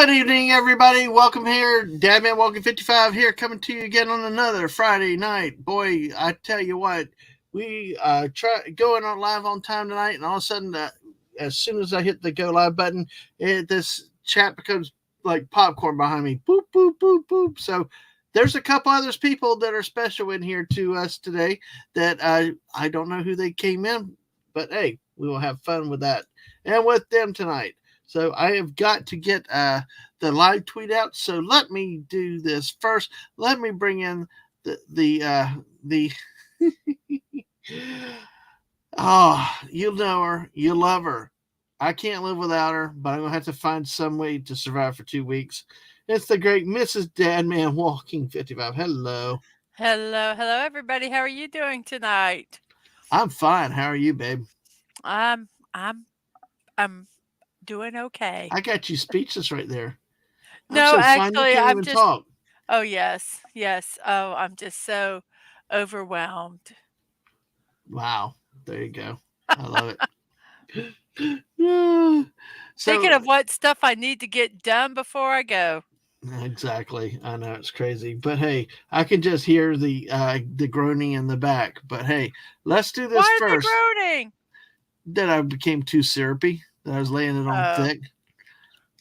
Good evening, everybody. Welcome here. Dadman Walking 55 here, coming to you again on another Friday night. Boy, I tell you what, we try going on live on time tonight, and all of a sudden, as soon as I hit the go live button, this chat becomes like popcorn behind me. Boop, boop, boop, boop. So there's a couple others people that are special in here to us today that I don't know who they came in, but hey, we will have fun with that and with them tonight. So I have got to get the live tweet out. So let me do this first. Let me bring in the oh, you know her, you love her. I can't live without her, but I'm gonna have to find some way to survive for 2 weeks. It's the great Mrs. Dadman Walking 55. Hello. Hello, everybody. How are you doing tonight? I'm fine. How are you, babe? I'm I'm doing okay. I got you speechless right there. I'm No, so fine you actually, can't I'm even just talk. oh yes. Oh, I'm just so overwhelmed. Wow. There you go. I love it. Yeah. Thinking So of what stuff I need to get done before I go. exactly, I know it's crazy, but hey, I can just hear the groaning in the back. But hey, let's do this Why are they first. groaning? That I became too syrupy. That I was laying it on Oh, thick.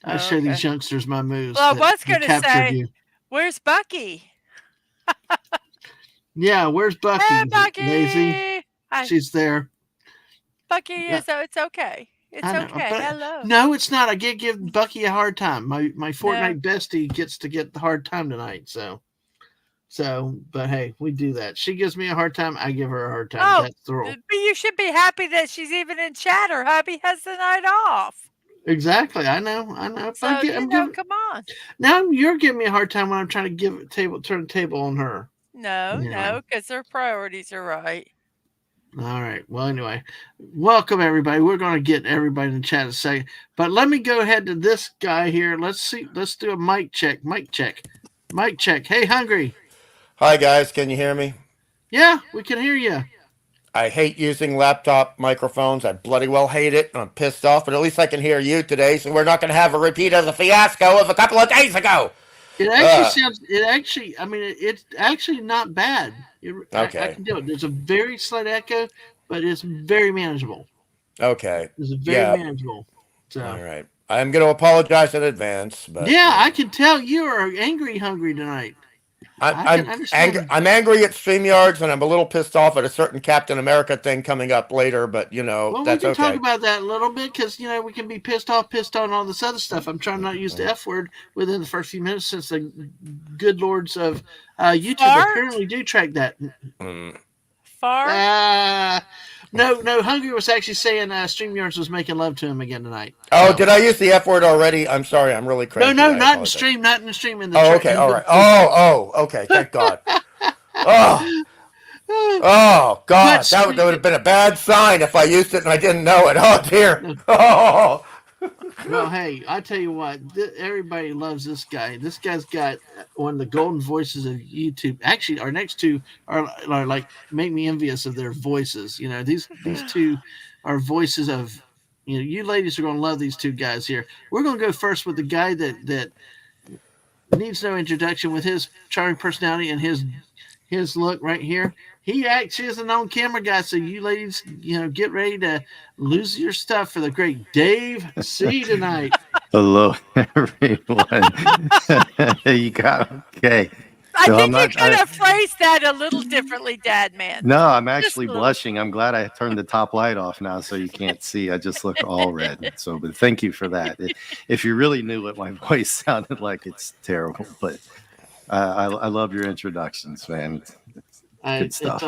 I oh, show these okay. youngsters my moves Well, I that was have going to captured say, you. where's Bucky? Yeah, where's Hey, Bucky? Lazy. Bucky. Hi, She's there. Bucky Uh, is. Oh, it's okay. It's I know, okay. but Hello. no, it's not. I get give Bucky a hard time. My No. Fortnite bestie gets to get the hard time tonight. So, but hey, we do that. She gives me a hard time. I give her a hard time. Oh, That's the rule. but you should be happy that she's even in chat. Her hubby has the night off. Exactly. I know. But So, I'm giving come on. now. You're giving me a hard time when I'm trying to turn the table on her. No, Anyway, no, because their priorities are right. all right. Well, anyway, welcome everybody. We're going to get everybody in the chat in a second, but let me go ahead to this guy here. Let's see. Let's do a mic check. Mic check. Mic check. Hey, hungry. Hi guys, can you hear me? Yeah, we can hear you. I hate using laptop microphones. I bloody well hate it. I'm pissed off, but at least I can hear you today, so we're not going to have a repeat of the fiasco of a couple of days ago. It actually Uh, sounds. It actually. I mean, it's actually not bad. I okay. can do it. There's a very slight echo, but it's very manageable. Okay. It's very Yeah. manageable. So All right. I'm going to apologize in advance, but yeah, I can tell you are angry, hungry tonight. I can understand. I'm angry at StreamYards, and I'm a little pissed off at a certain Captain America thing coming up later, but Well, we that's can talk okay. about that a little bit because we can be pissed off, pissed on all this other stuff. I'm trying not to use the F word within the first few minutes since the good lords of YouTube Fart? apparently do track that. Mm. Fart? Uh, no. Hungry was actually saying StreamYards was making love to him again tonight. Oh, So did I use the F word already? I'm sorry. I'm really no, cranky. no, I not in apologize. stream, not in the stream in the Oh, chat okay. in All the right. Oh, okay. Thank God. Oh, oh, but God. That would have been a bad sign if I used it and I didn't know it. Oh, dear. Oh. well, hey, I tell you what, everybody loves this guy. This guy's got one of the golden voices of YouTube. Actually, our next two are like make me envious of their voices. These two are voices of. You ladies are going to love these two guys here. We're going to go first with the guy that needs no introduction with his charming personality and his look right here. He actually is an on camera guy, so you ladies, get ready to lose your stuff for the great Dave C tonight. Hello, everyone. You got okay. I No, I'm think you not. could have phrased that a little differently, Dad Man. No, I'm Just actually a little. blushing. I'm glad I turned the top light off now, so you can't see. I just look all red. So, but thank you for that. If you really knew what my voice sounded like, it's terrible. But I love your introductions, man. It's good stuff.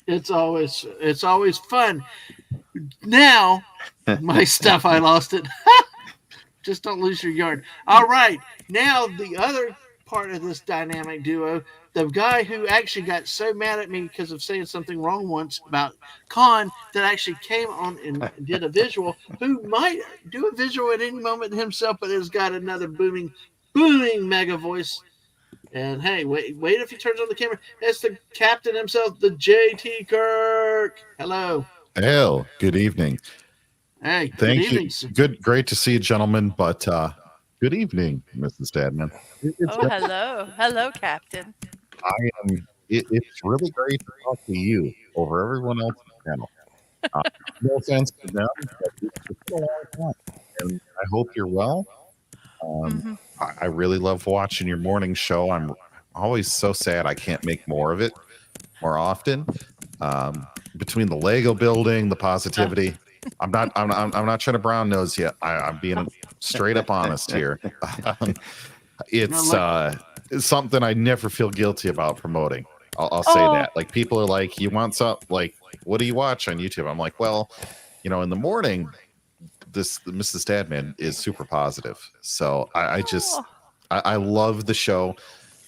It's always fun. Now, my stuff, I lost it. Just don't lose your yard. All right. Now, the other part of this dynamic duo, the guy who actually got so mad at me because of saying something wrong once about Con that actually came on and did a visual, who might do a visual at any moment himself, but has got another booming mega voice. And hey, wait if he turns on the camera. It's the captain himself, the JT Kirk. Hello. Hell, good evening. Hey, good Thank you. evening. Great to see you, gentlemen. But Good evening, Mrs. Dadman. It's Oh, hello. Hello, Captain. I am. It's really great to talk to you over everyone else's channel. Uh, no offense to them, but it's just been a long time, and I hope you're well. Hmm. I really love watching your morning show. I'm always so sad I can't make more of it more often. Between the Lego building, the positivity. I'm not trying to brown nose yet. I'm being straight up honest here. It's something I never feel guilty about promoting. I'll say Oh, that. Like people are like, you want something like, what do you watch on YouTube? I'm like, well, in the morning, this Mrs. Dadman is super positive. So oh, I love the show.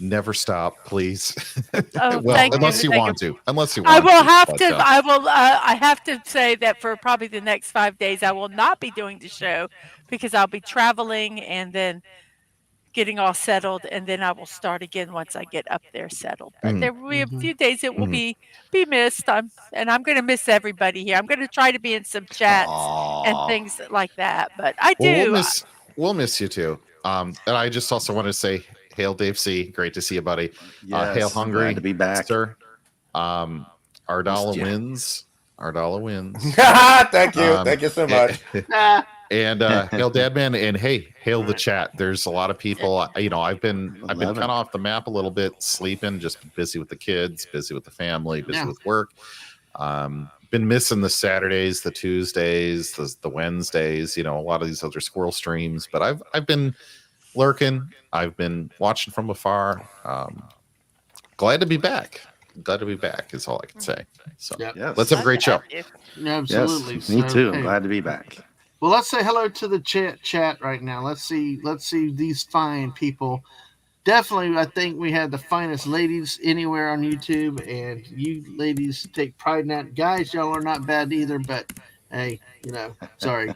Never stop, please. oh, Well, thank you. unless you Thank you. want to. Unless you I want will to. have But, to. I have to say that for probably the next 5 days, I will not be doing the show because I'll be traveling and then getting all settled, and then I will start again once I get up there settled. But there will be a few days it will be missed. I'm going to miss everybody here. I'm going to try to be in some chats and Aw. things like that. But I well, do. we'll miss you too. And I just also want to say, hail Dave C. Great to see you, buddy. Hail Yes, Hungry, glad to be back. sir. Our dollar Missed ya. wins. Our dollar wins. Thank you. Um, Thank you so much. Ah, And hail Dadman, and hey, hail the chat. There's a lot of people. I've been 11. kind of off the map a little bit, sleeping, just busy with the kids, busy with the family, busy Yeah. with work. Been missing the Saturdays, the Tuesdays, the Wednesdays. A lot of these other squirrel streams, but I've been lurking. I've been watching from afar. Glad to be back. Glad to be back is all I can say. So Yep. Yes. let's have a great show. absolutely. Yes, me So, too. I'm hey. glad to be back. Well, let's say hello to the chat right now. Let's see these fine people. Definitely, I think we had the finest ladies anywhere on YouTube, and you ladies take pride in that. Guys, y'all are not bad either, but hey, sorry.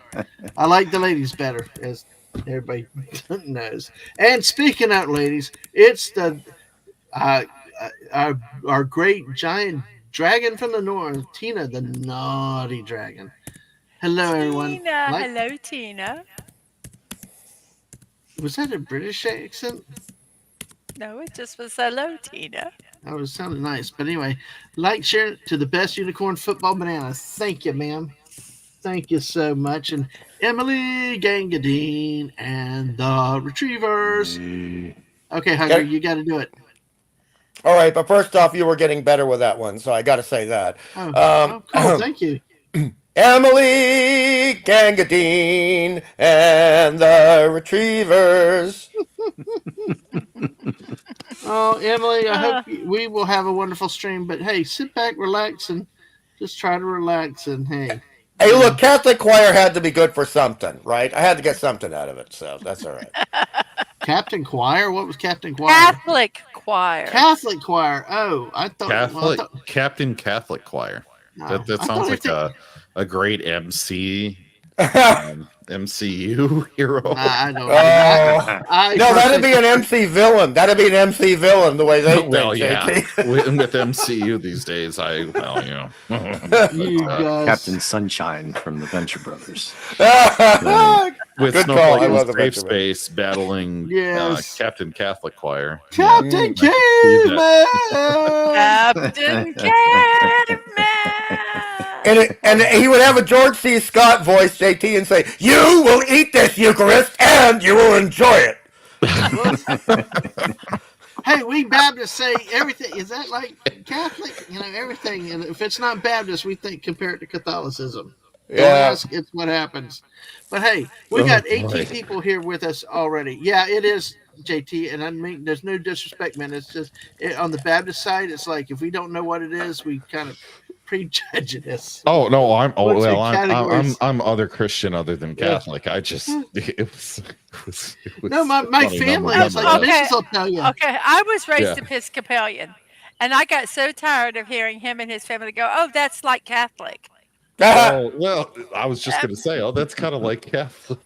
I like the ladies better, as everybody knows. And speaking out, ladies, it's the uh, our great giant dragon from the north, Tina, the naughty dragon. Hello, everyone. Tina, hello, Tina. Was that a British accent? No, it just was hello, Tina. That was sounding nice. But anyway, share to the best unicorn football banana. Thank you, ma'am. Thank you so much. And Emily Gangadine and the Retrievers. Okay, Hungry, you got to do it. All right, but first off, you were getting better with that one, so I got to say that. Oh, cool. Thank you. Emily Gangadine and the Retrievers. Oh, Emily, I hope we will have a wonderful stream. But hey, sit back, relax, and just try to relax. And hey. Hey, look, Catholic choir had to be good for something, right? I had to get something out of it, so that's all right. Captain Choir? What was Captain Choir? Catholic choir. Catholic Choir. Oh, I thought. Captain Catholic Choir. That sounds like a great MC. MCU hero. I don't know. No, that'd be an MC villain. That'd be an MC villain the way they think. Yeah. with MCU these days, You guys. Captain Sunshine from the Venture Brothers. with Good call. I Snowflake love in the Brave Venture Space battling Yes. Captain Catholic Choir. Captain Caveman. Captain Caveman. And he would have a George C. Scott voice, JT, and say, "You will eat this Eucharist and you will enjoy it." Hey, we Baptists say everything. Is that like Catholic? Everything. And if it's not Baptist, we think compare it to Catholicism. Don't ask, it's what happens. But hey, we got 18 people here with us already. Yeah, it is, JT. And I mean, there's no disrespect, man. It's just on the Baptist side, it's like if we don't know what it is, we kind of prejudice. Oh no, I'm categories? I'm other Christian other than Catholic. I just it was No, my funny. family No, is like Okay. this. I'll tell you. Okay, I was raised Yeah. Episcopalian, and I got so tired of hearing him and his family go, "Oh, that's like Catholic." Oh, well, I was just gonna say, that's kind of like Catholic.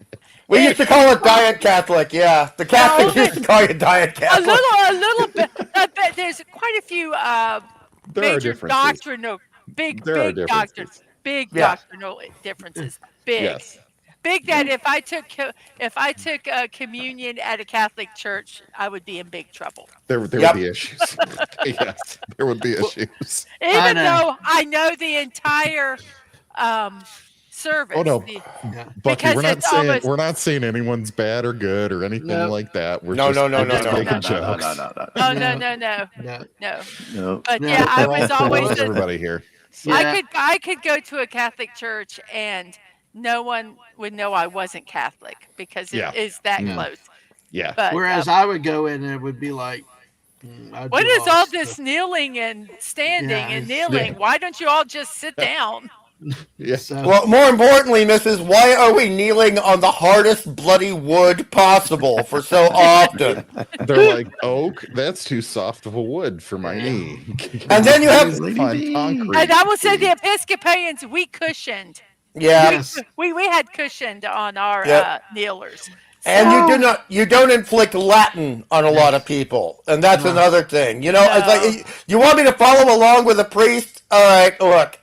We used to call it Diet Catholic, yeah. The Catholics used to call you Diet Catholic. A little bit. But there's quite a few There are major differences. doctrinal, big There are doctrinal differences. differences. Big. Yes. Big Daddy, if I took communion at a Catholic church, I would be in big trouble. There would be issues. Yes, there would be issues. Even though I know the entire service. Oh no, Yeah. Bucky, Because it's almost- we're not saying anyone's bad or good or anything Nope. like that. We're No, just, no, no, we're no, just no, making no, jokes. Oh No. no. No. But No. yeah, I We're all- was we're always all everybody here. Yeah. I could go to a Catholic church and no one would know I wasn't Catholic because it Yeah. is that Yeah. close. Yeah. But Whereas I would go in and it would be like, I'd what be is all lost. this kneeling and standing Yeah, and it's- kneeling? Why don't you all just sit down? Yeah. So, Well, more importantly, Mrs., why are we kneeling on the hardest bloody wood possible for so often? They're like, oak, that's too soft of a wood for my knee. And then you have- Please find concrete. And I will say the Episcopalians, we cushioned. Yeah. yes. We had cushioned on our Yep. kneelers. And you don't inflict Latin on a lot of people, and that's No. another thing. You know, it's No. like you want me to follow along with a priest. All right, look,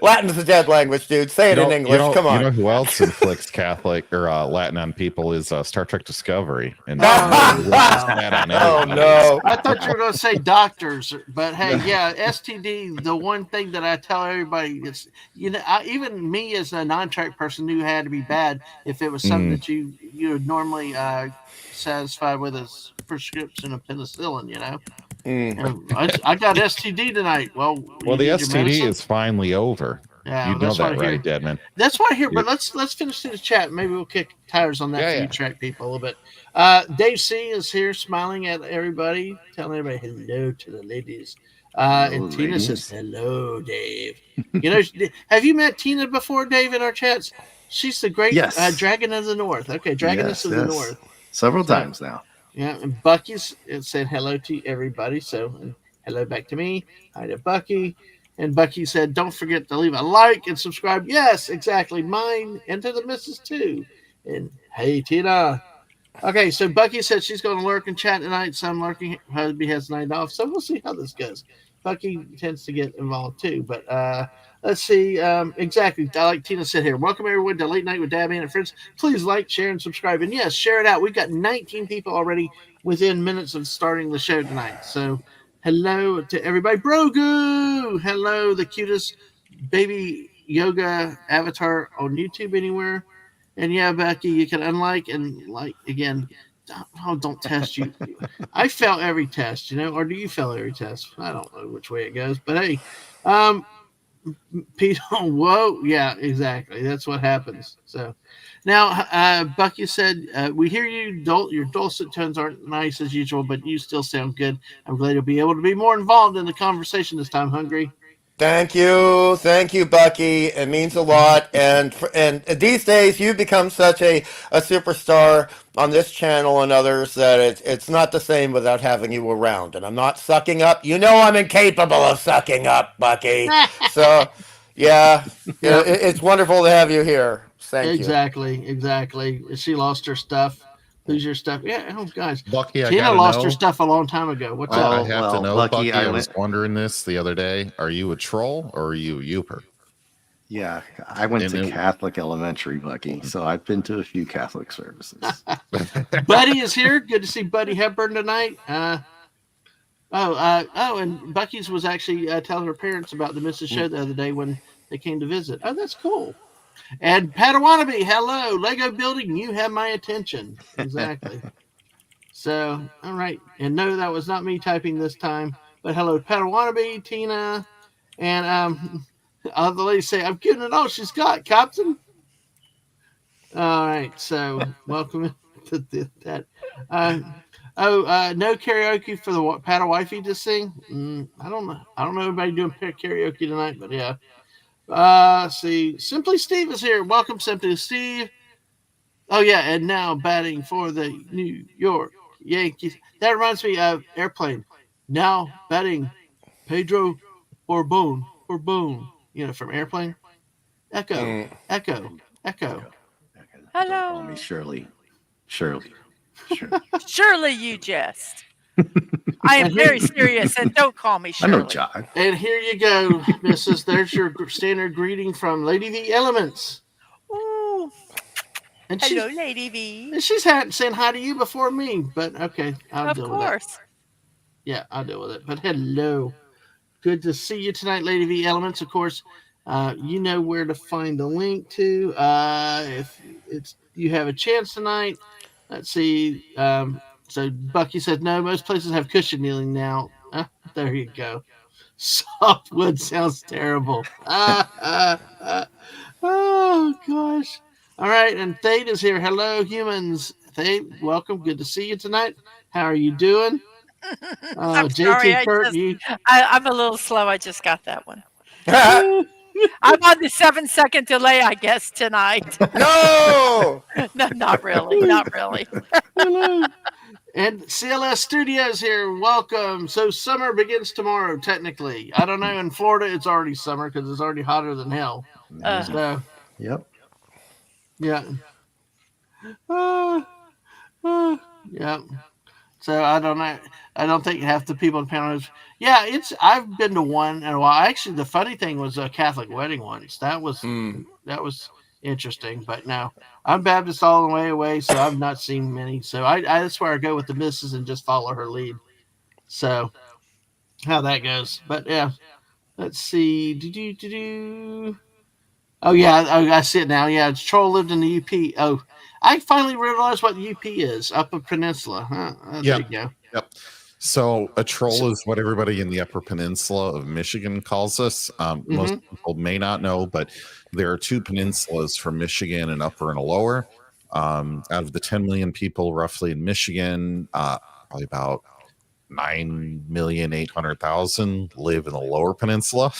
Latin's a dead language, dude. Say it in English. Come on. You know who else inflicts Catholic or Latin on people is Star Trek Discovery. And Oh no. I thought you were going to say doctors, but hey, yeah, STD. The one thing that I tell everybody is, even me as a non-track person knew had to be bad if it was something that you would normally satisfy with a prescription of penicillin. And I got STD tonight. Well, Well, the you need your STD medicine? is finally over. Yeah, You know that's what that, I hear. right, Dadman? That's what I hear. But let's finish through the chat. Maybe we'll kick tires on that Yeah, for you yeah. track people a little bit. Dave C is here, smiling at everybody, telling everybody hello to the ladies. And Tina ladies. says hello, Dave. Have you met Tina before, Dave, in our chats? She's the great Yes. Dragon of the North. Okay, Dragoness of the North. Several times now. Yeah, and Bucky's said hello to everybody. So hello back to me. Hi to Bucky. And Bucky said, don't forget to leave a like and subscribe. Yes, exactly. Mine and to the missus too. And hey, Tina. Okay, so Bucky said she's going to lurk and chat tonight. So I'm lurking. Husband has night off. So we'll see how this goes. Bucky tends to get involved too. But let's see. Exactly. Like Tina said here. Welcome everyone to Late Night with Dadman and Friends. Please like, share, and subscribe. And yes, share it out. We've got 19 people already within minutes of starting the show tonight. So hello to everybody. Brogu. Hello, the cutest baby yoga avatar on YouTube anywhere. And yeah, Becky, you can unlike and like again. Don't test you. I fail every test, or do you fail every test? I don't know which way it goes, but hey, Pete, whoa, yeah, exactly. That's what happens. So now, Bucky said, we hear you, your dulcet tones aren't nice as usual, but you still sound good. I'm glad you'll be able to be more involved in the conversation this time, Hungry. Thank you, Bucky. It means a lot. And these days, you've become such a superstar on this channel and others that it's not the same without having you around. And I'm not sucking up. You know I'm incapable of sucking up, Bucky. So, yeah, it's wonderful to have you here. Thank you. Exactly. She lost her stuff. Lose your stuff. Yeah, oh, guys. Bucky, I Tina gotta lost know. her stuff a long time ago. What's I up? have to know, Bucky, Bucky. I was wondering this the other day. Are you a troll or are you a youper? Yeah, I went And to it- Catholic elementary, Bucky, so I've been to a few Catholic services. Buddy is here. Good to see Buddy Hepburn tonight. And Bucky's was actually telling her parents about the Mrs. Show the other day when they came to visit. Oh, that's cool. And Padawannabe, hello. Lego building, you have my attention. Exactly. So, all right. And no, that was not me typing this time. But hello, Padawannabe, Tina. And the ladies say, I'm getting it all she's got, Captain. All right. So, welcome to that. No karaoke for the Padawifey to sing? I don't know. I don't know anybody doing karaoke tonight, but yeah. See, Simply Steve is here. Welcome, Simply Steve. Oh yeah, and now batting for the New York Yankees. That reminds me of Airplane. Now batting Pedro Borbon. From Airplane. Echo. Hello. Call me Shirley. Surely you jest. I am very serious, and don't call me I Shirley. know John. And here you go, Mrs. There's your standard greeting from Lady V Elements. Ooh. And Hello, Lady V. she's had saying hi to you before me, but okay, I'll Of deal with that. course. Yeah, I'll deal with it. But hello. Good to see you tonight, Lady V Elements. Of course, you know where to find the link to. If it's you have a chance tonight, let's see. So Bucky said no. Most places have cushion kneeling now. There you go. Softwood sounds terrible. Oh gosh. All right, and Thade is here. Hello, humans. Thade, welcome. Good to see you tonight. How are you doing? I'm sorry. JT Kurt, you. I'm a little slow. I just got that one. I'm on the 7-second delay, I guess, tonight. No. No, not really. Not really. Hello. And CLS Studios here. Welcome. So summer begins tomorrow, technically. I don't know. In Florida, it's already summer because it's already hotter than hell. So, Yep. yeah. Yeah. So I don't know. I don't think half the people in panels. Yeah, I've been to one in a while. Actually, the funny thing was a Catholic wedding once. That was interesting. But no, I'm Baptist all the way away, so I've not seen many. So I that's where I go with the missus and just follow her lead. So how that goes. But yeah, let's see. Oh yeah, I see it now. Yeah, Troll lived in the UP. Oh, I finally realized what the UP is, Upper Peninsula. There you go. Yep. So a troll is what everybody in the Upper Peninsula of Michigan calls us. Most people may not know, but there are two peninsulas for Michigan, an upper and a lower. Out of the 10 million people roughly in Michigan, probably about 9,800,000 live in the lower peninsula.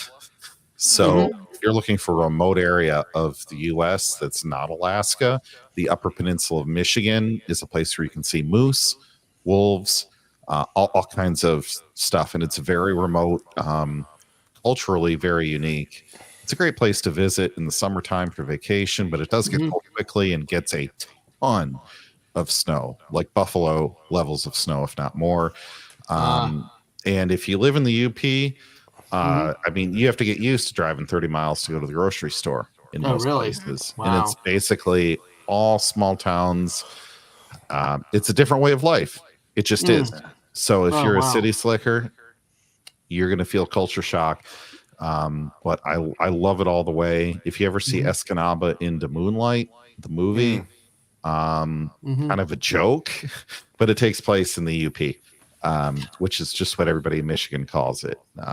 So if you're looking for a remote area of the U.S. that's not Alaska, the Upper Peninsula of Michigan is a place where you can see moose, wolves, all kinds of stuff. And it's very remote, culturally very unique. It's a great place to visit in the summertime for vacation, but it does get cold quickly and gets a ton of snow, like Buffalo levels of snow, if not more. And if you live in the UP, I mean, you have to get used to driving 30 miles to go to the grocery store in most places. Wow. And it's basically all small towns. It's a different way of life. It just is. So if you're a city slicker, you're going to feel culture shock. But I love it all the way. If you ever see Escanaba into Moonlight, the movie, kind of a joke, but it takes place in the UP. Which is just what everybody in Michigan calls it. But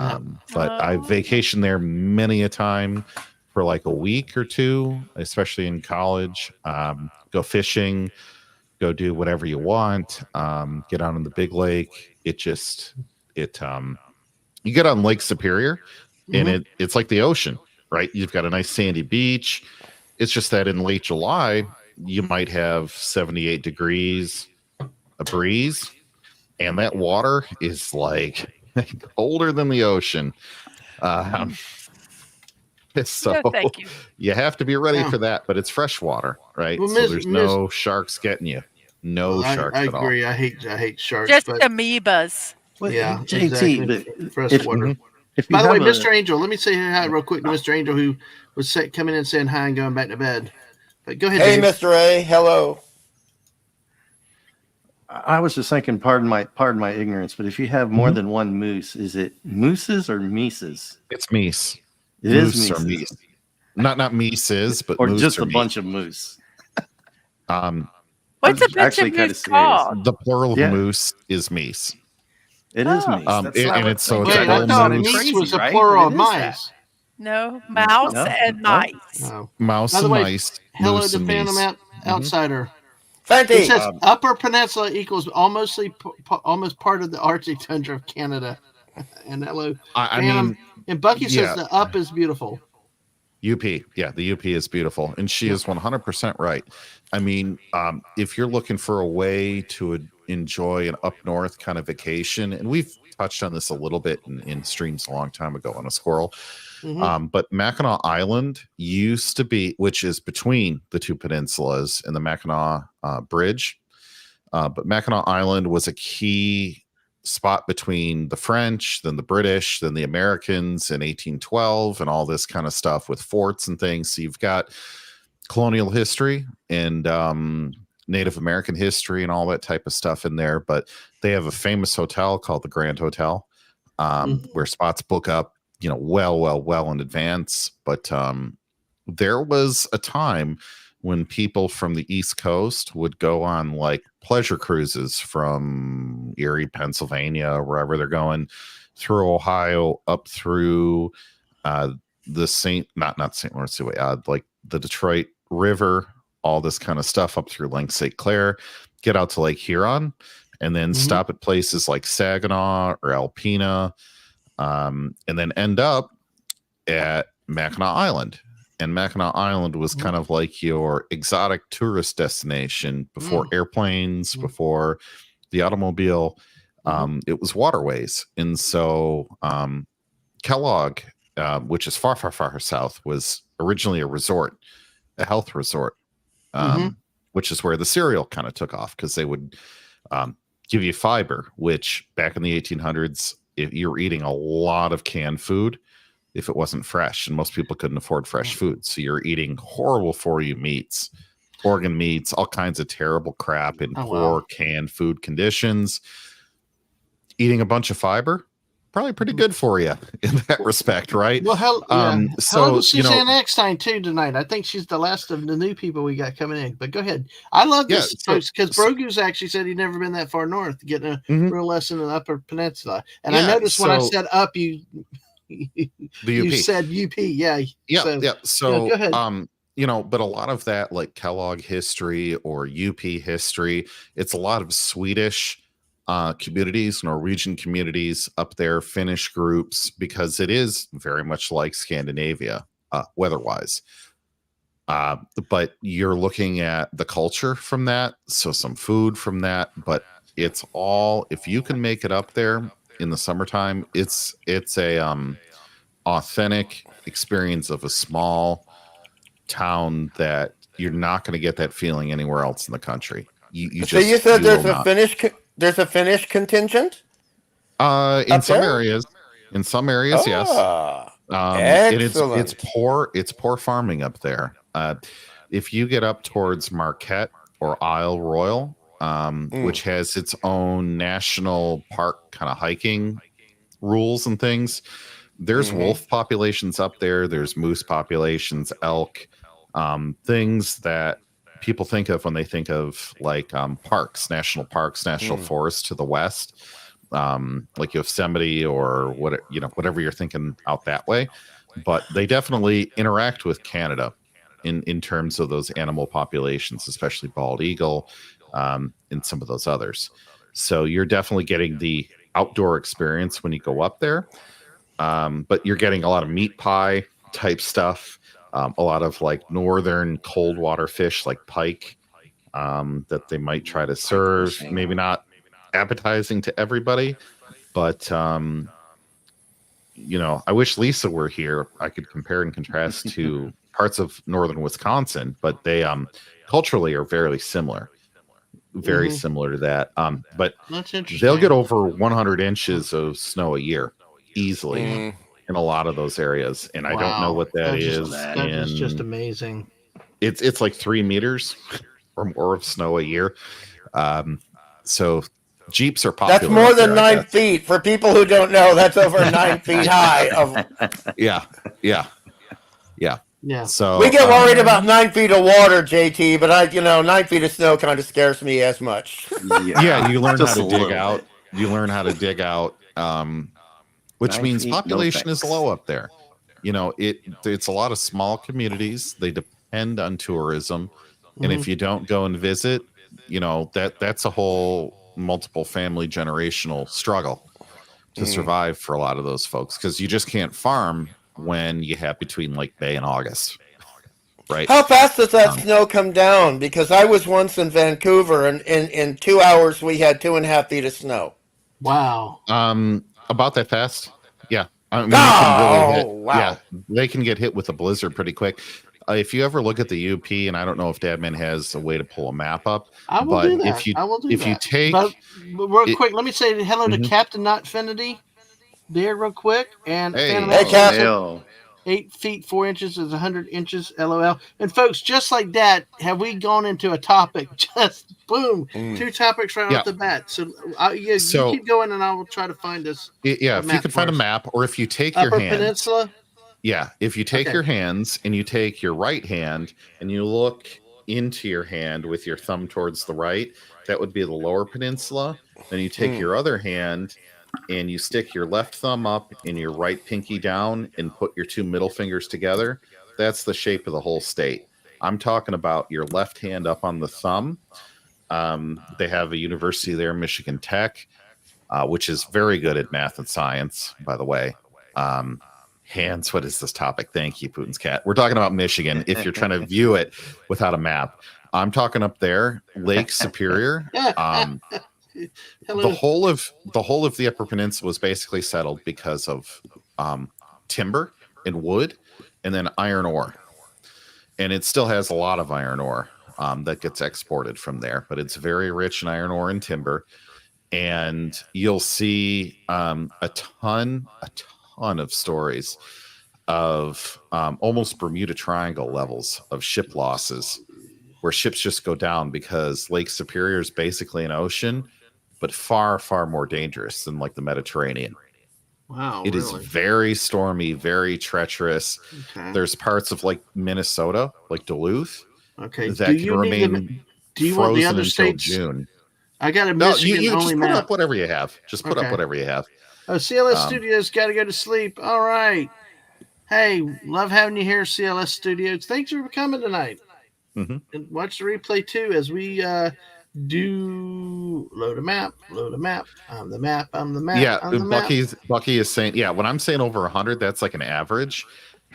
I vacationed there many a time for like a week or two, especially in college. Go fishing, go do whatever you want. Get out on the big lake. You get on Lake Superior, and it's like the ocean, right? You've got a nice sandy beach. It's just that in late July, you might have 78 degrees, a breeze. And that water is like colder than the ocean. So thank you. You have to be ready for that, but it's fresh water, right? Well, so there's no sharks getting you. No sharks I at all. agree. I hate sharks. Just but, amoebas. Well, yeah, JT, exactly. but Fresh if, water. if you By the way, have Mr. Angel, let me say hi real quick to Mr. Angel, who was coming in saying hi and going back to bed. But go ahead, Hey, Dave. Mr. A. Hello. I was just thinking, pardon my ignorance, but if you have more than one moose, is it mooses or meeses? It's meese. It moose is or meeses. meese. Not meeses, but or moose just or a meese. bunch of moose. What's a bunch of kinda moose called? The plural of Yeah. moose is meese. It is meese. It's Wait, a I bull thought moose. meese was a plural of mice. No, mouse No, and no. mice. Oh. Mouse By the and way, mice. hello moose to and Phantom meese. Outsider. It Fanti. says Upper Peninsula equals almost part of the Arctic tundra of Canada. And hello, I Phantom. mean, And Bucky says yeah. the up is beautiful. UP. Yeah, the UP is beautiful. And she is 100% right. I mean, if you're looking for a way to enjoy an up north kind of vacation, and we've touched on this a little bit in streams a long time ago on a squirrel, but Mackinac Island used to be, which is between the two peninsulas and the Mackinac Bridge. But Mackinac Island was a key spot between the French, then the British, then the Americans in 1812 and all this kind of stuff with forts and things. So you've got colonial history and Native American history and all that type of stuff in there. But they have a famous hotel called the Grand Hotel, where spots book up, well in advance. But there was a time when people from the East Coast would go on like pleasure cruises from Erie, Pennsylvania, wherever they're going, through Ohio, up through the not St. Lawrence Seaway, like the Detroit River, all this kind of stuff up through Lake St. Clair, get out to Lake Huron, and then stop at places like Saginaw or Alpena, and then end up at Mackinac Island. And Mackinac Island was kind of like your exotic tourist destination before airplanes, before the automobile. It was waterways. And so Kellogg, which is far, far, far south, was originally a resort, a health resort, which is where the cereal kind of took off, because they would give you fiber, which back in the 1800s, if you're eating a lot of canned food, if it wasn't fresh, and most people couldn't afford fresh food. So you're eating horrible for you meats, organ meats, all kinds of terrible crap in poor canned food conditions. Eating a bunch of fiber, probably pretty good for you in that respect, right? Well, hello so to Suzanne Eckstein too tonight. I think she's the last of the new people we got coming in. But go ahead. I love this because Brogu's actually said he'd never been that far north, getting a real lesson in the Upper Peninsula. And I noticed when I said up, you said UP. So go ahead. But a lot of that, like Kellogg history or UP history, it's a lot of Swedish communities, Norwegian communities up there, Finnish groups, because it is very much like Scandinavia weather-wise. But you're looking at the culture from that, so some food from that, but it's all, if you can make it up there in the summertime, it's a authentic experience of a small town that you're not going to get that feeling anywhere else in the country. You said there's a Finnish contingent? In some areas, yes. It's poor farming up there. If you get up towards Marquette or Isle Royal, which has its own national park kind of hiking rules and things, there's wolf populations up there. There's moose populations, elk, things that people think of when they think of like parks, national forests to the west, like Yosemite or whatever you're thinking out that way. But they definitely interact with Canada in terms of those animal populations, especially bald eagle, and some of those others. So you're definitely getting the outdoor experience when you go up there. But you're getting a lot of meat pie type stuff, a lot of like northern cold water fish like pike that they might try to serve. Maybe not appetizing to everybody, but I wish Lisa were here. I could compare and contrast to parts of northern Wisconsin, but they culturally are very similar. Very similar to that. But they'll get over 100 inches of snow a year easily in a lot of those areas, and I don't know what that is. That is just amazing. It's like 3 meters or more of snow a year. So Jeeps are popular. That's more than 9 feet. For people who don't know, that's over 9 feet high. Yeah. So we get worried about 9 feet of water, JT, but 9 feet of snow kind of scares me as much. You learn how to dig out. You learn how to dig out. Which means population is low up there. It's a lot of small communities. They depend on tourism. And if you don't go and visit, that's a whole multiple family generational struggle to survive for a lot of those folks, because you just can't farm when you have between like May and August. Right. How fast does that snow come down? Because I was once in Vancouver, and in 2 hours we had 2.5 feet of snow. Wow. About that fast. Yeah. I mean, wow. Yeah, they can get hit with a blizzard pretty quick. If you ever look at the UP, and I don't know if Dadman has a way to pull a map up, I will do that. You take, but real quick, let me say hello to Captain Not Finity there real quick. And hey, Captain. 8 feet 4 inches is 100 inches. LOL. And folks, just like that, have we gone into a topic? Just boom, 2 topics right Yeah. off the bat. So you So- keep going, and I will try to find us. Yeah, a if you map can for find a us. map, or if you take your Upper hands, Peninsula. yeah, if you take Okay. your hands and you take your right hand and you look into your hand with your thumb towards the right, that would be the Lower Peninsula. Then you take your other hand and you stick your left thumb up and your right pinky down and put your 2 middle fingers together. That's the shape of the whole state. I'm talking about your left hand up on the thumb. They have a university there, Michigan Tech, which is very good at math and science, by the way. Hands, what is this topic? Thank you, Putin's cat. We're talking about Michigan if you're trying to view it without a map. I'm talking up there, Lake Superior. Hello. The whole of the Upper Peninsula was basically settled because of timber and wood, and then iron ore. And it still has a lot of iron ore that gets exported from there, but it's very rich in iron ore and timber. And you'll see a ton of stories of almost Bermuda Triangle levels of ship losses, where ships just go down because Lake Superior is basically an ocean, but far more dangerous than like the Mediterranean. Wow. It is very stormy, very treacherous. Okay. There's parts of like Minnesota, like Duluth, Okay. that can remain do you want the frozen other until states? June. I got a No, Michigan you only just put map. up whatever you have. Just put up whatever you have. Oh, CLS Studios got to go to sleep. All right. Hey, love having you here, CLS Studios. Thanks for coming tonight. Mm-hmm. And watch the replay too as we do load a map. I'm the map. Yeah, I'm the Bucky is saying, yeah, when I'm saying over 100, that's like an average.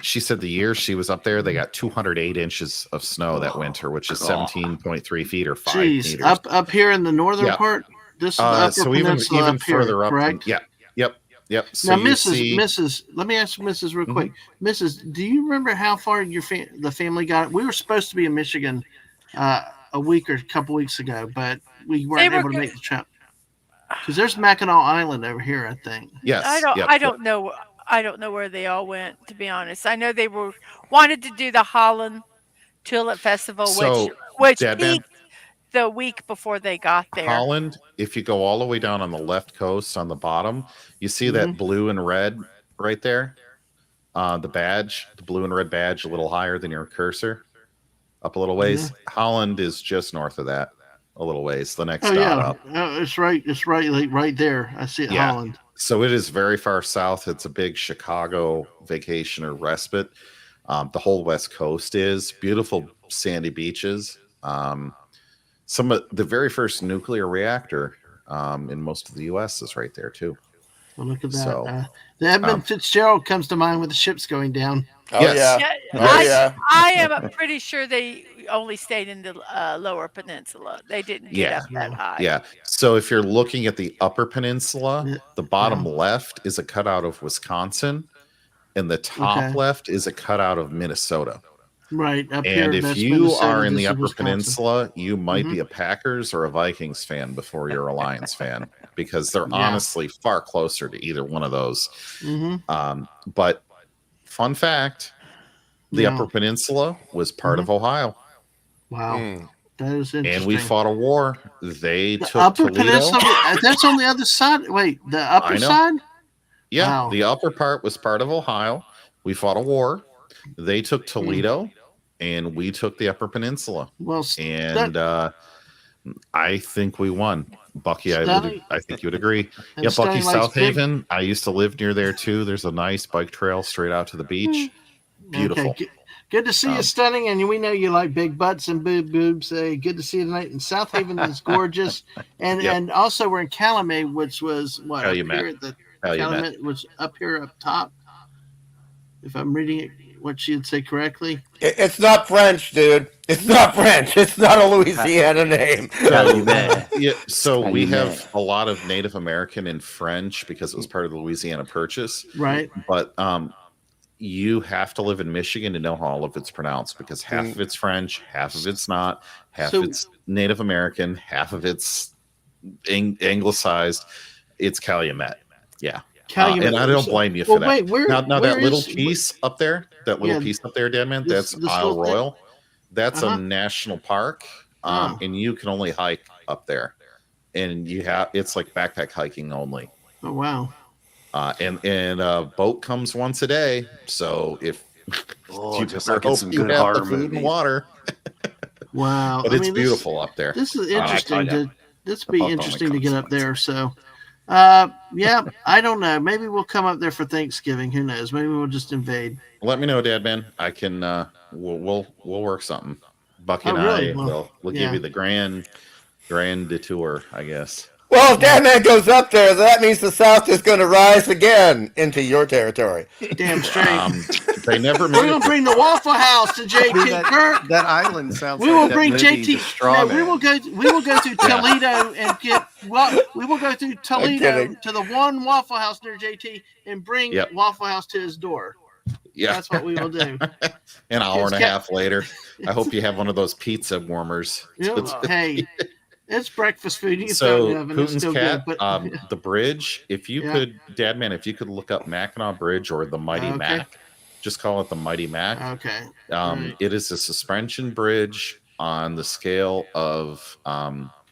She said the year she was up there, they got 208 inches of snow that winter, which is 17.3 feet or 5 meters. Up here in the northern part. This is the upper so peninsula even up here, further up. correct? Yep. So now, you see, Mrs. Let me ask Mrs. real quick. Mrs., do you remember how far the family got? We were supposed to be in Michigan a week or a couple weeks ago, but we weren't able to make the trip because there's Mackinac Island over here, I think. yes. I don't know. I don't know where they all went, to be honest. I know they wanted to do the Holland Tulip Festival, which peaked the week before they got there. Holland, if you go all the way down on the left coast on the bottom, you see that blue and red right there. The badge, the blue and red badge, a little higher than your cursor, up a little ways. Holland is just north of that, a little ways. The next dot up. It's right. It's right there. I see it. Holland. So it is very far south. It's a big Chicago vacation or respite. The whole West Coast is beautiful, sandy beaches. Some of the very first nuclear reactor in most of the U.S. is right there too. Well, look at that. So, the Edmund Fitzgerald comes to mind with the ships going down. Oh, yes. I am pretty sure they only stayed in the Lower Peninsula. They didn't get up that high. Yeah. So if you're looking at the Upper Peninsula, the bottom left is a cutout of Wisconsin, and the top left is a cutout of Minnesota. Right. Up and here, if you Minnesota, are in the Upper Wisconsin. Peninsula, you might be a Packers or a Vikings fan before you're a Lions fan, because they're honestly far closer to either one of those. But fun fact, the Upper Peninsula was part of Ohio. Wow. That is interesting. And we fought a war. They took Upper Toledo. Peninsula, that's on the other side. Wait, the upper side? Yeah, Wow. the upper part was part of Ohio. We fought a war. They took Toledo, and we took the Upper Peninsula. Well, and I think we won. Bucky, I think you would agree. Yeah, Bucky, South Haven. I used to live near there too. There's a nice bike trail straight out to the beach. Beautiful. Okay. Good to see you, Stunning, and we know you like big butts and boobs. Good to see you tonight. And South Haven is gorgeous, and also we're in Calumet, which was what Calumet was up here up top. If I'm reading it, what she'd say correctly. It's not French, dude. It's not French. It's not a Louisiana name. So we have a lot of Native American and French because it was part of the Louisiana Purchase. Right. But you have to live in Michigan to know how all of it's pronounced, because half of it's French, half of it's not, half of it's Native American, half of it's anglicized. It's Calumet. Yeah. And I don't blame you for that. Wait, where, now where that little is- piece up there, Dadman, this that's Isle little thing? Royal. That's Uh-huh. a national park, Oh. and you can only hike up there, and it's like backpack hiking only. Oh wow. And a boat comes once a day, so if you just better like in hope some you good have horror the food and movies. water. Wow. But I it's mean, beautiful up there. This is I interesting know. to this The be boat only interesting to comes get up once. there. So yeah, I don't know. Maybe we'll come up there for Thanksgiving. Who knows? Maybe we'll just invade. Let me know, Dadman. I can. We'll work something. Bucky Oh, and really? I Well, will yeah. give you the grand detour, I guess. Well, if Dadman goes up there, that means the South is going to rise again into your territory. Damn straight. They never We're made gonna it. bring the Waffle House to JT Dude, Kirk. that island sounds We like will that bring movie, JT. The Straw No, Man. we will go through Toledo and get. Well, we will go through Toledo kidding. to the one Waffle House near JT and bring Yep. Waffle House to his door. Yeah, That's what we will do. an hour and a It's half later. I hope you have one of those pizza warmers. You know, hey, it's breakfast food. You can throw it So in the oven. It's Putin's still cat, good. But the bridge. If you Yeah. could, Dadman, if you could look up Mackinac Bridge or the Mighty Okay. Mac, just call it the Mighty Mac. okay. Right. It is a suspension bridge on the scale of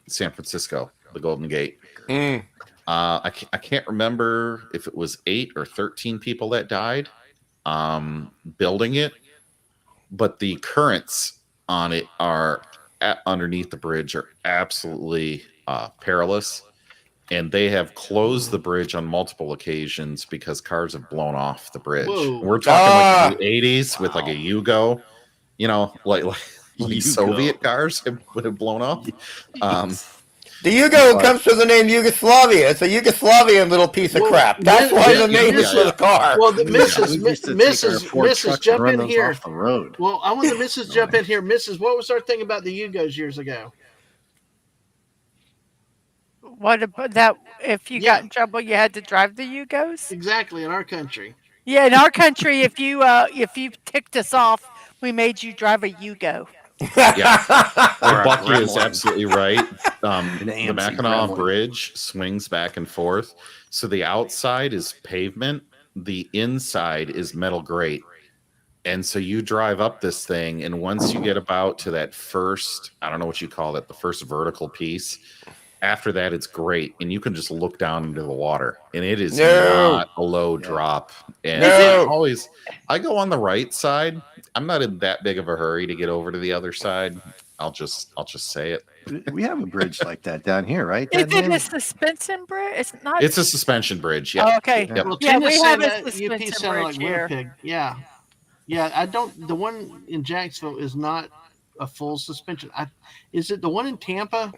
San Francisco, the Golden Gate. Mm. I can't remember if it was 8 or 13 people that died building it, but the currents on it are underneath the bridge are absolutely perilous, and they have closed the bridge on multiple occasions because cars have blown off the bridge. Whoa. We're talking like the Ah. 80s with like a Yugo, like these Yugo. Soviet cars have blown off. The Yugo But- comes from the name Yugoslavia. It's a Yugoslavian little piece of Well, crap. That's yeah, why yeah, the name yeah, is for the car. Well, the We Mrs. used to take our Mrs. Ford Mrs. truck and Jump run in those here. off the road. Well, I want the Mrs. jump in here. Mrs. What was our thing about the Yugos years ago? What about that? If you Yeah. got in trouble, you had to drive the Yugos. Exactly in our country. Yeah, in our country, if you ticked us off, we made you drive a Yugo. Yeah. Or a Bucky is gremlin. absolutely right. The AMC Mackinac gremlin. Bridge swings back and forth. So the outside is pavement, the inside is metal grate. And so you drive up this thing, and once you get about to that first, I don't know what you call it, the first vertical piece, after that it's great. And you can just look down into the water, and it is No. not a low drop. And No. I go on the right side. I'm not in that big of a hurry to get over to the other side. I'll just say it. We have a bridge like that down here, right? Is it Dadman? a suspension bridge? It's not. It's a suspension bridge. Yeah. Oh, okay. Yep. Well, Yeah, Tina we said have a that UP suspension sounded like bridge here. Winnipeg. Yeah. Yeah, I don't. The one in Jacksonville is not a full suspension. Is it the one in Tampa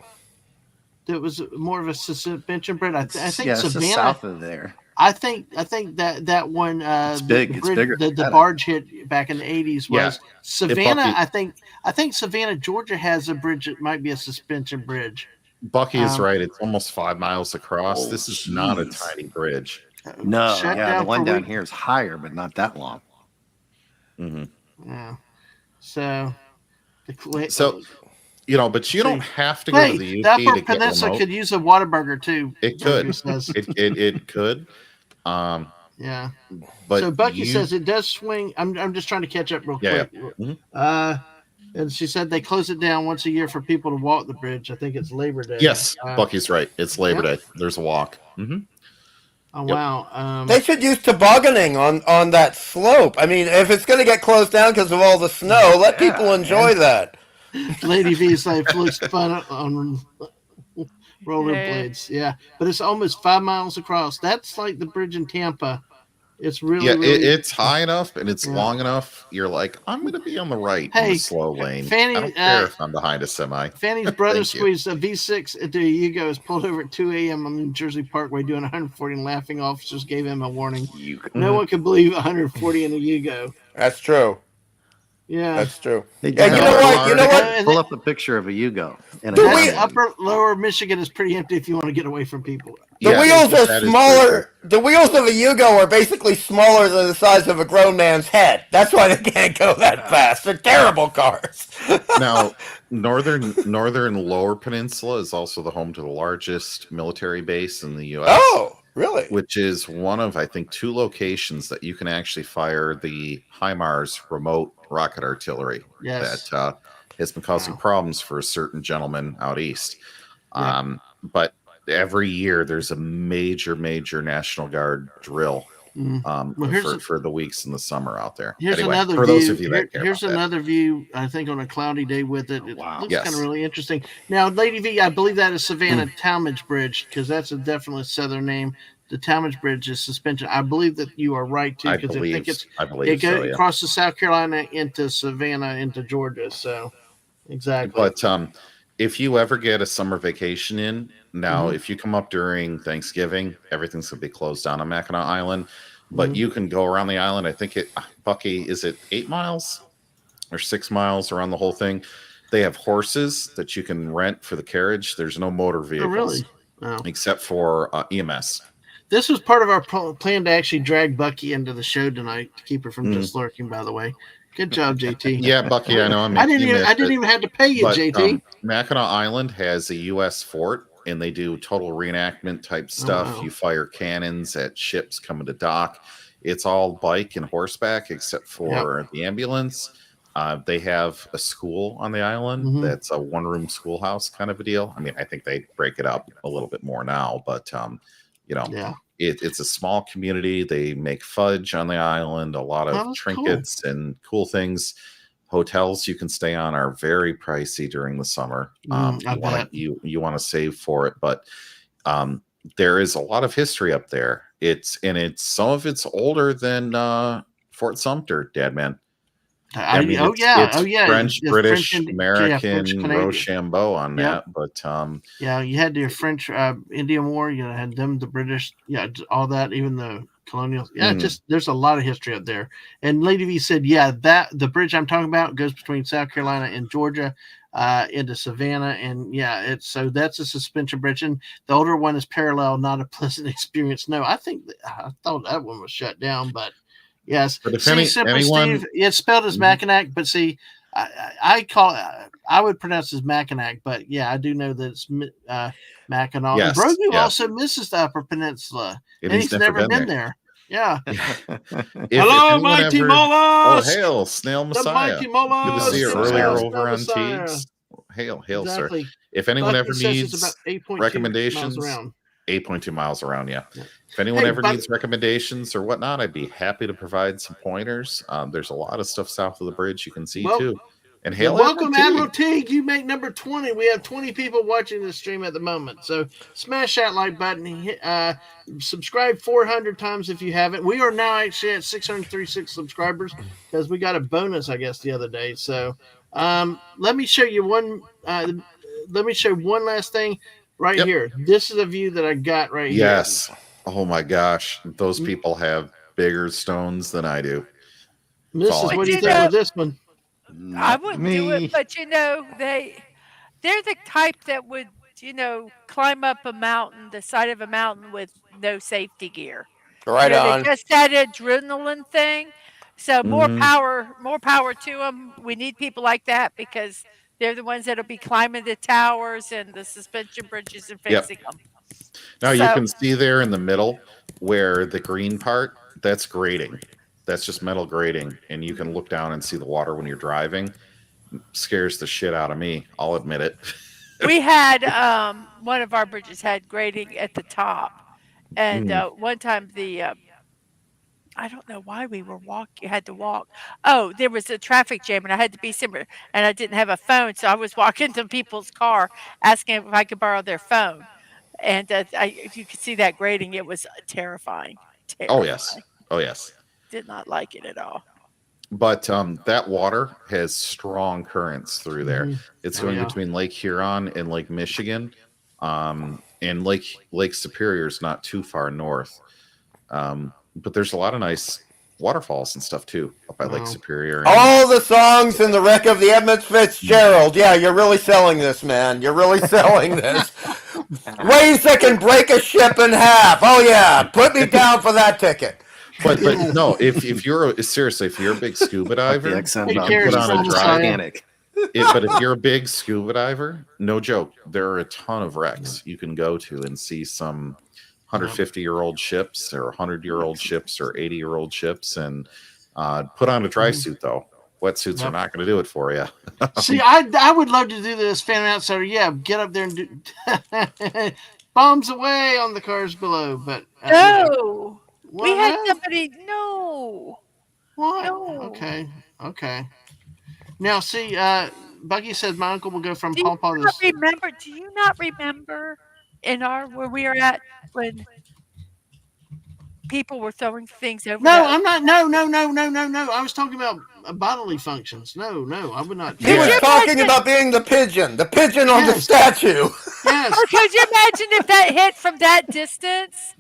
that was more of a suspension bridge? I think yeah, it's just Savannah. south of there. I think that one. It's big. It's bigger The than that. barge hit back in the 80s was Yeah. Savannah. Bucky- I think Savannah, Georgia has a bridge that might be a suspension bridge. Bucky is Um, right. It's almost 5 miles across. Oh, this is not a jeez. tiny bridge. No, Shut yeah, down the one for down week- here is higher, but not that long. hmm Yeah. So. So, but you don't have to go to the Hey, UP that to Upper get Peninsula remote. could use a Whataburger too. It Bucky could. says. It could. Yeah. But So Bucky says it does swing. I'm just trying to catch up real Yeah, quick. Mhm. And she said they close it down once a year for people to walk the bridge. I think it's Labor Day. Yes, Uh, Bucky's right. It's Labor yeah. Day. There's a walk. hmm Oh Yep. wow. They should use tobogganing on that slope. I mean, if it's going to get closed down because of all the snow, let Yeah, people enjoy that. Lady V's like looks fun on rollerblades. Yeah, but it's almost 5 miles across. That's like the bridge in Tampa. It's really, Yeah, really. it's high enough and it's Yeah. long enough. You're like, I'm going to be on the right in Hey, the slow lane. Fanny, I don't care if I'm behind a semi. Fanny's brother Thank you. squeezed a V6 into a Yugo. Was pulled over at 2 a.m. on New Jersey Parkway doing 140 and laughing. Officers gave him a warning. No one could believe 140 in a Yugo. That's true. Yeah. That's true. Hey, Yeah, you Dadman, know what? You know what? Pull up a picture of a Yugo. And Do a we- That's gremlin. upper lower Michigan is pretty empty if you want to get away from people. The Yeah, wheels that are is smaller. The wheels of a Yugo are basically smaller than the size of a grown man's head. That's why they can't go that fast. They're terrible cars. Now, northern Lower Peninsula is also the home to the largest military base in the U.S. Oh, Really? which is one of, I think, 2 locations that you can actually fire the HIMARS remote rocket artillery Yes. that has been causing Wow. problems for a certain gentleman out east. Yeah. But every year there's a major National Guard drill Well, for the weeks in the summer out there. here's Anyway, another for those view. of you that care Here's about that. another view. I think on a cloudy day with it, it Wow. looks kind Yes. of really interesting. Now, Lady V, I believe that is Savannah Talmadge Bridge because that's a definitely southern name. The Talmadge Bridge is suspension. I believe that you are right too I because I think believe it so, goes yeah. crosses South Carolina into Savannah into Georgia. So exactly. But if you ever get a summer vacation in, now Mhm. if you come up during Thanksgiving, everything's gonna be closed down on Mackinac Island. But Mhm. you can go around the island. I think Bucky, is it 8 miles or 6 miles around the whole thing? They have horses that you can rent for the carriage. There's no motor Oh, vehicles really? Wow. except for EMS. This was part of our plan to actually drag Bucky into the show tonight to keep her from just lurking. By the way, good job, JT. Yeah, Bucky, I know I'm I making you miss didn't it. even have to pay you, But JT. Mackinac Island has a U.S. fort, and they do total reenactment type stuff. wow. You fire cannons at ships coming to dock. It's all bike and horseback, except for the ambulance. They have a school on the island Mhm. that's a one-room schoolhouse kind of a deal. I mean, I think they break it up a little bit more now, but you know, Yeah. it's a small community. They make fudge on the island, a lot Oh, of that's trinkets and cool things. Hotels you can stay on are very pricey during the summer. I You want bet. to you want to save for it, but there is a lot of history up there. It's some of it's older than Fort Sumter, Dadman. I mean, Oh yeah. it's French, The British, French American, Canadian. Rochambeau on Yep. that, but Yeah, you had the French Indian War. You had them, the British. Yeah, all that. Even the colonial. Yeah, just there's a lot of history up there. And Lady V said, yeah, that the bridge I'm talking about goes between South Carolina and Georgia. Into Savannah, and yeah, so that's a suspension bridge, and the older one is parallel, not a pleasant experience. No, I thought that one was shut down, but yes. But if Simply anyone, Steve, it's spelled as Mackinac, but see, I would pronounce it as Mackinac, but yeah, I do know that it's Mackinac. yes, Brogu yes, also misses the Upper Peninsula, and and he's he's never been there. Yeah. If Hello, anyone mighty ever, oh mollusk. hail, Snail The Messiah. mighty Good to mollusk. see you Snail earlier Messiah. over on Messiah. Teagues. Hail, sir. Exactly. If anyone Bucky ever says it's about needs 8.2 miles recommendations, around. 8.2 miles around, yeah. Yeah. If anyone Hey, ever but- needs recommendations or whatnot, I'd be happy to provide some pointers. There's a lot of stuff south of the bridge you can see too. And hail welcome, Admiral Teague. Teague. You make number 20. We have 20 people watching this stream at the moment. So smash that like button. Subscribe 400 times if you haven't. We are now actually at 636 subscribers because we got a bonus, I guess, the other day. So let me show you one. Let me show one last thing right here. This is a view that I got right here. Yes. Oh my gosh. Those people have bigger stones than I do. Mrs. What do you think of this one? I wouldn't do it, but they're the type that would, climb up a mountain, the side of a mountain with no safety gear. Right on. They just that adrenaline thing. So more power to them. We need people like that because they're the ones that'll be climbing the towers and the suspension bridges and fixing them. Now you can see there in the middle where the green part, that's grading. That's just metal grating, and you can look down and see the water when you're driving. Scares the shit out of me. I'll admit it. We had one of our bridges had grading at the top, and one time I don't know why we were had to walk. Oh, there was a traffic jam, and I had to be somewhere, and I didn't have a phone, so I was walking to people's car asking if I could borrow their phone. And if you could see that grading, it was terrifying. Oh yes. Oh yes. Did not like it at all. But that water has strong currents through there. It's going between Lake Huron and Lake Michigan, and Lake Superior is not too far north. But there's a lot of nice waterfalls and stuff too up by Lake Superior. All the songs in the wreck of the Edmund Fitzgerald. Yeah, you're really selling this, man. You're really selling this. Ways that can break a ship in half. Oh yeah, put me down for that ticket. But no, if you're a big scuba diver, The XM Hey, Bob Carrie's puts on from a Messiah. Titanic. but if you're a big scuba diver, no joke, there are a ton of wrecks you can go to and see some 150-year-old ships or 100-year-old ships or 80-year-old ships, and put on a dry suit though. Wetsuits are not going to do it for you. See, I would love to do this fan out. So yeah, get up there and do bombs away on the cars below. But No, we well, had no, somebody. No, what? no. Okay. Now, see, Bucky says my uncle will go from Do you Paw not this. remember? Do you not remember in our where we are at when people were throwing things over No, the? I'm not. No. I was talking about bodily functions. No, I would not. He was you talking imagine? about being the pigeon on the Yes. statue. Yes. Or could you imagine if that hit from that distance?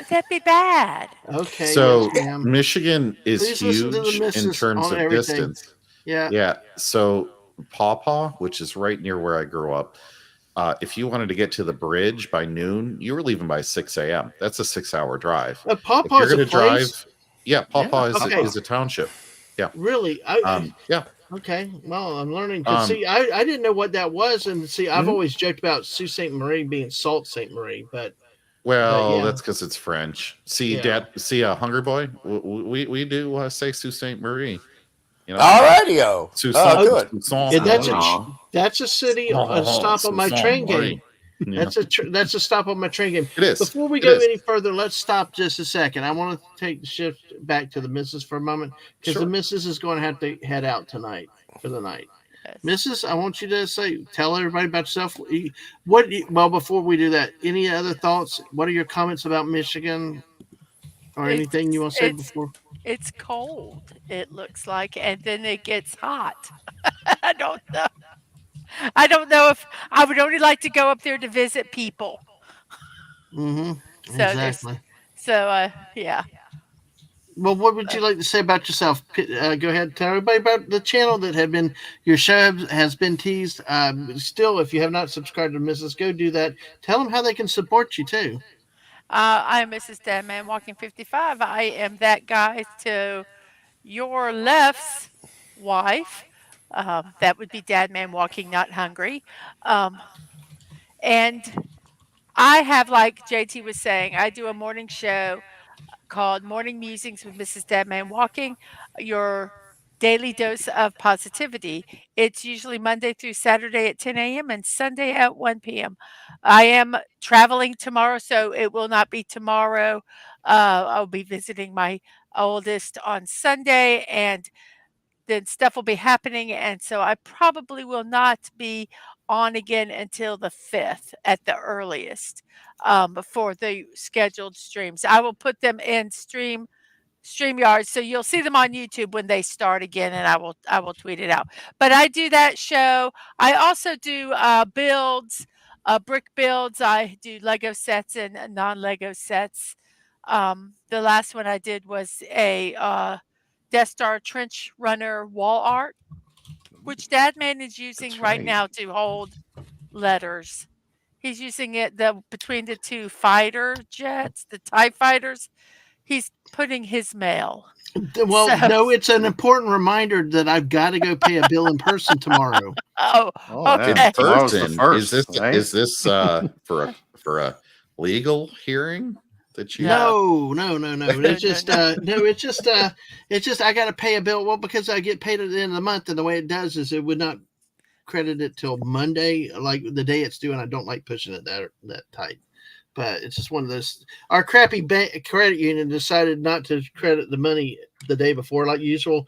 That'd be bad. Okay. So yes, ma'am. Michigan is Please listen to the huge in missus terms on of everything. distance. Yeah. Yeah. So Paw, which is right near where I grew up, if you wanted to get to the bridge by noon, you were leaving by 6 a.m. That's a 6-hour drive. Paw If you're is a going to place. drive, yeah, Paw okay. is a township. Yeah. Really? Yeah. Okay. Well, I'm learning. Cause see, I didn't know what that was, and see, I've always joked about Sault Ste. Marie being Sault Ste. Marie, but Well, yeah. that's because it's French. See, Yeah. Hungry Boy. We do say Sault Ste. Marie. You know, Alrighty-o. Good. That's a city. A stop on my train game. Yeah. That's a stop on my train game. It is. Before we go any further, let's stop just a second. I want to take the shift back to the missus for a moment because the missus is going to have to head out tonight for the night. Yes. Missus, I want you to tell everybody about yourself. Well, before we do that, any other thoughts? What are your comments about Michigan or anything you want to say before? It's cold, it looks like, and then it gets hot. I don't know. I don't know if I would only like to go up there to visit people. Mm-hmm. So Exactly. Yeah. Well, what would you like to say about yourself? Go ahead, tell everybody about the channel that had been your show has been teased. Still, if you have not subscribed to Mrs., go do that. Tell them how they can support you too. I'm Mrs. Dadman Walking 55. I am that guy to your left's wife. That would be Dadman Walking Not Hungry. And I have, like JT was saying, I do a morning show called Morning Musings with Mrs. Dadman Walking, your daily dose of positivity. It's usually Monday through Saturday at 10 a.m. and Sunday at 1 p.m. I am traveling tomorrow, so it will not be tomorrow. I'll be visiting my oldest on Sunday, and then stuff will be happening. And so I probably will not be on again until the 5th at the earliest for the scheduled streams. I will put them in StreamYard, so you'll see them on YouTube when they start again, and I will tweet it out. But I do that show. I also do builds, brick builds. I do Lego sets and non-Lego sets. The last one I did was a Death Star trench runner wall art, which Dadman is using right now to hold letters. He's using it between the two fighter jets, the TIE fighters. He's putting his mail. Well, no, it's an important reminder that I've got to go pay a bill in person tomorrow. Okay. In person. First, is this for a legal hearing? That you No. It's just it's just I got to pay a bill. Well, because I get paid at the end of the month, and the way it does is it would not credit it till Monday, like the day it's due, and I don't like pushing it that tight. But it's just one of those. Our crappy credit union decided not to credit the money the day before, like usual.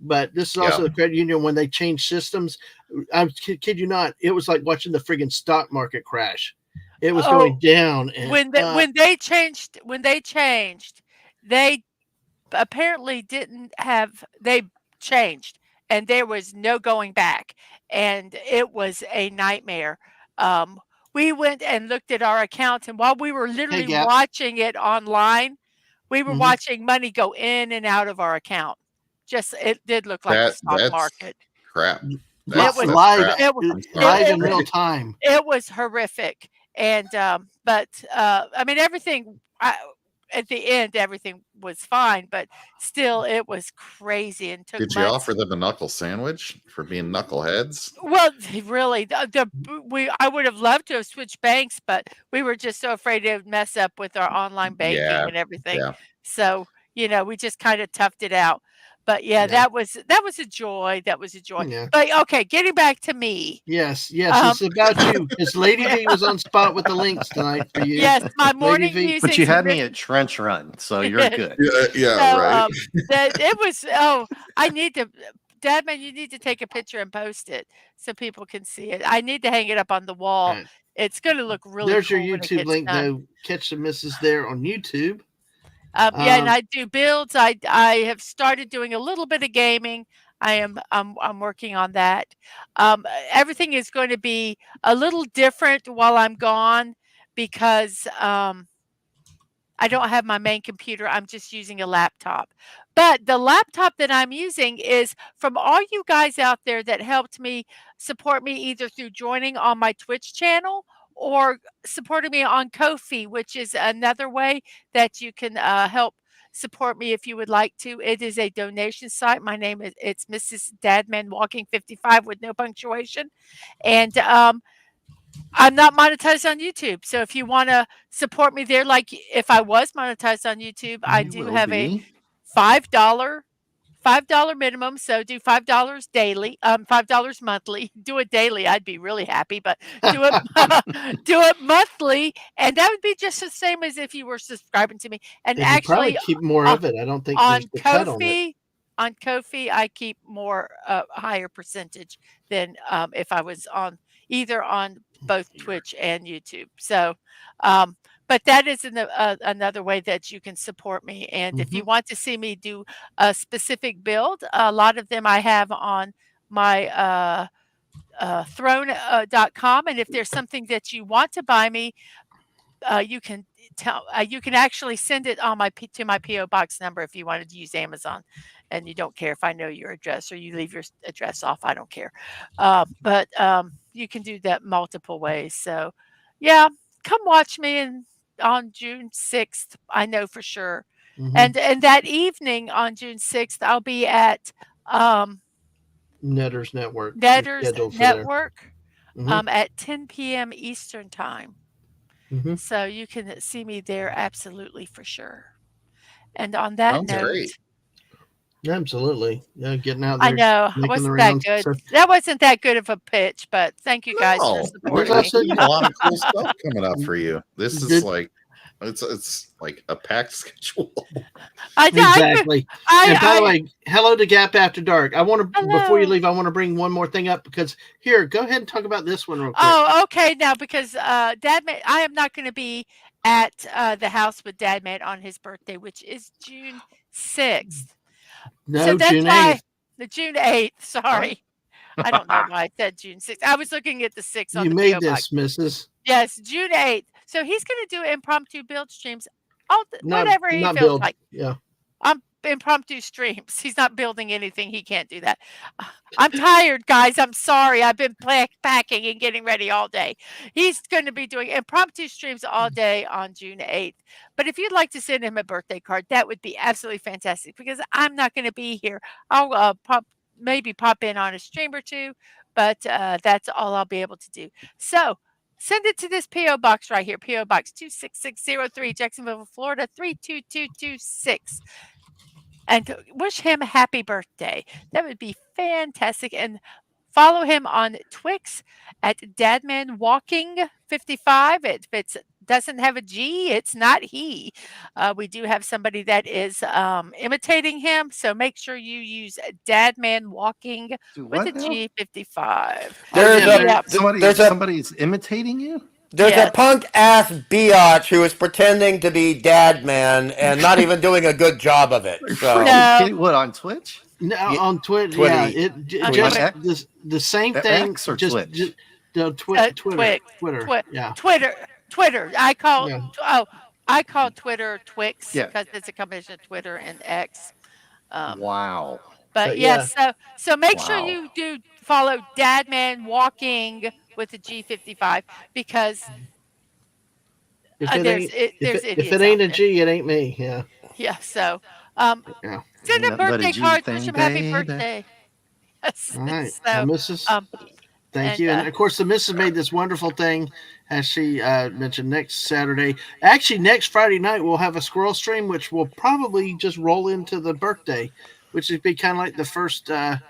But this is also the credit union when they change systems. I kid you not, it was like watching the friggin' stock market crash. It was going down. And, when they changed, they apparently didn't have. They changed, and there was no going back, and it was a nightmare. We went and looked at our accounts, and while we were literally watching it online, we were watching money go in and out of our account. Just it did look like the stock market. Crap. It was live in real time. It was horrific. And but I mean everything at the end, everything was fine, but still, it was crazy and took Did you months. offer them a knuckle sandwich for being knuckleheads? Well, really, I would have loved to have switched banks, but we were just so afraid it would mess up with our online banking Yeah, and everything. yeah. So, we just kind of toughed it out. But yeah, Yeah. that was a joy. That was a joy. Yeah. But okay, getting back to me. Yes, Um, it's about you. Because Lady yeah, V was on spot with the links tonight for you. yes, my Lady morning V. But musings you have had been me at trench run, so you're good. Yeah, so right. that it was I need to Dadman, you need to take a picture and post it so people can see it. I need to hang it up on the wall. Right. It's going to look really There's your cool when it YouTube gets link, done. though. Catch the misses there on YouTube. Yeah, and I do builds. I have started doing a little bit of gaming. I'm working on that. Everything is going to be a little different while I'm gone because I don't have my main computer. I'm just using a laptop. But the laptop that I'm using is from all you guys out there that helped me support me either through joining on my Twitch channel or supporting me on Ko-fi, which is another way that you can help support me if you would like to. It is a donation site. My name is it's Mrs. Dadman Walking 55 with no punctuation. And I'm not monetized on YouTube. So if you want to support me there, like if I was monetized on YouTube, I You do will have a be. $5 $5 minimum. So do $5 daily, $5 monthly. Do it daily. I'd be really happy, but do it do it monthly, and that would be just the same as if you were subscribing to me. And And you probably actually, keep more uh, of it. I don't think there's on the cut on it. Ko-fi, I keep more higher percentage than if I was on either on both Twitch and YouTube. So, but that is another way that you can support me. And if you Mhm. want to see me do a specific build, a lot of them I have on my throne.com. And if there's something that you want to buy me, you can you can actually send it on to my PO box number if you wanted to use Amazon, and you don't care if I know your address or you leave your address off. I don't care, but you can do that multiple ways. So, yeah, come watch me on June 6th. I know for sure, Mhm. and that evening on June 6th, I'll be at Netters Network. You're Netters scheduled for there. Network Mhm. at 10 p.m. Eastern time. Mhm. So you can see me there absolutely for sure. And on that Sounds note, great. Absolutely. Yeah, getting out I there, know I making the wasn't that rounds. good. So That wasn't that good of a pitch, but thank you guys for No, there's supporting there's me. also a lot of cool stuff coming up for you. This is did like it's like a packed schedule. I know. exactly. And by the I way, hello to Gap After Dark. I want to before you hello. leave, I want to bring one more thing up because here, go ahead and talk about this one real quick. Oh, okay. Now because I am not going to be at the house with Dadman on his birthday, which is June 6th. So No, that's June why 8th. the June 8th. What? Sorry. I don't know why I said June 6th. I was looking at the 6 on You the made PO box. this, Mrs. Yes, June 8th. So he's going to do impromptu build streams, Not whatever he not feels build. like. Yeah. Impromptu streams. He's not building anything. He can't do that. I'm tired, guys. I'm sorry. I've been packing and getting ready all day. He's going to be doing impromptu streams all day on June 8th. But if you'd like to send him a birthday card, that would be absolutely fantastic because I'm not going to be here. I'll maybe pop in on a stream or two, but that's all I'll be able to do. So send it to this P.O. box right here, P.O. Box 26603, Jacksonville, Florida 32226, and wish him a happy birthday. That would be fantastic. And follow him on Twix at Dadman Walking 55. If it doesn't have a G, it's not he. We do have somebody that is imitating him, so make sure you use Dadman Walking Do with a what now? G 55. Oh There's yeah, a Yeah. there's a Somebody's imitating you? there's a Yes. punk ass biatch who is pretending to be Dad Man and not even doing a good job of it. Are you So freaking No. kidding? What, on Twitch? no, Yeah, on Twitter. Twitty. Yeah, it On Twitty. just Twitch. the same thing. X or Just Twitch? the Twix. Twitter. Yeah, Twitter. yeah. I call Twitter Twix Yeah. because it's a combination of Twitter and X. Um, Wow. but But yeah, yes, so make sure Wow. you do follow Dadman Walking with the G55 because If it there's ain't there's if idiots it ain't out a there. G, it ain't me. Yeah. Yeah. So, um, Yeah. send Ain't them nothing but a birthday G cards. Wish thing, them happy baby. birthday. All right. Well, So, Mrs. um, Thank and you. And of course, the missus made this wonderful thing, as she mentioned, next Saturday. Actually, next Friday night, we'll have a squirrel stream, which will probably just roll into the birthday, which would be kind of like the first event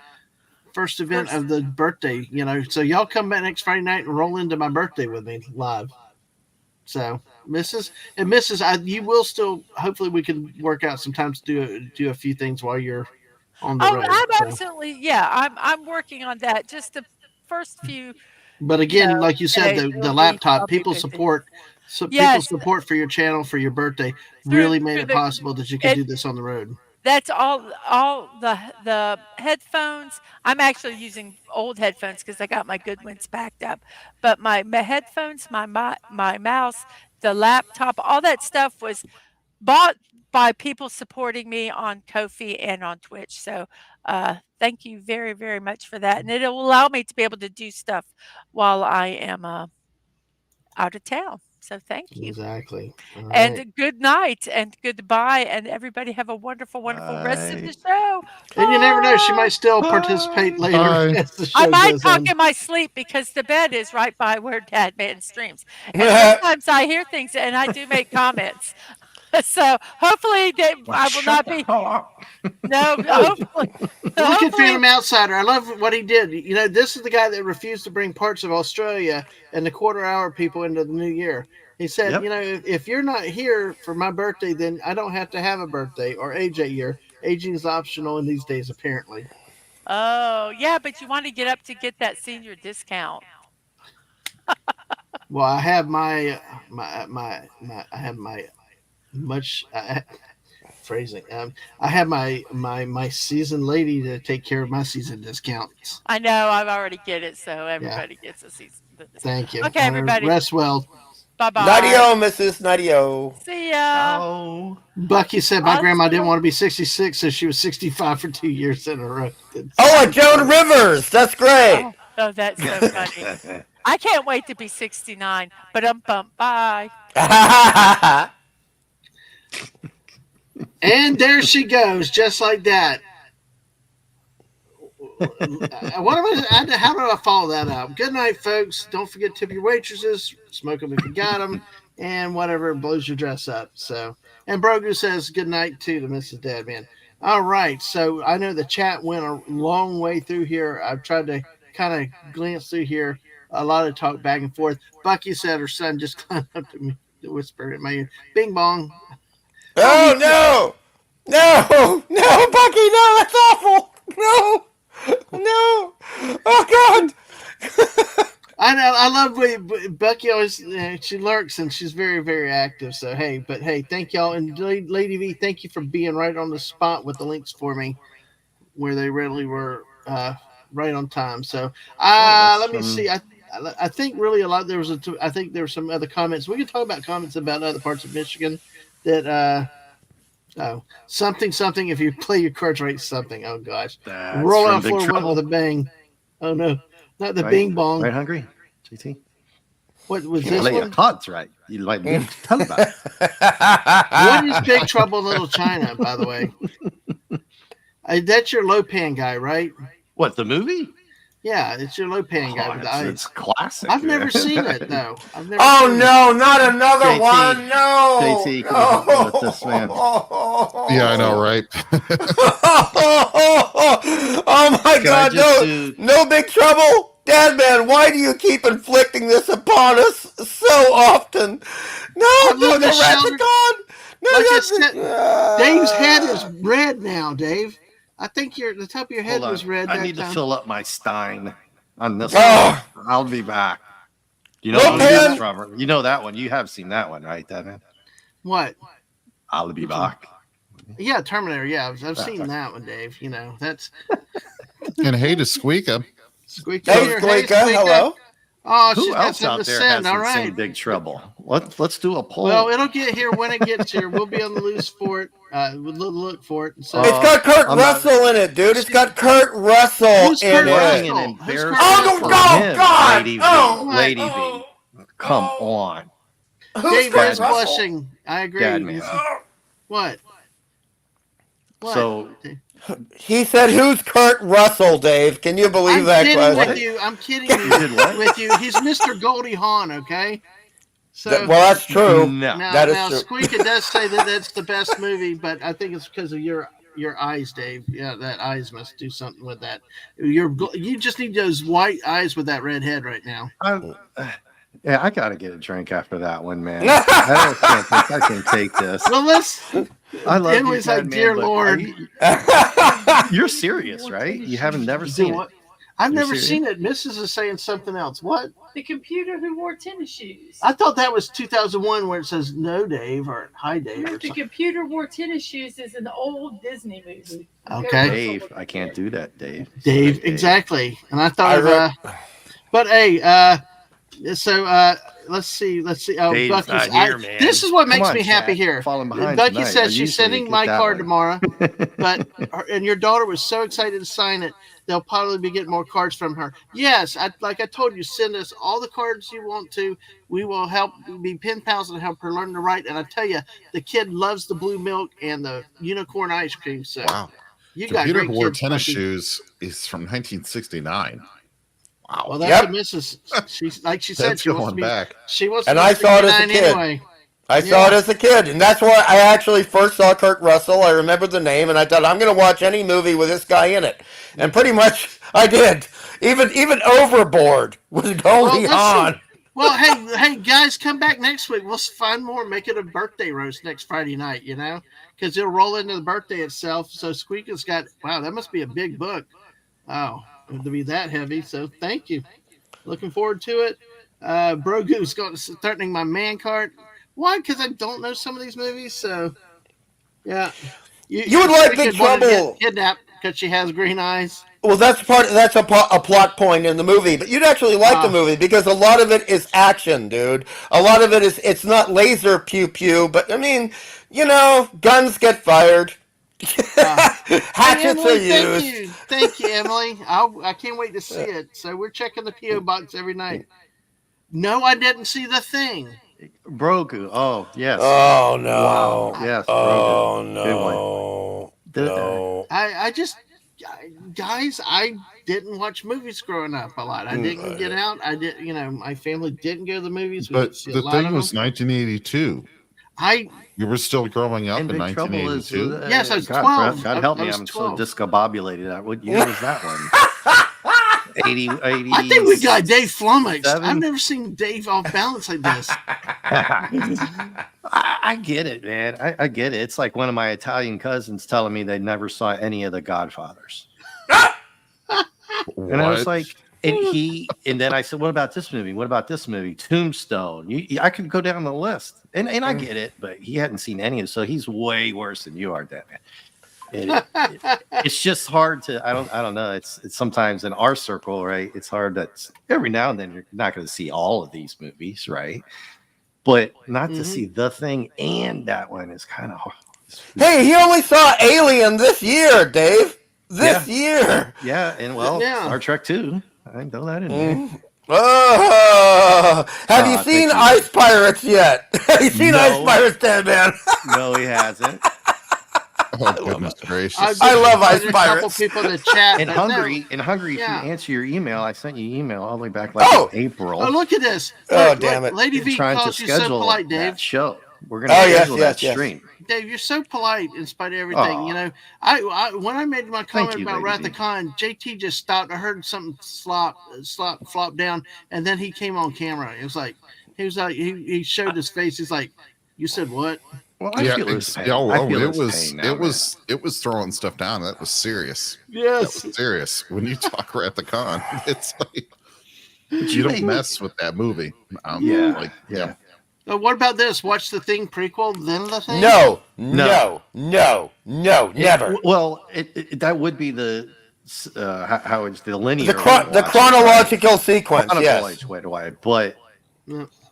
first. of the birthday, So y'all come back next Friday night and roll into my birthday with me live. So, Mrs., you will still, hopefully, we can work out sometimes to do a few things while you're on the Oh, road. I'm So. absolutely, yeah. I'm working on that. Just the first few, But again, like you said, days. the It'll be. laptop I'll be people busy. support, so people Yes, support for your channel for your birthday through really made through it the possible that you could it do this on the road. That's all the headphones. I'm actually using old headphones because I got my good ones backed up. But my headphones, my mouse, the laptop, all that stuff was bought by people supporting me on Ko-fi and on Twitch. So, thank you very, very much for that, and it'll allow me to be able to do stuff while I am, out of town. So thank you. Exactly. All right. And good night and goodbye, and everybody have a wonderful, wonderful rest of Bye. the show. And you never know, she Bye. might still participate Bye. later Bye. as the I show might goes talk on. in my sleep because the bed is right by where Dadman streams. And sometimes I hear things and I do make comments. So hopefully Well, I will shut not the be hell up. no, Oh, hopefully look at hopefully Phantom Outsider. I love what he did. This is the guy that refused to bring parts of Australia and the quarter hour people into the new year. He said, Yep. if you're not here for my birthday, then I don't have to have a birthday or age that year. Aging is optional in these days, apparently. Oh, yeah, but you want to get up to get that senior discount. Well, I have my I have my much phrasing. I have my season lady to take care of my season discounts. I know I've already get it, so Yeah, everybody gets a season. thank you. Okay, everybody. Rest well. Bye-bye. Nadio, Mrs. Nadio. See ya. No. Bucky said my grandma didn't Hospital. want to be 66, so she was 65 for 2 years in a row. Oh, and Joan Rivers. That's great. Oh, that's so funny. I can't wait to be 69. But bye. And there she goes, just like that. How do I follow that up? Good night, folks. Don't forget to tip your waitresses, smoke them if you got them, and whatever blows your dress up. So, and Brogu says good night too to Mrs. Dadman. All right, so I know the chat went a long way through here. I've tried to kind of glance through here. A lot of talk back and forth. Bucky said her son just climbed up to me to whisper in my ear, "Bing bong." Oh, no. No. No, Bucky. No, that's awful. No. No. Oh, God. I love Bucky always she lurks and she's very, very active. So hey, thank y'all, and Lady V, thank you for being right on the spot with the links for me where they really were right on time. So let me see. I think really a lot I think there were some other comments. We can talk about comments about other parts of Michigan that something if you play your cards right, something. Oh gosh, That's roll from out Big floor went with Trouble. a bang. Oh no, not the Right? bing bong. Right, Hungry? JT? What was You this play your one? cards right. You like me to tell about it. What is Big Trouble in Little China, by the way? That's your Lopan guy, right? What, the movie? Yeah, it's your Lopan guy with the eyes. It's classic. I've never seen it though. I've never. Oh, seen no. Not another JT, one. No. JT, can you help me with this, man? Yeah, I know, right? Oh, my Can I God. just No. do- No Big Trouble. Dadman, why do you keep inflicting this upon us so often? No, I no, love the the shelter. Ratchathon. No, Like I that's said, Dave's head is red now, Dave. I think the top of your head Hold was on. red I that need to time. fill up my Stein on this Oh. one. I'll be back. You know Lopan. this, Robert. You know that one. You have seen that one, right, Devin? What? I'll be back. Yeah, Terminator. Yeah, I've seen that one, Dave. That's And hey to Squeaka. Squeaky. Hey, Here. Squeaka, Squeaka. hello. Oh, she's Who got else something out to there send. All hasn't seen right. Big Trouble? Let's do a poll. Well, it'll get here when it gets here. We'll be on the loose for it. We'll look for it. So, It's got Kurt I'm not- Russell in it, dude. It's got Kurt Russell Who's in Kurt it. Russell? Working an Who's Kurt embarrassment Oh, Russell? for no, him, God. Lady V. Oh, Lady oh, V. Come oh. on. Dave Dad is man. blushing. I agree. Dad man. What? What? So He said, "Who's Kurt Russell?" Dave, can you believe I'm that kidding question? with you. I'm kidding You did what? with you. He's Mr. Goldie Hawn, okay? So Well, that's true. No. That is now true. Squeak, it does say that that's the best movie, but I think it's because of your eyes, Dave. Yeah, that eyes must do something with that. You just need those white eyes with that red head right now. Yeah, I gotta get a drink after that one, man. I can't take this. Well, let's. I love Emily's you, like, Dad, dear man, but Lord. You're serious, right? You haven't never Do seen what? it. I've You're never serious? seen it. Mrs. is saying something else. What? The computer who wore tennis shoes. I thought that was 2001 where it says no, Dave, or hi, Dave, or The something. computer wore tennis shoes is an old Disney movie. Okay. Dave, I can't do that, Dave. Dave, Sorry, exactly. And I thought but hey, so let's see. Oh, Dave's Bucky's not here, man. This is what makes Come on, me happy chat. here. Falling behind Bucky tonight. says I she's usually sending get my that card one. tomorrow, and your daughter was so excited to sign it. They'll probably be getting more cards from her. Yes, like I told you, send us all the cards you want to. We will help be pen pals and help her learn to write. And I tell you, the kid loves the blue milk and the unicorn ice cream. So Wow. you got Computer great who wore kids, tennis Bucky. shoes is from 1969. Wow. Well, that's Yep. what Mrs. She's like she said That's she wants to going be. back. She wants And to I be saw it as a 59 kid. anyway. I saw it as a kid, and that's why I actually first saw Kurt Russell. I remember the name, and I thought, I'm going to watch any movie with this guy in it. And pretty much I did. Even Overboard with Goldie Hawn. Well, hey, guys, come back next week. We'll find more. Make it a birthday roast next Friday night, because it'll roll into the birthday itself. So Squeak has got, wow, that must be a big book. Wow, to be that heavy. So thank you. Looking forward to it. Brogu's threatening my man card. Why? Because I don't know some of these movies. So, yeah. You would like Big Squeak wanted to Trouble. get kidnapped because she has green eyes. Well, that's a plot point in the movie, but you'd actually like the movie because a lot of it is action, dude. A lot of it it's not laser pew pew, but I mean, guns get fired. Hatchets are used. Thank you, Emily. I can't wait to see it. So we're checking the PO box every night. No, I didn't see The Thing. Brogu. Oh, yes. Oh no. Wow. Yes. Oh Brogu. no. Good one. No. I just, guys, I didn't watch movies growing up a lot. I didn't get out. I did, my family didn't go to the movies. We But didn't see a The lot Thing of was them. 1982. You were still growing up And in Big Trouble is 1982. Yes, I was God, 12. God help I me, was I'm 12. so discombobulated. What year was that one? 80. I think we got Dave flummoxed. Seven? I've never seen Dave off balance like this. I get it, man. I get it. It's like one of my Italian cousins telling me they never saw any of the Godfathers. And I was like, and then I said, what about this movie? What about this movie? Tombstone. I could go down the list. And I get it, but he hadn't seen any of it. So he's way worse than you are, Dadman. It's just hard to, I don't know. It's sometimes in our circle, right? It's hard that every now and then you're not going to see all of these movies, right? But not to see The Thing and that one is kind of hard. Hey, he only saw Alien this year, Dave. This year. Yeah, and Star Trek 2. I know that in there. Have you seen Ice Pirates yet? Have you seen Ice Pirates, Dadman? No, he hasn't. Oh, goodness gracious. I love Ice There's Pirates. a couple people in the chat. In Hungary, if Yeah. you answer your email, I sent you an email all the way back in April. Oh, look at this. Oh, Look, damn it. Lady V Trying to calls you so schedule polite, Dave. that show. We're going to schedule that stream. Dave, you're so polite in spite of everything. Aw. I when I made my comment you, about Lady Wrath V. of Khan, JT just stopped. I heard something flop down, and then he came on camera. It was like he showed his face. He's like, "You said what?" Well, I feel his pain. I feel his pain now, it was throwing stuff down. That was serious. Yes, that was serious. When you talk Wrath of Khan, it's like you don't mess with that movie. Yeah. What about this? Watch The Thing prequel, then The Thing? No, never. Well, that would be the how it's the linear, the chronological sequence. Yes. But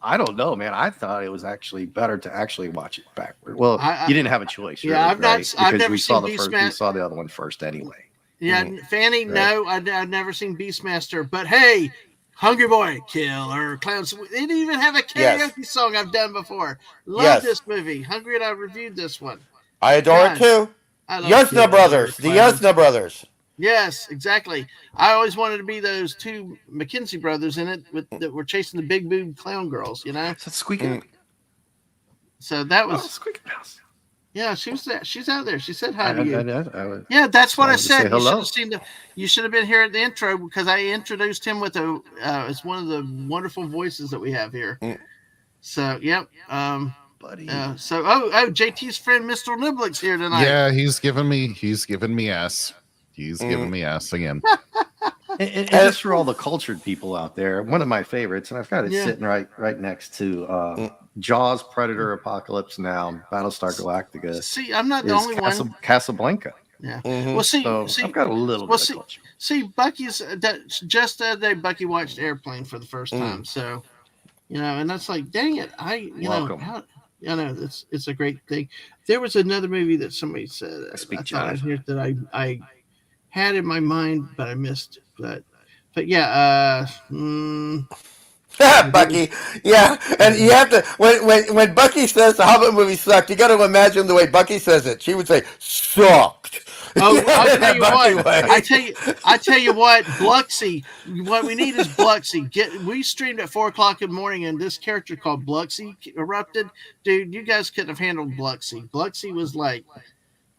I don't know, man. I thought it was actually better to actually watch it backward. Well, you didn't have a choice. Yeah, really, I've not. right? I've Because never we saw seen the first. Beastmaster. We saw the other one first anyway. Yeah, Fanny. Right. No, I've never seen Beastmaster. But hey, Hungry Boy, Killer Clowns. They didn't even have a karaoke song I've done before. Love this movie. Hungry and I reviewed this one. I adore it too. I love Yasna Brothers. The Yasna Brothers. Yes, exactly. I always wanted to be those two McKenzie brothers in it that were chasing the big boob clown girls, you know? Is that Squeaky? So that was Squeaky Mouse. Yeah, she's out there. She said hi to you. Yeah, that's what I said. Hello. You should have been here at the intro because I introduced him with it's one of the wonderful voices that we have here. So, yep. Buddy. JT's friend Mr. Niblick's here tonight. Yeah, he's given me S. He's giving me S again. And just for all the cultured people out there, one of my favorites, and I've got it sitting right next to Jaws, Predator, Apocalypse Now, Battlestar Galactica. See, I'm not the only one. Casablanca. Yeah. Well, see, I've got a little bit of culture. See, Bucky's just the other day. Bucky watched Airplane for the first time, so and that's like, dang it, know, it's a great thing. There was another movie that somebody said that I had in my mind, but I missed. But yeah, Bucky, yeah, and you have to when Bucky says the Hobbit movie sucked, you got to imagine the way Bucky says it. She would say sucked. Oh, I'll tell you what. I tell you what, Bluxy. What we need is Bluxy. We streamed at 4:00 in the morning, and this character called Bluxy erupted. Dude, you guys couldn't have handled Bluxy. Bluxy was like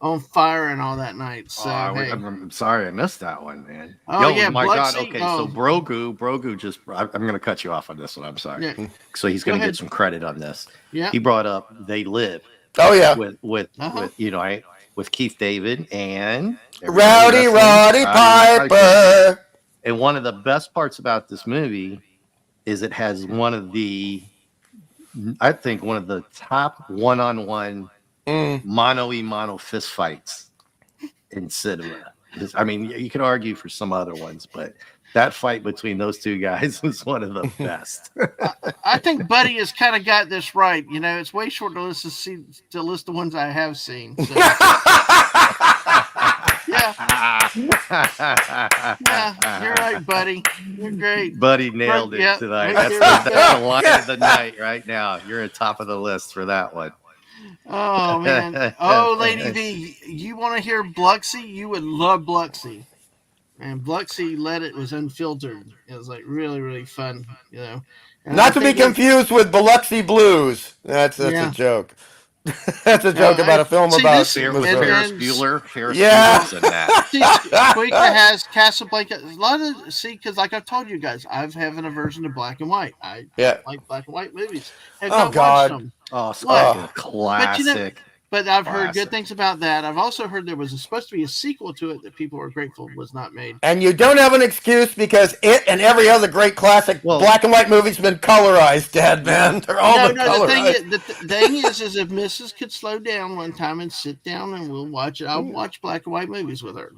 on fire and all that night. So I'm sorry I missed that one, man. Oh yeah, my Bluxy, God. Okay, so Brogu just. I'm going to cut you off on this one. I'm sorry. Yeah. So he's going to get some credit on this. Yeah. He brought up They Live. Oh yeah. With Keith David and Roddy Piper. And one of the best parts about this movie is it has one of the top one-on-one mano-a-mano fist fights in cinema. I mean, you could argue for some other ones, but that fight between those two guys was one of the best. I think Buddy has kind of got this right. It's way short to list the ones I have seen. So. Yeah, you're right, Buddy. You're great. Buddy nailed it tonight. That's the line of the night right now. You're at top of the list for that one. Oh, man. Oh, Lady V, you want to hear Bluxy? You would love Bluxy. And Bluxy it was unfiltered. It was like really, really fun, And not to be confused with Biloxi Blues. That's a joke. That's a joke about a film about Ferris Bueller. Yeah. Squeaker has Casablanca. A lot of because like I've told you guys, I've have an aversion to black and white. I like black and white movies. Oh God. Them. Oh, classic. But I've heard good things about that. I've also heard there was supposed to be a sequel to it that people were grateful was not made. And you don't have an excuse because it and every other great classic black and white movie's been colorized, Dad, man. They're all colorized. The thing is if Mrs. could slow down one time and sit down and we'll watch it, I'll watch black and white movies with her.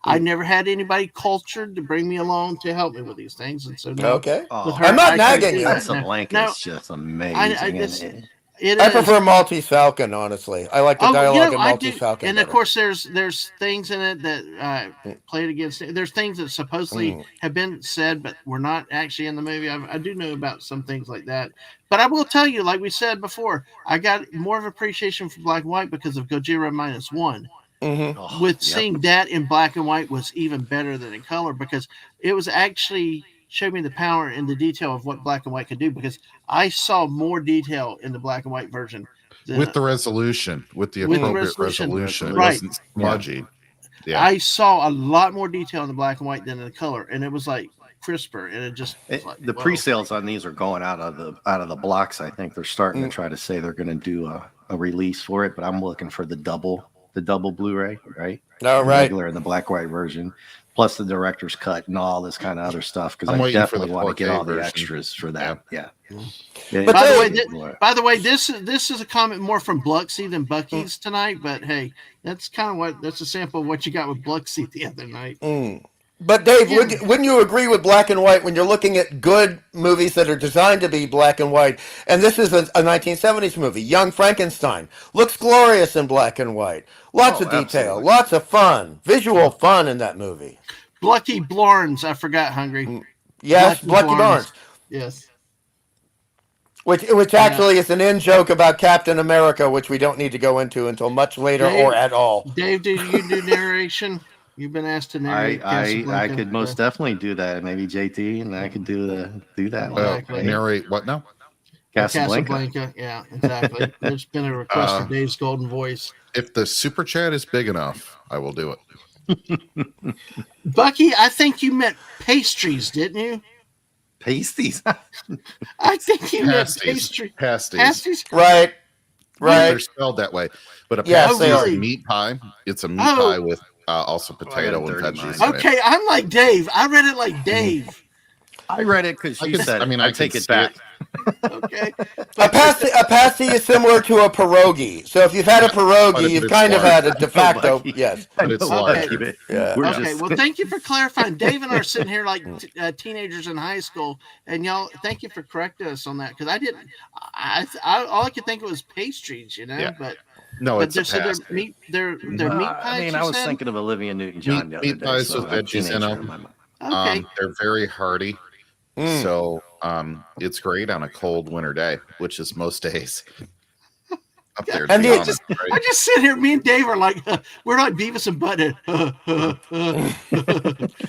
I never had anybody cultured to bring me along to help me with these things. And so okay. I'm not nagging you. Casablanca's just amazing. I prefer Maltese Falcon, honestly. I like the dialogue in Maltese Falcon. And of course, there's things in it that played against it. There's things that supposedly have been said, but were not actually in the movie. I do know about some things like that. But I will tell you, like we said before, I got more of appreciation for black and white because of Gojira -1. Seeing that in black and white was even better than in color because it was actually showed me the power and the detail of what black and white could do because I saw more detail in the black and white version. With the resolution, with the appropriate resolution. It wasn't smudgy. Yeah. I saw a lot more detail in the black and white than in the color, and it was like crisper, and it just the pre-sales on these are going out of the blocks. I think they're starting to try to say they're going to do a release for it, but I'm looking for the double Blu-ray, right? Oh, right. Regular and the black white version. Plus the director's cut and all this kind of other stuff because I definitely want to get all the extras for that. Yeah. But by the way, this is a comment more from Bluxy than Bucky's tonight. But hey, that's a sample of what you got with Bluxy the other night. But Dave, wouldn't you agree with black and white when you're looking at good movies that are designed to be black and white? And this is a 1970s movie, Young Frankenstein. Looks glorious in black and white. Lots of detail, lots of fun, visual fun in that movie. Lucky Blarns, I forgot, Hungry. Yes, Lucky Barnes. Yes. Which actually is an in joke about Captain America, which we don't need to go into until much later or at all. Dave, do you do narration? You've been asked to narrate I could most definitely do that. Maybe JT and I could do that one. Exactly. Narrate what now? Casablanca. Yeah, exactly. There's been a request for Dave's golden voice. If the super chat is big enough, I will do it. Bucky, I think you meant pastries, didn't you? Pasties. I think you meant Pasties. Pasties. Right. They're spelled that way. But a Yes, pasty they is are. a meat pie. It's a meat pie with also potato and veggies. Okay, I'm like Dave. I read it like Dave. I read it because you said. I take it back. Okay. A pasty is similar to a pierogi. So if you've had a pierogi, you've kind of had a de facto. Yes. But it's large. Yeah. Okay. Well, thank you for clarifying. Dave and I are sitting here like teenagers in high school, and y'all, thank you for correcting us on that because I didn't. All I could think of was pastries, you know. Yeah. But No, it's a they're pasty. meat. They're meat pies. I mean, I was thinking of Olivia Newton-John. Meat pies with veggies in them. Okay. They're very hearty. So it's great on a cold winter day, which is most days up there. And I just sit here. Me and Dave are like, we're like Beavis and Butthead.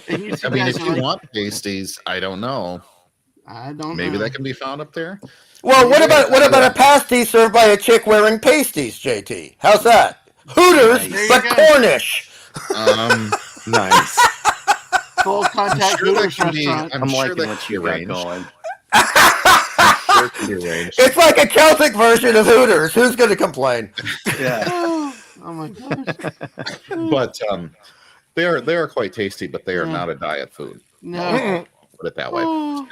And you two I mean, guys if are you like, want pasties, I don't know. I don't Maybe know. that can be found up there. Well, what about a pasty served by a chick wearing pasties, JT? How's that? Hooters, There you but go. Cornish. Nice. Full contact Hooters restaurant. I'm sure liking that what can you be got arranged. going. Sure it can be arranged. It's like a Celtic version of Hooters. Who's going to complain? Yeah. Oh my gosh. But they are quite tasty, but they are not a diet food. No. Put it that way.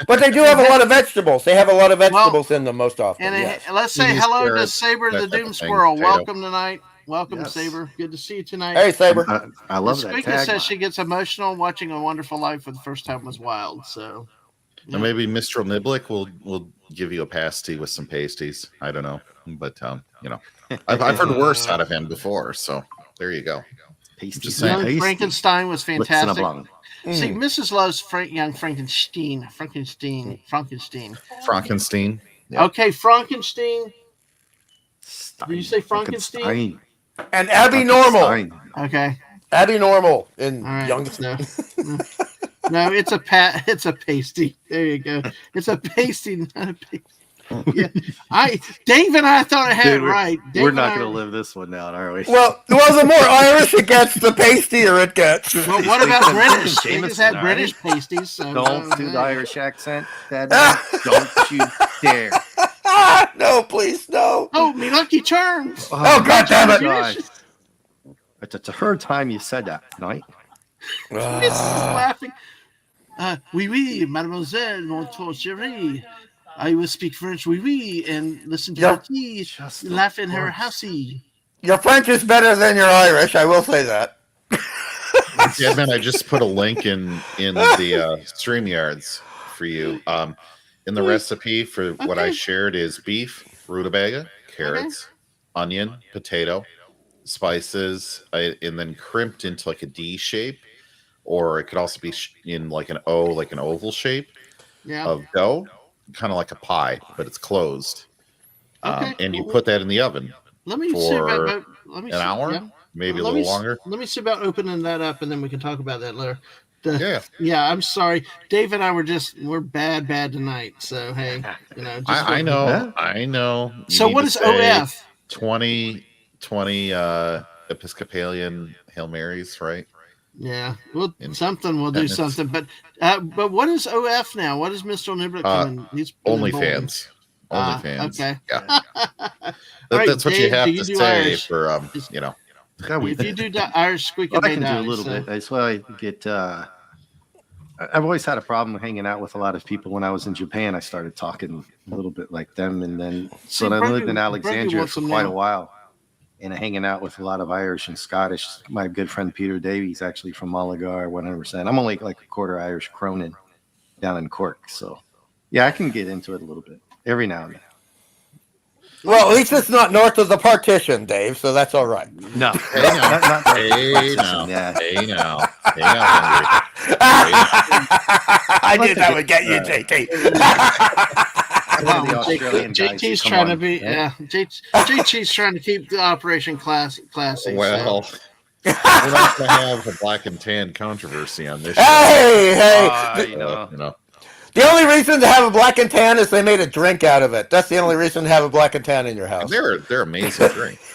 But they do have a lot of vegetables. They have a lot of vegetables in them most often. And Yes. let's say These hello to carrots, Saber that the type Doom of thing, Squirrel. potato. Welcome tonight. Welcome, Yes. Saber. Good to see you tonight. Hey, Saber. I love that Squeaker tagline. says she gets emotional watching A Wonderful Life for the first time was wild. So, And maybe Mr. Niblick will give you a pasty with some pasties. I don't know, but I've heard worse out of him before. So there you go. Pasties. Just saying. Young Frankenstein was fantastic. Blanc. See, Mrs. loves Young Frankenstein. Frankenstein. Frankenstein. Yeah. Okay, Frankenstein. Did you say Frankenstein? And Abby Normal. Okay. Abby Normal in All right. Young. No, it's a pasty. There you go. It's a pasty, not a pasty. Yeah, Dave and I thought I had it right. Dave We're and not I- going to live this one down, are we? Well, the more Irish it gets, the pastier it gets. Well, what about British? They just Jameson, had all British pasties. So Don't do the Irish accent, Dad. Don't you dare. No, please, no. Oh, me lucky charms. Oh, God damn it. God. It's the third time you said that tonight. Mrs. is laughing. Oui, oui, mademoiselle, mon chérie. I will speak French, oui, oui, and listen to Bucky laugh in her housey. Your French is better than your Irish, I will say that. Yeah, man, I just put a link in the StreamYards for you. In the recipe for what I shared is beef, rutabaga, carrots, onion, potato, spices, and then crimped into like a D shape, or it could also be in like an O, like an oval shape of dough, kind of like a pie, but it's closed. And you put that in the oven Let me for see about an hour, maybe a Let little me longer. Let me see about opening that up, and then we can talk about that later. Yeah. I'm sorry, Dave and I we're bad tonight. So hey, just I know. You So need what to is say OF? 20 Episcopalian Hail Marys, right? Yeah, we'll do something, but what is OF now? What is Mr. Niblick coming? He's OnlyFans. OnlyFans. Okay. Yeah. Right, that's what Dave, you have do you to do say Irish? for If you do Irish squeaky, I can do a little bit. That's why I get. I've always had a problem hanging out with a lot of people. When I was in Japan, I started talking a little bit like them, and then I lived in Alexandria for quite a while, and hanging out with a lot of Irish and Scottish. My good friend Peter Davies, actually from Mullingar, 100%. I'm only like a quarter Irish Cronin down in Cork, so yeah, I can get into it a little bit every now and then. Well, at least it's not north of the partition, Dave, so that's all right. No. Hey now. Hey now. Yeah. Hey now. Hey now, Henry. I knew that would get you, JT. One of the Australian guys who JT's come trying to on, be, right? yeah. JT's trying to keep the operation classy. Well, So. we're not going to have a black and tan controversy on this show. Hey, You know. You know. the only reason to have a black and tan is they made a drink out of it. That's the only reason to have a black and tan in your house. They're amazing drinks.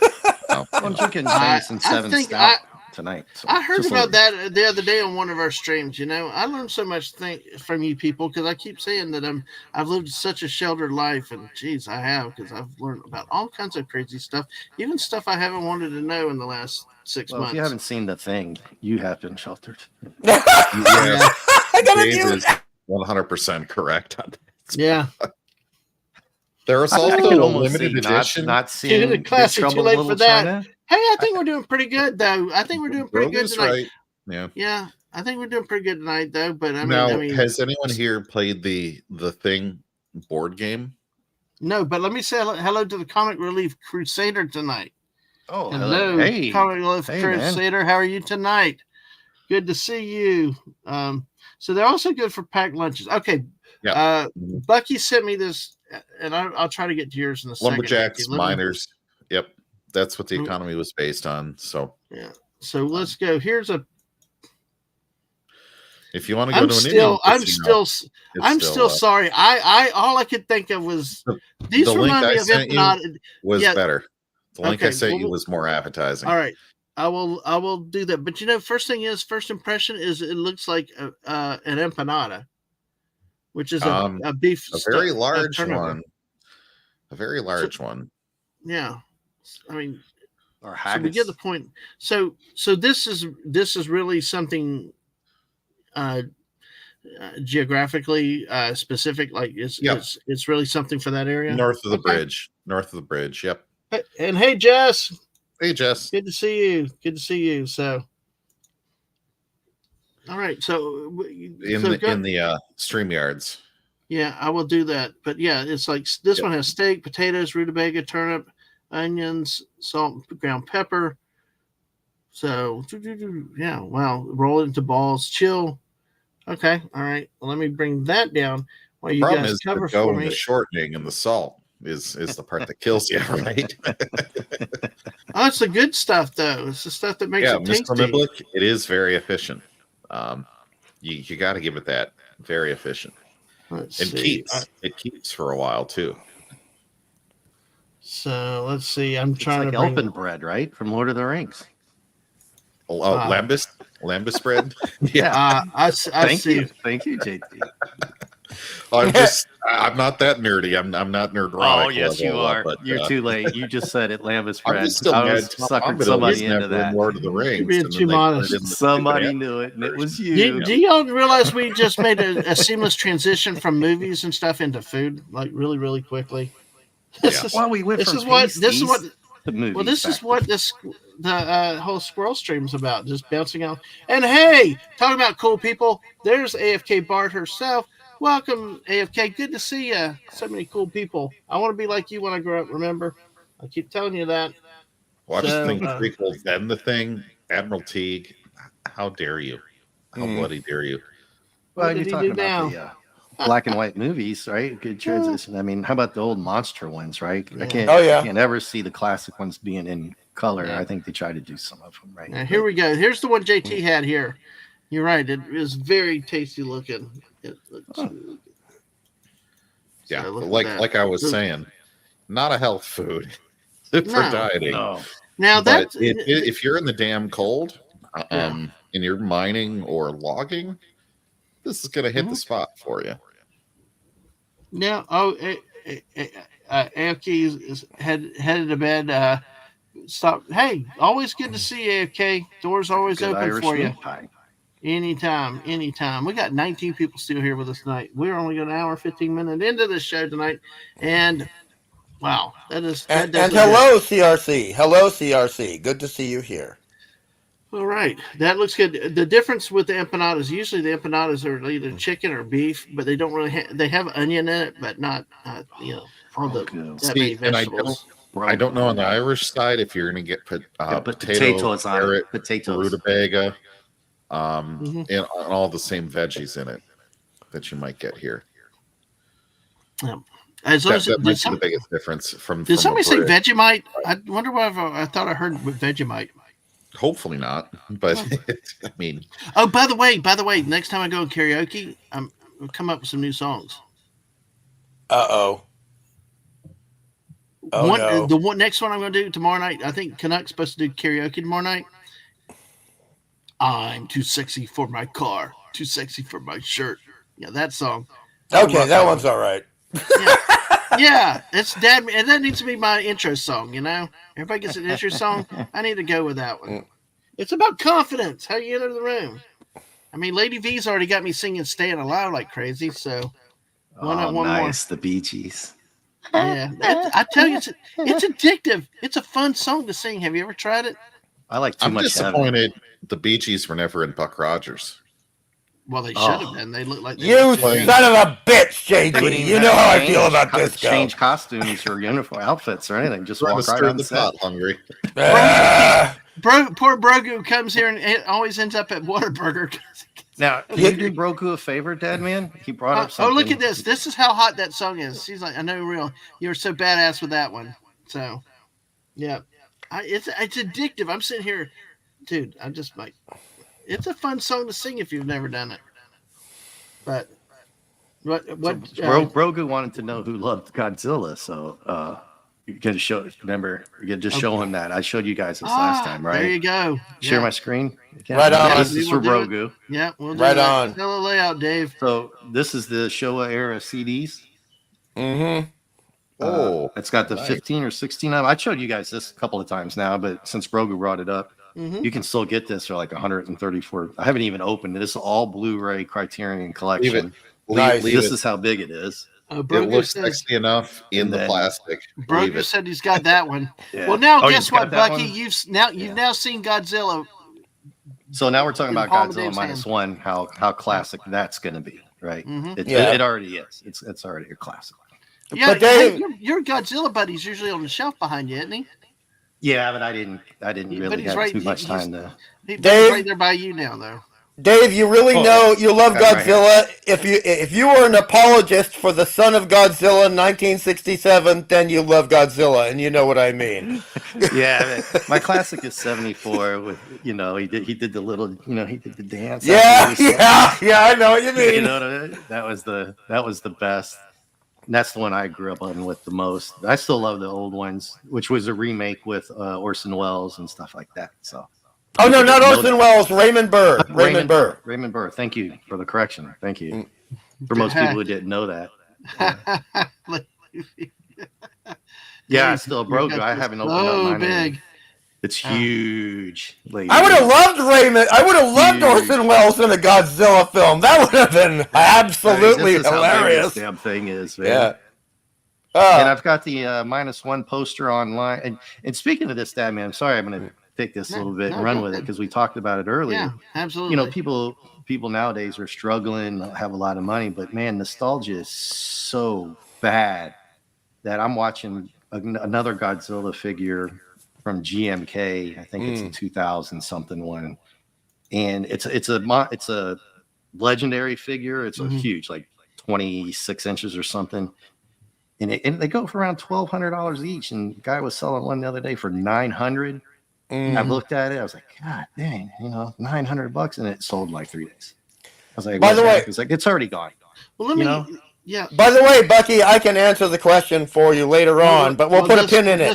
I'm drinking Jameson 7 think Stout tonight. So I heard just about let that the other day on one of our streams. I learned so much from you people because I keep saying that I've lived such a sheltered life, and geez, I have, because I've learned about all kinds of crazy stuff, even stuff I haven't wanted to know in the last 6 Well, months. if you haven't seen The Thing, you have been sheltered. Yes, I gotta Dave do is 100% correct on that. Yeah, There was I also can a almost limited see edition. not seeing Dude, Big classy, Trouble too in late Little for that. China. Hey, I think we're doing pretty good though. I think we're doing pretty good Rogan's tonight. right. Yeah. Yeah, I think we're doing pretty good tonight though. But I Now, mean, has anyone here played the Thing board game? no. But let me say hello to the Comic Relief Crusader tonight. Oh, Hello, hey, Comic Relief hey, man. Crusader. How are you tonight? Good to see you. So they're also good for packed lunches. Okay. Yeah. Bucky sent me this, and I'll try to get to yours in a Lumberjacks, second. miners. Yep. That's what the economy was based on. So yeah. So let's go. Here's a. if you want to go to an Indian casino, I'm still sorry. I all I could think of was these the link remind I me of sent you Empanada. was Yeah. better. The link I Okay, sent well, you was more appetizing. All right. I will do that. But first impression is it looks like an empanada, which is a beef, a very large turnover. one. A very large one. Yeah, I mean, Or so we get the point. So this is really something geographically specific. Like it's really something for that area. North of the bridge. North of the bridge. Yep. And hey, Jess. Hey, Jess. Good to see you. Good to see you. So, all right. So in the StreamYards. Yeah, I will do that. But yeah, it's like this one has steak, potatoes, rutabaga, turnip, onions, salt, ground pepper. So yeah, wow. Roll it into balls. Chill. Okay. All right. Well, let me bring that down while you Problem guys is cover the dough for and me. the shortening and the salt is the part that kills you, right? Oh, it's the good stuff though. It's the stuff that makes it tasty. Mr. Miblick, it is very efficient. You got to give it that. Very efficient. Let's and see. It keeps for a while too. So let's see. I'm It's trying like to bring elfin bread, right? From Lord of the Rings. Lambus bread. Yeah, I Thank see. you, JT. I'm not that nerdy. I'm not nerdrotic. Oh yes, you are. But, you're too late. You just said it, Lambus bread. I'm just still I mad. was suckered somebody into that. Lord of the Rings. You're being too modest. Somebody knew it, and it was you. Do y'all realize we just made a seamless transition from movies and stuff into food, like really, really quickly? Well, we went this from is what the movie. Well, this is what the whole squirrel stream's about, just bouncing out. And hey, talking about cool people, there's AFK Bart herself. Welcome, AFK. Good to see you. So many cool people. I want to be like you when I grow up. Remember, I keep telling you that. Watch the thing prequel, then the thing. Admiral Teague. How dare you? How bloody dare you? Well, you're talking about the black and white movies, right? Good transition. I mean, how about the old monster ones, right? Yeah. I can't ever see the classic ones being in color. Yeah. I think they try to do some of them, right? Now, here we go. Here's the one JT had here. You're right. It is very tasty looking. It looks really good. Yeah, so like I was saying, not a health food for dieting. No. Now that if you're in the damn cold, and you're mining or logging, this is going to hit the spot for you. Now, AFK is headed to bed. Stop. Hey, always good to see you, AFK. Doors always open Irish for you. Pie. Anytime. We got 19 people still here with us tonight. We're only an hour, 15 minutes into the show tonight, and wow, that is. And hello, CRC. Hello, CRC. Good to see you here. All right, that looks good. The difference with the empanadas, usually the empanadas are either chicken or beef, but they don't really they have onion in it, but not all the many vegetables. I don't know on the Irish side if you're going to get potatoes on it, potatoes, rutabaga. and all the same veggies in it that you might get here. Yeah. As long as, That might be the biggest difference from. Did somebody say British. Vegemite? I wonder why I thought I heard with Vegemite. Hopefully not, but I mean. Oh, by the way, next time I go karaoke, I'll come up with some new songs. Oh no. The next one I'm going to do tomorrow night. I think Canuck's supposed to do karaoke tomorrow night. I'm too sexy for my car, too sexy for my shirt. Yeah, that song. Okay, that one's all right. Yeah, it's Dadman, and that needs to be my intro song. Everybody gets an intro song. I need to go with that one. It's about confidence, how you enter the room. I mean, Lady V's already got me singing "Staying Alive" like crazy. So why not one nice. The Bee Gees. Yeah, I tell you, it's addictive. It's a fun song to sing. Have you ever tried it? I like too I'm much. disappointed the Bee Gees were never in Buck Rogers. Well, they should have been. They look like you son of a bitch, JD. You know how I feel about this. Change costumes or uniform outfits or anything. Just walk right on the set. Hungry. Poor Brogu comes here and it always ends up at Whataburger. Now, can you do Brogu a favor, Dadman? He brought up something. Oh, look at this. This is how hot that song is. She's like, I know, real. You were so badass with that one. So, yeah. It's addictive. I'm sitting here, dude. I'm just like, it's a fun song to sing if you've never done it. But Brogu wanted to know who loved Godzilla, so you can show. Remember, you can just show him that. I showed you guys this last time, right? There you go. Share my screen. Right on. This is for Brogu. Yeah, we'll do right on. Tell the layout, Dave. So this is the Showa era CDs. Mm-hmm. It's got the 15 or 16 of them. I showed you guys this a couple of times now, but since Brogu brought it up, you can still get this for like 134. I haven't even opened it. This is all Blu-ray Criterion collection. Nice. This is how big it is. It looks sexy enough in the plastic. Brogu said he's got that one. Yeah. Well, now guess what, Bucky? You've now seen Godzilla. So now we're talking about Godzilla -1. How classic that's going to be, right? It already is. It's already a classic. Yeah, but Dave, your Godzilla buddy's usually on the shelf behind you, isn't he? Yeah, but I didn't really have too much time to. He's right there by you now, though. Dave, you really know you love Godzilla. Right, if you were an apologist for the son of Godzilla in 1967, then you love Godzilla, and you know what I mean. Yeah, my classic is 74. With he did the little he did the dance. Yeah, I know what you mean. That was the best. And that's the one I grew up on with the most. I still love the old ones, which was a remake with Orson Welles and stuff like that. So. Oh no, not Orson Welles. Raymond Burr. Raymond Burr. Raymond Burr. Thank you for the correction. Thank you. For most people who didn't know that. Yeah, still Brogu. I haven't opened up mine. Big. It's huge. I would have loved Raymond. I would have loved Orson Welles in a Godzilla film. That would have been absolutely hilarious. How big this damn thing is, man. Yeah. And I've got the -1 poster online. And speaking of this, Dadman, I'm sorry, I'm going to take this a little bit and run with it because we talked about it earlier. Yeah, absolutely. People nowadays are struggling, have a lot of money, but man, nostalgia is so bad that I'm watching another Godzilla figure from GMK. I think it's a 2000 something one, and it's a legendary figure. It's a huge, like 26 inches or something, and they go for around $1,200 each. And the guy was selling one the other day for $900. I looked at it. I was like, God dang, $900, and it sold in like 3 days. I was like, by the way, it's already gone. Well, let me. Yeah. By the way, Bucky, I can answer the question for you later on, but we'll put a pin in it.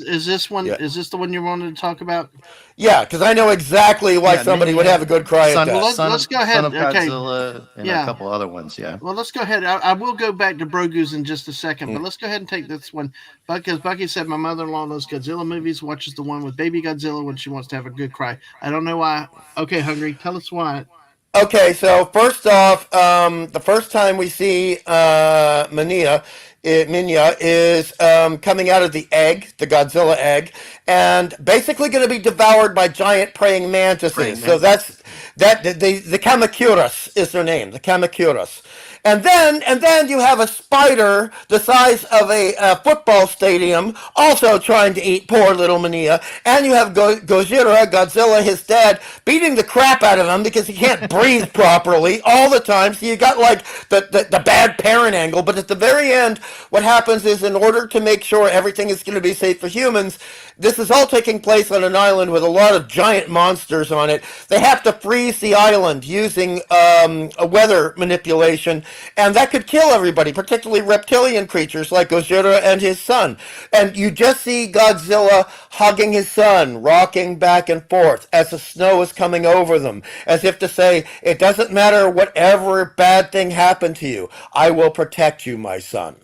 Is this one? Yeah. Is this the one you wanted to talk about? Yeah, because I know exactly why somebody would have a good cry at that. Let's go ahead. Son of Godzilla and a couple other ones. Yeah. Well, let's go ahead. I will go back to Brogu's in just a second, but let's go ahead and take this one. Because Bucky said my mother-in-law loves Godzilla movies, watches the one with baby Godzilla when she wants to have a good cry. I don't know why. Okay, Hungry, tell us why. Okay, so first off, the first time we see Mania Minya, is coming out of the egg, the Godzilla egg, and basically going to be devoured by giant praying mantises. So that's the Kamacuras is their name, the Kamacuras. And then you have a spider the size of a football stadium also trying to eat poor little Mania. And you have Gojira, Godzilla, his dad, beating the crap out of him because he can't breathe properly all the time. So you got like the bad parent angle. But at the very end, what happens is, in order to make sure everything is going to be safe for humans, this is all taking place on an island with a lot of giant monsters on it. They have to freeze the island using a weather manipulation, and that could kill everybody, particularly reptilian creatures like Gojira and his son. And you just see Godzilla hugging his son, rocking back and forth as the snow is coming over them, as if to say, it doesn't matter whatever bad thing happened to you, I will protect you, my son.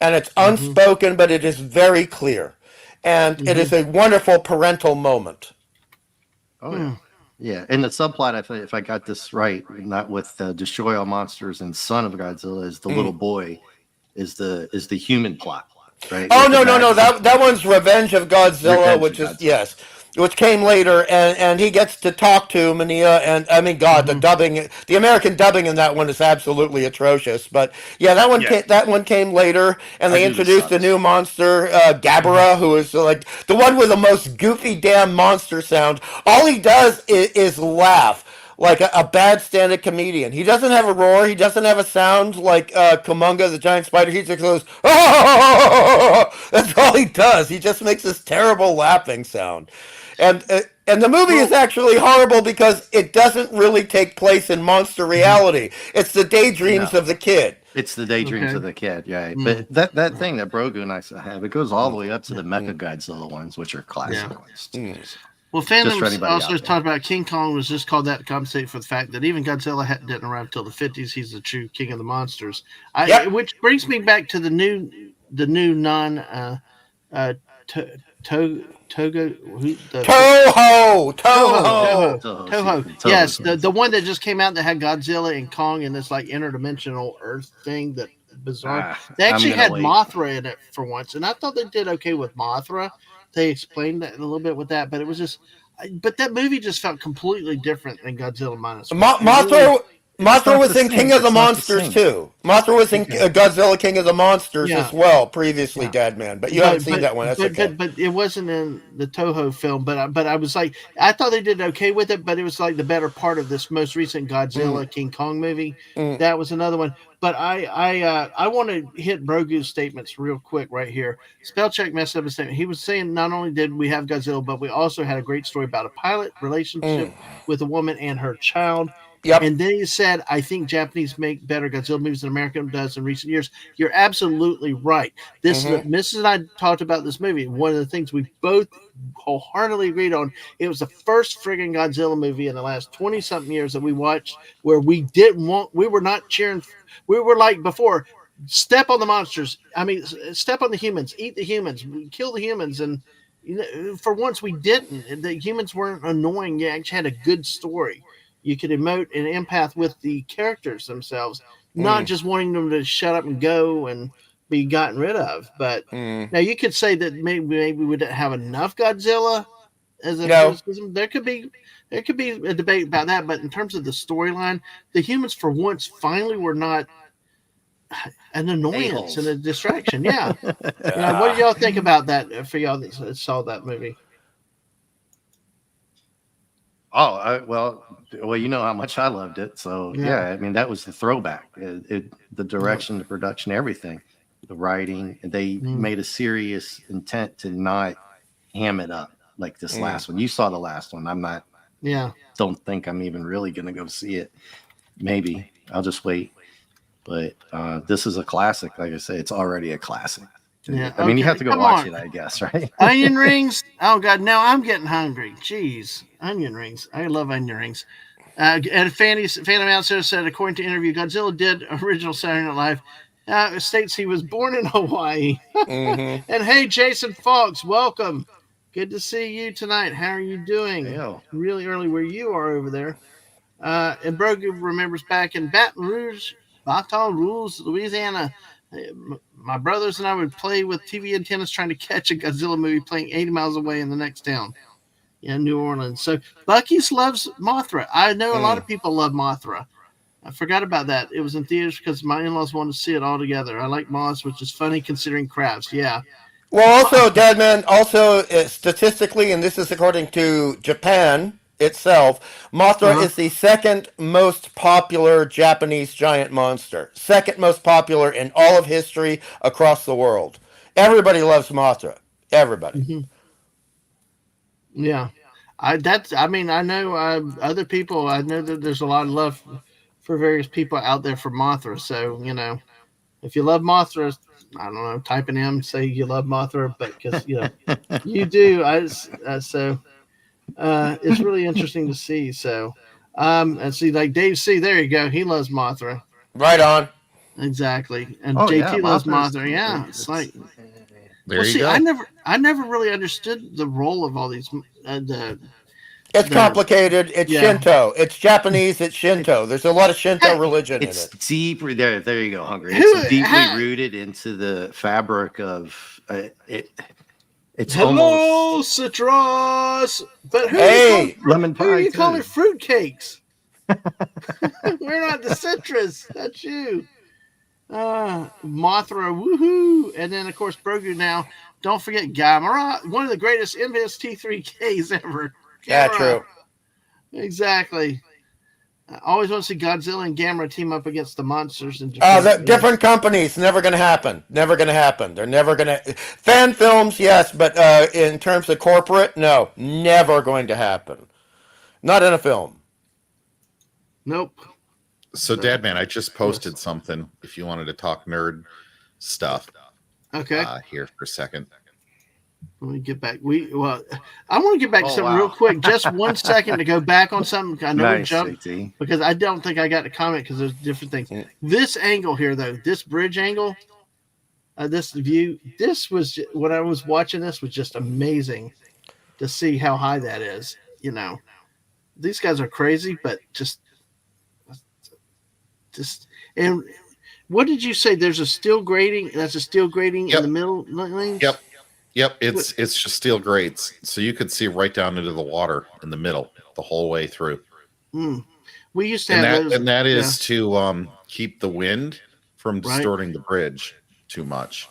And it's unspoken, but it is very clear. And it is a wonderful parental moment. Oh, yeah. Yeah, and the subplot, if I got this right, not with Destroy All Monsters and Son of Godzilla, is the little boy, is the human plot, right? Oh, no. That one's Revenge of Godzilla, which came later, and he gets to talk to Mania, and I mean, God, the American dubbing in that one is absolutely atrocious. But yeah, that one came later, and they introduced a new monster, Gabara, who is like the one with the most goofy damn monster sound. All he does is laugh like a bad stand-up comedian. He doesn't have a roar. He doesn't have a sound like Kumonga, the giant spider. He just goes, oh! That's all he does. He just makes this terrible laughing sound. And the movie is actually horrible because it doesn't really take place in monster reality. It's the daydreams of the kid. It's the daydreams of the kid, yeah. But that thing that Brogu and I have, it goes all the way up to the Mecha Godzilla ones, which are classic ones. Well, fandoms also talked about King Kong was just called that to compensate for the fact that even Godzilla didn't arrive until the 50s. He's the true king of the monsters. Which brings me back to the new non Toho. Yes, the one that just came out that had Godzilla and Kong in this like interdimensional Earth thing that bizarre. They actually had Mothra in it for once, and I thought they did okay with Mothra. They explained that a little bit with that, but it was just. But that movie just felt completely different than Godzilla minus one. Mothra was in King of the Monsters too. Mothra was in Godzilla King of the Monsters as well previously, Dadman. But you haven't seen that one. That's okay. But it wasn't in the Toho film. But I was like, I thought they did okay with it. But it was like the better part of this most recent Godzilla King Kong movie. That was another one. But I want to hit Brogu's statements real quick right here. Spellcheck messed up his statement. He was saying not only did we have Godzilla, but we also had a great story about a pilot relationship with a woman and her child. Yep. And then he said, I think Japanese make better Godzilla movies than America does in recent years. You're absolutely right. Mrs. and I talked about this movie. One of the things we both wholeheartedly agreed on, it was the first friggin' Godzilla movie in the last 20-something years that we watched where we were not cheering. We were like before, step on the monsters. I mean, step on the humans, eat the humans, kill the humans. And for once we didn't. The humans weren't annoying. You actually had a good story. You could emote and empath with the characters themselves, not just wanting them to shut up and go and be gotten rid of. But now you could say that maybe we didn't have enough Godzilla as a criticism. There could be a debate about that. But in terms of the storyline, the humans for once finally were not an annoyance and a distraction. Yeah. What do y'all think about that for y'all that saw that movie? Oh, well, you know how much I loved it. So yeah, I mean, that was the throwback. The direction, the production, everything, the writing. They made a serious intent to not ham it up like this last one. You saw the last one. I'm not. Yeah. Don't think I'm even really gonna go see it. Maybe I'll just wait. But this is a classic. Like I say, it's already a classic. Yeah, I mean, you have to go watch it, I guess, right? Onion rings. Oh God, now I'm getting hungry. Jeez, onion rings. I love onion rings. And Phantom Outsider said, according to interview, Godzilla did original Saturday Night Live. States he was born in Hawaii. And hey, Jason Fox, welcome. Good to see you tonight. How are you doing? Yeah. Really early where you are over there. And Brogu remembers back in Baton Rouge, Louisiana. My brothers and I would play with TV antennas trying to catch a Godzilla movie playing 80 miles away in the next town. Yeah, New Orleans. So Bucky's loves Mothra. I know a lot of people love Mothra. I forgot about that. It was in theaters because my in-laws wanted to see it all together. I like moths, which is funny considering crabs. Yeah. Well, also, Deadman, also statistically, and this is according to Japan itself, Mothra Uh-huh. is the second most popular Japanese giant monster. Second most popular in all of history across the world. Everybody loves Mothra. Everybody. Mm-hmm. Yeah. I mean, I know other people. I know that there's a lot of love for various people out there for Mothra. So if you love Mothra, I don't know, type an M, say you love Mothra, but because you do. It's really interesting to see. So, and see, like Dave C, there you go. He loves Mothra. Right on. Exactly, and Oh yeah, JT loves Mothra's. Mothra. Yeah, it's like, There well, you see, go. I never really understood the role of all these It's the complicated. It's yeah. Shinto. It's Japanese. It's Shinto. There's a lot of Shinto Hey, religion in It's it. deeply there. There you go, Hungry. who It's deeply ha, rooted into the fabric of it. It's hello almost citrus, but Hey, lemon who are pie you calling too. fruit cakes? We're not the citrus. That's you. Mothra, woohoo! And then, of course, Grogu now. Don't forget Gamera, one of the greatest MST3Ks ever. yeah, Gamera. true. Exactly. I always want to see Godzilla and Gamera team up against the monsters in Japan. The Yeah. different companies, never going to happen. Never going to happen. They're never going to. Fan films, yes, but in terms of corporate, no, never going to happen. Not in a film. Nope. So, Dad, man, I just Yes. posted something. If you wanted to talk nerd stuff, Okay. here for a second. Let me get back. I want to get back to Oh, something wow. real quick. Just 1 second to go back on something. I know we Nice, jumped JT. because I don't think I got to comment because there's different things. This angle here, though, this bridge angle, this view, this was when I was watching this was just amazing to see how high that is. These guys are crazy, but just and what did you say? There's a steel grating. That's a steel grating in Yep. the middle lanes. Yep. It's just steel grates, so you could see right down into the water in the middle the whole way through. We used to And have those. that is to keep the wind from Right. distorting the bridge too much.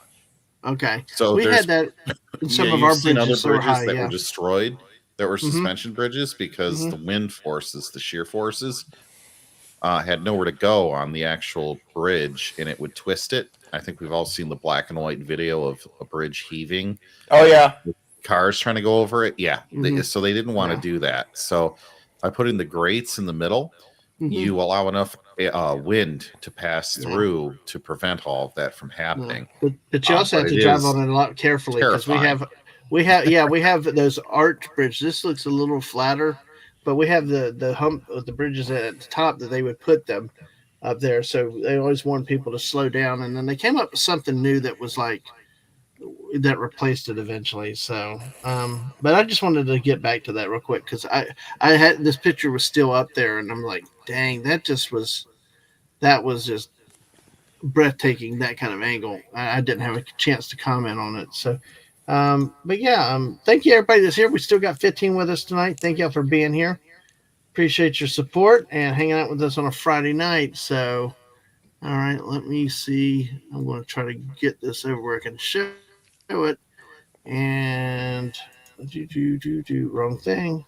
Okay. So We there's had that in some of you've our seen other bridges that were bridges high. that Yeah. were destroyed, that were Mhm. suspension bridges because Mhm. the wind forces, the shear forces, had nowhere to go on the actual bridge, and it would twist it. I think we've all seen the black and white video of a bridge heaving, Oh yeah. cars trying to go over it. Yeah, Mhm. so they didn't want to Yeah. do that. So by putting the grates in the middle, Mhm. you allow enough wind to pass Yeah. through to prevent all of that from happening. But you also But have to it drive is on it a lot carefully because terrifying. we have those arch bridges. This looks a little flatter, but we have the hump of the bridges at the top that they would put them up there. So they always warn people to slow down, and then they came up with something new that was like that replaced it eventually. So, but I just wanted to get back to that real quick because I had this picture was still up there, and I'm like, dang, that was just breathtaking, that kind of angle. I didn't have a chance to comment on it. So, but yeah, thank you everybody that's here. We still got 15 with us tonight. Thank y'all for being here. Appreciate your support and hanging out with us on a Friday night. So, all right, let me see. I'm going to try to get this over where I can show it. And wrong thing.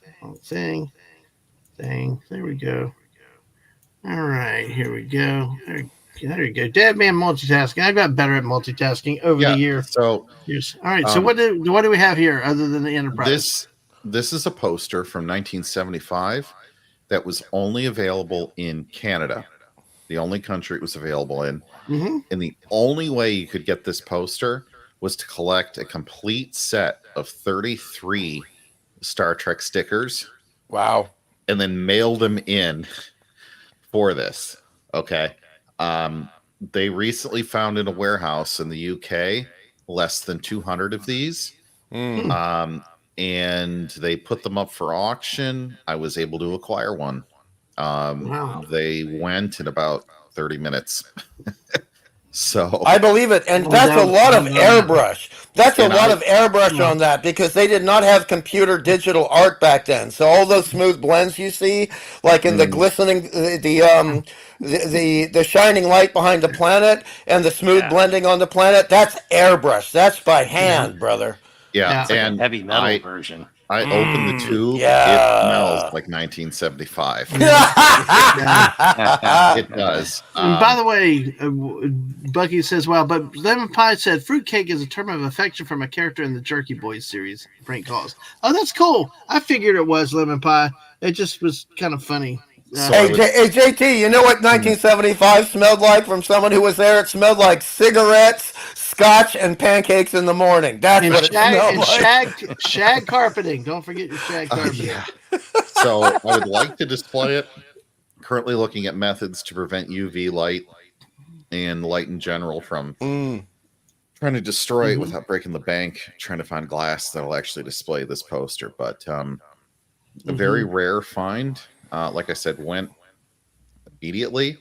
There we go. All right, here we go. There you go. Dadman multitasking. I got better at multitasking over the years. So All right. So what do we have here other than the Enterprise? this is a poster from 1975 that was only available in Canada, the only country it was available in. Mm-hmm. And the only way you could get this poster was to collect a complete set of 33 Star Trek stickers. Wow. And then mail them in for this. Okay. They recently found in a warehouse in the UK less than 200 of these. And they put them up for auction. I was able to acquire one. Wow. They went in about 30 minutes. So I believe it, and Well, that's a lot of that- airbrush. That's a And lot I- of airbrush Yeah. on that because they did not have computer digital art back then. So all those smooth blends you see, like in the glistening, the shining light behind the planet and the smooth Yeah. blending on the planet, that's airbrush. That's by hand, brother. yeah, Yeah. It's like a and heavy metal version. I opened the tube. yeah. It smells like 1975. It does. And by the way, Bucky says, "Well, but Lemon Pie said fruitcake is a term of affection from a character in the Jerky Boys series." Frank calls. Oh, that's cool. I figured it was Lemon Pie. It just was kind of funny. So Hey, JT, you know what 1975 smelled like from someone who was there? It smelled like cigarettes, scotch, and pancakes in the morning. That's And what it smelled like. shag carpeting. Don't forget your shag carpeting. yeah. So I would like to display it. Currently looking at methods to prevent UV light and light in general from trying to destroy it without breaking the bank. Trying to find glass that'll actually display this poster, but a very rare find. Like I said, went immediately,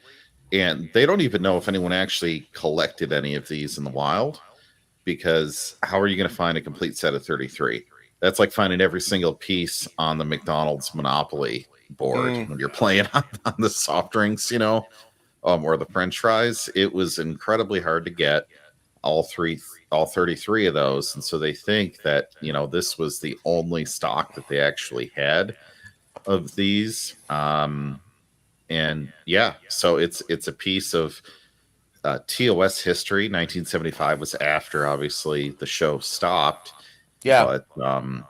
and they don't even know if anyone actually collected any of these in the wild, because how are you going to find a complete set of 33? That's like finding every single piece on the McDonald's Monopoly board when you're playing on the soft drinks, or the French fries. It was incredibly hard to get all 33 of those, and so they think that this was the only stock that they actually had of these. And yeah, so it's a piece of TOS history. 1975 was after, obviously, the show stopped. Yeah. But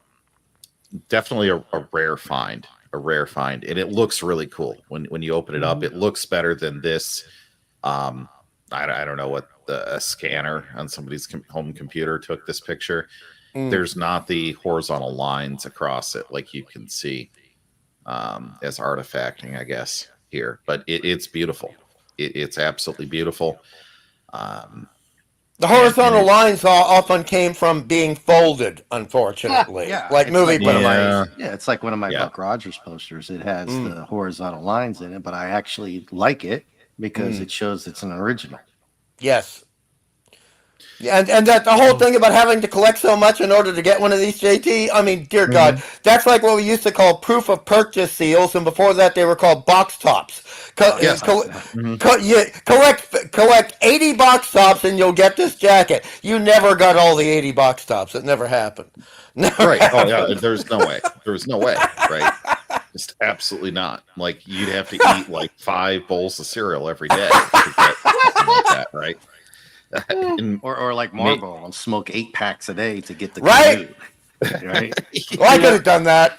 definitely a rare find. And it looks really cool when you open it up. It looks better than this. I don't know what a scanner on somebody's home computer took this picture. There's not the horizontal lines across it like you can see as artifacting, I guess, here. But it's beautiful. It's absolutely beautiful. The horizontal lines often came from being folded, unfortunately. Yeah, like it's movie one of posters. my it's like one of my Buck Rogers posters. It has the horizontal lines in it, but I actually like it because it shows it's an original. Yes. And that the whole thing about having to collect so much in order to get one of these, JT, I mean, dear God, that's like what we used to call proof of purchase seals, and before that they were called box tops. Collect 80 box tops and you'll get this jacket. You never got all the 80 box tops. It never happened. Right. Oh, yeah. There's no way. There's no way. Right. Just absolutely not. Like, you'd have to eat like 5 bowls of cereal every day to get something like that, right? Or like Marlboro and smoke 8 packs a day to get the right. Right? Well, I could have done that.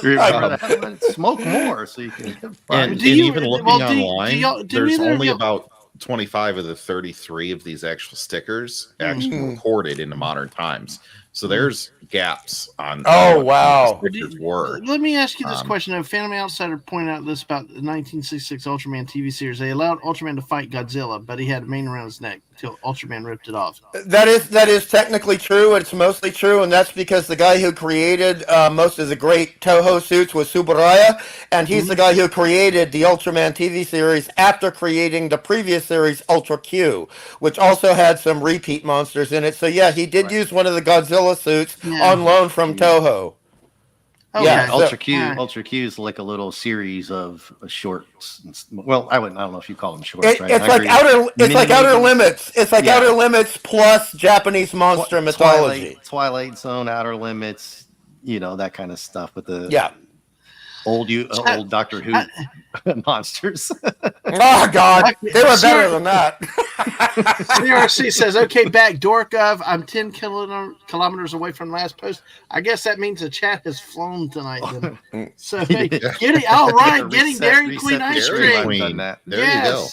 Remember that? Smoke more so you can. And even looking online, there's only about 25 of the 33 of these actual stickers actually recorded into modern times. So there's gaps on. Wow! The stickers were. Let me ask you this question. A Phantom Outsider pointed out this about the 1966 Ultraman TV series. They allowed Ultraman to fight Godzilla, but he had a mane around his neck until Ultraman ripped it off. That is technically true. It's mostly true, and that's because the guy who created most of the great Toho suits was Tsuburaya, and he's the guy who created the Ultraman TV series after creating the previous series Ultra Q, which also had some repeat monsters in it. So yeah, he did use one of the Godzilla suits on loan from Toho. Okay. Yeah, Ultra Q is like a little series of shorts. Well, I don't know if you call them shorts. Right? It's like Outer Limits. It's like Outer Limits plus Japanese monster mythology. Twilight Zone, Outer Limits, that kind of stuff with the old Doctor Who monsters. Oh God, they were better than that. CRC says, "Okay, back Dorkov. I'm 10 kilometers away from last post. I guess that means the chat has flown tonight. Then. So getting Dairy Queen ice cream. There you go.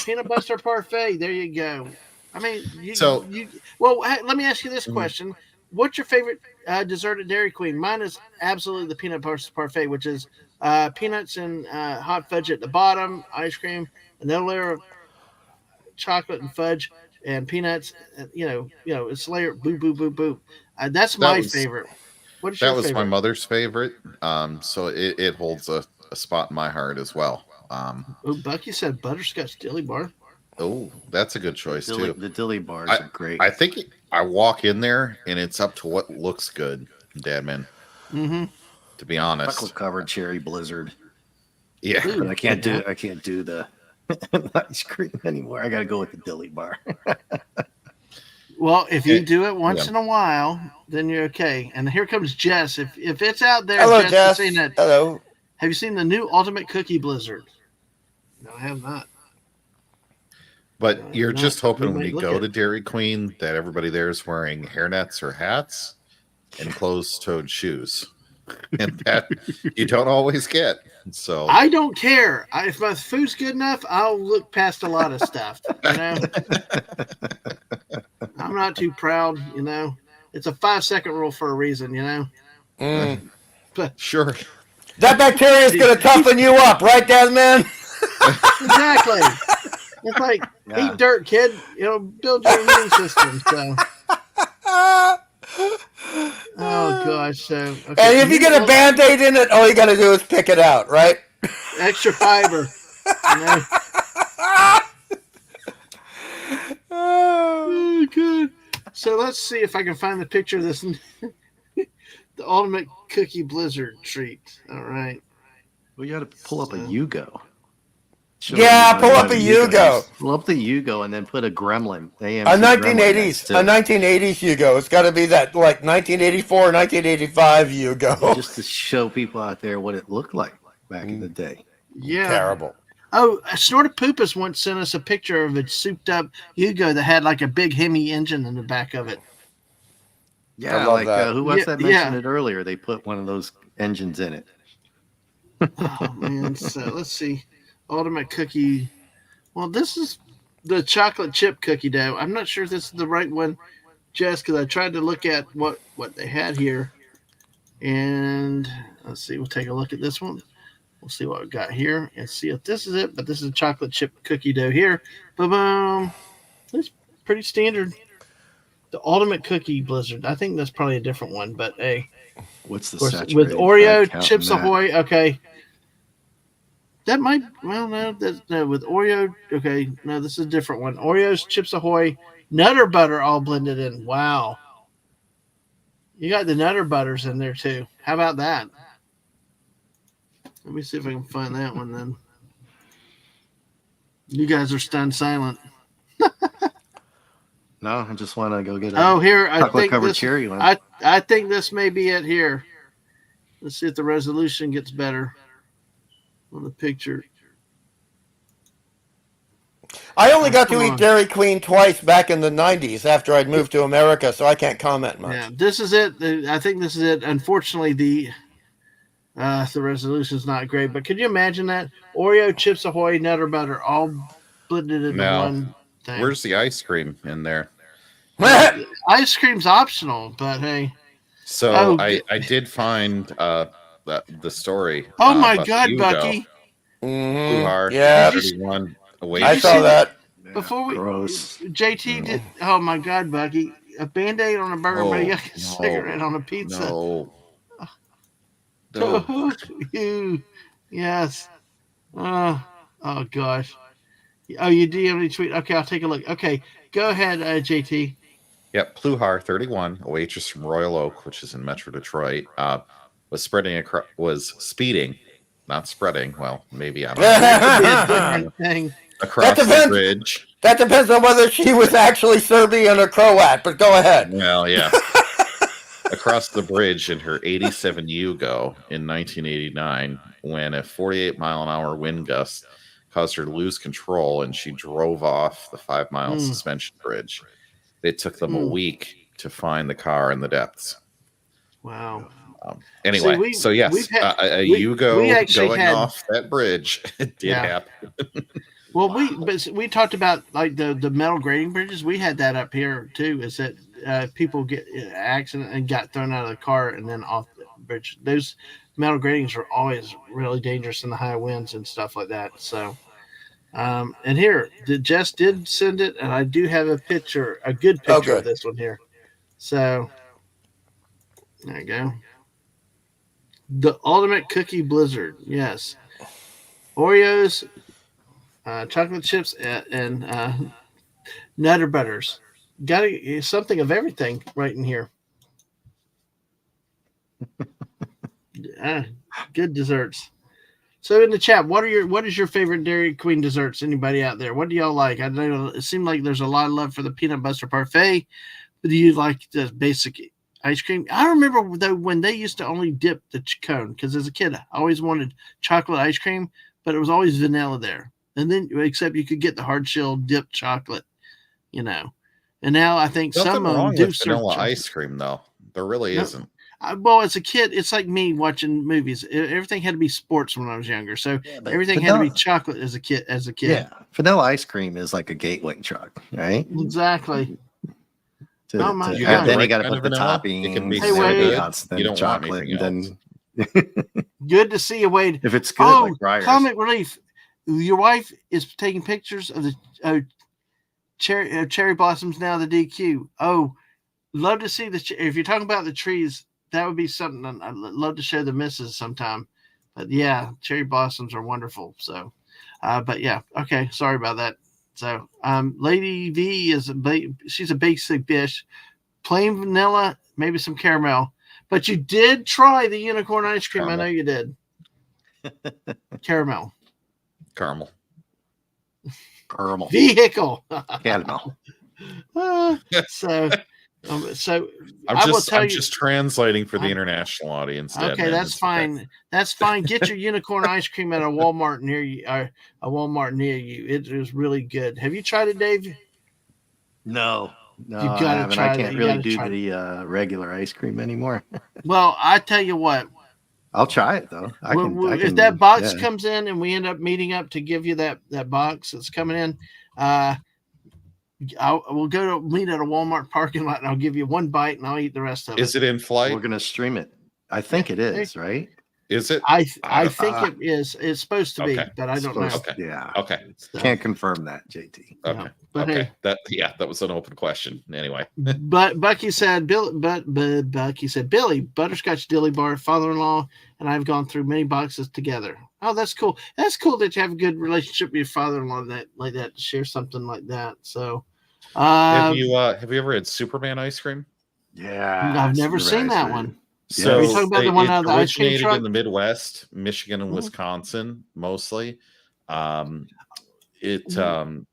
Peanut butter parfait. There you go. I mean, let me ask you this question: what's your favorite dessert at Dairy Queen? Mine is absolutely the peanut butter parfait, which is peanuts and hot fudge at the bottom, ice cream, another layer of chocolate and fudge and peanuts. It's layer boop boop boop boop. That's my favorite. What is your favorite? That was my mother's favorite. So it holds a spot in my heart as well. Oh, Bucky said butterscotch dilly bar. Oh, that's a good choice too. The dilly bars I, are great. I think I walk in there and it's up to what looks good, Dadman. Mm-hmm. To be honest, Chocolate covered cherry blizzard. yeah. Ooh, But I can't yeah. do the ice cream anymore. I got to go with the dilly bar. Well, if you Yeah. do it once Yeah. in a while, then you're okay. And here comes Jess. If it's out there, Hello, Jess, Jess. you've seen it. Hello. Have you seen the new Ultimate Cookie Blizzard? No, I have not. But No, you're not. just hoping We when might you look go at to it. Dairy Queen that everybody there is wearing hairnets or hats and closed-toed shoes, and that you don't always get. So I don't care. If my food's good enough, I'll look past a lot of stuff. You know, I'm not too proud. You know, it's a 5-second rule for a reason. You know, but sure. That bacteria is going to toughen you up, right, Dadman? exactly. It's like Yeah. eat dirt, kid. You know, build your immune system. So, oh gosh. So, okay. And if you get a Band-Aid in it, all you got to do is pick it out, right? extra fiber. You know? Oh, good. So let's see if I can find the picture of this. The Ultimate Cookie Blizzard treat. All right. Well, you got to pull up a Yugo. Show Yeah, everybody pull up what a Yugo Yugo. is. Pull up the Yugo and then put a Gremlin. AMC A Gremlin 1980s, next to a it. 1980s Yugo. It's got to be that like 1984, 1985 Yugo. Just to show people out there what it looked like back in the day. Yeah. Terrible. Oh, Snorted Poopus once sent us a picture of a souped up Yugo that had like a big Hemi engine in the back of it. Yeah, love like that. who was Yeah, that mentioned it earlier? They put one of those engines in it. Oh man. So let's see. Ultimate Cookie. Well, this is the chocolate chip cookie dough. I'm not sure if this is the right one, Jess, because I tried to look at what they had here. And let's see. We'll take a look at this one. We'll see what we got here and see if this is it. But this is a chocolate chip cookie dough here. Boom. It's pretty standard. The Ultimate Cookie Blizzard. I think that's probably a different one, but hey. What's the Of course, saturated with fat Oreo, count in Chips that? Ahoy. Okay. That might, well, no, with Oreo. Okay. No, this is a different one. Oreos, Chips Ahoy, Nutter Butter all blended in. Wow. You got the Nutter Butters in there too. How about that? Let me see if I can find that one then. You guys are stunned silent. No, I just want to go get a Oh, here I chocolate think covered this. cherry one. I think this may be it here. Let's see if the resolution gets better on the picture. I only got to Come eat on. Dairy Queen twice back in the 90s after I'd moved to America, so I can't comment much. Yeah, this is it. I think this is it. Unfortunately, the resolution is not great. But could you imagine that Oreo, Chips Ahoy, Nutter Butter all blended into No. one thing? Where's the ice cream in there? Ice cream's optional, but hey. So Oh, I did find the story. Oh my about God, Yugo. Bucky! Pluhar, Yeah, Did you- 31. Away. I you saw see that. Before we, Gross. JT did. Oh my God, Bucky! A Band-Aid on a burger, but you got a no. cigarette on a pizza. No. No. You, yes. Oh gosh. Oh, you DM me tweet. Okay, I'll take a look. Okay, go ahead, JT. Yep, Pluhar, 31, a waitress from Royal Oak, which is in Metro Detroit, was speeding, not spreading. Well, maybe I don't know. That could be a different thing. Across the depends. bridge. That depends on whether she was actually Serbian or Croat, but go ahead. Well, yeah. Across the bridge in her 87 Yugo in 1989 when a 48-mile-an-hour wind gust caused her to lose control and she drove off the 5-mile suspension bridge. It took them a week to find the car in the depths. Wow. Anyway, See, we've had- a we Yugo actually going had- off that bridge did happen. Well, we talked about like the metal grading bridges. We had that up here too. Is that people get in an accident and got thrown out of the car and then off the bridge. Those metal gratings are always really dangerous in the high winds and stuff like that. So, and here, Jess did send it, and I do have a picture, a good picture of this one here. So, there you go. The Ultimate Cookie Blizzard, yes. Oreos, chocolate chips, and Nutter Butters. Got something of everything right in here. Good desserts. So in the chat, what is your favorite Dairy Queen desserts? Anybody out there? What do y'all like? I know it seemed like there's a lot of love for the peanut butter parfait. But do you like the basic ice cream? I remember though when they used to only dip the cone, because as a kid I always wanted chocolate ice cream, but it was always vanilla there. And then except you could get the hard shell dipped chocolate, you know. And now I think Nothing some of them wrong do with serve vanilla chocolate. ice cream, though. There really No. isn't. Well, as a kid, it's like me watching movies. Everything had to be sports when I was younger, so but everything had to be chocolate as a kid. Yeah, vanilla ice cream is like a gateway drug, right? Exactly. Oh my You God. get then the you got to right put the kind of vanilla, toppings it can be Hey, and so Wade. everything good, else, then you the don't want chocolate, anything and else. then Good to see you, Wade. if it's good, Oh, like Briar's. comic relief. Your wife is taking pictures of the cherry blossoms now. The DQ. Oh, love to see the. If you're talking about the trees, that would be something I'd love to show the missus sometime. But yeah, cherry blossoms are wonderful. So, but yeah, okay. Sorry about that. So, Lady V she's a basic dish, plain vanilla, maybe some caramel. But you did try the unicorn ice cream. Caramel. I know you did. Caramel. Caramel. Vehicle. Caramel. So I'm I will just tell I'm you. just translating for the international audience. Okay, Dadman. that's It's fine. That's fine. Get your unicorn ice cream at a Walmart near you. A Walmart near you. It is really good. Have you tried it, Dave? No, You I gotta haven't. try I that. can't You really gotta do try it. the regular ice cream anymore. Well, I tell you what. I'll try it though. I can. If that box comes in and we end up meeting up to give you that box that's coming in, we'll go to meet at a Walmart parking lot and I'll give you one bite and I'll eat the rest of it. Is it in flight? We're gonna stream it. I think it is, right? Is it? I think it is. It's supposed to be, Okay. but I don't know. Supposed- Okay. Yeah. Okay. So, Can't confirm that, JT. Okay. yeah. But Okay. hey, That was an open question. Anyway. but Bucky said, Bucky said, Billy, butterscotch dilly bar, father-in-law, and I've gone through many boxes together. Oh, that's cool. That's cool that you have a good relationship with your father-in-law like that to share something like that. So, have you ever had Superman ice cream? Yeah. I've never seen that food. one. So Are you talking about the one it out of the ice cream originated truck? in the Midwest, Michigan and Mhm. Wisconsin mostly.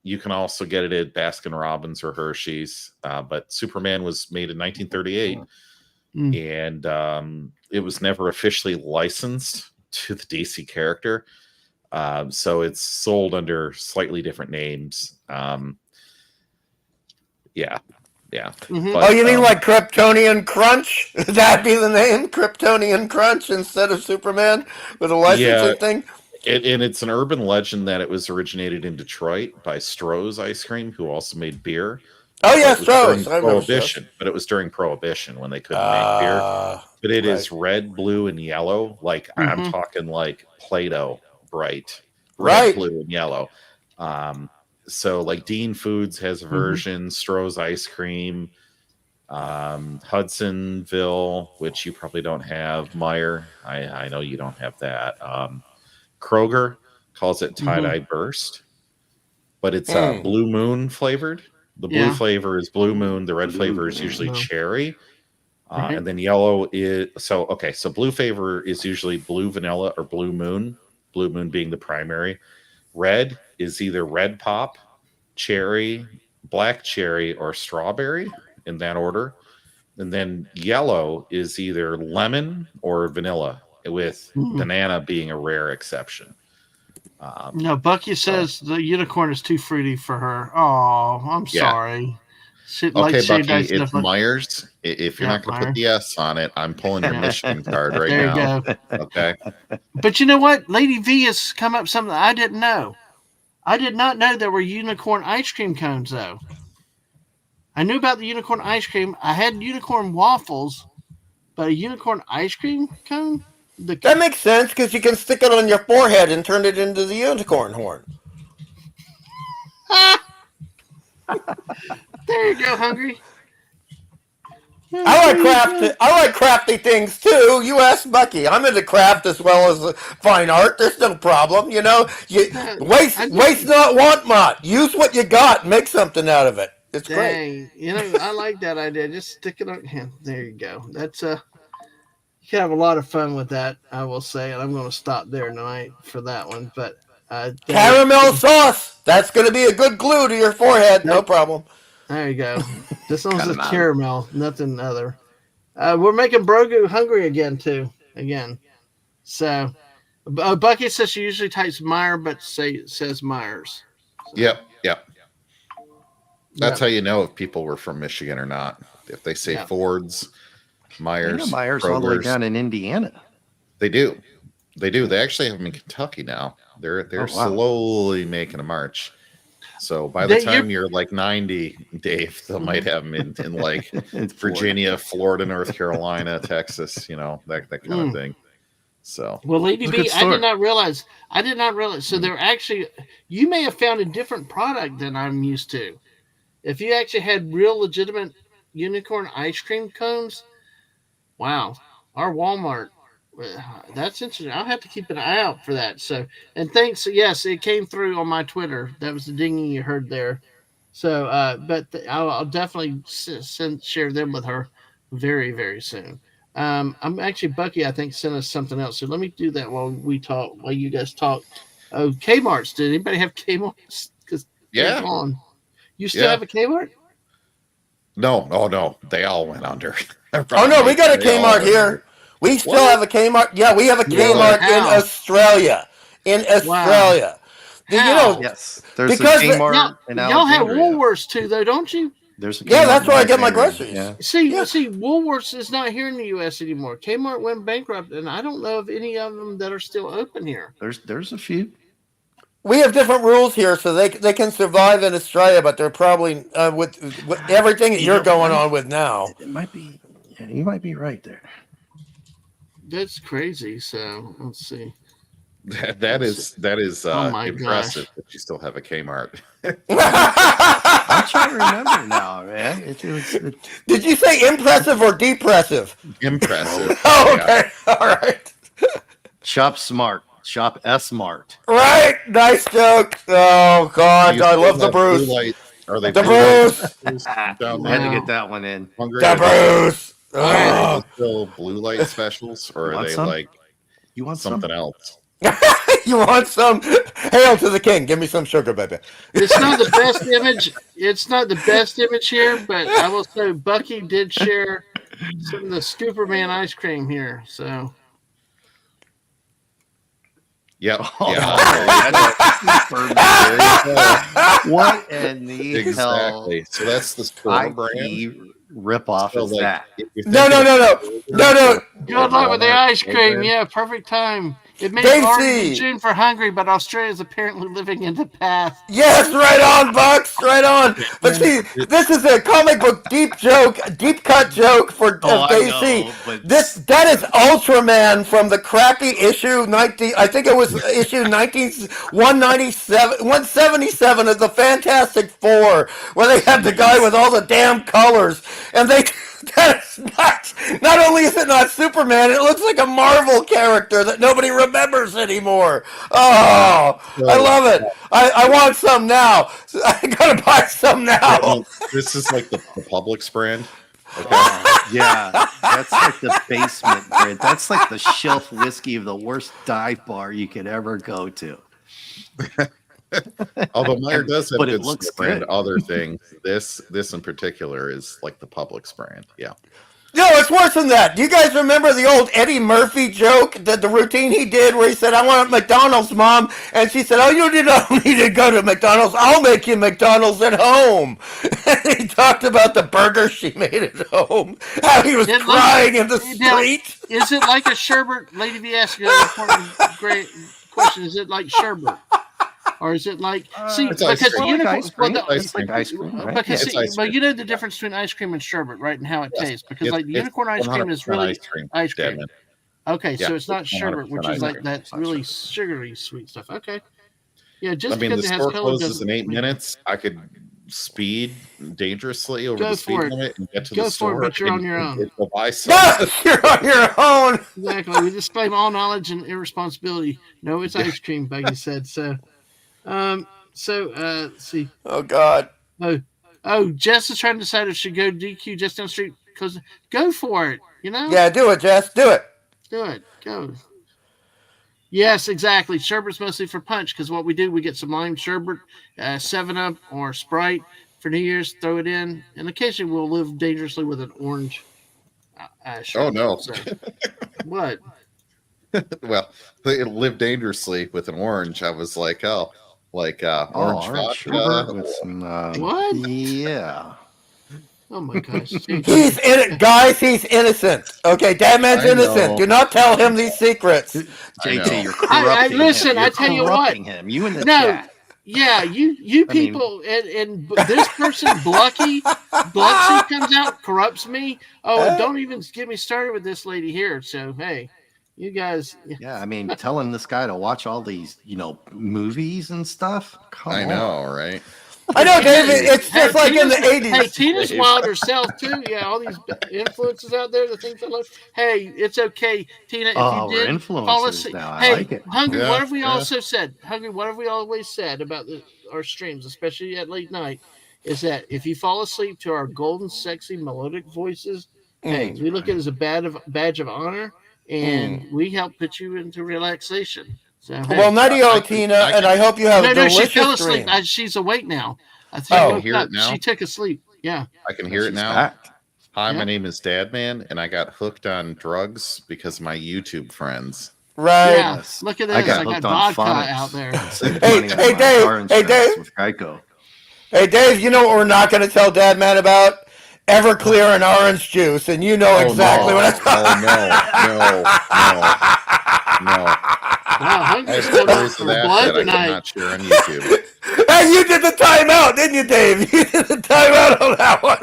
You can also get it at Baskin Robbins or Hershey's, but Superman was made in 1938, and it was never officially licensed to the DC character, so it's sold under slightly different names. Yeah. Mhm. But, Oh, you mean like Kryptonian Crunch? Would that be the name? Kryptonian Crunch instead of Superman with a licensing thing? And it's an urban legend that it was originated in Detroit by Stroh's Ice Cream, who also made beer. Oh, yeah, But it was during Stroh's. I remember Stroh's. Prohibition, but it was during Prohibition when they couldn't make beer. But it is red, blue, and yellow. Like I'm talking like Play-Doh bright, red, blue, and yellow. So like Dean Foods has a version, Stroh's Ice Cream, Hudsonville, which you probably don't have. Meyer, I know you don't have that. Kroger calls it tie-dye burst, but it's Blue Moon flavored. The blue flavor is Blue Moon. The red flavor is usually cherry. And then yellow is so blue flavor is usually blue vanilla or blue moon being the primary. Red is either red pop, cherry, black cherry, or strawberry in that order. And then yellow is either lemon or vanilla, with banana being a rare exception. No, Bucky says the unicorn is too fruity for her. Oh, I'm sorry. Okay, Bucky, it's Myers. If you're not going to Myers. put the S on it, I'm pulling your Michigan card right there now. You go. Okay. But you know what? Lady V has come up something I didn't know. I did not know there were unicorn ice cream cones, though. I knew about the unicorn ice cream. I had unicorn waffles, but a unicorn ice cream cone? That makes sense because you can stick it on your forehead and turn it into the unicorn horn. There you go, Hungry. I like crafty things too. You ask Bucky. I'm into craft as well as fine art. There's no problem. You know, waste not, want not. Use what you got. Make something out of it. It's great. Dang, I like that idea. Just stick it on. Yeah, there you go. That's you can have a lot of fun with that. I will say, and I'm going to stop there tonight for that one. But caramel sauce. That's going to be a good glue to your forehead. No problem. There you go. This one's just caramel, nothing other. We're making Brogu hungry again too. Again, so Bucky says she usually types Meyer, but says Myers. So, Yep. That's how you know if people were from Michigan or not. If they say Ford's, Myers, Myers all the way down in Indiana. They do. They actually have them in Kentucky now. They're slowly making a march. So by the time you're like 90, Dave, they might have them in like Virginia, Florida, North Carolina, Texas, that kind of thing. So Lady B, I did not realize. So they're actually, you may have found a different product than I'm used to. If you actually had real legitimate unicorn ice cream cones, wow, our Walmart, that's interesting. I'll have to keep an eye out for that. So, and thanks. Yes, it came through on my Twitter. That was the dinging you heard there. So, I'll definitely share them with her very, very soon. I'm actually, Bucky, I think, sent us something else. So let me do that while you guys talk. Oh, Kmart's. Did anybody have Kmart's? Because you still have a Kmart? No. They all went under. Oh no, we got a Kmart here. We still have a Kmart. Yeah, we have a Kmart in Australia. Wow. Yes, there's a Kmart in Alexandria. Y'all have Woolworths too, though, don't you? There's a Kmart that's where I get my groceries. Yeah. See, Woolworths is not here in the U.S. anymore. Kmart went bankrupt, and I don't know of any of them that are still open here. There's a few. We have different rules here, so they can survive in Australia, but they're probably with everything that you're going on with now. It might be. Yeah, you might be right there. That's crazy. So let's see. That is impressive gosh. that you still have a Kmart. I'm trying to remember now, man. Did you say impressive or depressive? Impressive. Oh, okay. Yeah. All right. Shop smart. Shop S-Mart. Right. Nice joke. Oh, God. I love the Bruce. Are they the Bruce? I had to get that one in. The Bruce. Are they still blue light specials, or are they like you want something else? You want some? Hail to the king. Give me some sugar, baby. It's not the best image. It's not the best image here, but I will say Bucky did share some of the Scooperman ice cream here. So. Yep. What in the exactly. So that's the store brand. Rip off of that. No. Good luck with the ice cream. Yeah, perfect time. It may be June for hungry, but Australia is apparently living in the past. Yes, right on, Bucks, right on. But see, this is a comic book deep cut joke for DC. That is Ultraman from the crappy issue 19. I think it was issue 177 of the Fantastic Four, where they had the guy with all the damn colors, and they. That's not only is it not Superman, it looks like a Marvel character that nobody remembers anymore. Oh, I love it. I want some now. I gotta buy some now. This is like the Publix brand. Okay. Yeah, that's like the basement brand. That's like the shelf whiskey of the worst dive bar you could ever go to. Although Meyer does have but good it looks brand good. Other things. This in particular is like the Publix brand. Yeah. No, it's worse than that. Do you guys remember the old Eddie Murphy joke, the routine he did where he said, "I want McDonald's, Mom," and she said, "Oh, you don't need to go to McDonald's. I'll make you McDonald's at home." And he talked about the burger she made at home, how he was crying in the street. Is it like a sherbet? Lady V asked you an important great question. Is it like sherbet? Or is it like because ice cream, but you know the difference between ice cream and sherbet, right? And how it tastes, because like the unicorn ice cream is really ice cream. Okay, so it's not sherbet, which is like that really sugary sweet stuff. Okay, yeah, just I mean, because the it has store color closes in 8 minutes. I could speed dangerously over Go the for speed it. limit and get to Go the for it, store but you're on and your own. go buy something. You're on your own. Exactly. We disclaim all knowledge and irresponsibility. No, it's ice cream, Becky said. So, let's see. Oh God. Oh, Jess is trying to decide if she should go DQ just down the street. Because go for it. You know. Yeah, do it, Jess. Do it. Do it. Go. Yes, exactly. Sherbet's mostly for punch because what we do, we get some lime sherbet, 7-Up or Sprite for New Year's, throw it in, and occasionally we'll live dangerously with an orange sherbet. Oh no! So, what? Well, they live dangerously with an orange. I was like, orange vodka. sherbet with some, What? Yeah. Oh my gosh. He's in it, guys. He's innocent. Okay, Dadman's I innocent. know. Do not tell him these secrets. JT, you're I corrupting listen, him. You're I tell you what. corrupting him. You in the No. chat. Yeah, you I mean- people and this person Blucky comes out, corrupts me. Oh, don't even get me started with this lady here. So hey, you guys. Yeah, I mean, telling this guy to watch all these, movies and stuff. Come I on. know, right? I know, David. It's Hey, just like in the Tina's- Hey, '80s. Tina's wild herself too. Yeah, all these influences out there, the things I love. Hey, it's okay, Tina. If Oh, you we're did fall influencers asleep, now. I hey, like it. Hungry. Yeah, What have we yeah. also said? Hungry. What have we always said about our streams, especially at late night, is that if you fall asleep to our golden, sexy, melodic voices, hey, we look at it as a badge of honor, and we help put you into relaxation. So, hey. Well, nutty-o, I can- Tina, I and can- I hope you have a no, she delicious fell asleep. dream. She's awake now. I think Oh. she I woke can hear up. it now. She took a sleep. Yeah. I can hear it She's now. back. Hi, Yeah. my name is Dadman, and I got hooked on drugs because of my YouTube friends. Right. Yeah. Yes. Look at this. I I got got hooked on vodka phonics. out there. Saved Hey, money on hey, my Dave, car hey, insurance Dave. with Geico. Hey, Dave, you know what we're not going to tell Dadman about? Everclear and orange juice, and you know exactly what I'm talking No. Wow, I Hungry's have coming stories for of that blood that I tonight. cannot share on YouTube. Hey, you did the timeout, didn't you, Dave? You did the timeout on that one.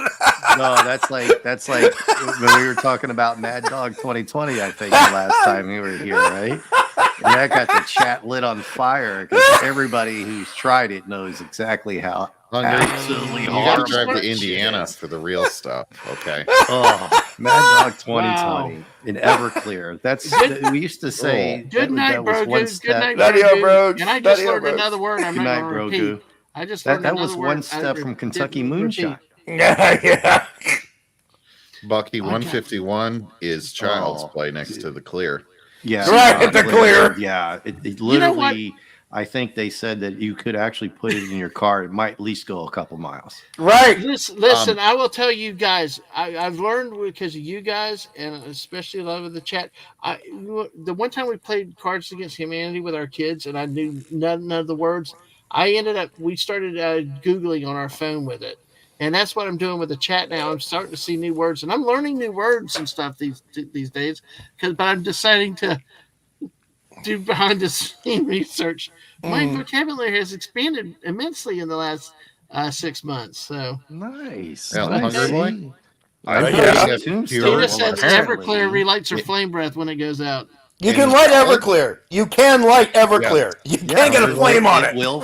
No, that's like when we were talking about Mad Dog 2020. I think the last time we were here, right? And that got the chat lit on fire because everybody who's tried it knows exactly how Hungry. absolutely You got to horrible. drive Smart to Indiana shit. for the real stuff. Okay. Oh, Mad Dog 2020 Wow. in Everclear. We used to say Good night, that was bro. one Good step. night, Nutty-o, bro. Brogues. And I just Nutty-o, learned Brogues. another word. I'm Good not night, going to Grogu. repeat. I just That learned another was word. one step from Kentucky didn't Moonshine. repeat. Yeah. Bucky Okay. 151 is child's Oh, play next to the clear. Yeah, Right, the clear. Yeah, it You know what? literally. I think they said that you could actually put it in your car. It might at least go a couple miles. Right. Listen, I will tell you guys. I've learned because of you guys, and especially a lot of the chat. The one time we played Cards Against Humanity with our kids, and I knew none of the words. We started Googling on our phone with it, and that's what I'm doing with the chat now. I'm starting to see new words, and I'm learning new words and stuff these days. But I'm deciding to do behind the scene research. My vocabulary has expanded immensely in the last 6 months. So Nice. Yeah, nice. Hungry Boy? See? I Yeah. have Tombstone, pure- Tina said apparently. Everclear relights her flame breath when it goes out. You In can light college? Everclear. You can light Everclear. You can't get a Hungry flame Boy, on It it. will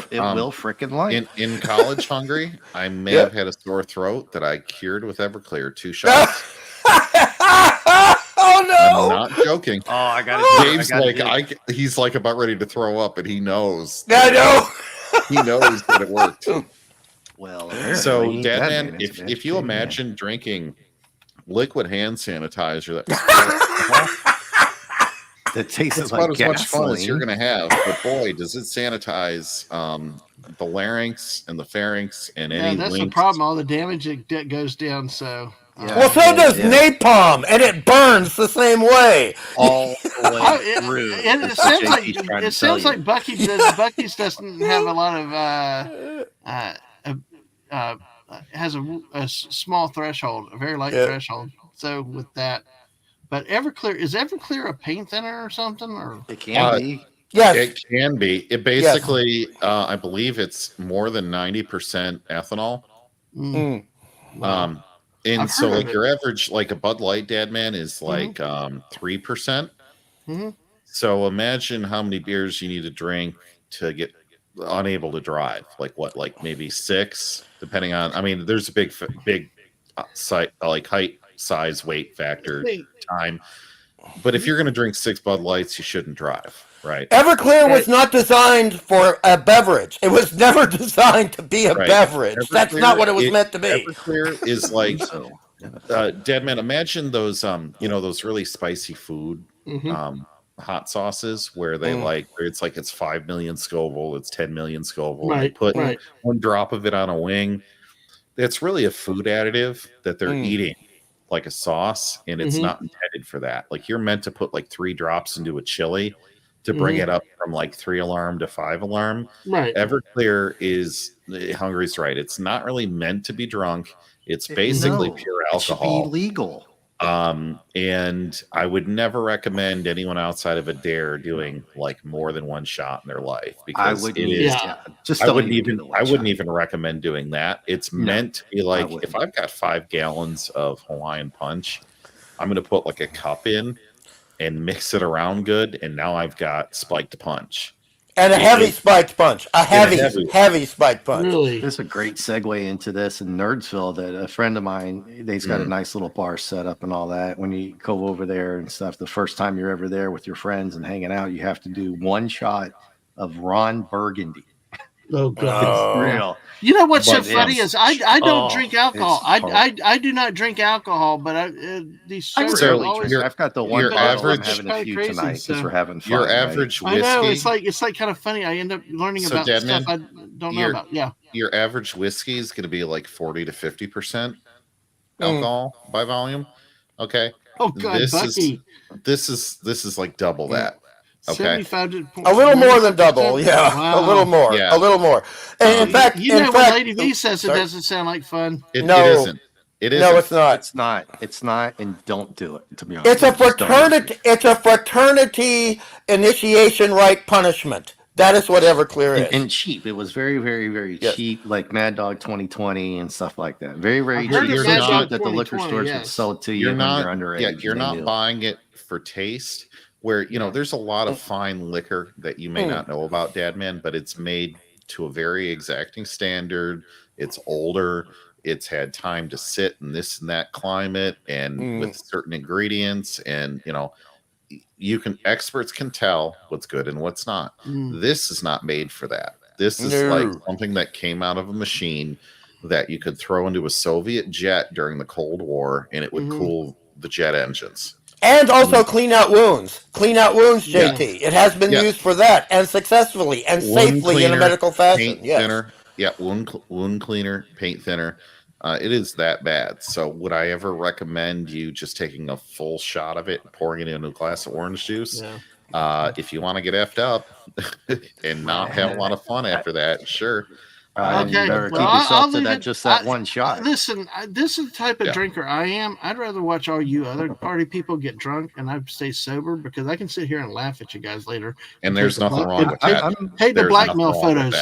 freaking light. In college, Hungry, I may Yeah. have had a sore throat that I cured with Everclear 2 shots. Oh I'm no! not joking. Oh, I got it. Dave's he's like about ready to throw up, and he knows. I know. He knows that it worked. Well, So, apparently, Dadman, it's a if you vegetarian. imagine drinking liquid hand sanitizer that that tastes it's like about as much fun as gasoline. you're going to have, but boy, does it sanitize the larynx and the pharynx and Yeah, any that's the links. problem. All the damage that goes down. So Yeah. Well, so does Yeah. napalm, and it burns the same way. all the way it, through. it That's sounds what like JT's trying to tell you. Bucky's doesn't have a lot of has a small threshold, a very light Yeah. threshold. So with that, but Everclear is Everclear a paint thinner or something? Or It can be. Yes. It can be. It basically, I believe it's more than 90% ethanol. Mm. And I've so heard of like it. your average, like a Bud Light Dadman is like 3%. Mhm. So imagine how many beers you need to drink to get unable to drive. Like what? Like maybe 6, depending on. I mean, there's a big site like height, size, weight factor, time. But if you're going to drink 6 Bud Lights, you shouldn't drive, right? Everclear was not designed for a beverage. It was never designed to be a beverage. Everclear, that's not what it was meant to be. Everclear is like Deadman. Imagine those those really spicy food hot sauces where they it's 5 million Scoville, it's 10 million Scoville. Right, they put one drop of it on a wing. It's really a food additive that they're eating like a sauce, and it's not intended for that. Like you're meant to put like 3 drops into a chili to bring it up from like 3 alarm to 5 alarm. Right. Everclear is Hungry's right. It's not really meant to be drunk. It's basically pure alcohol. It should be legal. And I would never recommend anyone outside of a dare doing like more than 1 shot in their life, because I wouldn't even recommend doing that. It's meant to be like, if I've got 5 gallons of Hawaiian Punch, I'm going to put like a cup in and mix it around good, and now I've got spiked punch. And a heavy spiked punch. A heavy spiked punch. Really? There's a great segue into this in Nerdsville that a friend of mine, they've got a nice little bar set up and all that. When you go over there and stuff, the first time you're ever there with your friends and hanging out, you have to do 1 shot of Ron Burgundy. Oh, God. It's real. You know what's so funny is I don't drink alcohol. I do not drink alcohol, but these shows are always. I've got the one average. I'm having a few tonight because we're having fun. Your average whiskey. I know it's like kind of funny. I end up learning about stuff I don't know about. Yeah. Your average whiskey is going to be like 40 to 50% alcohol by volume. Okay. Oh God, Bucky. This is like double that. Okay. A little more than double, Wow. A little more, a little more. And in fact, when Lady V says it doesn't sound like fun. It isn't. It isn't. No, it's not. It's not, and don't do it. To be honest, it's a fraternity. It's a fraternity initiation rite punishment. That is what Everclear is. And cheap. It was very, very, very cheap, like Mad Dog 2020 and stuff like that. Very, very cheap. You're So not- cheap that the liquor stores would sell it to you You're when not. you're underage. Yeah, you're and not they knew. buying it for taste. Where there's a lot of fine liquor that you may not know about, Dadman, but it's made to a very exacting standard. It's older. It's had time to sit in this and that climate, and with certain ingredients, and experts can tell what's good and what's not. This is not made for that. This is like something that came out of a machine that you could throw into a Soviet jet during the Cold War, and it would cool the jet engines. And also clean out wounds. Clean out wounds, JT. Yeah. It has been used for that, and successfully and safely cleaner, in a medical fashion. Paint thinner. Yeah, wound cleaner, paint thinner. It is that bad. So would I ever recommend you just taking a full shot of it and pouring it into a glass of orange juice? Yeah. If you want to get effed up and not have a lot of fun after that, sure. You better keep yourself to that 1 shot. Listen, this is the type of drinker I am. I'd rather watch all you other party people get drunk and I stay sober, because I can sit here and laugh at you guys later. And there's nothing wrong with that. I hate the blackmail photos.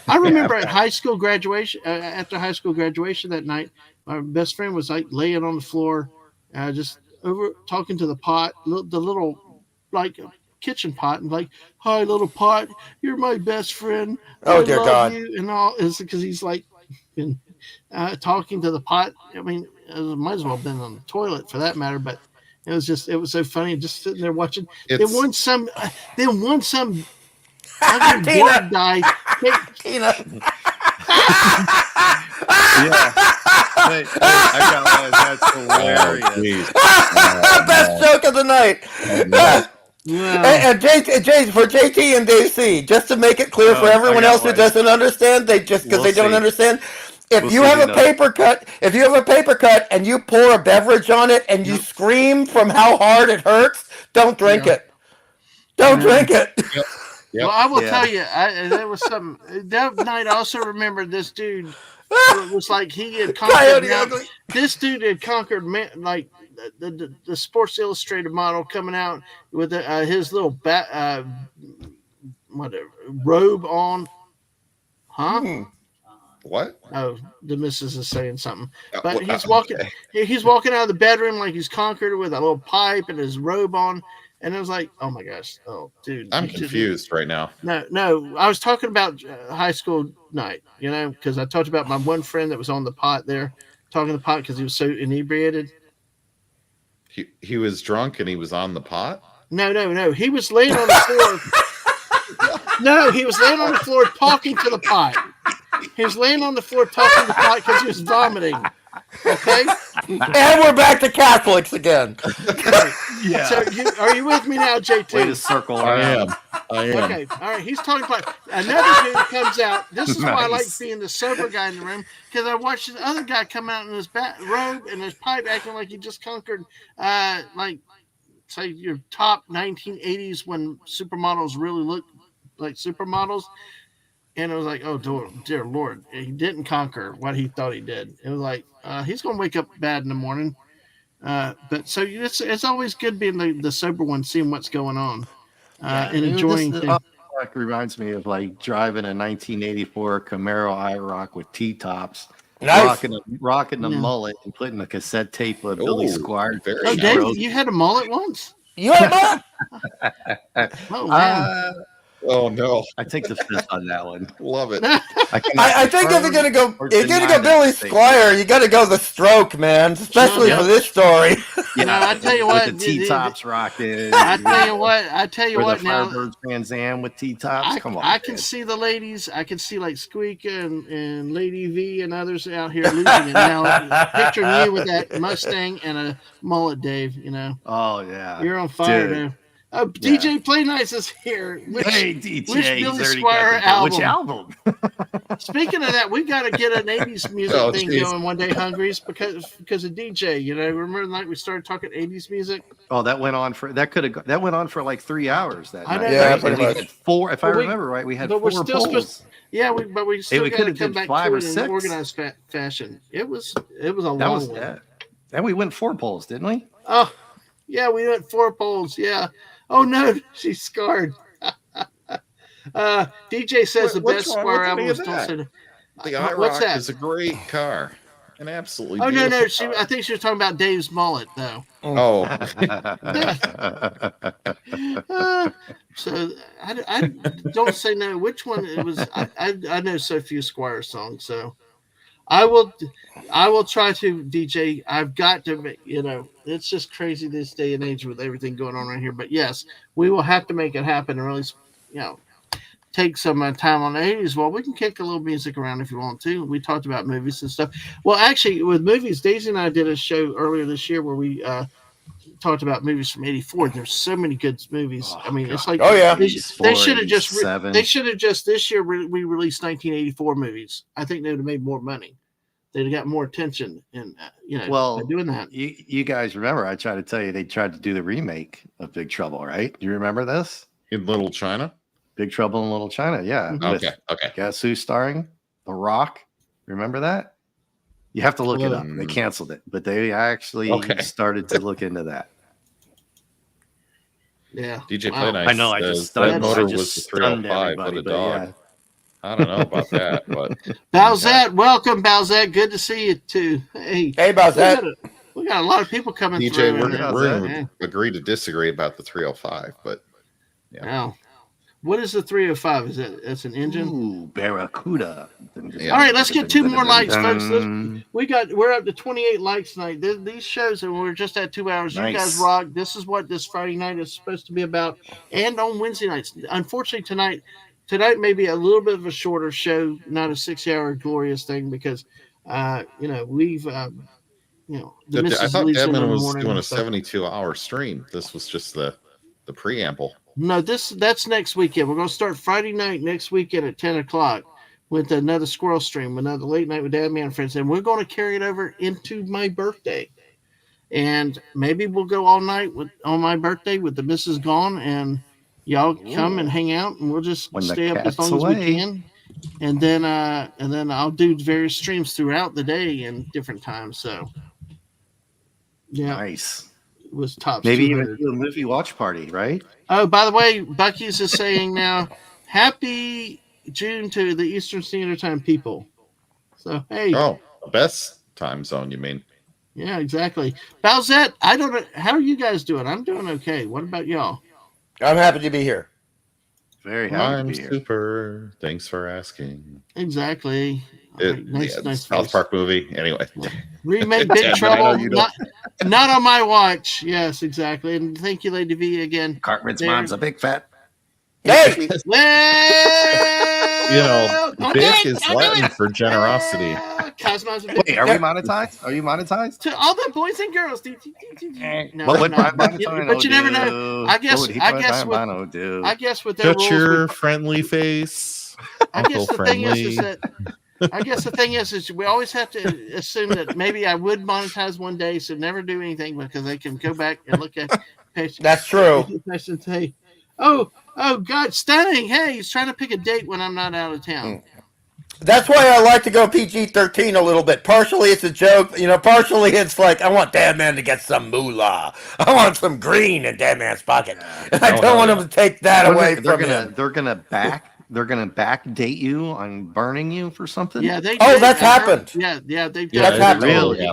I remember at high school graduation, after high school graduation that night, my best friend was like laying on the floor, just over talking to the pot, the little like kitchen pot, and like, "Hi, little pot, you're my best friend. Oh dear God!" You. And all is because he's like been talking to the pot. I mean, it might as well have been on the toilet for that matter. But it was so funny just sitting there watching. Then once some ugly board guy. Tina. Wait, I got one. That's hilarious. Best joke of the night. And JT, for JT and DC, just to make it clear for everyone else who doesn't understand, they don't understand. If you have a paper cut and you pour a beverage on it and you scream from how hard it hurts, don't drink it. Don't drink it. Yep. Well, I will tell you, there was some that night. I also remember this dude. It was like he had conquered. This dude had conquered like the Sports Illustrated model coming out with his little robe on, What? Oh, the missus is saying something, but he's walking. He's walking out of the bedroom like he's conquered with a little pipe and his robe on, And it was like, oh my gosh, oh dude, I'm you shouldn't- confused right now. No, I was talking about high school night, because I talked about my one friend that was on the pot there, talking to the pot because he was so inebriated. He was drunk and he was on the pot. No, he was laying on the floor. No, he was laying on the floor talking to the pot. He was laying on the floor talking to the pot because he was vomiting. Okay. And we're back to Catholics again. Yeah. So are you with me now, JT? Way to circle I around. am. Okay, all right. He's talking about another dude comes out. This is why I like Nice. being the sober guy in the room, because I watched this other guy come out in his robe and his pipe, acting like he just conquered, like say your top 1980s when supermodels really looked like supermodels. And it was like, oh dear Lord, he didn't conquer what he thought he did. It was like he's going to wake up bad in the morning. But so it's always good being the sober one, seeing what's going on. And enjoying things. Like reminds me of like driving a 1984 Camaro IROC with T-tops, Nice. rocking the Yeah. mullet and putting a cassette tape of Billy Ooh, Squire. very Oh, nice. Dave, you had a mullet once? You had that? Oh, man. Oh no, I take the fifth on that one. love it. I think if you're gonna go, or if you're gonna deny go Billy that statement. Squire, you got to go the Stroke, man. Especially Yeah. for this story. Yeah, No, I tell you what, with the T-tops rocking. I tell you or what the now. Firebirds Trans Am with T-tops. Come on, I can man. see the ladies. I can see like Squeaka and Lady V and others out here losing it now. Picturing you with that Mustang and a mullet, Dave. Oh yeah, You're on fire, Dude. Dave. Oh, DJ Play Nice is here. Hey DJ, which he's Billy already Squire got the- Which album? album? Speaking of that, we got to get an 80s music Oh, thing geez. going one day, Hungries, because of DJ. Remember the night we started talking 80s music? Oh, that went on for like 3 hours that I night. know. Yeah, right? pretty And we much. had four, if I But we- remember right, we had but four we're still polls. supposed- Yeah, but we still we got could to have come did back 5 to or it in 6. an organized fashion. It was a That long was one. that. And we went 4 polls, didn't we? Oh, yeah, we went 4 polls. Yeah. Oh no, she's scarred. DJ says the What's best wrong Squire with album any was of Don't that? Say That. The What's IROC that? is a great car, an absolutely. Oh no, beautiful car. I think she was talking about Dave's mullet though. Oh, So I don't say no. Which one it was? I know so few Squire songs, so I will try to DJ. I've got to make, it's just crazy this day and age with everything going on right here. But yes, we will have to make it happen and really, take some time on the 80s. Well, we can kick a little music around if you want to. We talked about movies and stuff. Well, actually, with movies, Daisy and I did a show earlier this year where we talked about movies from '84. There's so many good movies. Oh, I mean, it's God. like, Oh, yeah. they should have just Seven. this year we released 1984 movies. I think they would have made more money. They'd have got more attention, and Well, by doing that. You guys remember? I tried to tell you they tried to do the remake of Big Trouble, right? Do you remember this? in Little China. Big Trouble in Little China, yeah. with- Okay. Guess who's starring? The Rock. Remember that? You have to look it up. Mm. They canceled it, but they actually started to look into that. Yeah, DJ Wow. Play Nice. I know. I says just stunned. that motor I was just the stunned 305. What everybody. a But dog. yeah, I don't know about that, but Bowsette, welcome, Bowsette. Good to see you too. Hey, Hey, about that. we got a lot of people coming DJ, through. we're Yeah, going Yeah. to agree to disagree about the 305. But Wow. What is the 305? Is that that's an engine? Ooh, Barracuda. Yeah. All right, let's get 2 more likes, folks. Dun. We're up to 28 likes tonight. These shows, and we're just at 2 hours. Nice. You guys rock. This is what this Friday night is supposed to be about, and on Wednesday nights. Unfortunately, tonight may be a little bit of a shorter show, not a 6-hour glorious thing because, we've, the I missus thought leaves in the Dadman was morning doing a and stuff. 72-hour stream. This was just the preamble. No, that's next weekend. We're going to start Friday night next weekend at 10 o'clock with another squirrel stream, another late night with Dadman and Friends. And we're going to carry it over into my birthday. And maybe we'll go all night on my birthday with the missus gone, and y'all come and hang out, and we'll just When the stay up as cat's long as we away. can. And then I'll do various streams throughout the day and different times. So, yeah, Nice. it was tops. Maybe 200. even do a movie watch party, right? Oh, by the way, Bucky's is saying now, happy June to the Eastern Standard Time people. So, hey, Oh, the best time zone, you mean? Yeah, exactly. Bowsette, I don't know. How are you guys doing? I'm doing okay. What about y'all? I'm happy to be here. Very happy to I'm be here. super. Thanks for asking. Exactly. All right, nice, The nice South voice. Park movie. Anyway, Remake Big Damn it, I know Trouble. you don't. Not on my watch. Yes, exactly. And thank you, Lady V, again. Cartman's There. mom's a big fat. Hey, Well, don't do Bic it. is Don't do Latin it. for generosity. Cosmos a big Wait, are we monetized? Are you monetized? to all the boys and girls. No, What we're would not. Brian Bono But you never know. do? I guess. What would I guess with. Bono do? I guess with their Shut rules. your friendly face, I guess Uncle the thing is Friendly. that. I guess the thing is we always have to assume that maybe I would monetize one day, so never do anything because they can go back and look at page. that's true. And say, oh God, stunning! Hey, he's trying to pick a date when I'm not out of town. That's why I like to go PG-13 a little bit. Partially it's a joke, partially it's like I want Dadman to get some moolah. I want some green in Dadman's pocket. And I don't want him to take that away from him. They're gonna backdate you on burning you for something. Yeah, they. Oh, that's happened. Yeah, they've Yeah, done That's that. happened. Really? Yeah.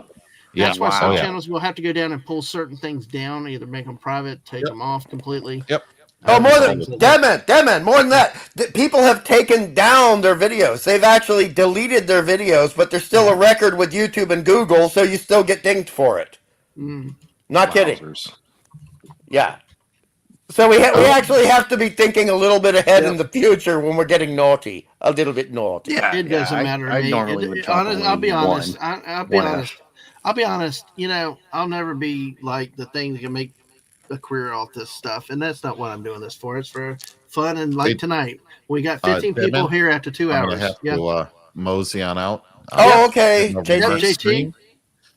That's why Wow. some Oh, yeah. channels will have to go down and pull certain things down, either make them private, take them off completely. Yep. Oh, more than Things like that. Dadman, more than that. People have taken down their videos. They've actually deleted their videos, but there's still a record with YouTube and Google, so you still get dinged for it. Mm. Not kidding. Wowzers. Yeah. So we actually have to be thinking a little bit ahead in the future when we're getting naughty, a little bit naughty. Yeah, It doesn't matter to I me. normally would jump Honest, on I'll be one. honest. I'll be One honest. F. I'll be honest. I'll never be like the thing that can make a career off this stuff, and that's not what I'm doing this for. It's for fun and like Hey, tonight. We got 15 Deadman, people here after 2 I'm hours. gonna have Yeah. to mosey on out. Oh, okay. Over JT. my JT. stream.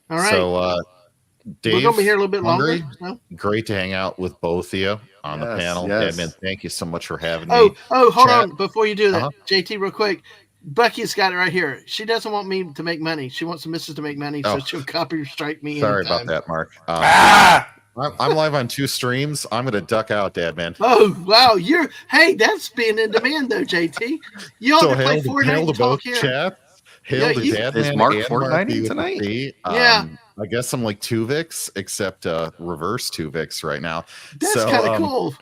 All right. So, Dave, We're gonna be here a little bit Hungry, longer. No? great to hang out with both of you on the Yes, panel. yes. Deadman, thank you so much for having me. Oh, hold Chat. on. Before you do that, Uh-huh. JT, real quick. Becky's got it right here. She doesn't want me to make money. She wants the missus to make money, so Oh. she'll copyright me. Sorry anytime. about that, Mark. Ah! I'm live on 2 streams. I'm gonna duck out, Dadman. Oh wow, that's being in demand though, JT. You ought So to play hail Fortnite to and both talk here. chat. Hail Yeah, to Dadman Is Mark and Fortniting Marky with tonight? the D. Yeah. I guess I'm like 2vix, except reverse 2vix right now. That's So, kind of cool.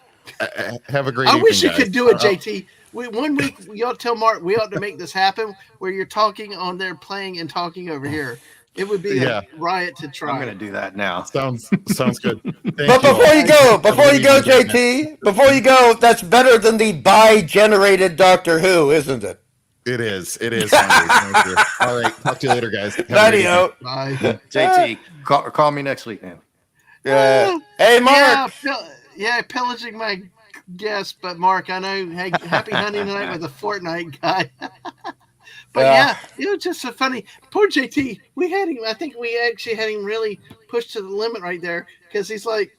Have a great I evening, wish you guys. could do it, JT. 1 week, you ought to tell Mark we ought to make this happen where you're talking on there, playing and talking over here. It would be Yeah. a riot to try. I'm gonna do that now. Sounds good. Thank But you all. before you go, Dadman. JT, before you go, that's better than the by-generated Doctor Who, isn't it? It is. Hungry. Thank you. All right. Talk to you later, guys. Have a great evening. Radio. Bye. JT, call me next week, man. Yeah. Hey, Mark. Pillaging my guest, but Mark, I know. Hey, happy hunting tonight with a Fortnite guy. But yeah, it was just so funny. Poor JT, we had him. I think we actually had him really pushed to the limit right there because he was like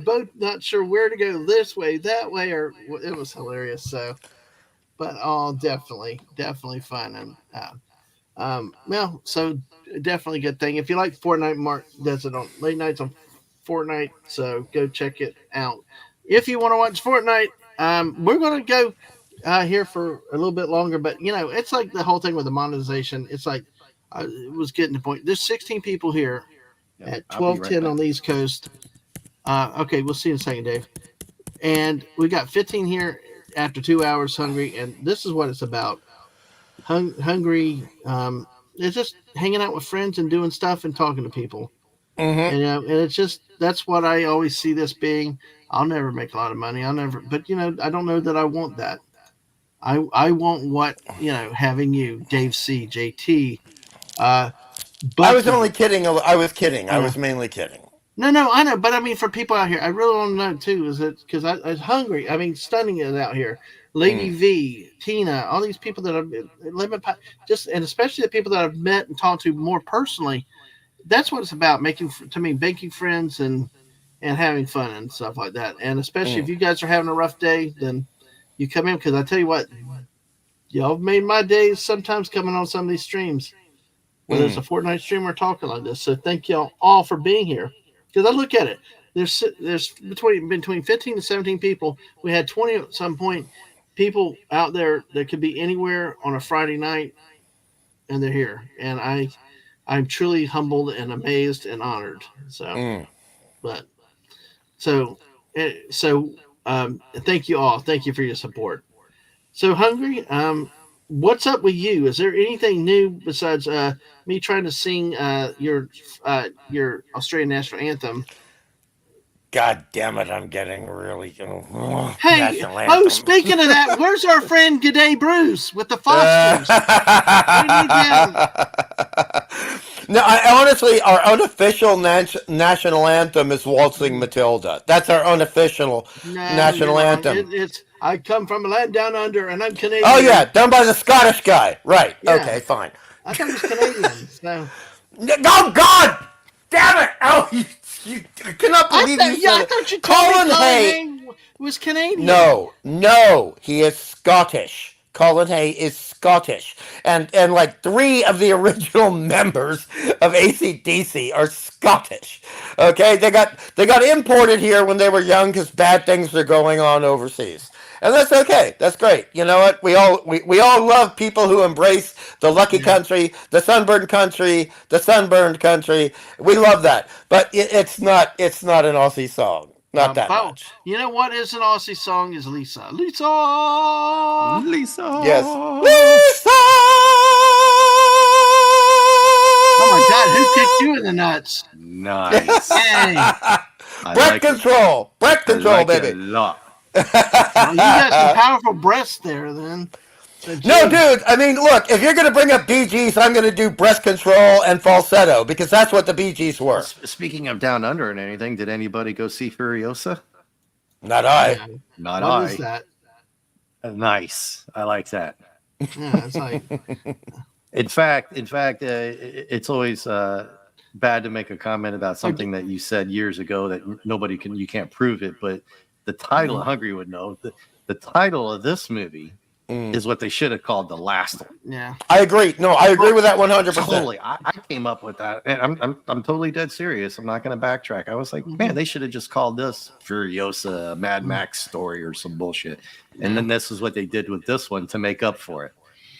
both not sure where to go, this way, that way, or it was hilarious. So, but definitely fun and so definitely good thing. If you like Fortnite, Mark does it on late nights on Fortnite, so go check it out. If you want to watch Fortnite, we're gonna go here for a little bit longer, but it's like the whole thing with the monetization. It's like it was getting to the point. There's 16 people here at 12:10 on the East Coast. Okay, we'll see in a second, Dave. And we got 15 here after 2 hours hungry, and this is what it's about. Hungry. It's just hanging out with friends and doing stuff and talking to people. Mm-hmm. And it's just that's what I always see this being. I'll never make a lot of money. But I don't know that I want that. I want what having you, Dave C, JT. But I was only kidding. I was kidding. I was mainly kidding. No, I know, but I mean, for people out here, I really want to know too. Is it because I was hungry? I mean, stunning is out here. Lady V, Tina, all these people that I've living and especially the people that I've met and talked to more personally. That's what it's about, making friends and having fun and stuff like that. And especially if you guys are having a rough day, then you come in, because I tell you what, y'all made my days sometimes coming on some of these streams, whether it's a Fortnite stream or talking like this. So thank y'all all for being here. Because I look at it, there's between 15 to 17 people. We had 20 at some point. People out there that could be anywhere on a Friday night, and they're here. And I'm truly humbled and amazed and honored. So, but so so thank you all. Thank you for your support. So hungry. What's up with you? Is there anything new besides me trying to sing your Australian national anthem? God damn it! I'm getting really Hey, national oh, anthem. speaking of that, where's our friend G'day Bruce with the Fosters? We need him. No, honestly, our unofficial national anthem is "Waltzing Matilda." That's our unofficial No, you're national wrong. anthem. It's I come from a land down under, and I'm Canadian. Oh yeah, done by the Scottish guy. Right. Yeah. Okay, fine. I thought it was Canadian. So. Oh God! Damn it! Oh, I cannot believe you said I it. thought you told me Colin Colin Hay Hay was Canadian. No, he is Scottish. Colin Hay is Scottish, and like 3 of the original members of AC/DC are Scottish. Okay, they got imported here when they were young because bad things were going on overseas. And that's okay. That's great. You know what? We all love people who embrace the lucky country, the sunburned country, the sunburned country. We love that. But it's not an Aussie song. Not that much. You know what is an Aussie song? Is Lisa. Lisa. Lisa. Yes. Lisa. Oh my God! Who kicked you in the nuts? Nice. Hey. Breath control. Breath control, like baby. It a lot. Well, you got some powerful breasts there, then. So, No, dude. I mean, look. If you're gonna bring up Bee Gees, I'm gonna do breath control and falsetto because that's what the Bee Gees were. Speaking of Down Under and anything, did anybody go see Furiosa? Not I. Not what I. What is that? Nice. I like that. Yeah, it's like. In fact, it's always bad to make a comment about something that you said years ago that you can't prove it, but the title, Hungry would know, the title of this movie is what they should have called The Last One. Yeah, I agree. No, I agree with that 100%. Totally. I came up with that, and I'm totally dead serious. I'm not going to backtrack. I was like, man, they should have just called this Furiosa, Mad Max story or some bullshit. And then this is what they did with this one to make up for it.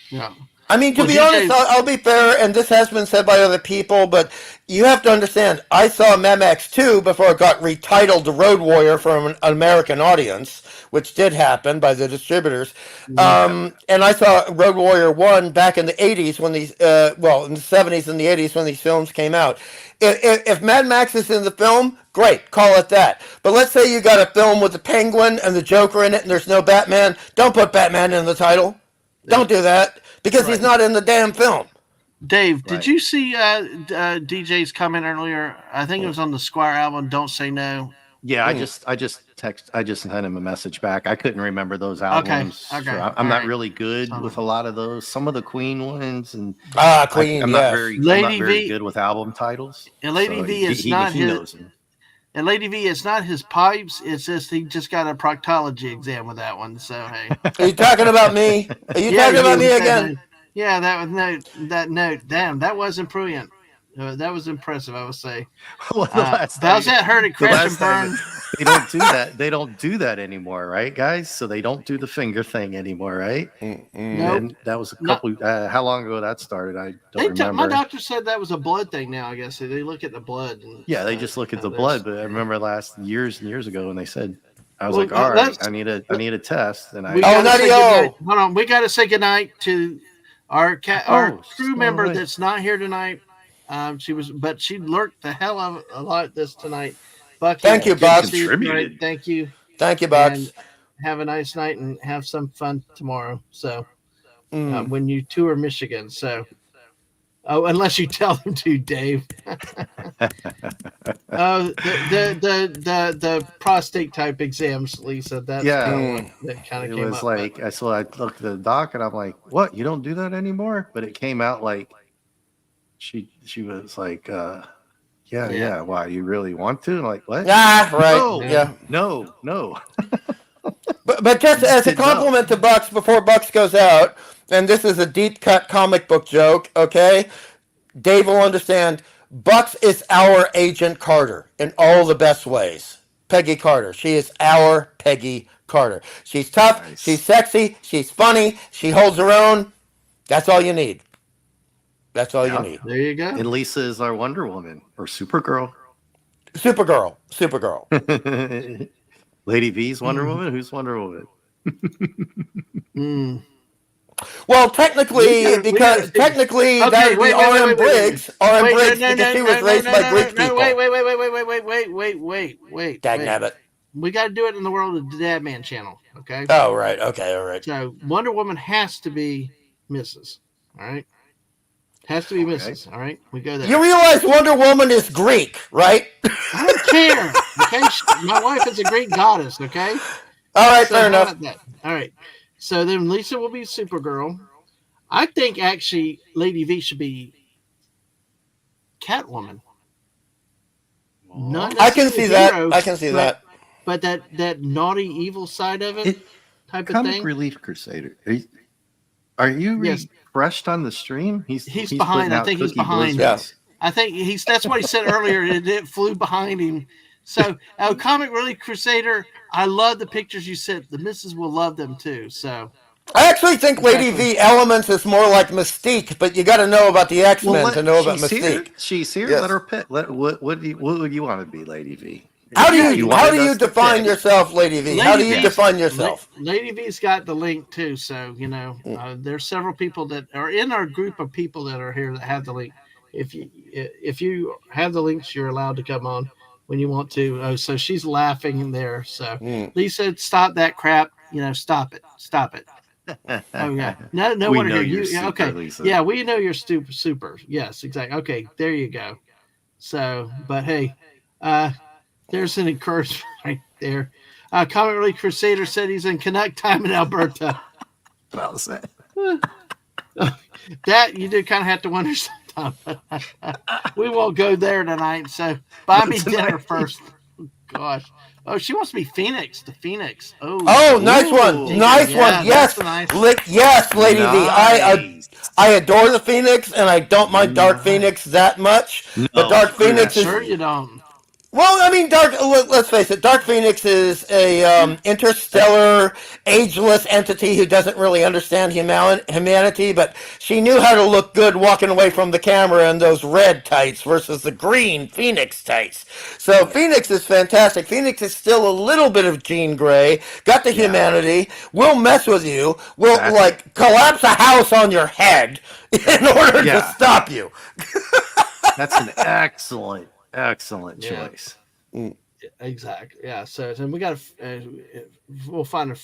yeah. I mean, to be honest, I'll be fair, and this has been said by other people, but you have to understand, I saw Mad Max 2 before it got retitled The Road Warrior from an American audience, which did happen by the distributors. And I saw Road Warrior 1 back in the 80s when these, in the 70s and the 80s when these films came out. If Mad Max is in the film, great, call it that. But let's say you got a film with the Penguin and the Joker in it and there's no Batman. Don't put Batman in the title. Don't do that. Because he's not in the damn film. Dave, did you see DJ's comment earlier? I think it was on the Squire album, Don't Say No. Yeah, I just sent him a message back. I couldn't remember those albums. Okay. So I'm not really good with a lot of those. Some of the Queen ones, and Queen. I'm not very V, good with album titles. And Lady V is not his. And Lady V, it's not his pipes. It's just he just got a proctology exam with that one. So hey, are you talking about me? Are you talking about me again? Yeah, that note. Damn, that wasn't brilliant. That was impressive, I would say. Well, how's that hurt at Crash and Burn? They don't do that. They don't do that anymore, right, guys? So they don't do the finger thing anymore, right? Nope. And that was a couple. How long ago that started? I don't remember. My doctor said that was a blood thing. Now I guess they look at the blood. And, they just look at the blood. But I remember years and years ago when they said, I was like, all right, I need a test. And hold on, we got to say goodnight to our crew member that's not here tonight. She lurked the hell of a lot this tonight. Bucky, thank you, Bucks. Right, thank you, Bucks. And have a nice night and have some fun tomorrow. So when you tour Michigan, unless you tell them to, Dave. The prostate type exams, Lisa. That's that kind of came up. So I looked at the doc and I'm like, what? You don't do that anymore? But it came out like she was like, yeah. Why, you really want to? And I'm like, what? Yeah, right. No. But just as a compliment to Bucks before Bucks goes out, and this is a deep cut comic book joke, okay? Dave will understand. Bucks is our Agent Carter in all the best ways. Peggy Carter. She is our Peggy Carter. She's tough. Nice. She's sexy. She's funny. She holds her own. That's all you need. That's all Yeah. you need. There you go. And Lisa is our Wonder Woman or Supergirl. Supergirl. Lady V's Wonder Woman. Who's Wonder Woman? Mm. Well, technically, We gotta figure- technically Okay, that would be R.M. Briggs. R.M. Briggs, because she was raised by Greek people. Wait. Dagnabbit. We got to do it in the world of the Dadman channel, okay? Oh, right. Okay, all right. So Wonder Woman has to be Mrs. All right? Has to be Mrs. All right? We go there. You realize Wonder Woman is Greek, right? I don't care. Okay? My wife is a Greek goddess, okay? All right, So fair how enough. about that? All right. So then Lisa will be Supergirl. I think actually Lady V should be Catwoman. Not I can see necessarily that. I can see that. But that naughty evil side of it type of Comic thing. Relief Crusader. Are you Yes. refreshed on the stream? He's behind. putting I out think he's Cookie behind. Blizzards. I think that's what he said earlier. It flew behind him. So, Comic Relief Crusader, I love the pictures you sent. The missus will love them too. So, I actually think Lady V Elements is more like Mystique, but you got to know about the X-Men to know about Mystique. She's here. Yes. Let her pick. What would you want to be, Lady V? How do you wanted us to define pick. yourself, Lady V? How do you define yourself? Lady V's got the link too. So, there's several people that are in our group of people that are here that have the link. If you have the links, you're allowed to come on when you want to. Oh, so she's laughing in there. So Lisa, stop that crap. Stop it. Oh yeah. No We wonder know here. you're super, Okay. Lisa. Yeah, we know you're super. Yes, exactly. Okay, there you go. So, but hey, there's an encouragement right there. Comic Relief Crusader said he's in Canuck time in Alberta. What was that? That you do kind of have to wonder sometimes. We won't go there tonight. So buy me dinner first. Gosh. Oh, she wants to be Phoenix. The Phoenix. Oh, nice one. Nice one. Yes. Nice. Yes, Lady V. I adore the Phoenix, and I don't mind Dark Phoenix that much. But Dark Phoenix is... Sure you don't. Well, I mean, let's face it, Dark Phoenix is a interstellar, ageless entity who doesn't really understand humanity, but she knew how to look good walking away from the camera in those red tights versus the green Phoenix tights. So Phoenix is fantastic. Phoenix is still a little bit of Jean Grey, got the humanity, will mess with you, will collapse a house on your head in order to stop you. That's an excellent choice. Exactly. Yeah. So we got we'll find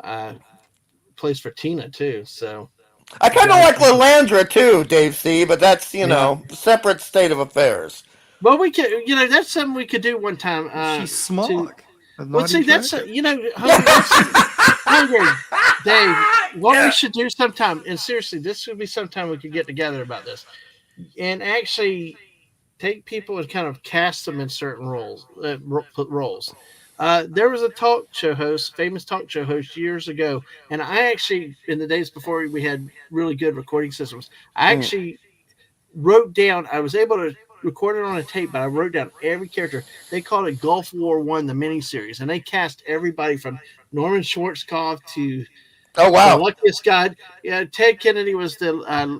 a place for Tina too. So I kind of like Lilandra too, Dave C. But that's separate state of affairs. Well, we could that's something we could do one time. She's smug. Well, see, that's Hungry Dave. What we should do sometime, and seriously, this would be sometime we could get together about this, and actually take people and kind of cast them in certain roles. There was a famous talk show host years ago, and I actually, in the days before we had really good recording systems, I actually wrote down. I was able to record it on a tape, but I wrote down every character. They called it Gulf War I, the miniseries, and they cast everybody from Norman Schwarzkopf to Oh wow! The luckiest guy. Yeah, Ted Kennedy was the.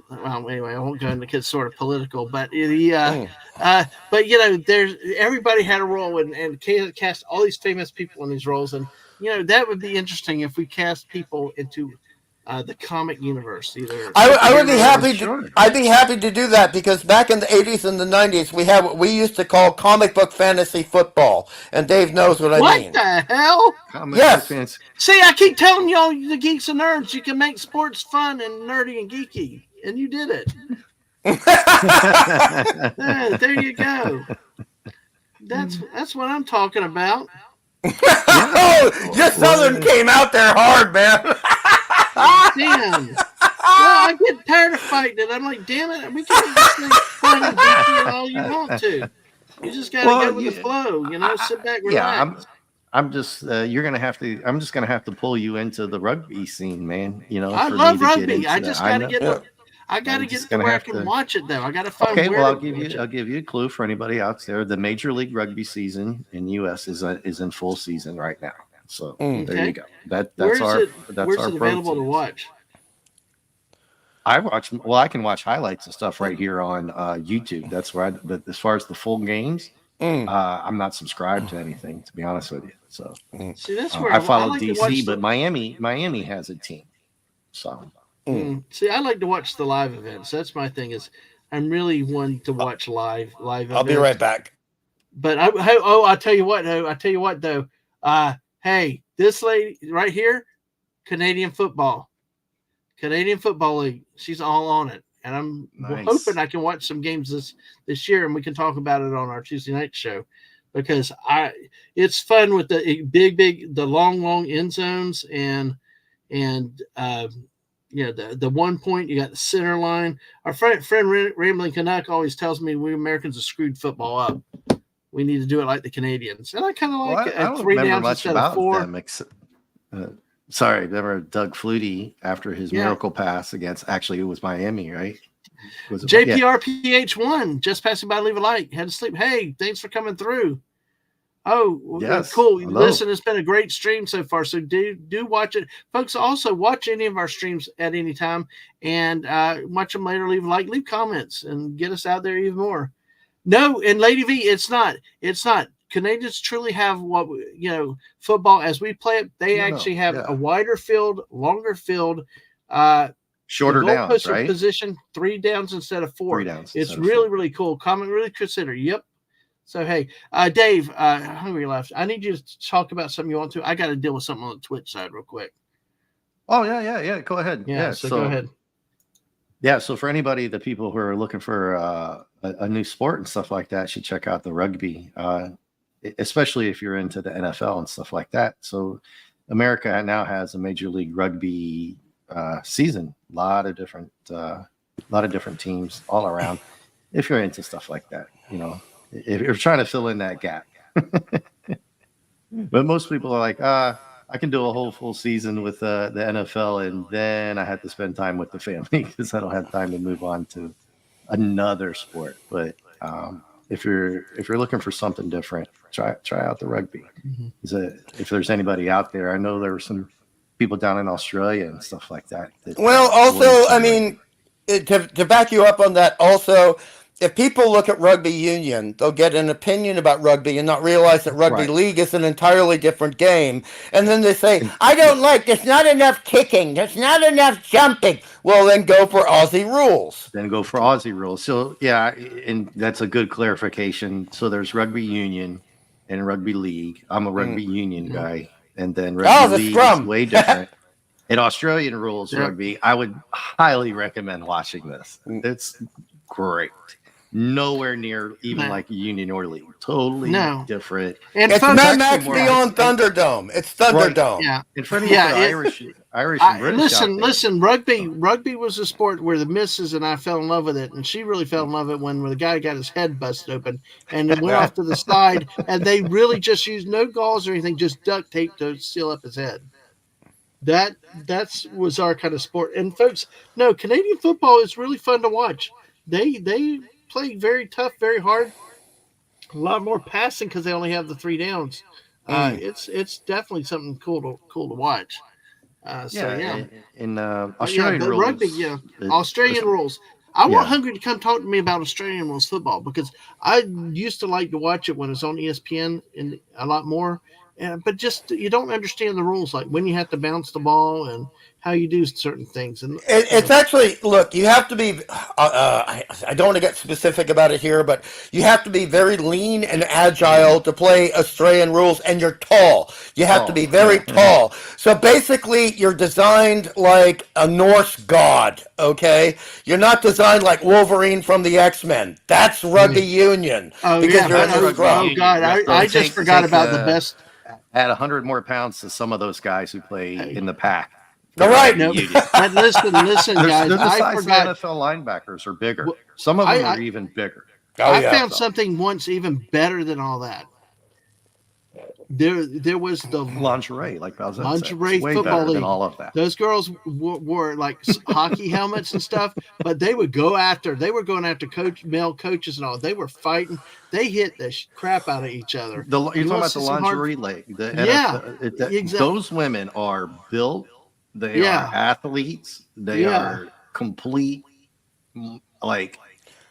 Well, anyway, I won't go into kids sort of political, but but there's everybody had a role and cast all these famous people in these roles, and that would be interesting if we cast people into the comic universe. I would be happy. I'd be happy to do that because back in the 80s and the 90s, we had what we used to call comic book fantasy football, and Dave knows what I mean. What the hell? Yes. See, I keep telling y'all, the geeks and nerds, you can make sports fun and nerdy and geeky, and you did it. There you go. That's what I'm talking about. Oh, your Southern came out there hard, man. Damn. Well, I get tired of fighting it. I'm like, damn it, we can just thing fun and geeky and all you want to. You just got to go with the flow, sit back, relax. Yeah, I'm just you're gonna have to. I'm just gonna have to pull you into the rugby scene, man. I love rugby. I just got to get. I got to get to where I can watch it though. I got to find. Okay, well, I'll give you a clue for anybody out there. The Major League Rugby season in U.S. is in full season right now. So there you go. That's where's our it available to watch? I can watch highlights and stuff right here on YouTube. That's where but as far as the full games, I'm not subscribed to anything, to be honest with you. So See, that's where I I follow like to DC, watch but Miami has a team. So See, I like to watch the live events. That's my thing. Is I'm really one to watch live events. I'll be right back. But I tell you what, though. Hey, this lady right here, Canadian Football League. She's all on it, and I'm hoping I can watch some games this year, and we can talk about it on our Tuesday night show, because it's fun with the the long end zones and the 1 point, you got the center line. Our friend Rambling Canuck always tells me we Americans have screwed football up. We need to do it like the Canadians. And I kind of like it at 3 downs instead of 4. Remember Doug Flutie after his miracle pass against, actually it was Miami, right? JPRPH won, just passing by leave a like. Had to sleep. Hey, thanks for coming through. Oh, yes. Cool. Hello. Listen, it's been a great stream so far. So do watch it. Folks, also watch any of our streams at any time and watch them later. Leave a like, leave comments, and get us out there even more. No, and Lady V, it's not. Canadians truly have football as we play it. They actually have a wider field, longer field, shorter downs, right? Position 3 downs instead of 4. 3 downs. It's really cool. Comment, really consider. Yep. So, hey, Dave, Hungry Left, I need you to talk about something you want to. I got to deal with something on the Twitch side real quick. Oh, yeah. Go ahead. So go ahead. Yeah, so for anybody, the people who are looking for a new sport and stuff like that, should check out the rugby, especially if you're into the NFL and stuff like that. So America now has a Major League Rugby season. A lot of different teams all around. If you're into stuff like that, if you're trying to fill in that gap. But most people are like, I can do a whole full season with the NFL, and then I have to spend time with the family because I don't have time to move on to another sport. But if you're looking for something different, try out the rugby. Mm-hmm. If there's anybody out there, I know there were some people down in Australia and stuff like that. Well, also, I mean, to back you up on that, also, if people look at rugby union, they'll get an opinion about rugby and not realize that rugby league is an entirely different game. And then they say, I don't like, there's not enough kicking, there's not enough jumping. Well, then go for Aussie rules. So, yeah, and that's a good clarification. So there's rugby union and rugby league. I'm a rugby union guy. And then rugby league is way different. In Australian rules rugby, I would highly recommend watching this. It's great. Nowhere near even like union or league. Totally different. And it's Mad Max Beyond Thunderdome. It's Thunderdome. Right. Yeah. In front of Irish and British. Listen. Rugby was a sport where the missus and I fell in love with it, and she really fell in love with it when the guy got his head busted open and it went off to the side, and they really just used no gauze or anything, just duct tape to seal up his head. That was our kind of sport. And folks, no, Canadian football is really fun to watch. They play very tough, very hard. A lot more passing because they only have the 3 downs. It's definitely something cool to watch. In Australian rules, rugby, Australian rules. I want Hungry to come talk to me about Australian rules football, because I used to like to watch it when it's on ESPN and a lot more. But just you don't understand the rules, like when you have to bounce the ball and how you do certain things. And it's actually, look, you have to be, I don't want to get specific about it here, but you have to be very lean and agile to play Australian rules, and you're tall. You have to be very tall. So basically, you're designed like a Norse god, okay? You're not designed like Wolverine from the X-Men. That's rugby union. Oh, God, I just forgot about the best. Add 100 more pounds to some of those guys who play in the pack. All right. But listen, guys. I forgot. NFL linebackers are bigger. Some of them are even bigger. I found something once even better than all that. There was the lingerie, like I was lingerie football league. Than all of that. Those girls wore like hockey helmets and stuff, but they would go after. They were going after male coaches and all. They were fighting. They hit the crap out of each other. You're talking about the lingerie league. Exactly. Those women are built. They are athletes. They are complete, like,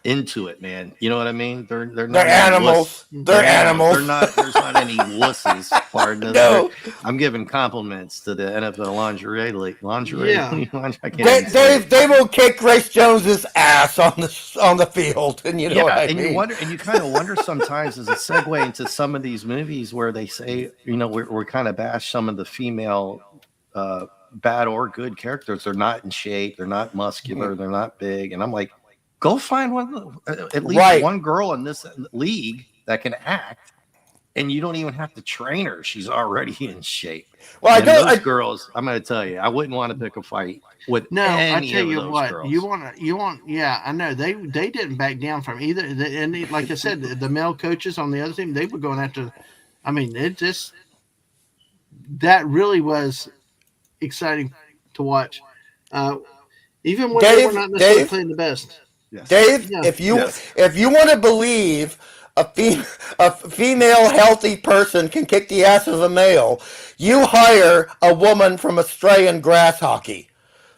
into it, man. You know what I mean? They're not They're animals. They're animals. They're not. There's not any wusses. Pardon. No. I'm giving compliments to the NFL lingerie league. Lingerie. Yeah. I can't even say it. They will kick Grace Jones's ass on the field, and you know what I mean. You kind of wonder sometimes as a segue into some of these movies where they say, we're kind of bash some of the female, bad or good characters. They're not in shape. They're not muscular. They're not big. And I'm like, go find at least one girl in this league that can act, and you don't even have to train her. She's already in shape. Well, those girls, I'm going to tell you, I wouldn't want to pick a fight with any I tell you of those what, girls. you want, yeah, I know they didn't back down from either. And like I said, the male coaches on the other team, they were going after. I mean, that really was exciting to watch. Even when they were not necessarily playing the best. Yes. Dave, if you want to believe a female healthy person can kick the ass of a male, you hire a woman from Australian grass hockey,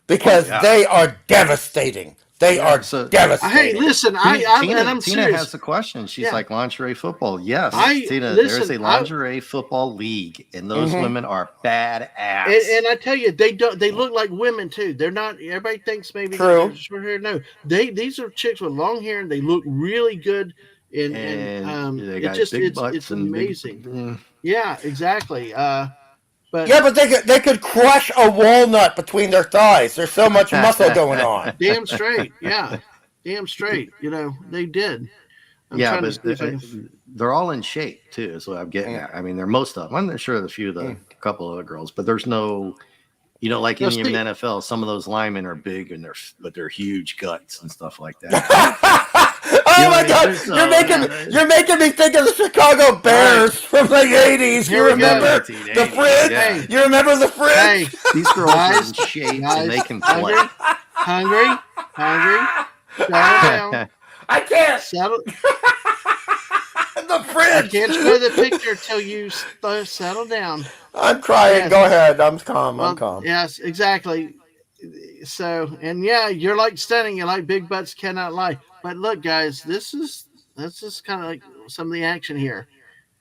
because they are devastating. They are devastating. Hey, listen, Tina serious. has a question. She's like, lingerie football. Yes, Tina, listen, there's a lingerie football league, and those women are badass. And I tell you, they look like women too. They're not. Everybody thinks maybe they're short hair. No, these are chicks with long hair, and they look really good. And it's amazing. Yeah, exactly. But they could crush a walnut between their thighs. There's so much muscle going on. Damn straight, yeah, damn straight. They did. They're all in shape too. So I'm getting at. I mean, they're most of them. I'm not sure a couple of the girls, but there's no, like in the NFL, some of those linemen are big and they're huge guts and stuff like that. Oh my God! You're making me think of the Chicago Bears from the '80s. You remember the fridge? Yeah. You remember the fridge? Hey, these girls are in shape and they can play. Hungry. Settle down. I can't. Settle. The fridge. I can't show the picture till you settle down. I'm crying. Yes. Go ahead. I'm calm. I'm calm. Yes, exactly. So, and you're like stunning. You like big butts cannot lie. But look, guys, this is kind of like some of the action here.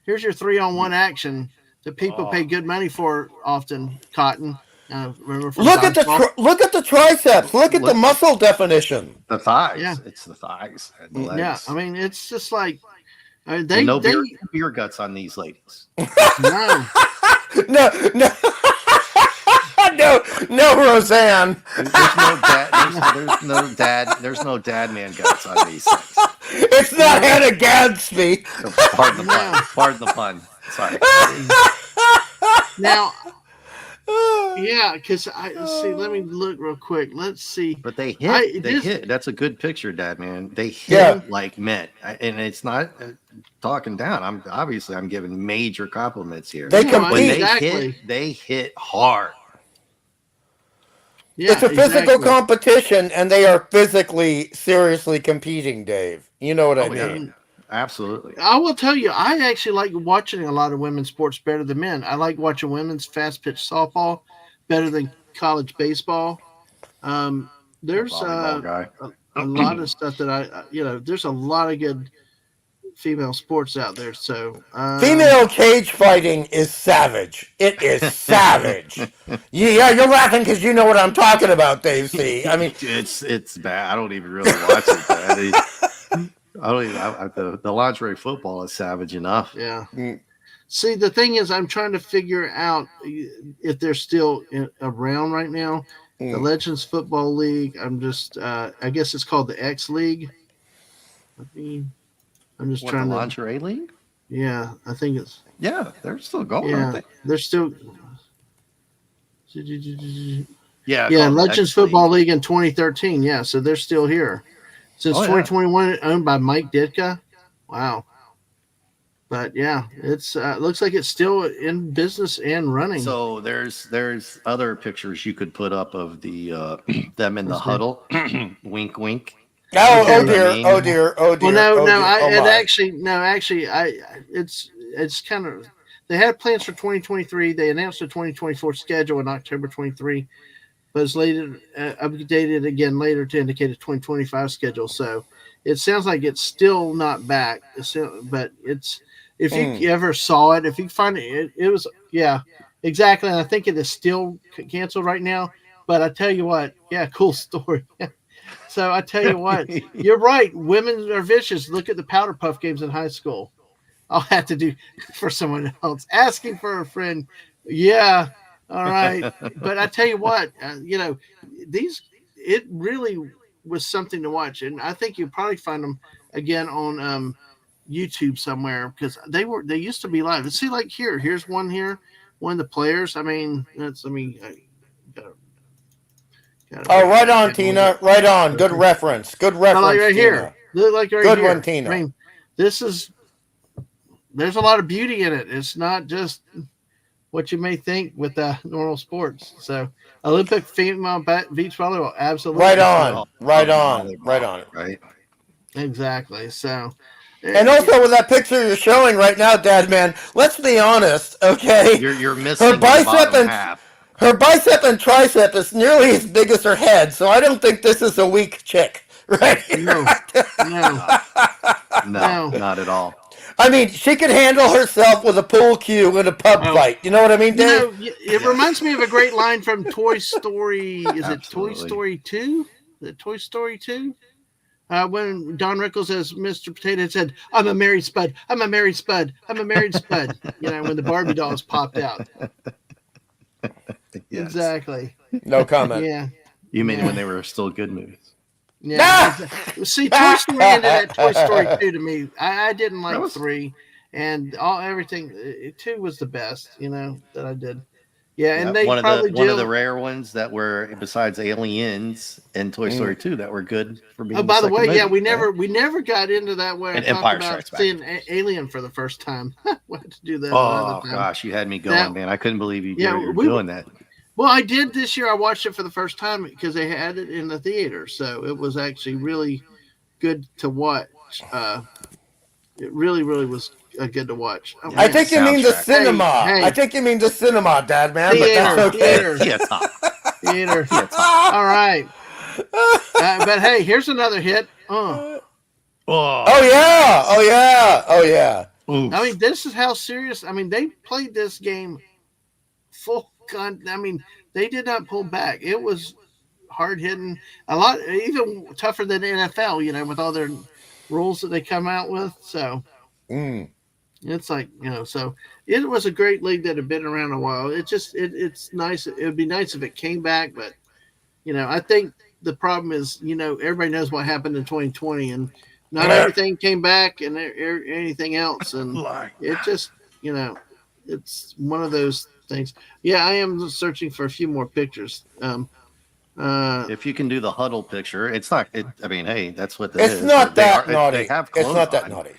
Here's your 3-on-1 action that people pay good money for often. Cotton. Look at the triceps. Look at the muscle definition. The thighs. Yeah. It's the thighs. And the legs. Yeah, I mean, it's just like no beer guts on these ladies. No. No, Roseanne. There's no Dadman guts on these things. It's not Hannah Gadsby. Pardon the pun. Sorry. Now, because let me look real quick. Let's see. But they hit. That's a good picture, Dadman. They hit like men, and it's not talking down. I'm giving major compliments here. They compete. They hit hard. Yeah, it's a physical competition, and they are physically, seriously competing, Dave. You know what I mean? Yeah. Absolutely. I will tell you, I actually like watching a lot of women's sports better than men. I like watching women's fast-pitch softball better than college baseball. There's a lot of stuff that there's a lot of good female sports out there. So female cage fighting is savage. It is savage. Yeah, you're laughing because you know what I'm talking about, Dave. C. I mean, it's bad. I don't even really watch it. I don't even. The lingerie football is savage enough. Yeah. See, the thing is, I'm trying to figure out if they're still around right now. The Legends Football League. I'm just. I guess it's called the X League. I'm just trying the lingerie league? Yeah, I think it's. Yeah, they're still going, aren't they? They're still. Yeah, Legends Football League in 2013. Yeah, so they're still here. Since 2021, owned by Mike Ditka. Wow. But yeah, it's looks like it's still in business and running. So there's other pictures you could put up of the them in the huddle. Wink, wink. Oh dear. Well, it's kind of, they had plans for 2023. They announced the 2024 schedule in October 23. but it's later updated again later to indicate a 2025 schedule. So it sounds like it's still not back, but it's if you ever saw it, if you find it was exactly. And I think it is still canceled right now. But I tell you what, cool story. So I tell you what, you're right. Women are vicious. Look at the powder puff games in high school. I'll have to do for someone else. Asking for a friend. Yeah. All right. But I tell you what, it really was something to watch. And I think you'll probably find them again on YouTube somewhere because they used to be live. And see, like here's one here, one of the players. I mean, right on, Tina. Right on. Good reference. Good reference, like right Tina. Here. Look like right Good here. one, Tina. I mean, there's a lot of beauty in it. It's not just what you may think with normal sports. So Olympic female beach volleyball, absolutely. Right on. Right on. Right on. Right. Exactly. So. And also with that picture you're showing right now, Dad, man, let's be honest, okay? You're missing her bicep and half. Her bicep and tricep is nearly as big as her head, so I don't think this is a weak chick, right? No, not at all. I mean, she could handle herself with a pool cue in a pub fight. You know what I mean, Dave? It reminds me of a great line from Toy Story. Is it Toy Story 2? Is it Toy Story 2? When Don Rickles as Mr. Potato said, "I'm a married spud. I'm a married spud. I'm a married spud." When the Barbie dolls popped out. Yes. Exactly. No comment. Yeah. You mean when they were still good movies? Yeah. See, Toy Story ended at Toy Story 2 to me. I didn't like 3, and everything. 2 was the best, that I did. Yeah, and they one probably one of the rare ones that were besides Aliens and Toy Story 2 that were good for being. Oh, by the way, movie, we never got into that where and I Empire talked about Strikes seeing Alien for the first time. We had to do that. Oh gosh, you had me going, man! I couldn't believe you were doing that. Well, I did this year. I watched it for the first time because they had it in the theater, so it was actually really good to watch. It really, really was good to watch. I think you mean the cinema. I think you mean the cinema, Dad, man. Theater. All right. But hey, here's another hit. Oh yeah. Oof. I mean, this is how serious. I mean, they played this game full gun. I mean, they did not pull back. It was hard hitting, a lot even tougher than the NFL. With all their rules that they come out with. So. It's like, so it was a great league that had been around a while. It's nice. It would be nice if it came back, but I think the problem is, everybody knows what happened in 2020 and not everything came back and anything else. And it just, it's one of those things. Yeah, I am searching for a few more pictures. If you can do the huddle picture, it's not, I mean, hey, that's what it's not that naughty. It's not that naughty.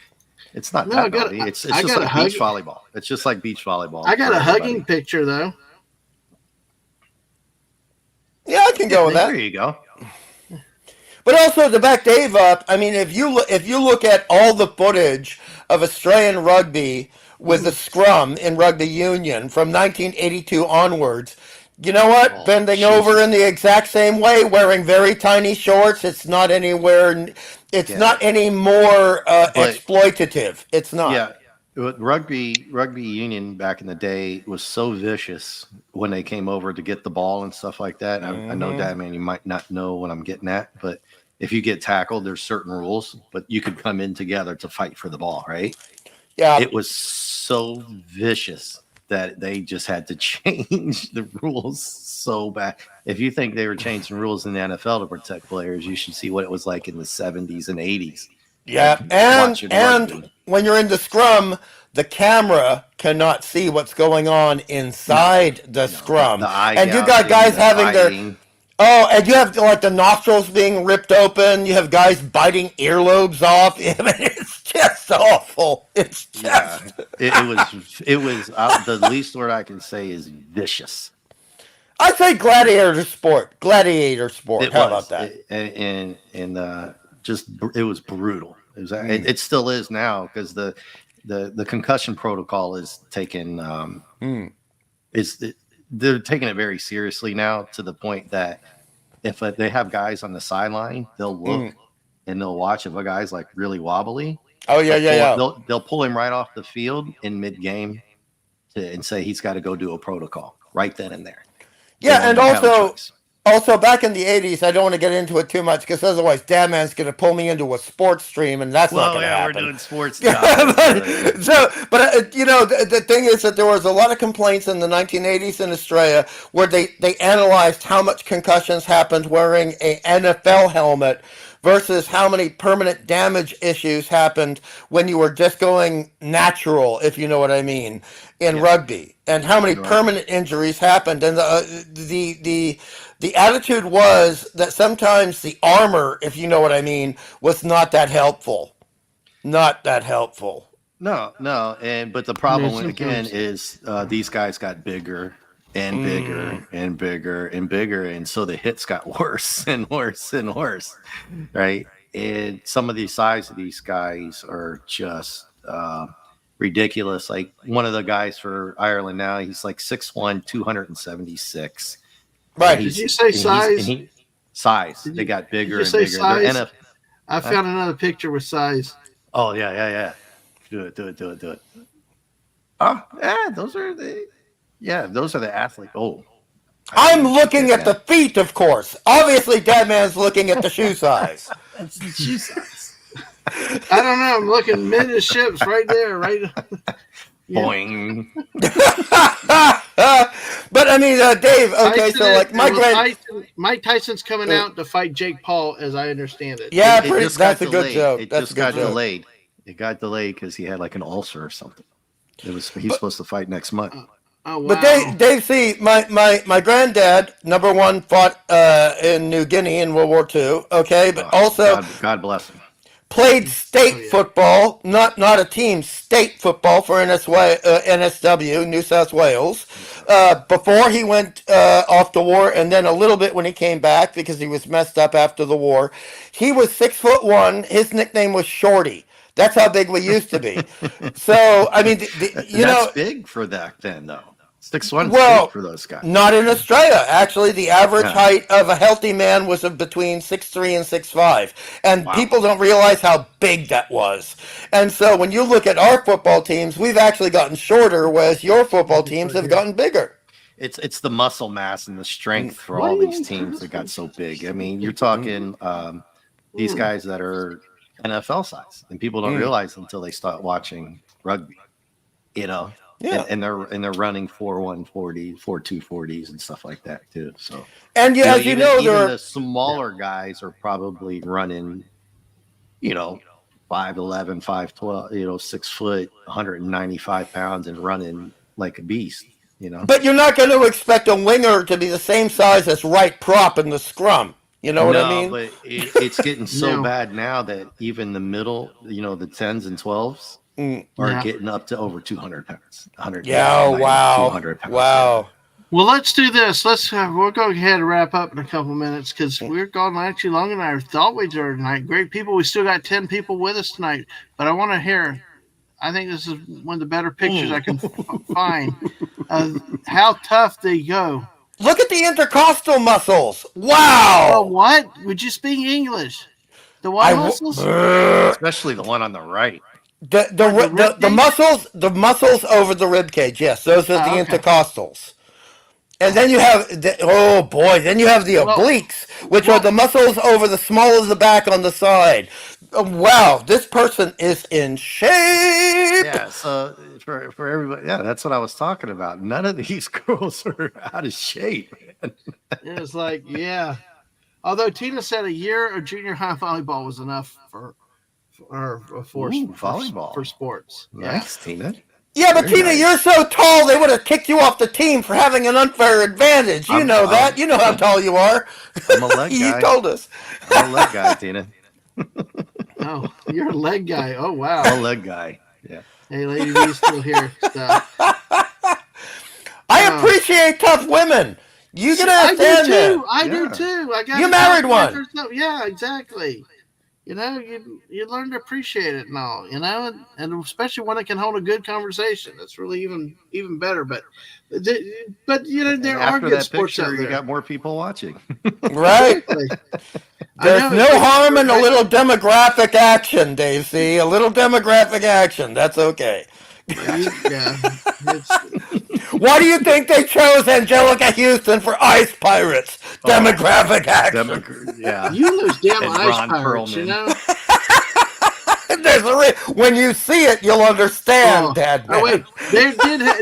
It's not that naughty. It's just like beach volleyball. It's just like beach volleyball. I got a hugging picture though. Yeah, I can go with that. There you go. But also to back Dave up, I mean, if you look at all the footage of Australian rugby with the scrum in rugby union from 1982 onwards, you know what? Bending over in the exact same way, wearing very tiny shorts. It's not anywhere. It's not any more exploitative. It's not. Yeah, rugby union back in the day was so vicious when they came over to get the ball and stuff like that. Mm-hmm. I know, Dad, man, you might not know what I'm getting at, but if you get tackled, there's certain rules, but you could come in together to fight for the ball, right? Yeah. It was so vicious that they just had to change the rules so bad. If you think they were changing rules in the NFL to protect players, you should see what it was like in the 70s and 80s. Yeah, and when you're in the scrum, the camera cannot see what's going on inside the scrum. And you got guys having their... Oh, and you have like the nostrils being ripped open. You have guys biting earlobes off. I mean, it's just awful. It's just it was the least word I can say is vicious. I'd say gladiator sport. How about that? Just it was brutal. It still is now because the concussion protocol is taken. they're taking it very seriously now, to the point that if they have guys on the sideline, they'll look and they'll watch if a guy's like really wobbly. Oh yeah. They'll pull him right off the field in mid game and say he's got to go do a protocol right then and there. Yeah, and also back in the 80s, I don't want to get into it too much because otherwise Dadman's going to pull me into a sports stream, and that's not going to happen. We're doing sports now. But you know, the thing is that there was a lot of complaints in the 1980s in Australia where they analyzed how much concussions happened wearing a NFL helmet versus how many permanent damage issues happened when you were just going natural, if you know what I mean, in rugby, and how many permanent injuries happened. And the attitude was that sometimes the armor, if you know what I mean, was not that helpful. Not that helpful. No, but the problem again is these guys got bigger and bigger and bigger and bigger, and so the hits got worse and worse and worse, right? And some of the size of these guys are just ridiculous. Like one of the guys for Ireland now, he's like 6'1", 276. Right? Did you say size? Size. They got bigger and bigger. Size? I found another picture with size. Oh yeah. Do it. Oh yeah, those are the athletes. Oh, I'm looking at the feet, of course. Obviously, Dadman's looking at the shoe size. That's the shoe size. I don't know. I'm looking midship's right there, right? Boing. But I mean, Dave. Okay, so like Mike Tyson's coming out to fight Jake Paul, as I understand it. Yeah, that's a good joke. It just got delayed. It got delayed because he had like an ulcer or something. He's supposed to fight next month. Oh, wow. But Dave, see, my granddad, number one, fought in New Guinea in World War II. Okay, but also God bless him. Played state football, not a team, state football for NSW, New South Wales, before he went off the war, and then a little bit when he came back because he was messed up after the war. He was 6'1". His nickname was Shorty. That's how big we used to be. So, I mean, that's big for that then, though. 6'1" big for those guys. Not in Australia. Actually, the average height of a healthy man was between 6'3" and 6'5", and people don't realize how big that was. And so, when you look at our football teams, we've actually gotten shorter, whereas your football teams have gotten bigger. It's the muscle mass and the strength for all these teams that got so big. I mean, you're talking these guys that are NFL size, and people don't realize until they start watching rugby, you know. Yeah, and they're running 4.140s, 4.240s, and stuff like that too. So, and even the smaller guys are probably running, 5'11", 5'12", 6 foot, 195 pounds, and running like a beast. But you're not going to expect a winger to be the same size as right prop in the scrum. You know what I mean? But it's getting so bad now that even the middle, the 10s and 12s are getting up to over 200 pounds. 100. Yeah, wow. 200 pounds. Wow. Well, let's do this. We'll go ahead and wrap up in a couple minutes because we're gone actually longer than I thought we were tonight. Great people. We still got 10 people with us tonight, but I want to hear. I think this is one of the better pictures I can find of how tough they go. Look at the intercostal muscles. Wow. Oh, what? Would you speak English? The what muscles? Especially the one on the right. The muscles over the rib cage. Yes, those are the intercostals. And then you have the obliques, which are the muscles over the small of the back on the side. Wow, this person is in shape. Yeah, so for everybody, that's what I was talking about. None of these girls are out of shape. It's like, although Tina said a year of junior high volleyball was enough for volleyball for sports. Nice, Tina. Yeah, but Tina, you're so tall, they would have kicked you off the team for having an unfair advantage. You know that. You know how tall you are. I'm a leg guy. You told us. I'm a leg guy, Tina. Oh, you're a leg guy. Oh, wow. I'm a leg guy. Yeah. Hey, Lady V's still here. I appreciate tough women. You can understand that. I do too. You married one. Yeah, exactly. you learn to appreciate it and all, and especially when it can hold a good conversation. That's really even better. But And there are after good that sports out picture, you there. got more people watching. Right. Exactly. I There's know, no it's harm in a like- little demographic action, Dave C. A little demographic action. That's okay. yeah. It's, Why do you think they chose Angelica Houston for Ice Pirates? Oh, Demographic action. Yeah. you lose damn And ice Ron pirates, Perlman. When you see it, you'll understand, Oh, Dad. oh wait,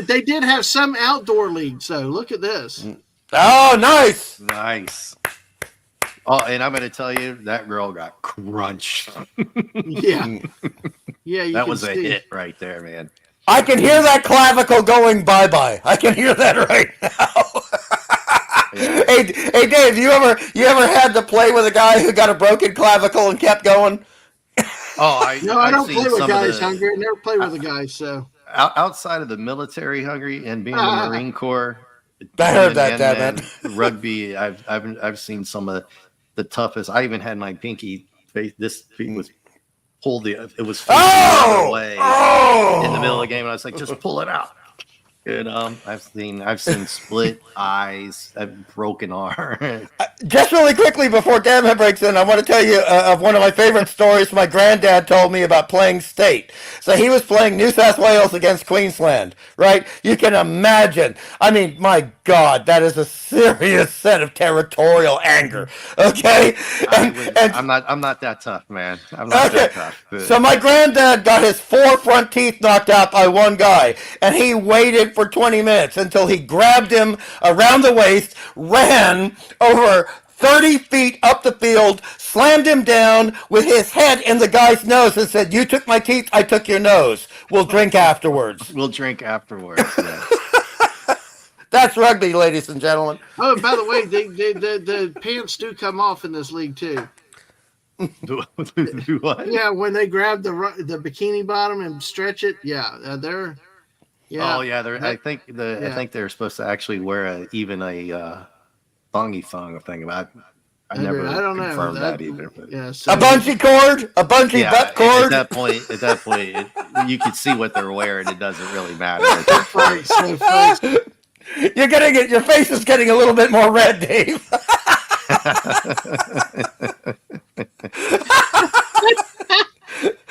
they did have some outdoor leagues. So look at this. Oh, nice. Nice. Oh, and I'm going to tell you, that girl got crunched. Yeah, yeah. That was a hit right there, man. I can hear that clavicle going bye-bye. I can hear that right now. Yeah. Hey, Dave, you ever had to play with a guy who got a broken clavicle and kept going? Oh, I I've don't seen play with some guys of the, hungry. I never play with the guys. So outside of the military hungry and being in the Marine Corps. I heard that, man, Dadman. Rugby. I've seen some of the toughest. I even had my pinky. This was pulled the. It was facing the other way in the middle of the game, and I was like, just pull it out. And I've seen split eyes, a broken arm. Just really quickly before Dadman breaks in, I want to tell you of one of my favorite stories my granddad told me about playing state. So he was playing New South Wales against Queensland, right? You can imagine. I mean, my God, that is a serious set of territorial anger. Okay, I'm not that tough, man. I'm not that tough. So my granddad got his 4 front teeth knocked out by one guy, and he waited for 20 minutes until he grabbed him around the waist, ran over 30 feet up the field, slammed him down with his head in the guy's nose and said, "You took my teeth, I took your nose. We'll drink afterwards." We'll drink afterwards. Yeah. That's rugby, ladies and gentlemen. oh, by the way, the pants do come off in this league too. Do what? Yeah, when they grab the bikini bottom and stretch it, they're. Yeah. Oh yeah, I think they're supposed to actually wear a thongy thong thing. I never I don't know. confirmed that either. But. Yeah, so, A bungee cord, a bungee butt cord. At that point, you can see what they're wearing. It doesn't really matter. You're getting it. Your face is getting a little bit more red, Dave.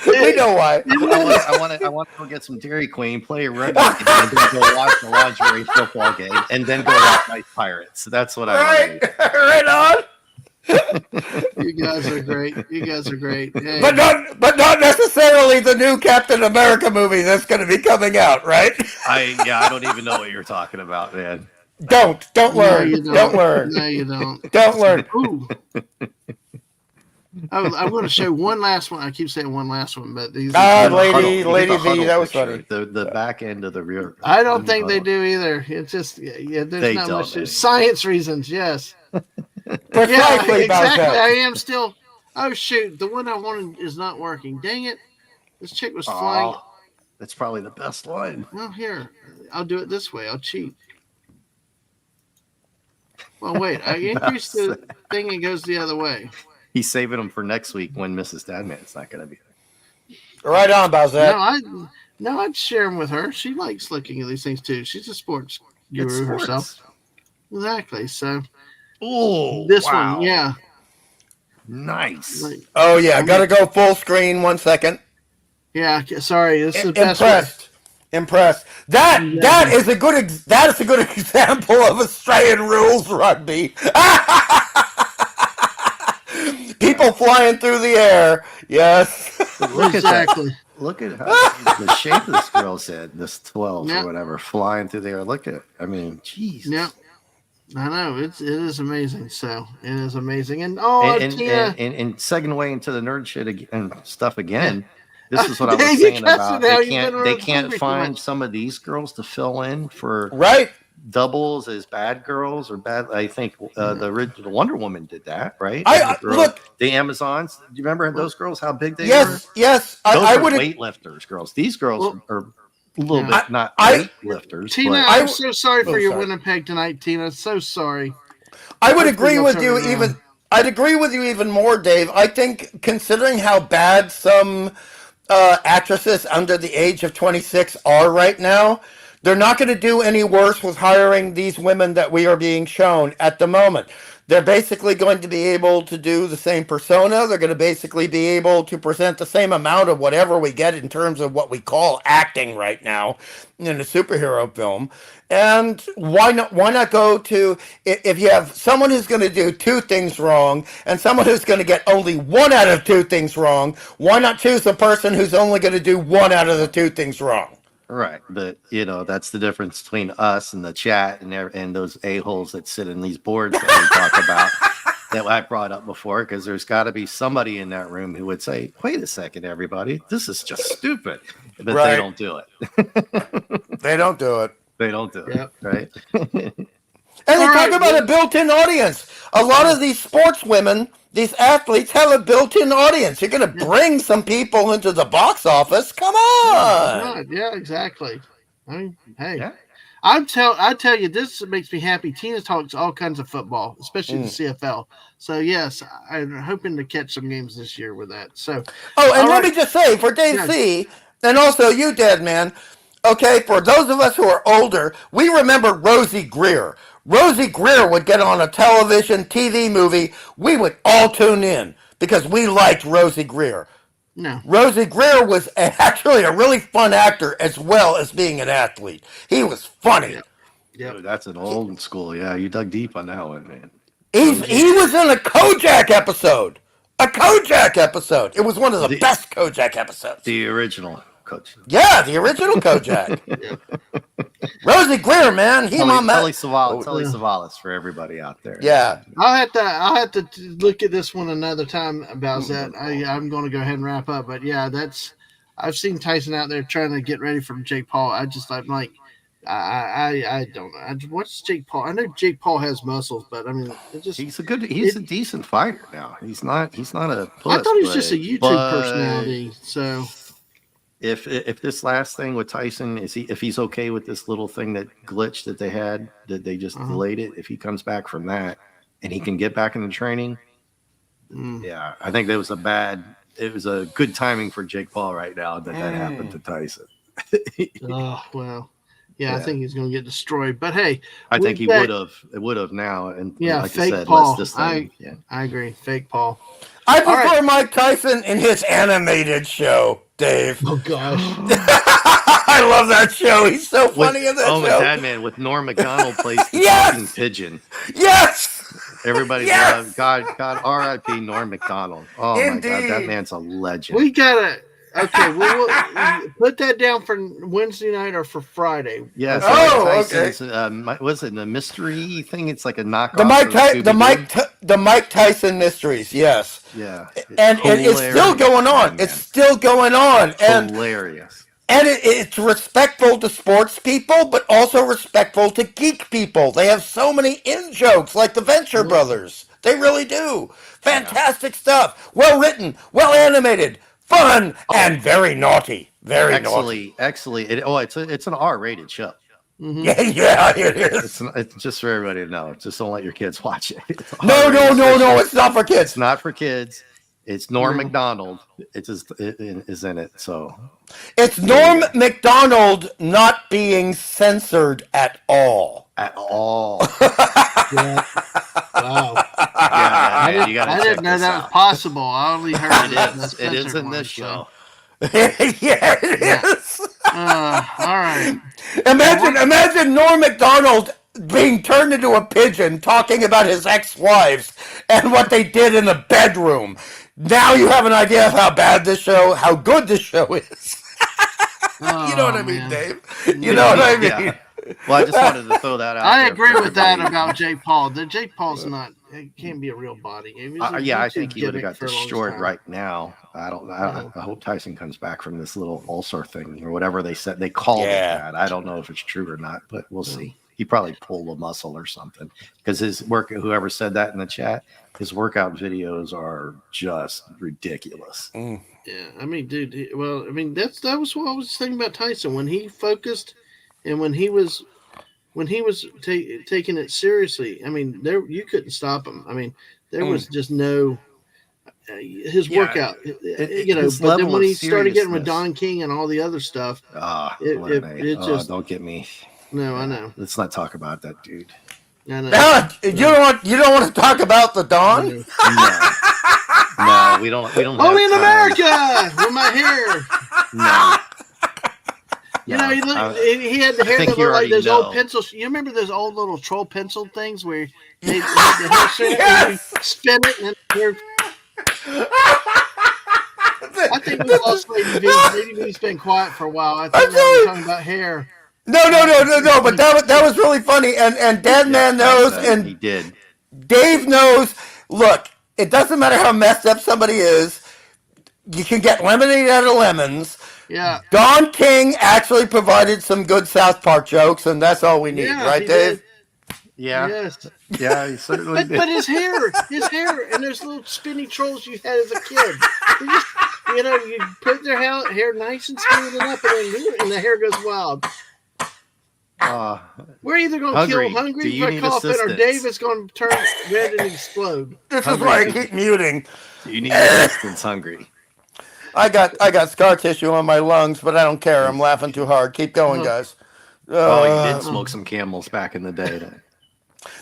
We know why. I want to go get some Dairy Queen, play a rugby game, and then go watch the lingerie football game, and then go watch Night Pirates. So that's what I want to do. Right on. You guys are great. Hey. But not necessarily the new Captain America movie that's going to be coming out, right? I don't even know what you're talking about, man. Don't learn. Don't learn. No, you don't. Don't learn. Ooh. I'm going to show one last one. I keep saying one last one, but these. Lady V, that was funny. The back end of the rear. I don't think they do either. It's just there's They not don't, much man. Science reasons. Yes. Precisely about exactly. that. I am still. Oh shoot! The one I wanted is not working. Dang it! This chick was flying. That's probably the best one. Well, here I'll do it this way. I'll cheat. Well, wait. I increase the thing and it goes the other way. He's saving them for next week when Mrs. Dadman's not going to be there. Right on, Bowsette. No, I'd share them with her. She likes looking at these things too. She's a sports guru herself. Exactly. So. Oh, this one, yeah. Nice. Oh yeah, gotta go full screen. 1 second. Yeah, sorry. This is the best way. Impressed. That is a good example of Australian rules rugby. People flying through the air. Yes. Look Exactly. at that. Look at how the shape of this girl's head, this 12 or whatever, flying through the air. Look at it. I mean, jeez. Yeah. I know. It is amazing. So it is amazing. And Tina. And segueing into the nerd shit and stuff again. This is what I was saying about they can't find some of these girls to fill in for doubles as bad girls or bad. I think the Wonder Woman did that, right? Look, the Amazons. Do you remember those girls? How big they were? Yes. I would weightlifters, girls. These girls are a little bit not weightlifters. Tina, I'm so sorry for your Winnipeg tonight, Tina. So sorry. I would agree with you. I'd agree with you even more, Dave. I think considering how bad some actresses under the age of 26 are right now, they're not going to do any worse with hiring these women that we are being shown at the moment. They're basically going to be able to do the same persona. They're going to basically be able to present the same amount of whatever we get in terms of what we call acting right now in a superhero film. And why not go to, if you have someone who's going to do two things wrong and someone who's going to get only one out of two things wrong, why not choose the person who's only going to do one out of the two things wrong? Right, but that's the difference between us and the chat and those a-holes that sit in these boards that we talk about that I brought up before, because there's got to be somebody in that room who would say, wait a second, everybody, this is just stupid. But Right. They don't do it. They don't do it. They don't do Yep. it, right? And they talk about a built-in audience. A lot of these sports women, these athletes, have a built-in audience. You're going to bring some people into the box office. Come on. Right. Yeah, exactly. I mean, hey, Yeah. I tell you, this makes me happy. Tina talks all kinds of football, especially the CFL. So yes, I'm hoping to catch some games this year with that. So, Oh, and all let right. me just say, for Dave C, and also you, Dadman, okay, for those of us who are older, we remember Rosie Greer. Rosie Greer would get on a television, TV movie. We would all tune in because we liked Rosie Greer. No. Rosie Greer was actually a really fun actor as well as being an athlete. He was funny. Yep. Dude, that's an old school. Yeah, you dug deep on that one, man. He was in a Kojak episode. A Kojak episode. It was one of the best Kojak episodes. The original Coach. Yeah, the original Kojak. Rosie Greer, man. Telly Savalas for everybody out there. Yeah. I'll have to look at this one another time about that. I'm going to go ahead and wrap up, but yeah, I've seen Tyson out there trying to get ready for Jake Paul. I'm like, I don't know. What's Jake Paul? I know Jake Paul has muscles, but I mean, he's a decent fighter now. He's not a puss. I thought he was just a YouTube personality. So if this last thing with Tyson if he's okay with this little thing that glitched that they had, that they just delayed it, if he comes back from that and he can get back into training, yeah, I think it was a good timing for Jake Paul right now that happened to Tyson. oh well. Yeah, I think he's going to get destroyed. But hey, I think he would have now. And yeah, like fake I said, Paul. I agree. Fake Paul. I prefer Mike Tyson in his animated show, Dave. Oh gosh. I love that show. He's so funny in that show. Oh, Dadman with Norm Macdonald plays the talking pigeon. Yes. Everybody, God, R.I.P. Norm Macdonald. Oh Indeed. my God, that man's a legend. We gotta. Okay, we'll put that down for Wednesday night or for Friday. Yeah. So okay. Was it a mystery thing? It's like a knockoff. The Mike Tyson mysteries. Yes. Yeah. And it's still going on. It's still going on. And hilarious. And it's respectful to sports people, but also respectful to geek people. They have so many in-jokes, like the Venture Brothers. They really do. Fantastic stuff. Well written, well animated, fun, and very naughty. Very naughty. Excellent. It's an R-rated show. Mm-hmm. Yeah, it is. It's just for everybody to know. Just don't let your kids watch it. No. It's not for kids. It's not for kids. It's Norm Macdonald. It is in it. So it's Norm Macdonald not being censored at all. At all. Yeah. Wow. Yeah, I didn't know that was possible. I only heard it is in this show. Yeah, it is. All right. Imagine Norm Macdonald being turned into a pigeon talking about his ex-wives and what they did in the bedroom. Now you have an idea of how good this show is. You know what I mean, Dave? You know what I mean? Yeah. Well, I just wanted to throw that out. I agree with that about Jake Paul. Jake Paul's it can't be a real body. I think he would have got destroyed right now. I hope Tyson comes back from this little ulcer thing or whatever they said. They called it that. I don't know if it's true or not, but we'll see. He probably pulled a muscle or something because whoever said that in the chat, his workout videos are just ridiculous. Yeah, I mean, dude. That was what I was thinking about Tyson when he focused and when he was taking it seriously. I mean, you couldn't stop him. I mean, there was just no his Yeah, workout. his But then level when of he started getting with seriousness. Don King and all the other stuff, Latenight. it just Don't get me. no, Yeah, I know, let's not talk about that dude. I know. No, you don't want to talk about the Dawn? No. No, we don't. Only in have time. America with my hair. No. You know, he had the hair think that you looked like already those know. old pencils. You remember those old little troll pencil things where they had the hair straight and you spin it and then the hair. I think we lost Lady V. Lady V's been quiet for a while. I think now we're talking about hair. No. But that was really funny, and Dadman knows, He and did. Dave knows. Look, it doesn't matter how messed up somebody is. You can get lemonade out of lemons. Yeah. Don King actually provided some good South Park jokes, and that's all we need, right, Dave? Did. Yeah. Yes. Yeah, he certainly did. But his hair, and those little spinny trolls you had as a kid. Just, you put their hair nice and smooth and up, and the hair goes wild. We're either going to kill Hungry by coughing, or Dave is going to turn red and explode. This is why I keep muting. Do you need assistance, Hungry? I got scar tissue on my lungs, but I don't care. I'm laughing too hard. Keep going, guys. You did smoke some Camels back in the day.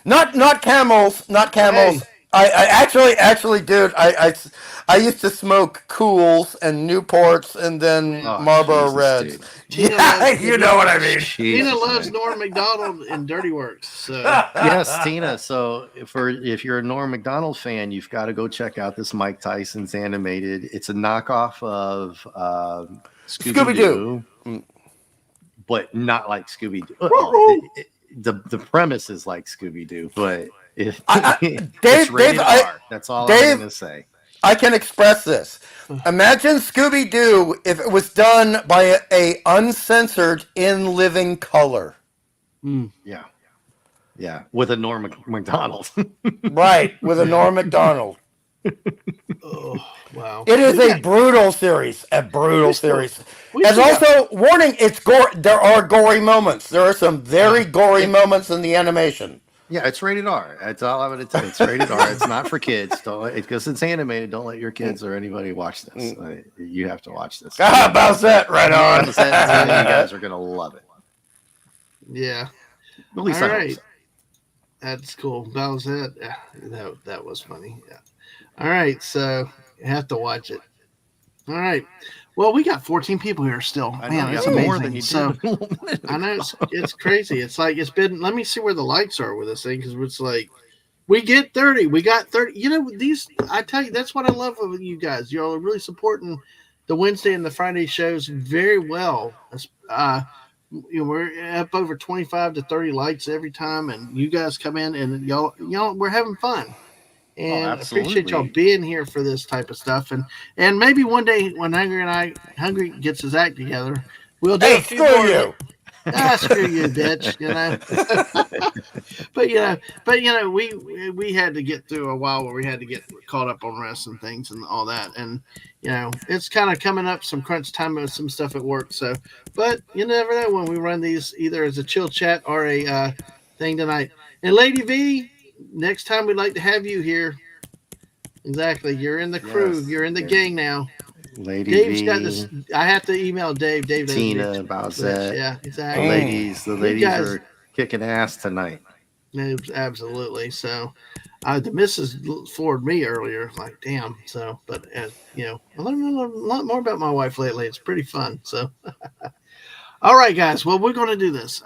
Not Camels. Hey. I actually, dude, I used to smoke Cools and Newports and then Marlboro Reds. Dude. Yeah, you know what I mean. Tina loves Norm Macdonald in Dirty Works. So. Yes, Tina. So if you're a Norm Macdonald fan, you've got to go check out this Mike Tyson's animated. It's a knockoff of Scooby-Doo, but not like Scooby-Doo. The premise is like Scooby-Doo, but it's rated R. That's all I'm going to say. I can express this. Imagine Scooby-Doo if it was done by a uncensored in living color. Yeah, with a Norm Macdonald. Right, with a Norm Macdonald. Oh, wow! It is a brutal series. And also, warning: it's gore. There are gory moments. There are some very gory moments in the animation. Yeah, it's rated R. That's all I'm going to tell you. It's rated R. It's not for kids. Because it's animated. Don't let your kids or anybody watch this. You have to watch this. About that, right on. You guys are going to love it. Yeah. At least all I right. hope so. That's cool. Bowsette. That was funny. Yeah. All right. So you have to watch it. All right. Well, we got 14 people here still. Man, it's amazing. More than you did. I know it's crazy. It's like it's been. Let me see where the likes are with this thing, because it's like we get 30. We got 30. These. I tell you, that's what I love with you guys. Y'all are really supporting the Wednesday and the Friday shows very well. We're up over 25 to 30 likes every time, and you guys come in and y'all, we're having fun. And appreciate y'all being here for this type of stuff. And maybe one day when Hungry gets his act together, we'll do a few more. Screw you, bitch. But we had to get through a while where we had to get caught up on wrestling things and all that. And it's kind of coming up some crunch time with some stuff at work. So, but you never know when we run these either as a chill chat or a thing tonight. And Lady V, next time we'd like to have you here. Exactly. You're in the crew. Yes, you're in the gang now. Lady Dave's V, got this. I have to email Dave. Tina, Bowsette. Yeah, exactly. The ladies are kicking ass tonight. Absolutely. So, the missus forwarded me earlier. Like, damn. So, but I learned a lot more about my wife lately. It's pretty fun. So, all right, guys. Well, we're going to do this.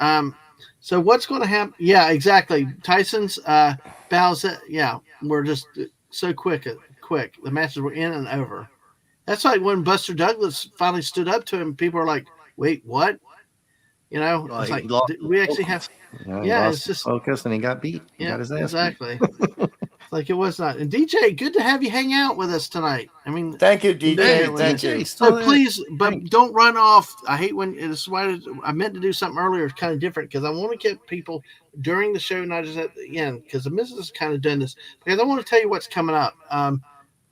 So what's going to happen? Yeah, exactly. Tyson's Bowsette. Yeah, we're just so quick. The matches were in and over. That's like when Buster Douglas finally stood up to him. People are like, "Wait, what?" It's like we actually have. Yeah, it's just focus, and he got beat. He got his ass exactly. Like it was not. And DJ, good to have you hang out with us tonight. I mean, thank you, DJ. Thank you. So please, but don't run off. I hate when it's why I meant to do something earlier. It's kind of different because I want to get people during the show, not just at the end. Because the missus has kind of done this. Because I want to tell you what's coming up.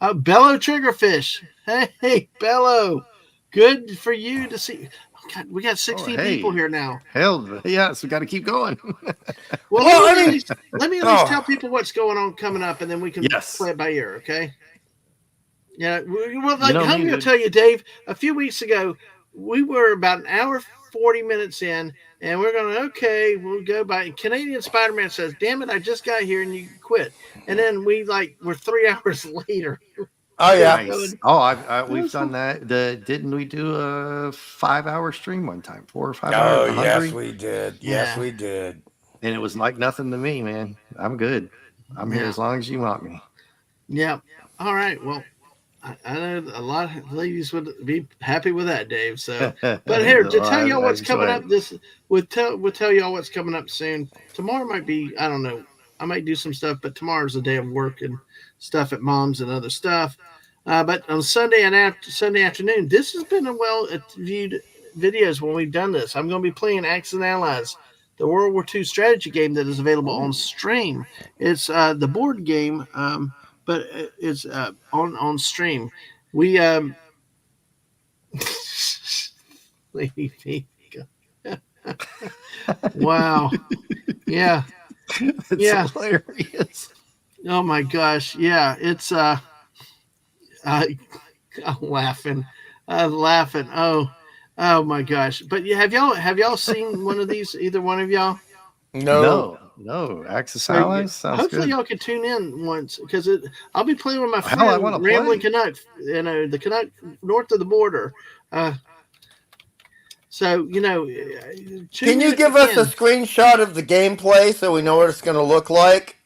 Bello Triggerfish. Hey, Bello. Good for you to see. God, we got 16 hey. people here now. Hell, yes, we got to keep going. Well, Well, let I me, mean- let me at least Oh. tell people what's going on coming up, and then we can Yes. play it by ear, okay? Yeah, well, You know I'm me, going to dude. tell you, Dave, a few weeks ago, we were about an hour, 40 minutes in, and we're going, okay, we'll go by. And Canadian Spider-Man says, damn it, I just got here, and you quit. And then we're 3 hours later. Oh yeah. Nice. Oh, we've done that. Didn't we do a 5-hour stream one time? 4 or 5 hours. Oh The yes, Hungry? we did. Yes, Yeah. we did. And it was like nothing to me, man. I'm good. I'm here Yeah. as long as you want me. Yeah. All right. Well, I know a lot of ladies would be happy with that, Dave. So, but here to tell y'all what's coming up, would tell y'all what's coming up soon. Tomorrow might be, I don't know, I might do some stuff, but tomorrow's a day of work and stuff at mom's and other stuff. But on Sunday and Sunday afternoon, this has been a well viewed videos when we've done this. I'm going to be playing Axis and Allies, the World War II strategy game that is available on stream. It's the board game. But it's on stream. We Lady P. Wow. Yeah. It's Yeah. hilarious. Oh my gosh. Yeah. It's I'm laughing. Laughing. Oh my gosh. But yeah, have y'all seen one of these? Either one of y'all? No. No. Axis So, Allies sounds hopefully good. y'all can tune in once because I'll be playing with my Hell, I friend wanna Rambling play. Canuck, the Canuck north of the border. So Can you give us a screenshot of the gameplay so we know what it's going to look like?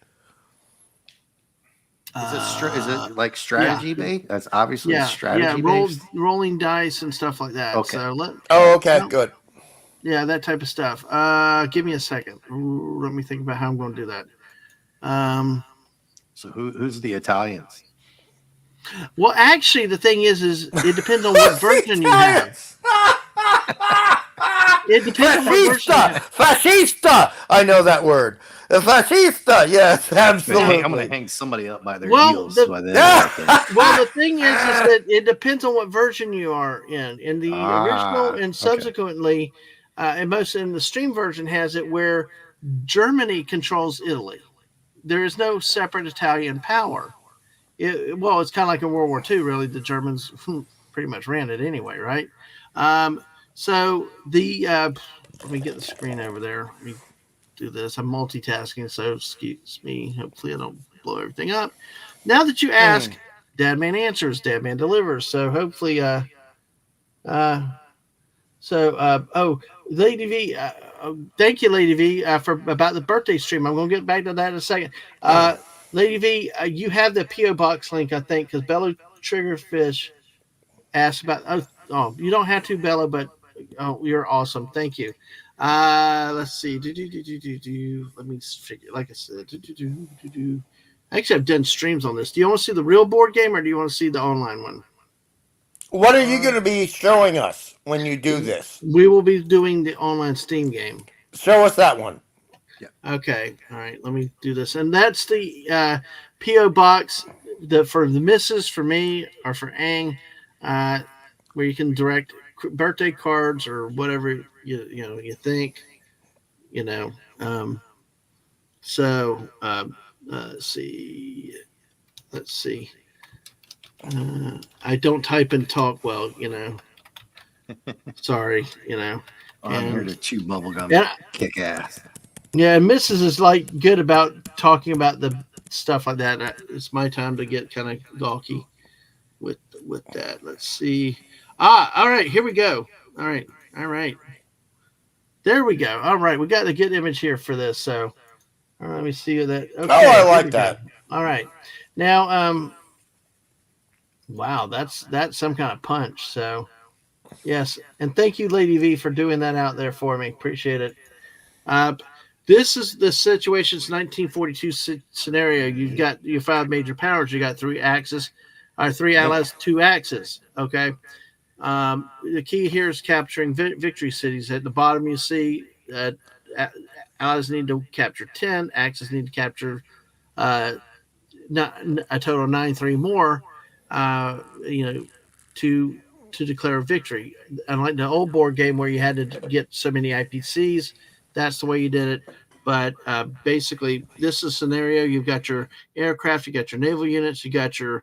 Is it like strategy based? That's obviously strategy based. rolling dice and stuff like that. Okay. So Okay, good. Yeah, that type of stuff. Give me a second. Ooh, let me think about how I'm going to do that. So who's the Italians? Well, actually, the thing is it depends on what version you have. It depends on what version you Fascista! have. Fascista! I know that word. The fascista, yes, absolutely. I'm gonna hang somebody up by their Well, heels. By then, I think. Well, the thing is that it depends on what version you are in. In the original and subsequently, and most in the stream version has it where Germany controls Italy. There is no separate Italian power. It's kind of like in World War II, really. The Germans pretty much ran it anyway, right? So let me get the screen over there. Let me do this. I'm multitasking, so excuse me. Hopefully, I don't blow everything up. Now that you ask, Dadman answers, Dadman delivers. So hopefully, Lady V, thank you, Lady V, for about the birthday stream. I'm going to get back to that in a second. Lady V, you have the PO box link, I think, because Bella Triggerfish asked about. Oh, you don't have to, Bella, but you're awesome. Thank you. Let's see. Let me figure. Like I said, actually, I've done streams on this. Do you want to see the real board game, or do you want to see the online one? What are you going to be showing us when you do this? We will be doing the online Steam game. Show us that one. Yeah. Okay. All right. Let me do this. And that's the PO box for the missus, for me, or for Ang, where you can direct birthday cards or whatever you think. So let's see. I don't type and talk well. Sorry. I'm here to chew bubblegum, kick ass. Yeah, and Mrs. is like good about talking about the stuff like that. It's my time to get kind of gawky with that. Let's see. All right, here we go. All right. There we go. All right, we got a good image here for this. So let me see that. Okay, I like that. All right, now wow, that's some kind of punch. So yes, and thank you, Lady V, for doing that out there for me. Appreciate it. This is the situation's 1942 scenario. You've got your 5 major powers. You got 3 axes, 3 allies, 2 axes. Okay. The key here is capturing victory cities. At the bottom, you see allies need to capture 10. Axes need to capture a total of 9, 3 more. To to declare a victory. Unlike the old board game where you had to get so many IPCs, that's the way you did it. But basically, this is a scenario. You've got your aircraft, you got your naval units, you got your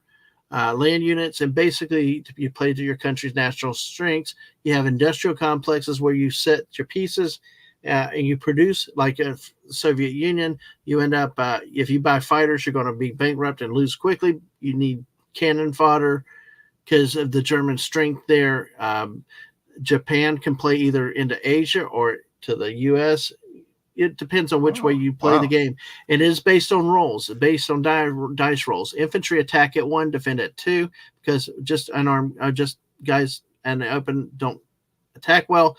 land units, and basically you play to your country's national strengths. You have industrial complexes where you set your pieces and you produce, like the Soviet Union. You end up, if you buy fighters, you're going to be bankrupt and lose quickly. You need cannon fodder because of the German strength there. Japan can play either into Asia or to the U.S. It depends on which way you play the game. It is based on rolls, based on dice rolls. Infantry attack at 1, defend at 2, because just unarmed, just guys in the open don't attack well.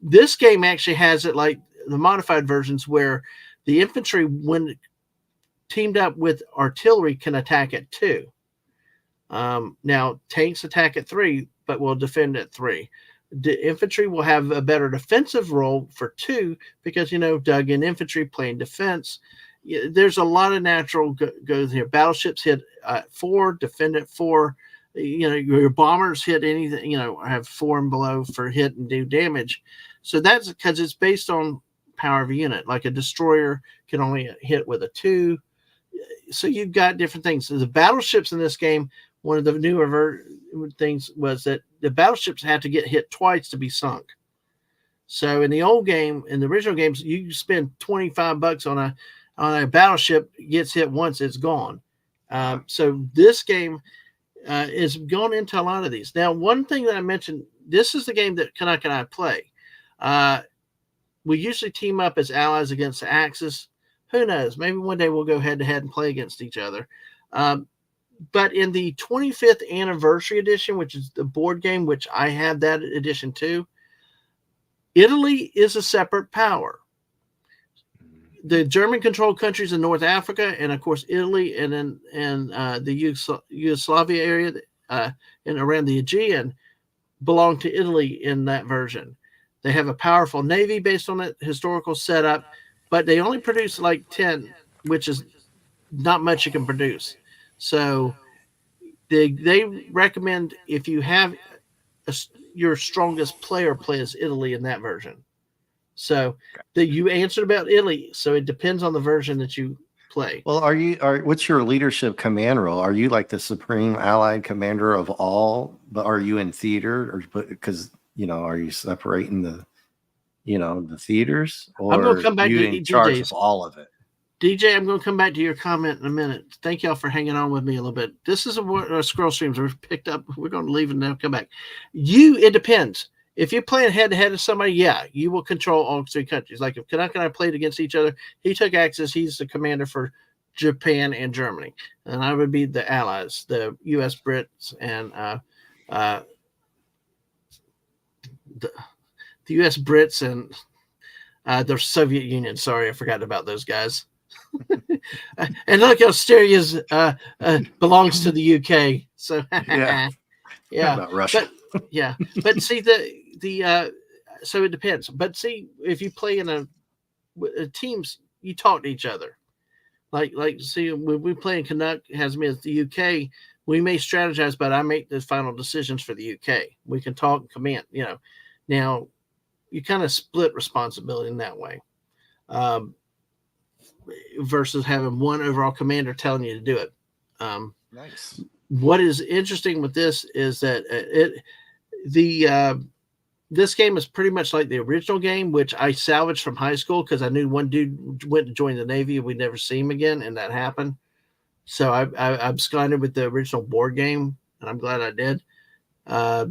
This game actually has it like the modified versions where the infantry, when teamed up with artillery, can attack at 2. Now, tanks attack at 3, but will defend at 3. The infantry will have a better defensive role for 2 because, dug in infantry playing defense. There's a lot of natural goes here. Battleships hit 4, defend at 4. Your bombers hit anything, have 4 and below for hit and do damage. So that's because it's based on power of a unit. Like a destroyer can only hit with a 2. So you've got different things. So the battleships in this game, one of the newer things was that the battleships had to get hit twice to be sunk. So in the old game, in the original games, you spend $25 on a battleship, gets hit once, it's gone. So this game is going into a lot of these. Now, one thing that I mentioned, this is the game that Canuck and I play. We usually team up as allies against the Axis. Who knows? Maybe one day we'll go head-to-head and play against each other. But in the 25th anniversary edition, which is the board game, which I have that edition too, Italy is a separate power. The German-controlled countries in North Africa, and of course Italy, and in the Yugoslavia area and around the Aegean, belong to Italy in that version. They have a powerful navy based on that historical setup, but they only produce like 10, which is not much you can produce. So they recommend if you have your strongest player plays Italy in that version. So you answered about Italy. So it depends on the version that you play. Well, what's your leadership command role? Are you like the supreme allied commander of all, but are you in theater or because, are you separating the theaters, or I'm going to come back to in charge of all of it? DJ, I'm going to come back to your comment in a minute. Thank y'all for hanging on with me a little bit. This is a scroll streams we've picked up. We're going to leave and now come back. It depends. If you're playing head-to-head with somebody, yeah, you will control all 3 countries. Like if Canuck and I played against each other, he took Axis. He's the commander for Japan and Germany. And I would be the allies, the U.S., Brits, and the U.S., Brits, and the Soviet Union. Sorry, I forgot about those guys. And look, Australia belongs to the UK. So yeah. About Russia. But see so it depends. But see, if you play in teams, you talk to each other. Like see, when we play in Canuck has me as the UK, we may strategize, but I make the final decisions for the UK. We can talk and command. Now you kind of split responsibility in that way. Versus having one overall commander telling you to do it. Nice. What is interesting with this is that this game is pretty much like the original game, which I salvaged from high school because I knew one dude went to join the Navy and we'd never see him again, and that happened. So I absconded with the original board game, and I'm glad I did. A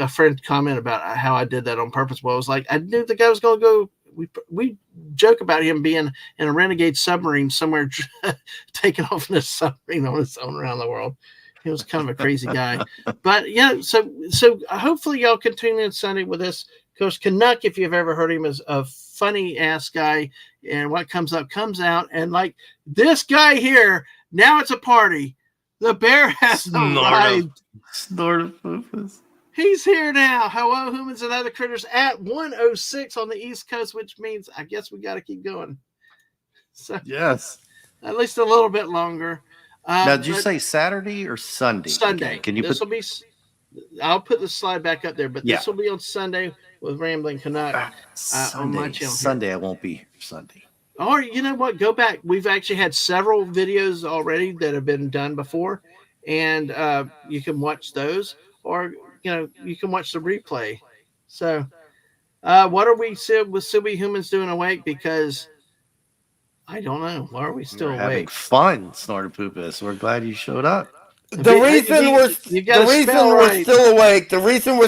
friend commented about how I did that on purpose. Well, I was like, I knew the guy was going to go. We joke about him being in a renegade submarine somewhere, taking off in a submarine on his own around the world. He was kind of a crazy guy. But yeah, so hopefully y'all continue on Sunday with us. Coach Canuck, if you've ever heard him, is a funny ass guy, and what comes up comes out. And like this guy here, now it's a party. The bear has arrived. Snortifufus. He's here now. Hello, humans and other critters at 1:06 on the East Coast, which means I guess we got to keep going. So yes, at least a little bit longer. Now, did you say Saturday or Sunday? Sunday. Okay. Can you this put? Will be I'll put the slide back up there, but Yeah. this will be on Sunday with Rambling Canuck on my channel. Sunday, I won't be here Sunday. Or you know what? Go back. We've actually had several videos already that have been done before, and you can watch those, or you can watch the replay. So, what are we still be humans doing awake? Because I don't know. Why are we still We're having awake? fun, Snorted Poopus. We're glad you showed up. The reason we're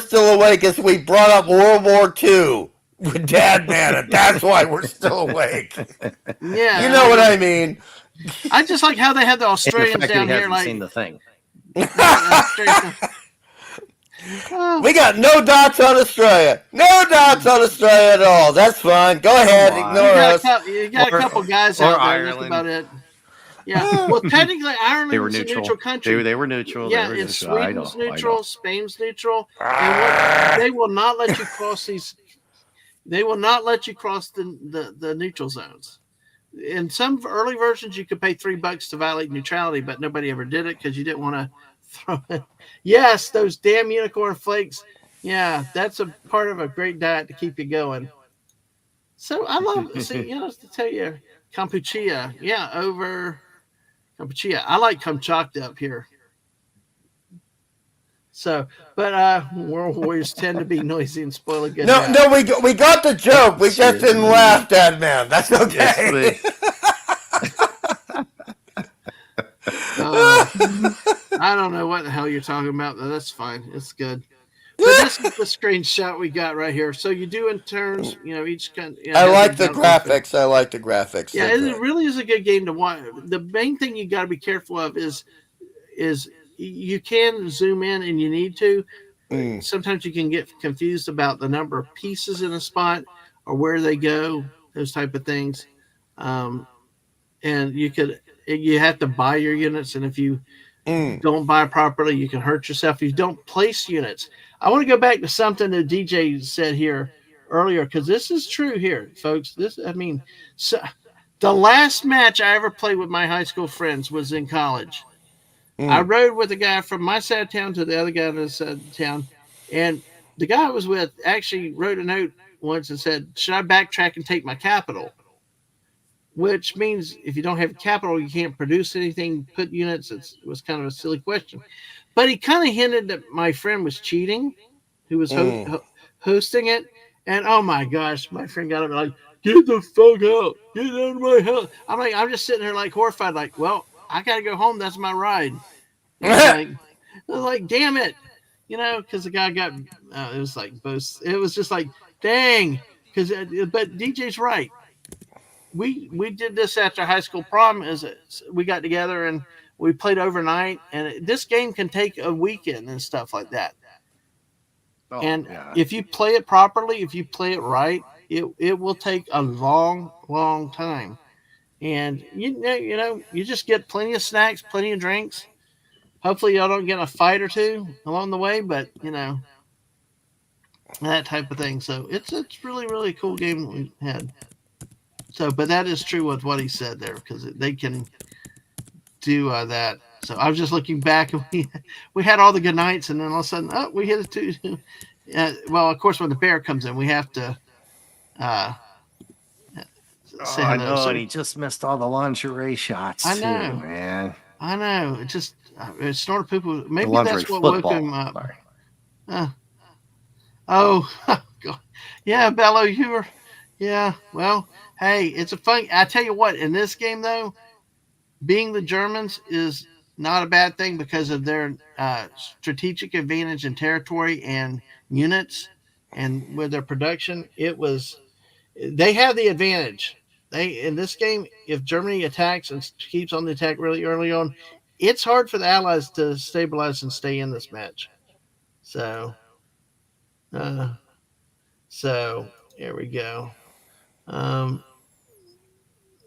still awake is we brought up World War II with Dadman, and that's why we're still awake. Yeah, you know what I mean. I just like how they have the Australians down here. Like, seen the thing. We got no dots on Australia. No dots on Australia at all. That's fine. Go ahead, ignore us. You got a couple guys out there. Ireland. That's about it. Yeah. Well, technically, Ireland was a neutral country. They were neutral. Yeah, and Sweden's neutral. Spain's neutral. And they will not let you cross these. They will not let you cross the neutral zones. In some early versions, you could pay $3 to violate neutrality, but nobody ever did it because you didn't want to throw it. Yes, those damn unicorn flakes. Yeah, that's a part of a great diet to keep you going. So I love to tell you, kombucha. Yeah, over kombucha. I like Kamchatka up here. So, but World Warriors tend to be noisy and spoil a good No, we got the joke. We just didn't laugh, Dadman. That's okay. I don't know what the hell you're talking about. That's fine. It's good. But this is the screenshot we got right here. So you do in turns, each kind. I like the graphics. I like the graphics. Yeah, it really is a good game to watch. The main thing you got to be careful of is you can zoom in and you need to. Sometimes you can get confused about the number of pieces in a spot or where they go, those type of things. And you have to buy your units, and if you don't buy properly, you can hurt yourself. If you don't place units. I want to go back to something that DJ said here earlier, because this is true here, folks. The last match I ever played with my high school friends was in college. I rode with a guy from my side of town to the other guy on the side of town, and the guy I was with actually wrote a note once and said, should I backtrack and take my capital? Which means if you don't have capital, you can't produce anything, put units. It was kind of a silly question. But he kind of hinted that my friend was cheating, who was hosting it. And oh my gosh, my friend got up and like, get the fuck out. Get out of my house. I'm just sitting there like horrified, like, well, I got to go home. That's my ride. I was like, damn it. Because the guy got, it was like, it was just like, dang. But DJ's right. We did this after high school prom. We got together and we played overnight. And this game can take a weekend and stuff like that. If you play it properly, if you play it right, it will take a long, long time. And you just get plenty of snacks, plenty of drinks. Hopefully y'all don't get a fight or two along the way, but that type of thing. So it's really, really cool game we had. So, but that is true with what he said there, because they can do that. So I was just looking back, and we had all the good nights, and then all of a sudden, we hit it too. Well, of course, when the bear comes in, we have to say hello. I know, and he just missed all the lingerie shots. I know, too, man. I know. It just Snorted Poop. Maybe that's what woke him up. God. Yeah, Bello, you were. Yeah, well, hey, it's a fun. I tell you what, in this game though, being the Germans is not a bad thing because of their strategic advantage in territory and units, and with their production, they have the advantage. In this game, if Germany attacks and keeps on the attack really early on, it's hard for the Allies to stabilize and stay in this match. So here we go.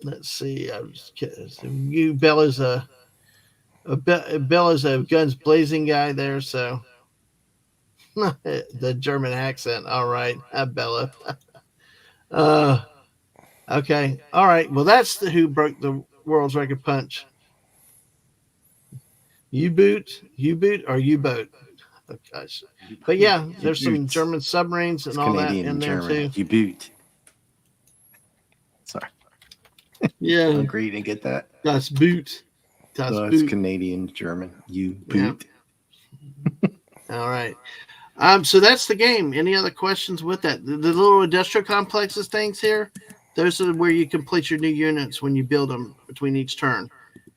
Let's see. Bella's a guns blazing guy there. So the German accent. All right, Bella. Okay. All right. Well, that's who broke the world's record punch. U-boot or U-boat? Oh, gosh. But yeah, there's some Utes. German submarines and It's all Canadian that in and there German. too. U-boot. Sorry. Yeah, Hungry, you didn't get that? das Boot. Das It's Boot. Canadian, German. Yeah. U-boot. All right. So that's the game. Any other questions with that? The little industrial complexes things here, those are where you complete your new units when you build them between each turn.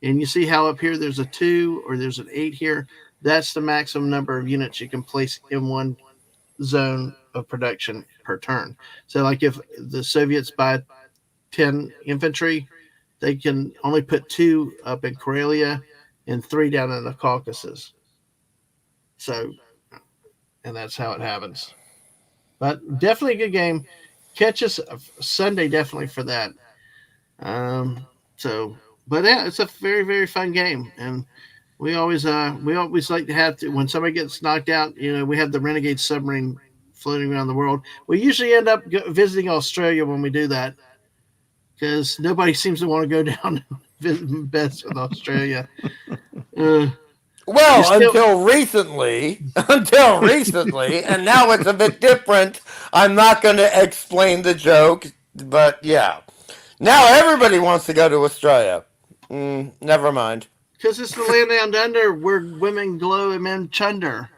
And you see how up here there's a 2 or there's an 8 here. That's the maximum number of units you can place in one zone of production per turn. So, like if the Soviets buy 10 infantry, they can only put 2 up in Karelia and 3 down in the Caucasus. So, and that's how it happens. But definitely a good game. Catch us Sunday definitely for that. But yeah, it's a very very fun game, and we always like to have to when somebody gets knocked out. We have the Renegade submarine floating around the world. We usually end up visiting Australia when we do that because nobody seems to want to go down and visit best with Australia. Well, until recently, and now it's a bit different. I'm not going to explain the joke, but yeah. Now everybody wants to go to Australia. Never mind. Because it's the land down under where women glow and men chunder.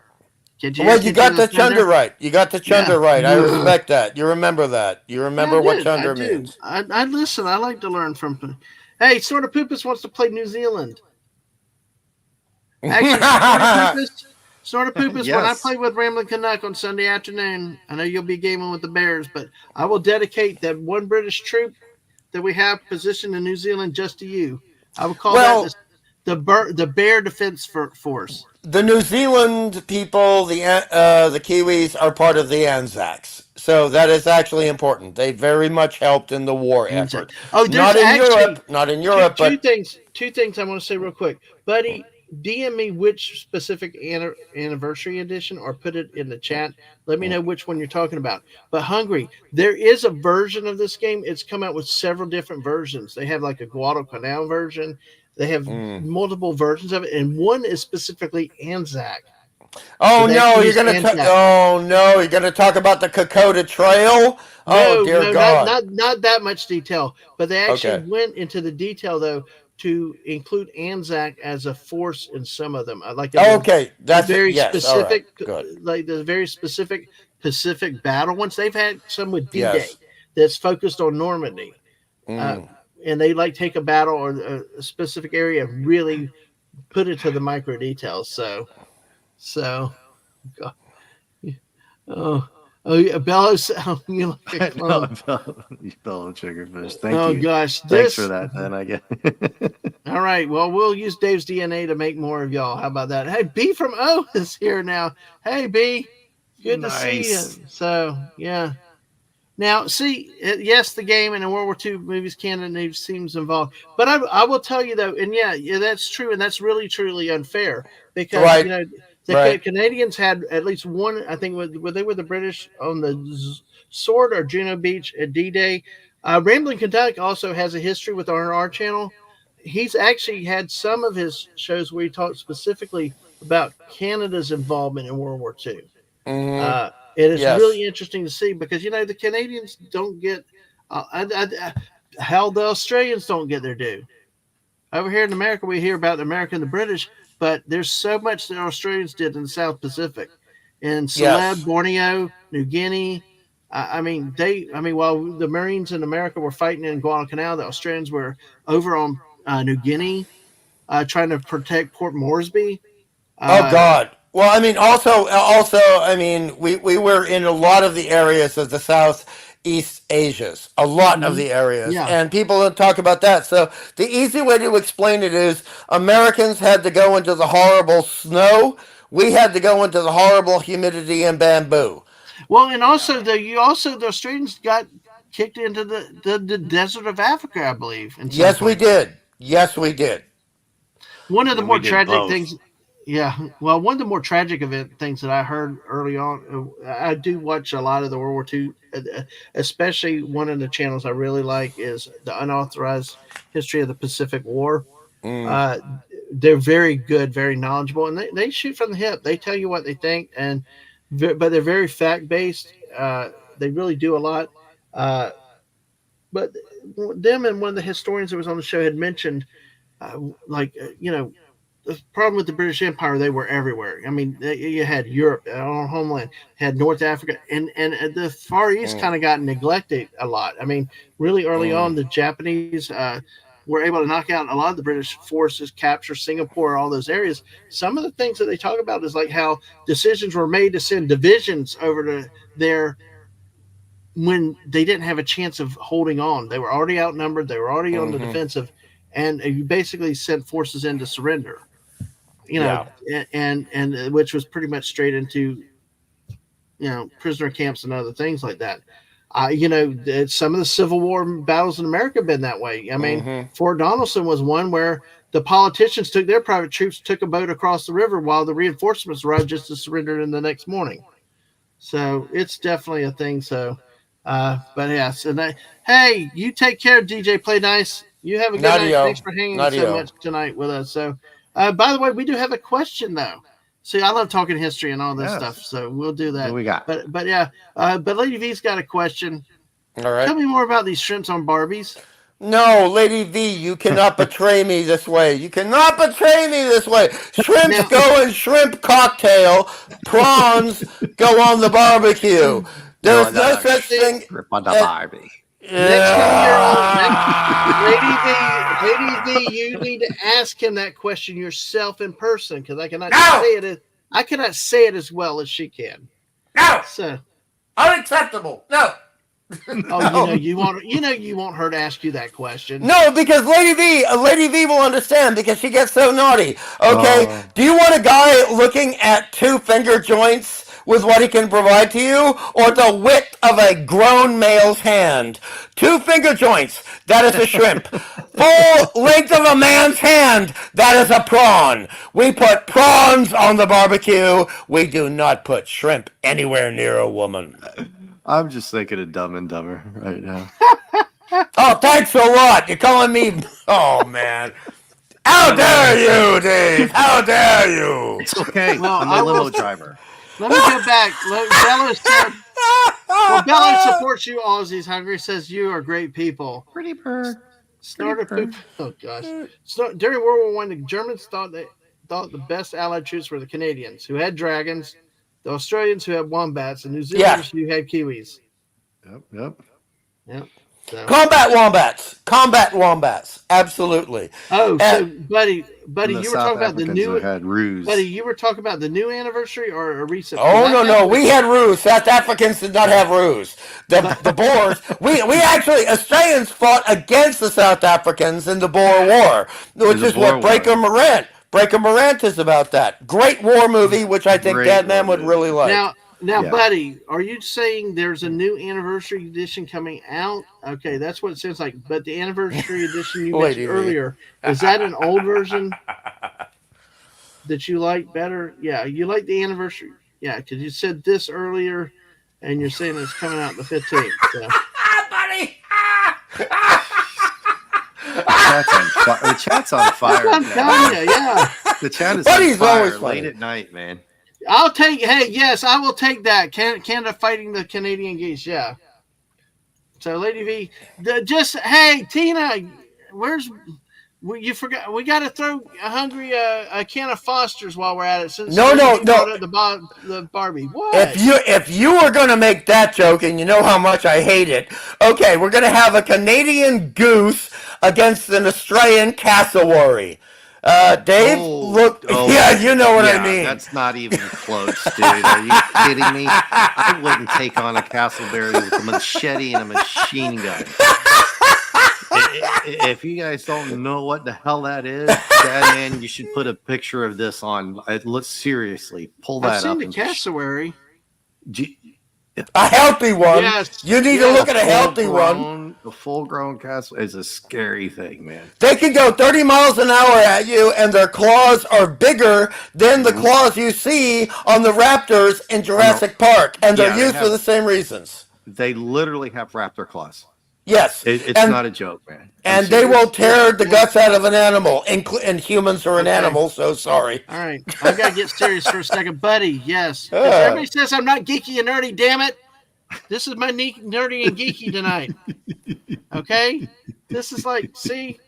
Well, you got the chunder right. You got the chunder right. I respect that. You remember that. You remember what chunder means. I listen. I like to learn from. Hey, Sort of Poopus wants to play New Zealand. Actually, Sort of Poopus, Yes. when I play with Ramblin' Canuck on Sunday afternoon, I know you'll be gaming with the Bears, but I will dedicate that one British troop that we have positioned in New Zealand just to you. I would call that the Bear Defense Force. The New Zealand people, the Kiwis, are part of the Anzacs, so that is actually important. They very much helped in the war effort. Oh, not in Europe. Two things I want to say real quick, buddy. DM me which specific anniversary edition, or put it in the chat. Let me know which one you're talking about. But Hungry, there is a version of this game. It's come out with several different versions. They have like a Guadalcanal version. They have multiple versions of it, and one is specifically Anzac. Oh no, you're gonna talk about the Kokoda Trail. Oh dear God, not that much detail, but they actually went into the detail though to include Anzac as a force in some of them. That's very specific. All right. Good. Like the very specific Pacific battle ones. They've had some with D-Day that's focused on Normandy. And they like take a battle or a specific area and really put it to the micro details. So, God. Yeah, Bellows, you like a clone. You bellow triggerfish. Thank you. Gosh. Thanks for that, then, I guess. All right. Well, we'll use Dave's DNA to make more of y'all. How about that? Hey, B from O is here now. Hey, B. Good to see you. So, yeah. Now, see, yes, the game and in World War II movies, Canada seems involved. But I will tell you, though, and yeah, that's true, and that's really, truly unfair. Because, the Canadians had at least one, I think, were they with the British on the Sword or Juno Beach at D-Day. Rambling Kentucky also has a history with our channel. He's actually had some of his shows where he talked specifically about Canada's involvement in World War II. It is really interesting to see because, the Canadians don't get how the Australians don't get their due. Over here in America, we hear about America and the British, but there's so much that Australians did in the South Pacific. In Celeb, Borneo, New Guinea. While the Marines in America were fighting in Guadalcanal, the Australians were over on New Guinea trying to protect Port Moresby. Oh, God. Well, we were in a lot of the areas of the Southeast Asias, a lot of the areas, and people don't talk about that. So the easy way to explain it is Americans had to go into the horrible snow. We had to go into the horrible humidity and bamboo. Well, and also the Australians got kicked into the desert of Africa, I believe. Yes, we did. One of the more tragic things. Yeah, well, one of the more tragic things that I heard early on, I do watch a lot of the World War II, especially one of the channels I really like is the Unauthorized History of the Pacific War. they're very good, very knowledgeable, and they shoot from the hip. They tell you what they think, and but they're very fact based. They really do a lot. Uh, but them and one of the historians that was on the show had mentioned, like the problem with the British Empire, they were everywhere. I mean, you had Europe, our homeland, had North Africa, and the Far East kind of got neglected a lot. I mean, really early on, the Japanese were able to knock out a lot of the British forces, capture Singapore, all those areas. Some of the things that they talk about is like how decisions were made to send divisions over to there when they didn't have a chance of holding on. They were already outnumbered. They were already on the defensive, and you basically sent forces in to surrender. And which was pretty much straight into prisoner camps and other things like that. Some of the Civil War battles in America have been that way. I mean, Fort Donelson was one where the politicians took their private troops, took a boat across the river while the reinforcements arrived just to surrender in the next morning. So it's definitely a thing. So, but yes, and hey, you take care, DJ Play Nice. You have a good night. Thanks for hanging so much tonight with us. So, by the way, we do have a question though. See, I love talking history and all this stuff, so we'll do that. What we got? But yeah, but Lady V's got a question. All right. Tell me more about these shrimps on Barbies. No, Lady V, you cannot betray me this way. You cannot betray me this way. Shrimps go in shrimp cocktail. Prawns go on the barbecue. There's no such thing. Shrimp on the Barbie. Next time you're on, Lady V, you need to ask him that question yourself in person because I cannot say it as well as she can. No, so unacceptable. No. Oh, you want her to ask you that question. No, because Lady V will understand because she gets so naughty. Okay, do you want a guy looking at two finger joints with what he can provide to you, or the width of a grown male's hand? Two finger joints, that is a shrimp. Full length of a man's hand, that is a prawn. We put prawns on the barbecue. We do not put shrimp anywhere near a woman. I'm just thinking of Dumb and Dumber right now. Oh, thanks a lot. You're calling me... Oh, man. How dare you, Dave? How dare you? It's okay. I'm a limo driver. Let me go back. Bella said... Well, Bella supports you, Aussies. Hungry says you are great people. Pretty bird. Oh, gosh. During World War I, the Germans thought the best Allied troops were the Canadians, who had dragons, the Australians who had wombats, and New Zealanders who had kiwis. Yep. So. Combat wombats. Absolutely. Oh, so buddy, you were South talking about the new. Had ruse. Buddy, you were talking about the new anniversary or a recent? Oh no, we had ruse. South Africans did not have ruse. The Boers. We actually Australians fought against the South Africans in the Boer War, which is what Breaker Morant is about. That great war movie, which I think Dadman would really like. Now, buddy, are you saying there's a new anniversary edition coming out? Okay, that's what it sounds like. But the anniversary edition you mentioned earlier, is that an old version that you like better? Yeah, you like the anniversary. Yeah, because you said this earlier, and you're saying it's coming out the 15th. So. Buddy! The chat's on fire. I'm telling you, yeah. The chat is on fire late at night, man. I will take that. Canada fighting the Canadian geese, yeah. So, Lady V, hey, Tina, you forgot? We got to throw a can of Foster's while we're at it. Since No. The Barbie. What? If you were going to make that joke, and you know how much I hate it, okay, we're going to have a Canadian goose against an Australian cassowary. Dave, you know what I mean. That's not even close, dude. Are you kidding me? I wouldn't take on a castleberry with a machete and a machine gun. If you guys don't know what the hell that is, man, you should put a picture of this on. Let's seriously pull that up. I've seen the cassowary. A healthy one. Yes. You need to look at a healthy one. A full-grown cassowary is a scary thing, man. They can go 30 miles an hour at you, and their claws are bigger than the claws you see on the raptors in Jurassic Park, and they're used for the same reasons. They literally have raptor claws. Yes, It's and not a joke, man. I'm and they serious. will tear the guts out of an animal, and humans are an Okay. animal. So sorry. All right, I've got to get serious for a second, buddy. Yes, because Uh, everybody says I'm not geeky and nerdy. Damn it! This is my nerdy and geeky tonight. Okay, this is like, see,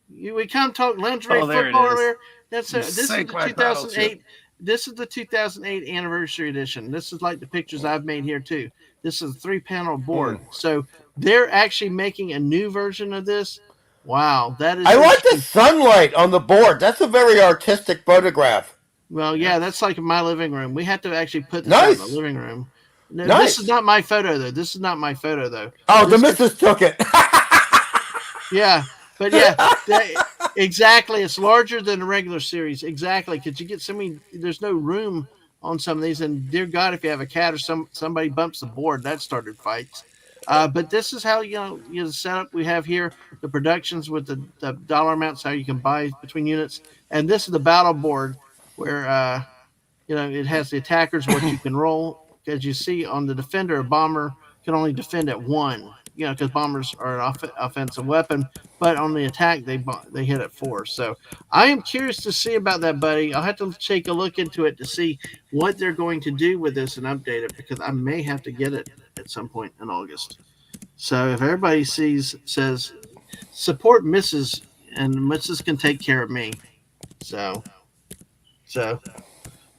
we come talk lingerie Oh, there it football is. earlier. This You is the sank my 2008. This is the 2008 anniversary edition. This is like the pictures I've made here too. This is a 3-panel board. So they're actually making a new version of this. Wow, that is. I like the sunlight on the board. That's a very artistic photograph. Well, yeah, that's like my living room. We have to actually put this Nice. out in the living room. No, Nice. This is not my photo, though. This is not my photo, though. Oh, the This missus took it. Yeah, but yeah, exactly. It's larger than a regular series. Exactly, because you get so many. There's no room on some of these, and dear God, if you have a cat or somebody bumps the board, that started fights. But this is how the setup we have here. The productions with the dollar amounts, how you can buy between units, and this is the battle board where it has the attackers, what you can roll. As you see on the defender, a bomber can only defend at 1. Because bombers are an offensive weapon, but on the attack they hit at 4. So I am curious to see about that, buddy. I'll have to take a look into it to see what they're going to do with this and update it, because I may have to get it at some point in August. So if everybody says support Mrs. and Mrs. can take care of me. So.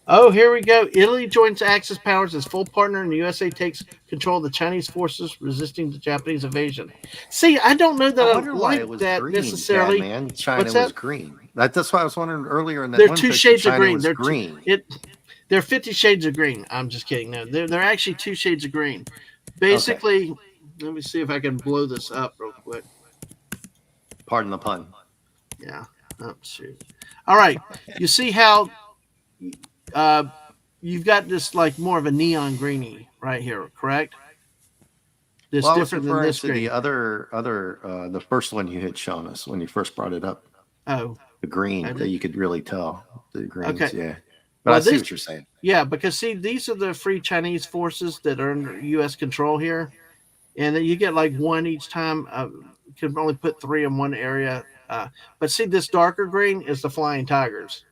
Oh, here we go. Italy joins Axis powers as full partner, and the USA takes control of the Chinese forces resisting the Japanese invasion. See, I don't know that I I wonder why like it was that green, necessarily. man. China What's was that? green. That's why I was wondering earlier in that They're one 2 picture, shades of China green. was green. They're 50 shades of green. I'm just kidding. No, they're actually 2 shades of green. Basically, Let me see if I can blow this up real quick. Pardon the pun. Yeah. Oh, shoot. All right. You see how you've got this like more of a neon greeny right here, correct? This Well, I was different than referring this to green. the other, the first one you had shown us when you first brought it up. Oh, The green that you could really tell. The greens, Okay. yeah. But I see what you're saying. yeah, because see, these are the Free Chinese forces that are under U.S. control here, and then you get like 1 each time. You can only put 3 in one area. But see, this darker green is the Flying Tigers.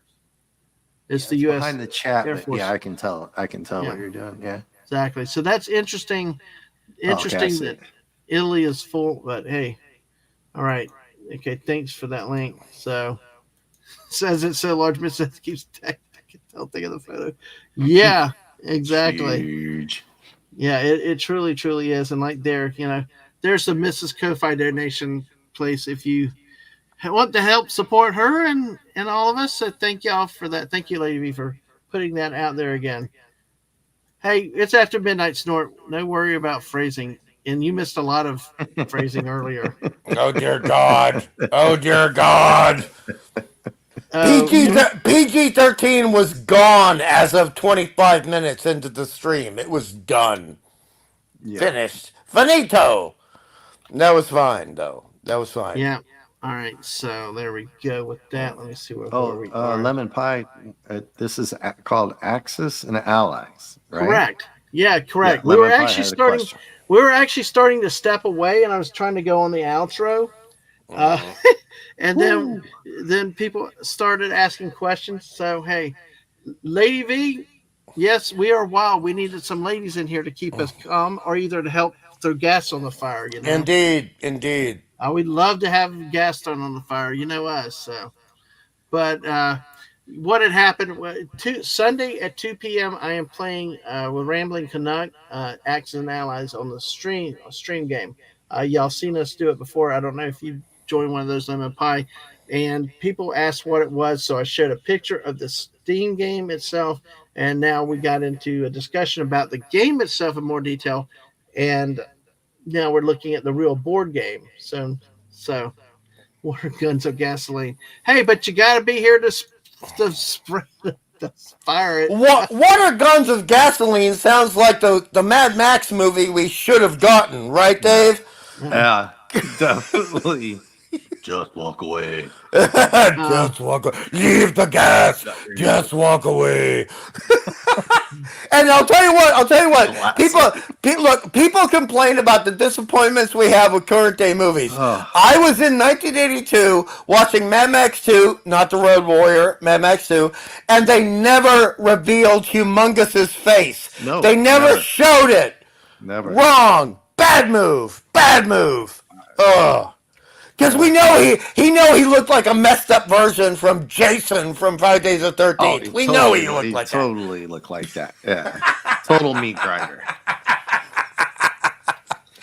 It's the U.S. behind the chat, Air but Force. yeah, I can tell. I can tell Yeah. what you're doing. Yeah. Exactly. So that's interesting. Okay, I see. That Italy is full, but hey, all right. Okay, thanks for that link. So says it's so large, Miss Seth keeps I'll think of the photo. Yeah, exactly. Huge. Yeah, it truly, truly is. And like there's the Mrs. Ko-Fi donation place if you want to help support her and all of us. So thank y'all for that. Thank you, Lady V, for putting that out there again. Hey, it's after midnight, Snort. No worry about phrasing. And you missed a lot of phrasing earlier. Oh dear God! Oh dear God! PG-13 was gone as of 25 minutes into the stream. It was done. Yeah. Finished. Finito. That was fine, though. That was fine. Yeah. All right. So there we go with that. Let me see where we are. Lemon Pie. This is called Axis and Allies, right? Correct. Yeah, correct. Yeah, we were Lemon Pie actually had a starting. question. We were actually starting to step away, and I was trying to go on the outro. And then people started asking questions. So hey, Lady V, yes, we are wild. We needed some ladies in here to keep us calm, or either to help throw gas on the fire. Indeed. We'd love to have gas thrown on the fire. You know us. So, but what had happened Sunday at 2 p.m. I am playing with Rambling Canuck, Axis and Allies on the stream game. Y'all seen us do it before. I don't know if you joined one of those, Lemon Pie, and people asked what it was, so I showed a picture of the Steam game itself, and now we got into a discussion about the game itself in more detail, and now we're looking at the real board game. So water guns of gasoline. Hey, but you got to be here to spray to fire it. Water guns of gasoline sounds like the Mad Max movie we should have gotten, right, Dave? Yeah, definitely. Just walk away. Just walk away. Leave the gas. Just walk away. And I'll tell you what. People complain about the disappointments we have with current day movies. I was in 1982 watching Mad Max 2, not the Road Warrior, Mad Max 2, and they never revealed Humongous's face. No, they never showed it. Never. Wrong. Bad move. Ugh. Because we know he looked like a messed up version from Jason from 5 Days of 13th. We know he looked like that. Totally looked like that. Yeah. Total meat grinder.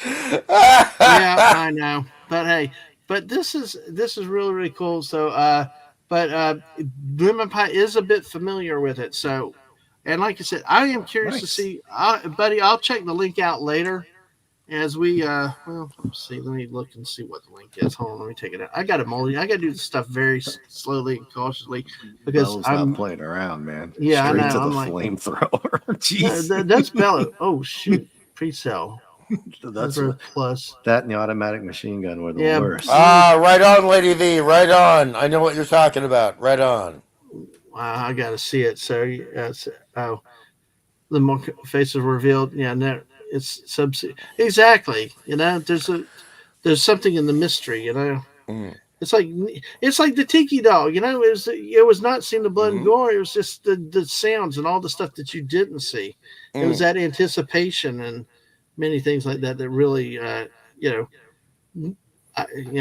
Yeah, I know. But hey, this is really, really cool. So Lemon Pie is a bit familiar with it. So, and like I said, I am curious to see, buddy, I'll check the link out later. As we, well, let's see. Let me look and see what the link is. Hold on, let me take it out. I got to do this stuff very slowly and cautiously because I'm not playing around, man. Yeah, straight I know. to the I'm flamethrower. Jeez, that's Bella. Oh shoot, pre-sale. That's plus. That and the automatic machine gun were the worst. Right on, Lady V. Right on. I know what you're talking about. Right on. Wow, I got to see it. So, the more faces revealed. Yeah, no. It's exactly. There's something in the mystery. It's like the Tiki Doll. It was not seeing the blood and gore. It was just the sounds and all the stuff that you didn't see. It was that anticipation and many things like that that really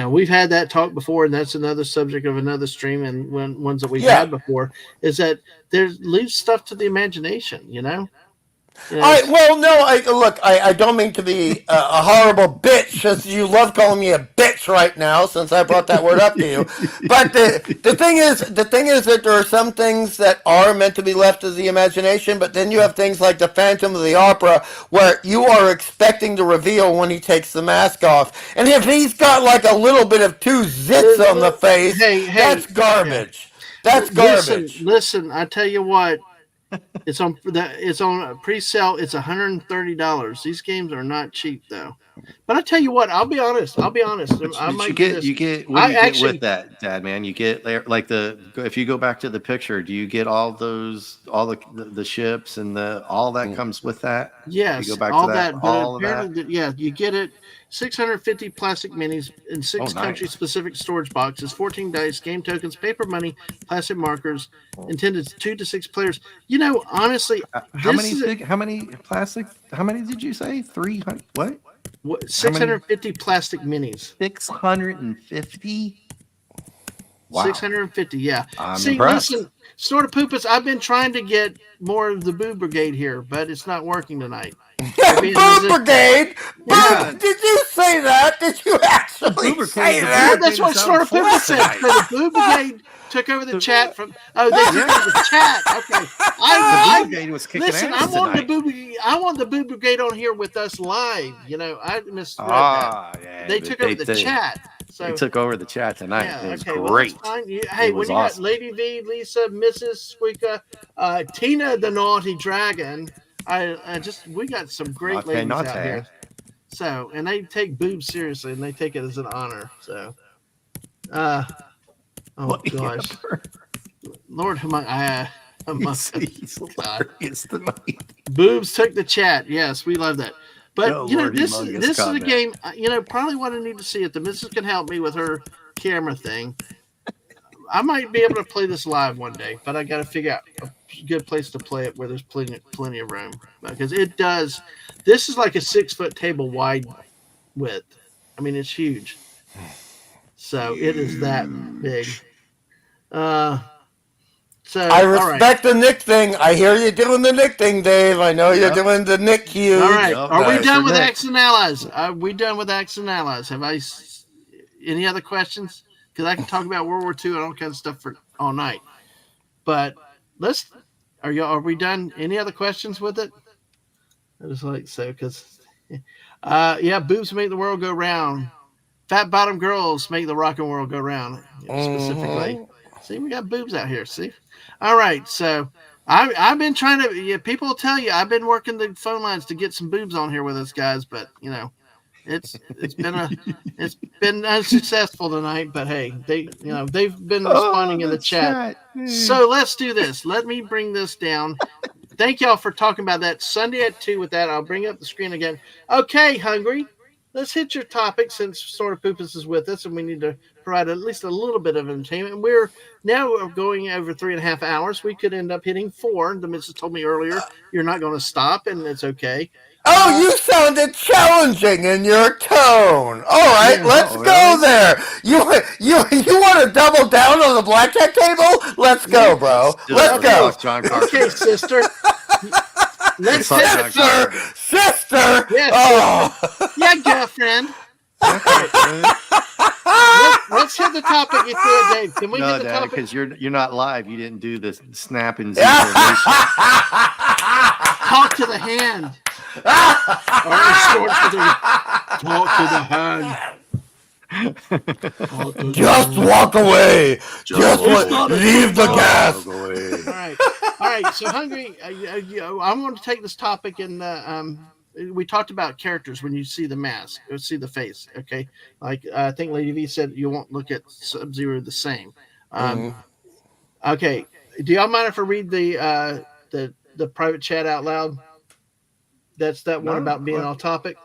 we've had that talk before, and that's another subject of another stream and ones that we've had before. Is that there leaves stuff to the imagination. I don't mean to be a horrible bitch, as you love calling me a bitch right now, since I brought that word up to you. But the thing is that there are some things that are meant to be left to the imagination, but then you have things like the Phantom of the Opera, where you are expecting the reveal when he takes the mask off, and if he's got like a little bit of two zits on the face, that's garbage. That's garbage. Listen, I tell you what. It's on pre-sale. It's $130. These games are not cheap though. But I tell you what, I'll be honest. I might you get with that, Dad, man. You get like if you go back to the picture, do you get all the ships and all that comes with that? Yes, you go back all to that. All that. Yeah, you get it. 650 plastic minis in 6 country-specific storage boxes, 14 dice, game tokens, paper money, plastic markers, intended 2 to 6 players. Honestly, how many plastic? How many did you say? 300? What? 650 plastic minis. 650. Wow. 650, yeah. I'm impressed. Listen, Snort of Poopas, I've been trying to get more of the Boob Brigade here, but it's not working tonight. Boob Brigade? Yeah. Did you say that? Did you actually say that? That's what Snort of Poopas said. The Boob Brigade took over the chat from. Oh, they took over the chat. Okay. The Boob Brigade was kicking listen, ass I want the Boob Brigade on here with us live. I misread that. Yeah, they took over the chat. So, they took over the chat tonight. Yeah, it was great. Well, hey, when you got Lady V, Lisa, Mrs. Squeaka, Tina the Naughty Dragon, we got some great ladies out here. So, and they take boobs seriously, and they take it as an honor. So, oh gosh, Lord, boobs took the chat. Yes, we love that. But this is a game. Probably what I need to see if the missus can help me with her camera thing. I might be able to play this live one day, but I got to figure out a good place to play it where there's plenty of room, because it does. This is like a 6-foot table wide width. I mean, it's huge. So it is that big. So I respect the Nick thing. I hear you doing the Nick thing, Dave. I know you're doing the Nick huge. All right. Are we done with X and Allies? Are we done with X and Allies? Have I any other questions? Because I can talk about World War II and all kinds of stuff for all night. But are we done? Any other questions with it? I just like so because boobs make the world go round. Fat bottom girls make the rock and world go round. Specifically. See, we got boobs out here. See? All right. So I've been trying to, people will tell you, I've been working the phone lines to get some boobs on here with us guys, but It's been unsuccessful tonight, but hey, they've been responding in the chat. So let's do this. Let me bring this down. Thank y'all for talking about that. Sunday at 2 with that. I'll bring up the screen again. Okay, Hungry. Let's hit your topic since Sort of Poopus is with us and we need to provide at least a little bit of entertainment. We're now going over 3.5 hours. We could end up hitting 4. The missus told me earlier you're not going to stop, and it's okay. Oh, you sounded challenging in your tone. All right, let's go there. You want to double down on the blackjack table? Let's go, bro. Let's go. Okay, sister. Let's Sister. Yes, Oh. Yeah, girlfriend. Let's hit the topic if you're Dave. Can we hit the topic? Because you're not live. You didn't do the snap and Z Talk to the hand. All right, talk to the hand. Just walk away. Just leave the gas. All right. So Hungry, I'm going to take this topic and we talked about characters when you see the mask or see the face. Okay, like I think Lady V said, you won't look at Sub-Zero the same. Okay, do y'all mind if I read the private chat out loud? That's that one about being off topic.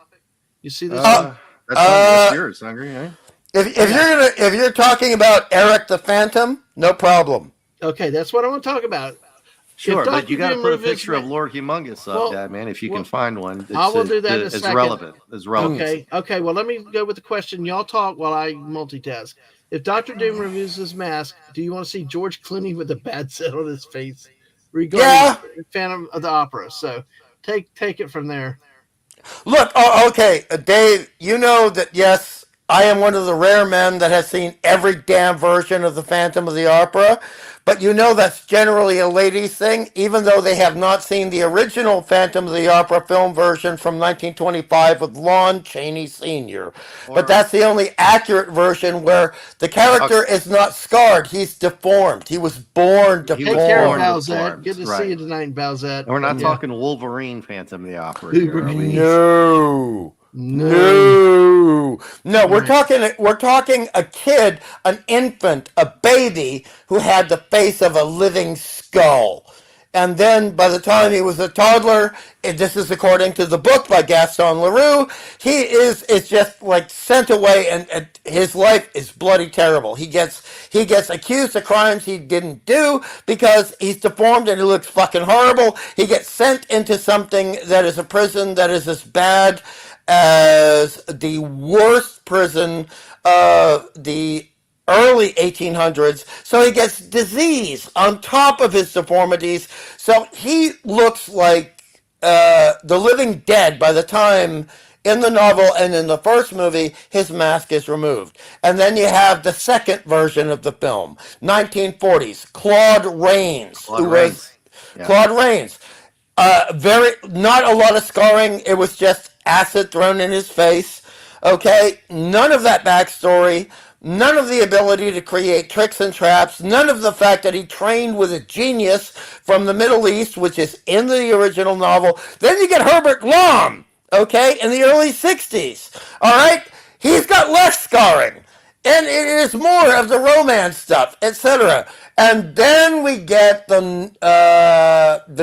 You see this one? That's yours, Hungry. Right? If you're talking about Eric the Phantom, no problem. Okay, that's what I want to talk about. Sure, but you got to put a picture of Lord Humongous up, Dad, man. If you can find one, I will do that in a second. Relevant. Okay. Well, let me go with the question. Y'all talk while I multitask. If Dr. Doom reviews his mask, do you want to see George Clooney with a bad set on his face? Regarding Phantom of the Opera. So take it from there. Look, okay, Dave, you know that, yes, I am one of the rare men that has seen every damn version of the Phantom of the Opera, but you know that's generally a ladies' thing, even though they have not seen the original Phantom of the Opera film version from 1925 with Lon Chaney Sr. But that's the only accurate version where the character is not scarred, he's deformed. He was born deformed. Take care of Balzette. Good to see you tonight, Balzette. And we're not talking Wolverine Phantom of the Opera. No, we're talking a kid, an infant, a baby who had the face of a living skull. And then by the time he was a toddler, this is according to the book by Gaston Leroux, it's just like sent away, and his life is bloody terrible. He gets accused of crimes he didn't do because he's deformed and he looks fucking horrible. He gets sent into something that is a prison that is as bad as the worst prison of the early 1800s, so he gets disease on top of his deformities, so he looks like the living dead by the time in the novel and in the first movie his mask is removed. And then you have the second version of the film, 1940s, Claude Rains. Claude Rains. Not a lot of scarring, it was just acid thrown in his face. Okay, none of that backstory, none of the ability to create tricks and traps, none of the fact that he trained with a genius from the Middle East, which is in the original novel. Then you get Herbert Lom, okay, in the early 60s. All right, he's got less scarring, and it is more of the romance stuff, etc. And then we get the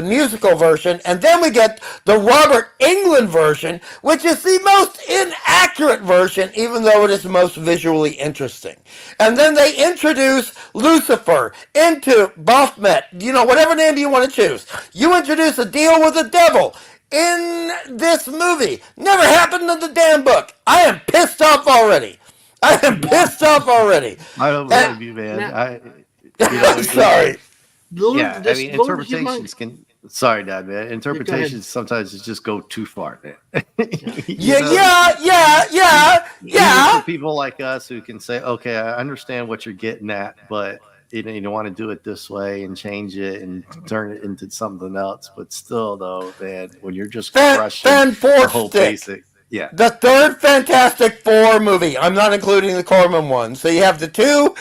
musical version, and then we get the Robert Englund version, which is the most inaccurate version, even though it is most visually interesting. And then they introduce Lucifer into Baphomet, whatever name you want to choose. You introduce a deal with the devil in this movie. Never happened in the damn book. I am pissed off already. I don't believe you, man. Sorry. Interpretations can. Sorry, Dad, man. Interpretations sometimes just go too far, man. Yeah. For people like us who can say, "Okay, I understand what you're getting at, but you don't want to do it this way and change it and turn it into something else." But still, though, man, when you're just crushing the whole basic. Yeah. The third Fantastic Four movie. I'm not including the Corman one. So you have the two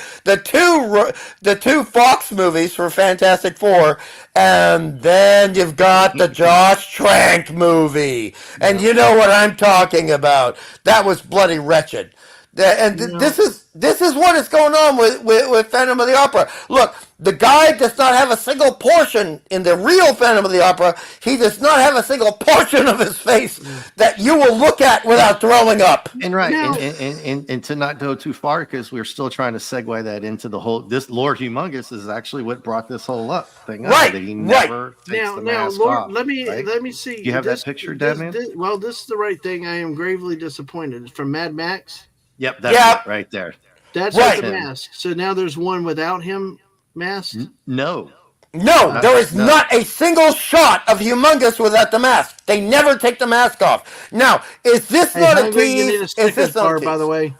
Fox movies for Fantastic Four, and then you've got the Josh Trank movie. And you know what I'm talking about. That was bloody wretched. This is what is going on with Phantom of the Opera. Look, the guy does not have a single portion in the real Phantom of the Opera. He does not have a single portion of his face that you will look at without throwing up. And right, and to not go too far, because we're still trying to segue that into the whole. This Lord Humongous is actually what brought this whole thing up. Right, That he never takes the mask Lord, off. let me see. Do you have that picture, Dadman? This is the right thing. I am gravely disappointed. It's from Mad Max. Yep, that's it right there. That's right. the mask. So now there's one without him masked? No, there is not a single shot of Humongous without the mask. They never take the mask off. Now, is this not a tease? Is this not a tease? By the way?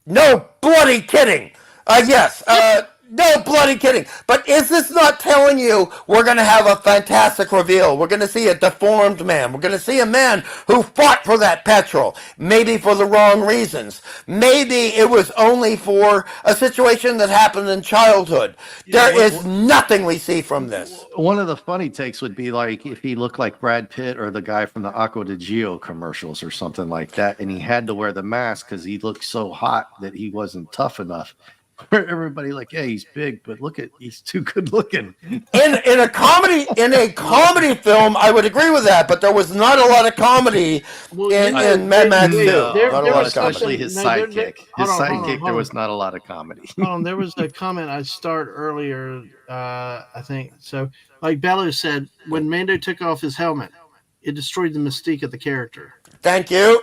No bloody kidding. Yes. No bloody kidding. But is this not telling you we're going to have a fantastic reveal? We're going to see a deformed man. We're going to see a man who fought for that petrol. Maybe for the wrong reasons. Maybe it was only for a situation that happened in childhood. There is nothing we see from this. One of the funny takes would be like if he looked like Brad Pitt or the guy from the Aqua di Gio commercials or something like that, and he had to wear the mask because he looked so hot that he wasn't tough enough. Everybody like, yeah, he's big, but he's too good looking. In a comedy film, I would agree with that, but there was not a lot of comedy in Mad Max 2. Not a lot of comedy. Especially his sidekick. His sidekick, there was not a lot of comedy. There was a comment I started earlier, I think. So, like Bellu said, when Mando took off his helmet, it destroyed the mystique of the character. Thank you.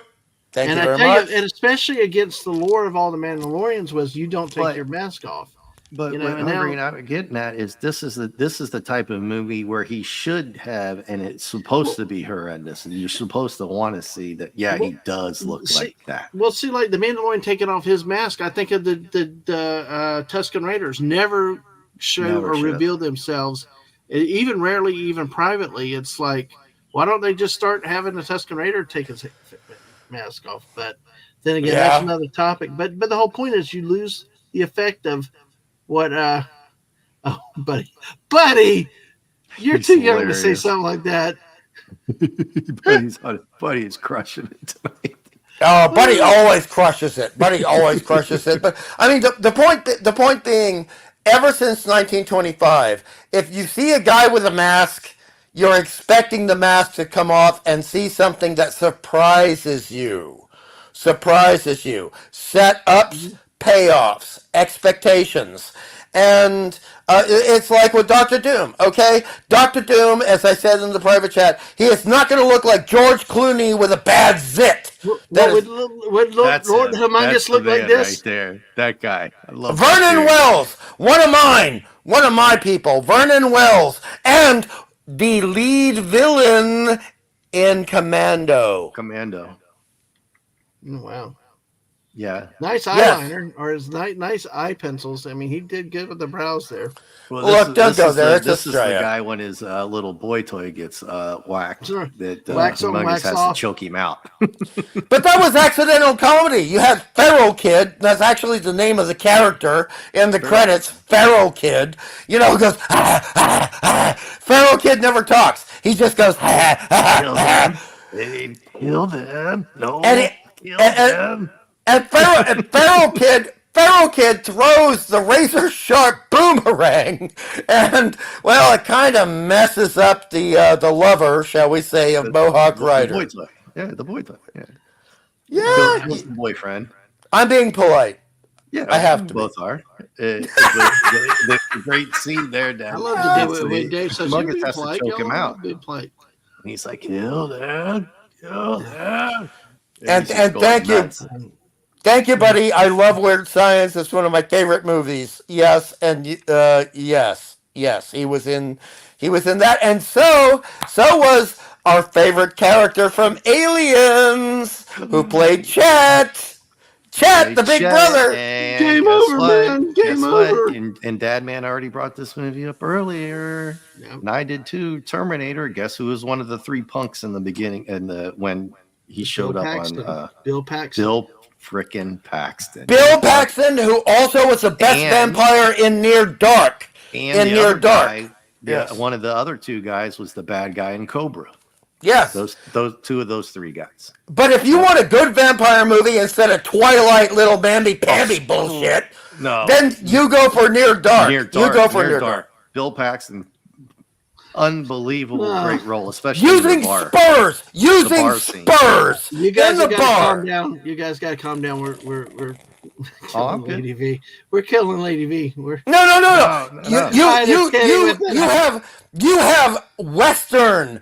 Thank you very much. And especially against the lore of all the Mandalorians was you don't take your mask off. But what I'm getting at is this is the type of movie where he should have, and it's supposed to be horrendous, and you're supposed to want to see that. Yeah, he does look like that. Well, see, like the Mandalorian taking off his mask, I think of the Tusken Raiders never reveal themselves, even rarely, even privately. It's like, why don't they just start having the Tusken Raider take his mask off? But then again, that's another topic. But the whole point is you lose the effect of what buddy, you're too young to say something like that. Buddy's crushing it tonight. Oh, Buddy always crushes it. But I mean, the point being, ever since 1925, if you see a guy with a mask, you're expecting the mask to come off and see something that surprises you. Setups, payoffs, expectations. And it's like with Dr. Doom, okay? Dr. Doom, as I said in the private chat, he is not going to look like George Clooney with a bad zit. Would Lord Humongous look like this? Right there. That guy. I love Vernon Wells, one of my people, Vernon Wells, and the lead villain in Commando. Oh, wow. Yeah. Nice eyeliner, or his nice eye pencils. I mean, he did good with the brows there. Well, look, don't go there. This is the guy when his little boy toy gets whacked. Sure. That Wax on, Humongous wax has off. to choke him out. But that was accidental comedy. You had Feral Kid. That's actually the name of the character in the credits. Feral Kid. You know, goes, Feral Kid never talks. He just goes, Kill them. Kill them. No. Kill them. And Feral Kid throws the razor sharp boomerang, and well, it kind of messes up the lover, shall we say, of Mohawk Rider. The boy toy. Yeah, the boy toy. Yeah, Kills the boyfriend. I'm being polite. Yeah, I have to. Both are. The great scene there, Dad. I love to do it when Dave says, Humongous has to choke him out. And he's like, kill them. And thank you. Thank you, buddy. I love Weird Science. It's one of my favorite movies. Yes, and yes. He was in that, and so was our favorite character from Aliens, who played Chet. Chet, the big brother. Game over, man. Game over. And Dadman already brought this movie up earlier. Yep. And I did too. Terminator. Guess who was one of the three punks in the beginning? And when He showed up Paxton. on Bill Paxton. Bill frickin' Paxton. Bill Paxton, who also was the best vampire in Near Dark. And in the Near other Dark. guy, Yes. one of the other two guys was the bad guy in Cobra. Yes. Those two of those three guys. But if you want a good vampire movie instead of Twilight little mamby-pamby bullshit, then you go for Near Dark. You go for Near Dark. Bill Paxton, unbelievable great role, especially using in the bar. spurs. Using spurs. You guys in the bar. Calm down. You guys got to calm down. We're I'm Lady V. We're killing Lady V. No. You have Western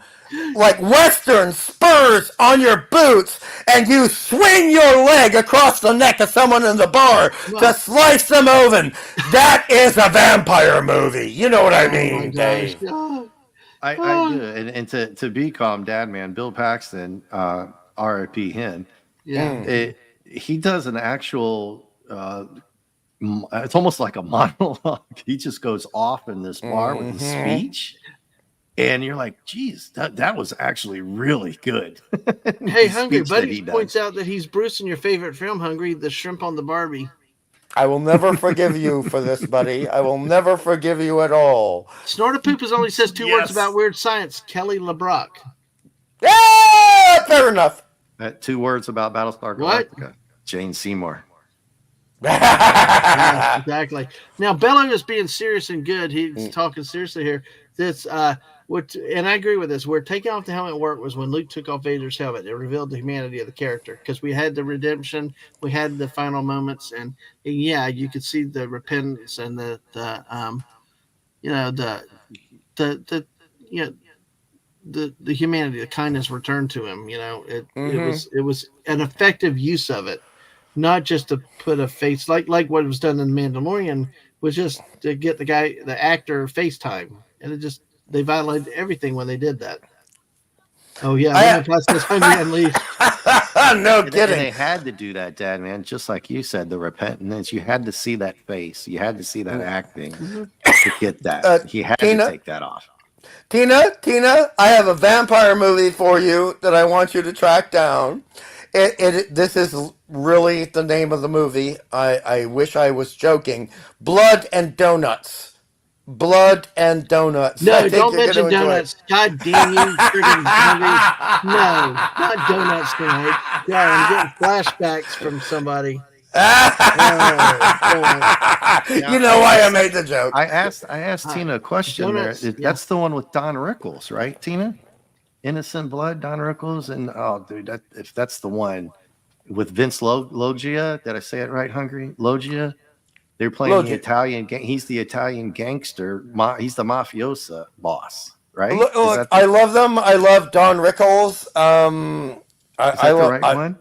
spurs on your boots, and you swing your leg across the neck of someone in the bar to slice them open. That is a vampire movie. You know what I mean, Dave? I do. And to be calm, Dadman, Bill Paxton, R.I.P. him. Yeah. He does an actual. It's almost like a monologue. He just goes off in this bar with the speech. And you're like, geez, that was actually really good. Hey, Hungry Buddy points out that he's Bruce in your favorite film, Hungry, the shrimp on the Barbie. I will never forgive you for this, buddy. I will never forgive you at all. Snortapoopers only says two words about weird science. Kelly LeBrock. Yeah, fair enough. 2 words about Battlestar Galactica. Jane Seymour. Yeah, exactly. Now, Bello is being serious and good. He's talking seriously here. This, and I agree with this. Where taking off the helmet worked was when Luke took off Vader's helmet. It revealed the humanity of the character because we had the redemption, we had the final moments, and yeah, you could see the repentance and the humanity, the kindness returned to him. It was an effective use of it. Not just to put a face like what was done in Mandalorian, was just to get the actor FaceTime, and they violated everything when they did that. Oh yeah, Unleashed. No kidding. kidding. They had to do that, Dad, man. Just like you said, the repentance. You had to see that face. You had to see that acting to get that. He had to take that off. Tina, I have a vampire movie for you that I want you to track down. This is really the name of the movie. I wish I was joking. Blood and Donuts. Blood and Donuts. No, don't mention donuts. God damn you, friggin' movie. No, not donuts tonight. Yeah, I'm getting flashbacks from somebody. You know why I made the joke. I asked Tina a question donuts, there. That's the one with Don Rickles, right, Tina? Innocent Blood, Don Rickles, and dude, if that's the one with Vince Loggia, did I say it right? Hungry Loggia. They're playing the Italian. He's the Italian gangster. He's the mafiosa boss, right? Look, I love them. I love Don Rickles. Is that the right one?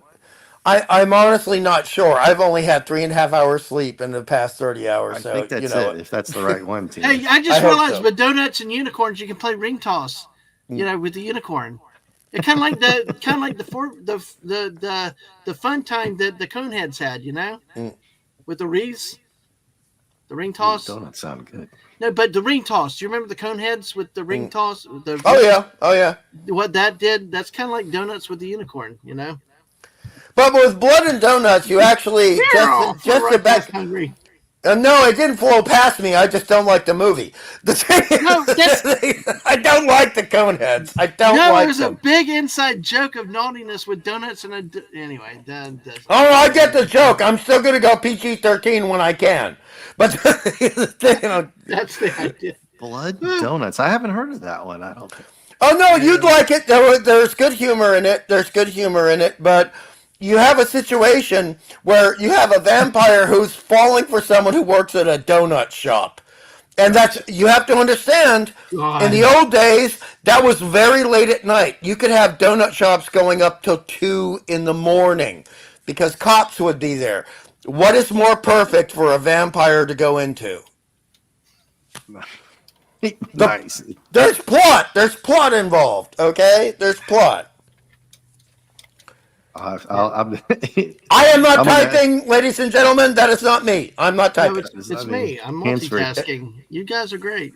I'm honestly not sure. I've only had 3.5 hours sleep in the past 30 hours. I think that's it. If that's the right one, Tina. Hey, I just realized with donuts and unicorns, you can play ring toss. With the unicorn. It kind of like the fun time that the Coneheads had, with the wreaths, the ring toss. Donuts sound good. No, but the ring toss. Do you remember the Coneheads with the ring toss? Oh yeah. What that did? That's kind of like donuts with the unicorn, But with Blood and Donuts, you actually just to back. Hungry. No, it didn't flow past me. I just don't like the movie. I don't like the Coneheads. I don't like there's them. A big inside joke of naughtiness with donuts and anyway. I get the joke. I'm still going to go PG-13 when I can. But that's the idea. Blood Donuts. I haven't heard of that one. I don't think. Oh no, you'd like it. There's good humor in it. But you have a situation where you have a vampire who's falling for someone who works at a donut shop. And you have to understand, in the old days, that was very late at night. You could have donut shops going up till 2 a.m. because cops would be there. What is more perfect for a vampire to go into? Nice. There's plot involved, okay? There's plot. I am not typing, ladies and gentlemen. That is not me. I'm not typing. No, it's me. I'm multitasking. You guys are great.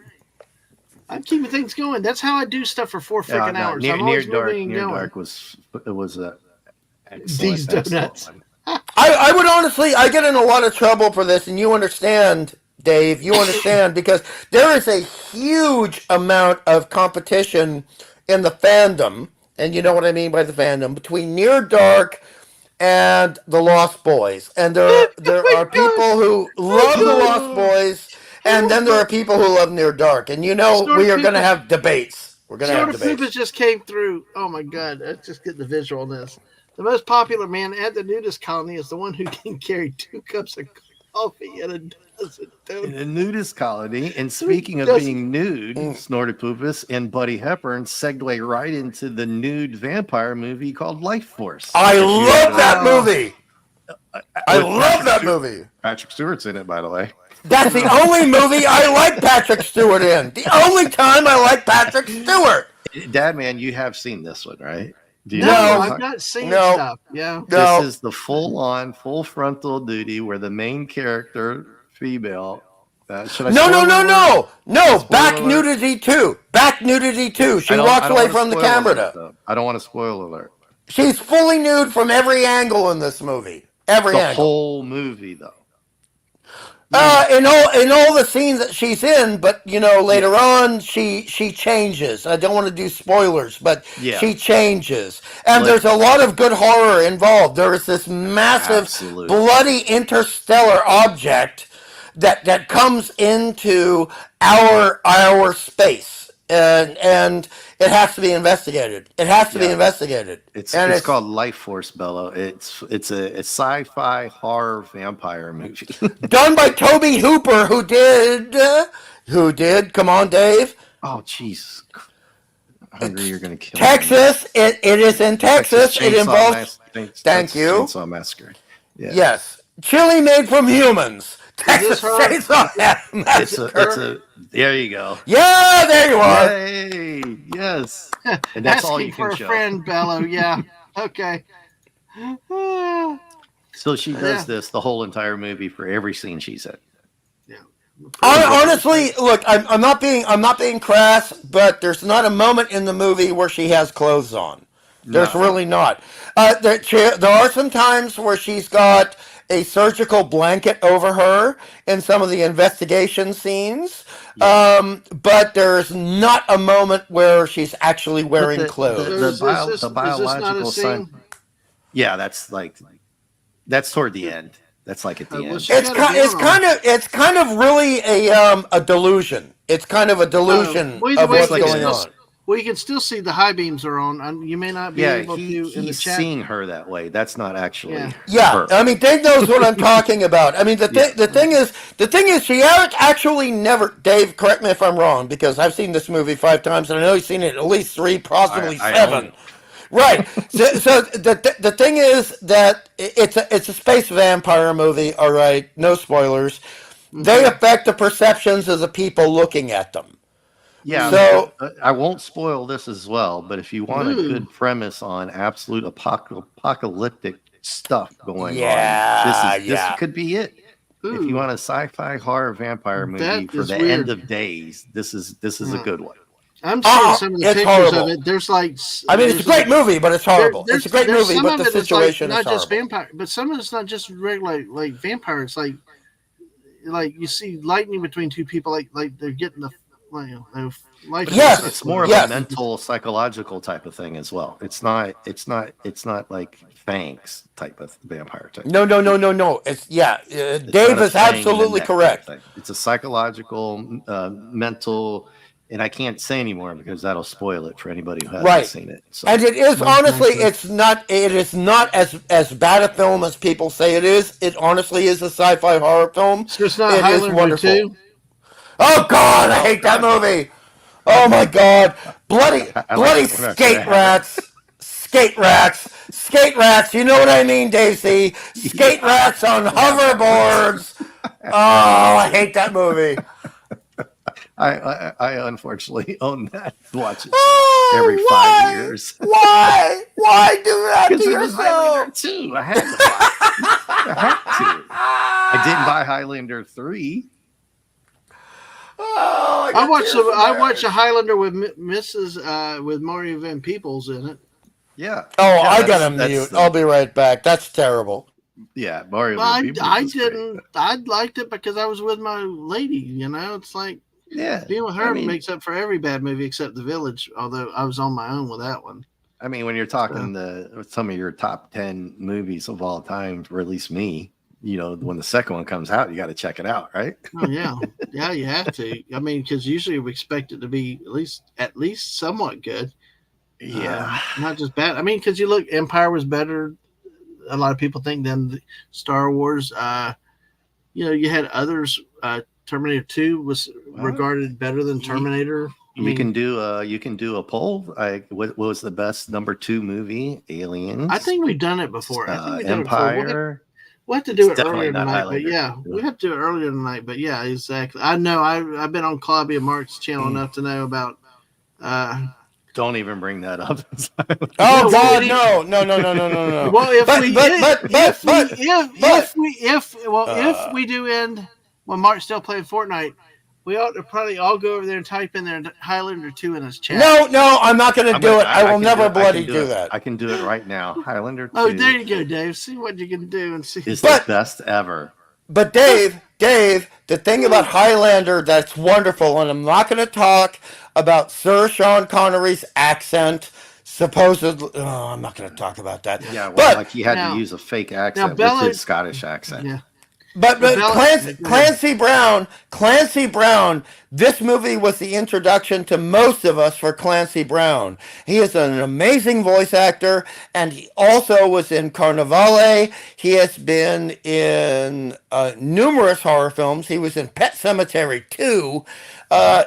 I'm keeping things going. That's how I do stuff for 4 freaking hours. I'm always moving and going. Near Dark was These donuts. One. I would honestly, I get in a lot of trouble for this, and you understand, Dave. You understand because there is a huge amount of competition in the fandom, and you know what I mean by the fandom, between Near Dark and the Lost Boys. And there are people who love the Lost Boys, and then there are people who love Near Dark. And you know, we are going to have debates. We're going to have Sort of debates. just came through. Oh my God! Let's just get the visual on this. The most popular man at the nudist colony is the one who can carry 2 cups of coffee and a dozen donuts. In a nudist colony, and speaking of being nude, Snortopoopas and Buddy Hepburn segue right into the nude vampire movie called Life Force. I love that movie. I love that movie. Patrick Stewart's in it, by the way. That's the only movie I like Patrick Stewart in. The only time I like Patrick Stewart. Dadman, you have seen this one, right? Do you No, know I've not seen stuff. Yeah. No. This is the full-on, full frontal duty where the main character, female, should I No. Back nudity too. Back nudity too. She walks away from the camera. I don't want to spoil alert. She's fully nude from every angle in this movie. Every The angle. whole movie, though. In all the scenes that she's in, but you know, later on she changes. I don't want to do spoilers, but she changes. And there's a lot of good horror involved. There is this massive bloody interstellar object that comes into our space. And it has to be investigated. It has to be investigated. It's called Life Force, Bello. It's a sci-fi horror vampire movie done by Toby Hooper, who did. Come on, Dave. Oh, jeez. Hungry, you're gonna kill Texas. Me. It is in Texas. It involves. Thank you. Chainsaw Massacre. Yeah. Yes, chili made from humans. Texas Chainsaw Massacre. There you go. Yeah, there you are. Yay! Yes. And that's all you can for show. a friend, Bello. Yeah. Okay. So she does this the whole entire movie for every scene she's in. Yeah. Honestly, look, I'm not being crass, but there's not a moment in the movie where she has clothes on. There's really not. There are some times where she's got a surgical blanket over her in some of the investigation scenes, but there's not a moment where she's actually wearing clothes. The biological son. Yeah, that's toward the end. That's like at the end. It's kind of really a delusion. It's kind of a delusion of what's going on. Well, you can still see the high beams are on. You may not be able to in the chat. Seeing her that way. That's not actually. Yeah. I mean, Dave knows what I'm talking about. I mean, the thing is, she actually never. Dave, correct me if I'm wrong, because I've seen this movie 5 times, and I know you've seen it at least 3, possibly 7. Right. So the thing is that it's a space vampire movie. All right, no spoilers. Mm-hmm. They affect the perceptions of the people looking at them. Yeah, so I won't spoil this as well, but if you want a good premise on absolute apocalyptic stuff going on, this could be it. Ooh. If you want a sci-fi horror vampire movie for the end of days, this is a good one. I'm seeing some of the pictures horrible. of it. There's like, it's a great movie, but it's horrible. It's a great movie, but the situation is not just horrible. vampire, but some of it's not just regular like vampires. Like you see lightning between 2 people, like they're getting the. Yes, it's more of a mental, psychological type of thing as well. It's not like Fangs type of vampire type. No. It's Dave is absolutely correct. It's a psychological, mental, and I can't say anymore because that'll spoil it for anybody who hasn't seen it. So. And it is honestly, it is not as bad a film as people say it is. It honestly is a sci-fi horror film. So it's not Highlander 2? Oh God, I hate that movie. Oh my God, bloody skate rats. You know what I mean, Daisy? Skate rats on hoverboards. Oh, I hate that movie. I unfortunately own that. Watch it every 5 years. Why do that to yourself? Too. I had to buy. I didn't buy Highlander 3. Oh, I watched a Highlander with Mrs. With Maureen Van Peebles in it. Yeah. Oh, Yeah, I that's- gotta that's mute. the- I'll be right back. That's terrible. Yeah, Mario Well, v. Peebles I is great, didn't. but- I liked it because I was with my lady. You know, it's like Yeah, being with her I mean, makes up for every bad movie except The Village. Although I was on my own with that one. when you're talking some of your top 10 movies of all time, or at least me, when the second one comes out, you got to check it out, right? Oh yeah, yeah, you have to. I mean, because usually we expect it to be at least somewhat good. Yeah. Not just bad. I mean, because you look, Empire was better. A lot of people think than Star Wars. You had others. Terminator 2 was regarded better than Terminator. You can do a poll. What was the best number 2 movie? Aliens. I think we've done it before. I think we've done Empire. it before. We'll have to do It's it earlier definitely not tonight. But Highlander. yeah, we have to do it earlier tonight. But yeah, exactly. I know. I've been on Claudia Mark's channel enough to know about. Don't even bring that up. Oh No, God, we- no. Well, if but- we do end when Mark's still playing Fortnite, we ought to probably all go over there and type in there Highlander 2 in his chat. No, I'm not going to do it. I will never bloody do it. that. I can do it right now. Highlander 2 Oh, there you go, Dave. See what you can do and see. is the best ever. But Dave, the thing about Highlander that's wonderful, and I'm not going to talk about Sir Sean Connery's accent. Supposedly, I'm not going to talk about that. Yeah, well, but like he had now- to use a fake accent Bella- with his Scottish accent. Yeah. But Bella- Clancy Brown, this movie was the introduction to most of us for Clancy Brown. He is an amazing voice actor, and he also was in Carnivale. He has been in numerous horror films. He was in Pet Sematary 2.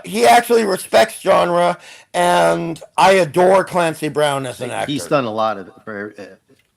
He actually respects genre, and I adore Clancy Brown as an actor. He's done a lot of for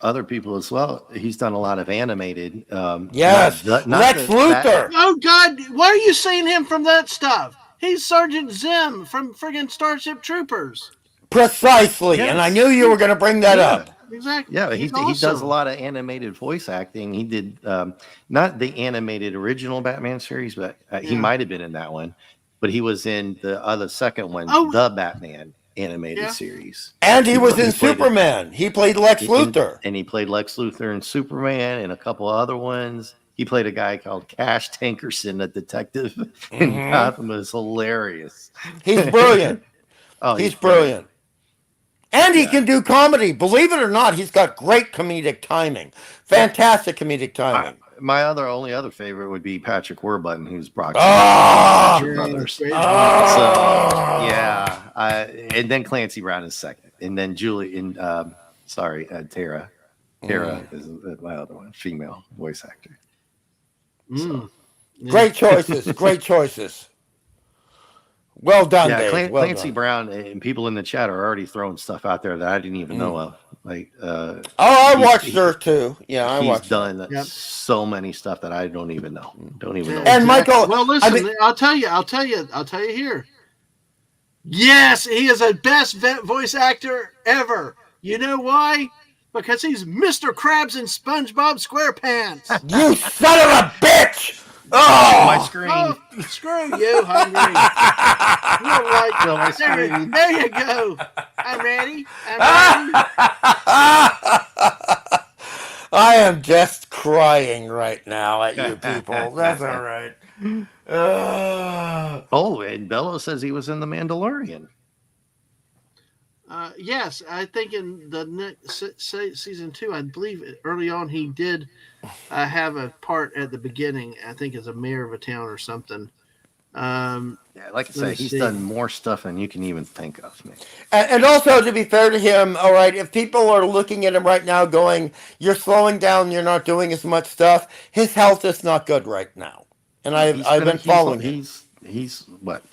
other people as well. He's done a lot of animated. Yes, Lex Luthor. Oh God, why are you seeing him from that stuff? He's Sergeant Zim from friggin' Starship Troopers. Precisely, Yes. and I knew you were going to bring that up. Exactly. Yeah, he He's does awesome. a lot of animated voice acting. He did not the animated original Batman series, but he might have been in that one. But he was in the second one, Oh. the Batman animated series. And he was in He played Superman. He played Lex Luthor. And he played Lex Luthor in Superman and a couple other ones. He played a guy called Cash Tankerson, a detective in Gotham. It was hilarious. He's brilliant. Oh, He's brilliant. And he can do comedy. Believe it or not, he's got great comedic timing. Fantastic comedic timing. My only other favorite would be Patrick Warburton, who's Brock. Ah! Brothers. Great. So yeah, and then Clancy Brown is second, and then Julie and Tara. Tara is my other one, female voice actor. Mm. Great choices. Great choices. Well done, Yeah, Dave. Well Clancy done. Brown and people in the chat are already throwing stuff out there that I didn't even know of. Like, I watched her too. Yeah, I he's watched her. done so many stuff that I don't even know. Don't even know. And Michael, Well, listen, I mean- I'll tell you here. Yes, he is the best voice actor ever. You know why? Because he's Mr. Krabs in SpongeBob SquarePants. You son of a bitch! Oh, my screen. Oh, screw you, Hungry. You're right. Kill my screen. There you go. I'm ready. I am just crying right now at you people. That's all right. Oh, and Bella says he was in The Mandalorian. Yes, I think in the next season 2, I believe early on he did have a part at the beginning. I think as a mayor of a town or something. Yeah, like I say, he's done more stuff than you can even think of. Man. And also, to be fair to him, all right, if people are looking at him right now going, you're slowing down, you're not doing as much stuff, his health is not good right now. And I've been following him. He's what,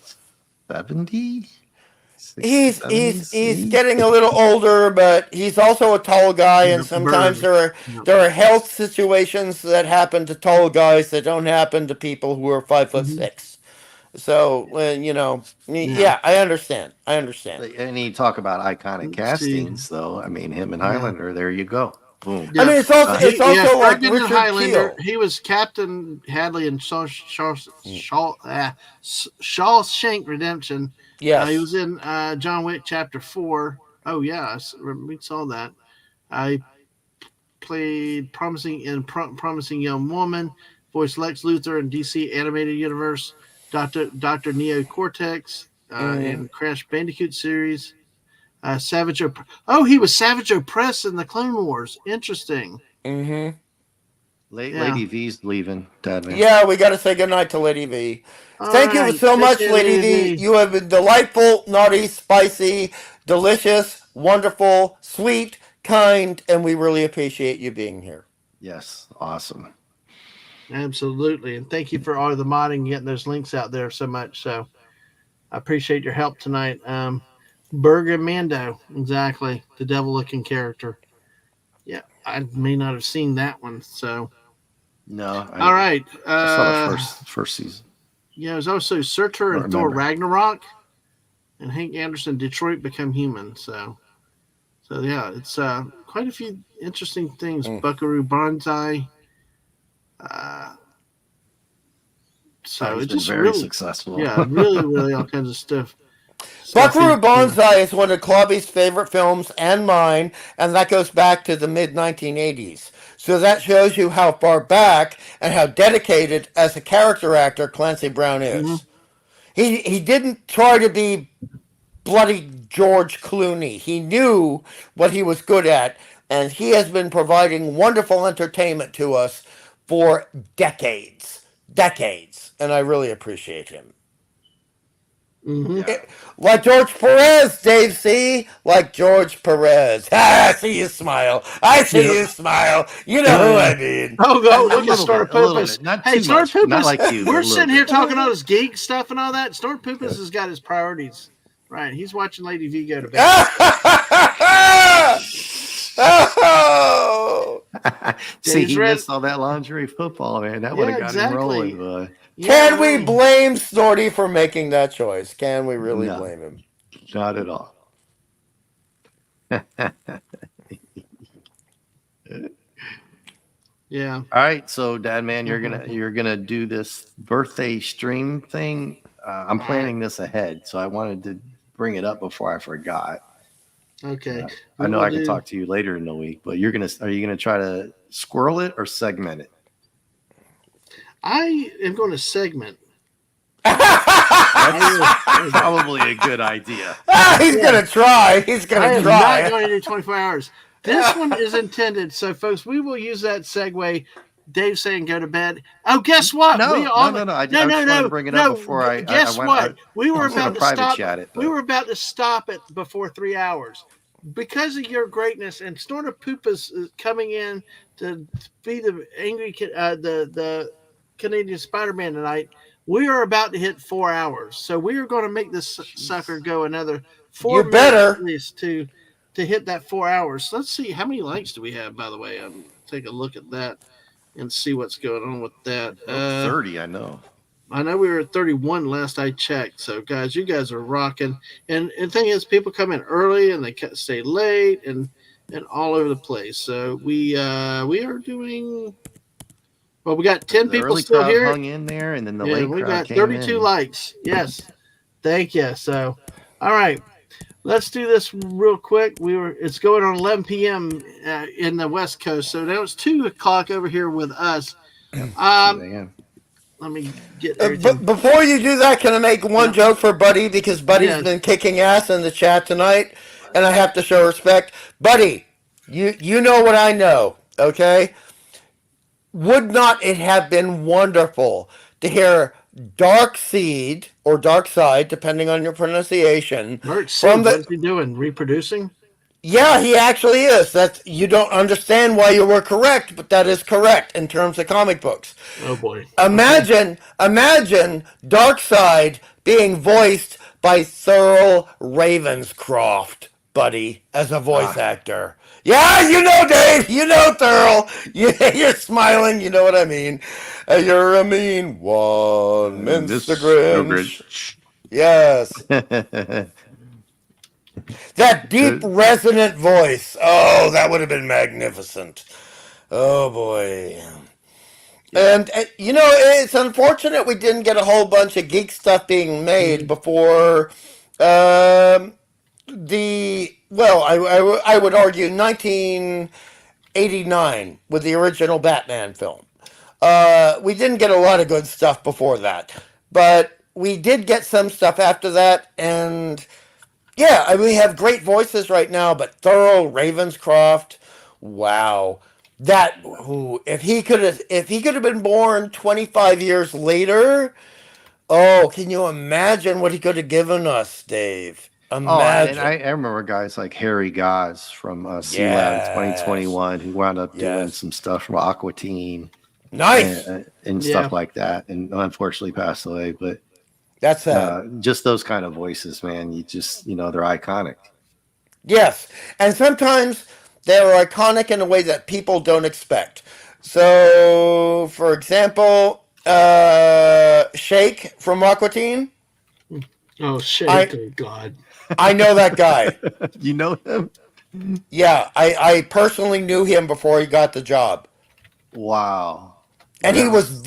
70? He's getting a little older, but he's also a tall guy, and sometimes there are health situations that happen to tall guys that don't happen to people who are 5'6". So when yeah, I understand. And you talk about iconic castings, though. I mean, him and Highlander. There you go. Boom. Yeah. I mean, it's also like Ferdinand Richard Highlander. Kiel. He was Captain Hadley in Shawshank Redemption. Yes. He was in John Wick Chapter 4. Oh yeah, we saw that. I played promising young woman, voiced Lex Luthor in DC animated universe, Doctor Neo Cortex in Crash Bandicoot series. Oh, he was Savage Opress in the Clone Wars. Interesting. Mm-hmm. Yeah. Lady V's leaving, Dadman. Yeah, we got to say goodnight to Lady V. All Thank you right. so Take much, care, Lady Lady V. V. You have been delightful, naughty, spicy, delicious, wonderful, sweet, kind, and we really appreciate you being here. Yes, awesome. Absolutely. And thank you for all the modding and getting those links out there so much. So I appreciate your help tonight. Burger Mando, exactly. The devil looking character. Yeah, I may not have seen that one. So, No, all right. I saw the first season. Yeah, there's also Surtur and Thor Ragnarok, and Hank Anderson, Detroit Become Human. So yeah, it's quite a few interesting things. Buckaroo Banzai. So He's it's been just very really successful. Yeah, really all kinds of stuff. Buckaroo Banzai is one of Clubby's favorite films and mine, and that goes back to the mid 1980s. So that shows you how far back and how dedicated as a character actor Clancy Brown is. Mm-hmm. He didn't try to be bloody George Clooney. He knew what he was good at, and he has been providing wonderful entertainment to us for decades. And I really appreciate him. Mm-hmm. Yeah. Like George Perez, Dave C. Like George Perez. I see you smile. I see you smile. You know who I mean. Oh, go A look at little Star bit, a little Poopus. bit. Not Hey, too Star much. Poopus. Not like you, but a We're little sitting here bit. talking all this geek stuff and all that. Star Poopus has got his priorities. Right. He's watching Lady V go to bed. Oh. See, He's he ready. missed all that lingerie football, man. That would have got him rolling. Boy. Can we blame Snorty for making that choice? Can we really No. blame him? Not at all. Yeah. All right, so Dadman, you're gonna do this birthday stream thing. I'm planning this ahead, so I wanted to bring it up before I forgot. Okay. I know I can talk to you later in the week, but are you gonna try to squirrel it or segment it? I am going to segment. That's probably a good idea. He's gonna try. He's I gonna am try. not going to do 24 hours. This one is intended. So, folks, we will use that segue. Dave saying go to bed. Oh, guess what? No. I just wanted to bring it up before I guess went. what? We were I was gonna about to private stop. chat it. We were about to stop it before 3 hours because of your greatness. And Snorter Poopas is coming in to be the angry the Canadian Spider-Man tonight. We are about to hit 4 hours, so we are going to make this sucker go another 4 minutes at least to hit that 4 hours. Let's see how many likes do we have. By the way, take a look at that and see what's going on with that. 30, I know. I know we were at 31 last I checked. So, guys, you guys are rocking. And the thing is, people come in early and they stay late and all over the place. So we are doing. Well, we got 10 The people early still crowd here. hung in there, and then the late we crowd got came 32 in. likes. Yes, thank you. So, all right, let's do this real quick. It's going on 11 p.m. In the West Coast, so now it's 2 o'clock over here with us. Let me get everything. Before you do that, can I make one joke for Buddy? Because Buddy's been kicking ass in the chat tonight, and I have to show respect. Buddy, you know what I know, okay? Would not it have been wonderful to hear Dark Seed or Dark Side, depending on your pronunciation? Dark Seed, what is he doing? Reproducing? Yeah, he actually is. You don't understand why you were correct, but that is correct in terms of comic books. Oh boy! Imagine Darkseid being voiced by Thurl Ravenscroft, Buddy, as a voice actor. Yeah, you know, Dave. You know, Thurl. You're smiling. You know what I mean. You're a mean one, Mr. Grinch. Yes. That deep, resonant voice. Oh, that would have been magnificent. Oh, boy. And, it's unfortunate we didn't get a whole bunch of geek stuff being made before I would argue 1989 with the original Batman film. We didn't get a lot of good stuff before that, but we did get some stuff after that, and yeah, we have great voices right now. But Thurl Ravenscroft, wow, that who if he could have been born 25 years later. Oh, can you imagine what he could have given us, Dave? Oh, and Imagine. I remember guys like Harry Goss from C Lab Yes. 2021 who wound up doing Yes. some stuff from Aqua Teen Nice. and Yeah. stuff like that, and unfortunately passed away. But That's sad. just those kind of voices, man, you just they're iconic. Yes. And sometimes they're iconic in a way that people don't expect. So, for example, Shake from Aqua Teen. Oh, shit. I- Oh, God. I know that guy. You know him? Yeah, I personally knew him before he got the job. Wow. And he was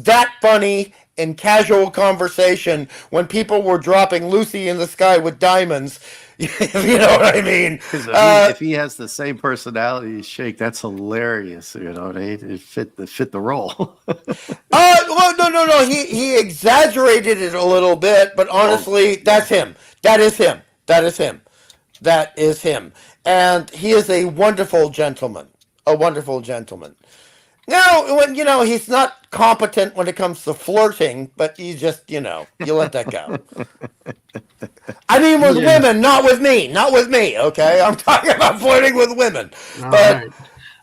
that funny in casual conversation when people were dropping Lucy in the Sky with Diamonds. You know what I mean? 'Cause if he has the same personality as Shake, that's hilarious. It fit the role. Well, no. He exaggerated it a little bit, but honestly, that's him. That is him. That is him. That is him. And he is a wonderful gentleman. A wonderful gentleman. Now, when he's not competent when it comes to flirting, but you just you let that go. I mean, with women, not with me, Okay, I'm talking about flirting with women. All But right.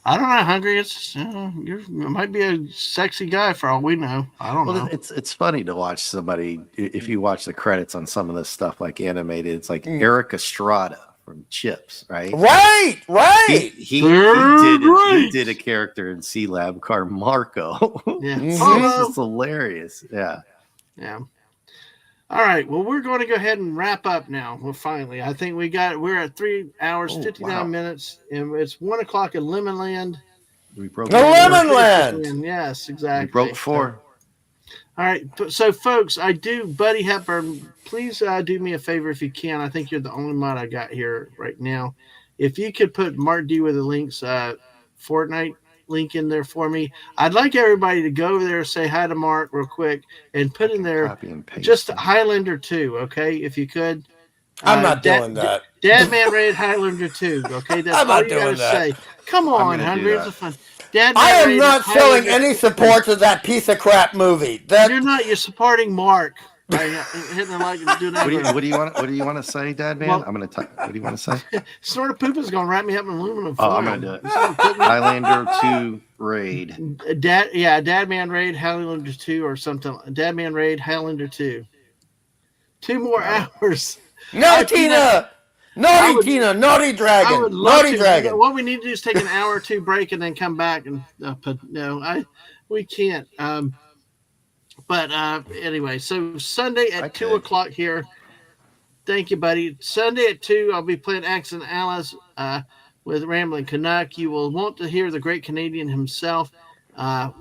I don't know, Hungry. It's you might be a sexy guy for all we know. I don't know. It's funny to watch somebody if you watch the credits on some of this stuff like animated. It's like Eric Estrada from Chips, right? right. He did a character in C Lab called Marco. Yeah. Mhm. It's Hello. just hilarious. Yeah. Yeah. All right. Well, we're going to go ahead and wrap up now. Well, finally, I think we're at 3 hours, 59 minutes, and it's 1 o'clock in Lemon Land. We broke The Lemon Land. Yes, We exactly. broke 4. All right. So, folks, Buddy Hepburn, please do me a favor if you can. I think you're the only mod I got here right now. If you could put Mark D with the links, Fortnite link in there for me. I'd like everybody to go over there and say hi to Mark real quick and put in there Copy and paste just it. Highlander 2, okay? If you could. I'm not doing that. Dadman rated Highlander 2, okay? That's I'm all not you gotta doing that. say. Come on, gonna do Hungry. that. It's a fun. Dadman I am rated not showing Highlander any 2. support to that piece of crap movie. You're not. You're supporting Mark by hitting the like and doing that. What do you want to say, Dad Man? Well- I'm gonna what do you want to say? Snort of Poop is going to wrap me up in aluminum foil. Oh, I'm gonna do it. He's gonna put me- Highlander 2 raid. Dadman Raid, Highlander 2 or something. Dadman Raid, Highlander 2. 2 more hours. No, I- Tina. I Naughty would- Tina. Naughty I Dragon. would love Naughty to. Dragon. What we need to do is take an hour or two break and then come back and we can't. But anyway, so Sunday I at 2 could. o'clock here. Thank you, buddy. Sunday at 2, I'll be playing Accent Alice with Rambling Canuck. You will want to hear the great Canadian himself.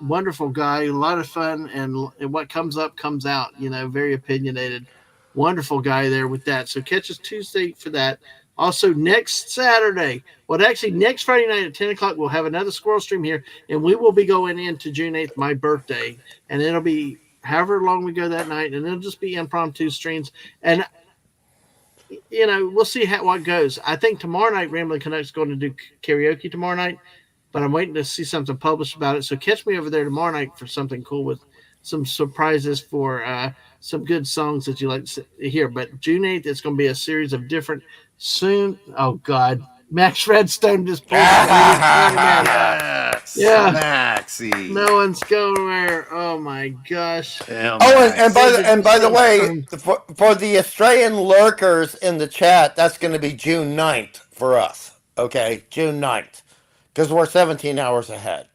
Wonderful guy, a lot of fun, and what comes up comes out. Very opinionated. Wonderful guy there with that. So catch us Tuesday for that. Also, next Saturday, actually next Friday night at 10 o'clock, we'll have another squirrel stream here, and we will be going into June 8th, my birthday, and it'll be however long we go that night, and it'll just be impromptu streams. And we'll see what goes. I think tomorrow night, Rambling Canuck's going to do karaoke tomorrow night, but I'm waiting to see something published about it. So catch me over there tomorrow night for something cool with some surprises for some good songs that you like to hear. But June 8th, it's going to be a series of different soon. Oh, God. Max Redstone just pulled Yes. Yeah. Maxie. No one's going there. Oh, my gosh. Yeah, Oh, Max. and by the way, for the Australian lurkers in the chat, that's going to be June 9th for us. Okay, June 9th, because we're 17 hours ahead.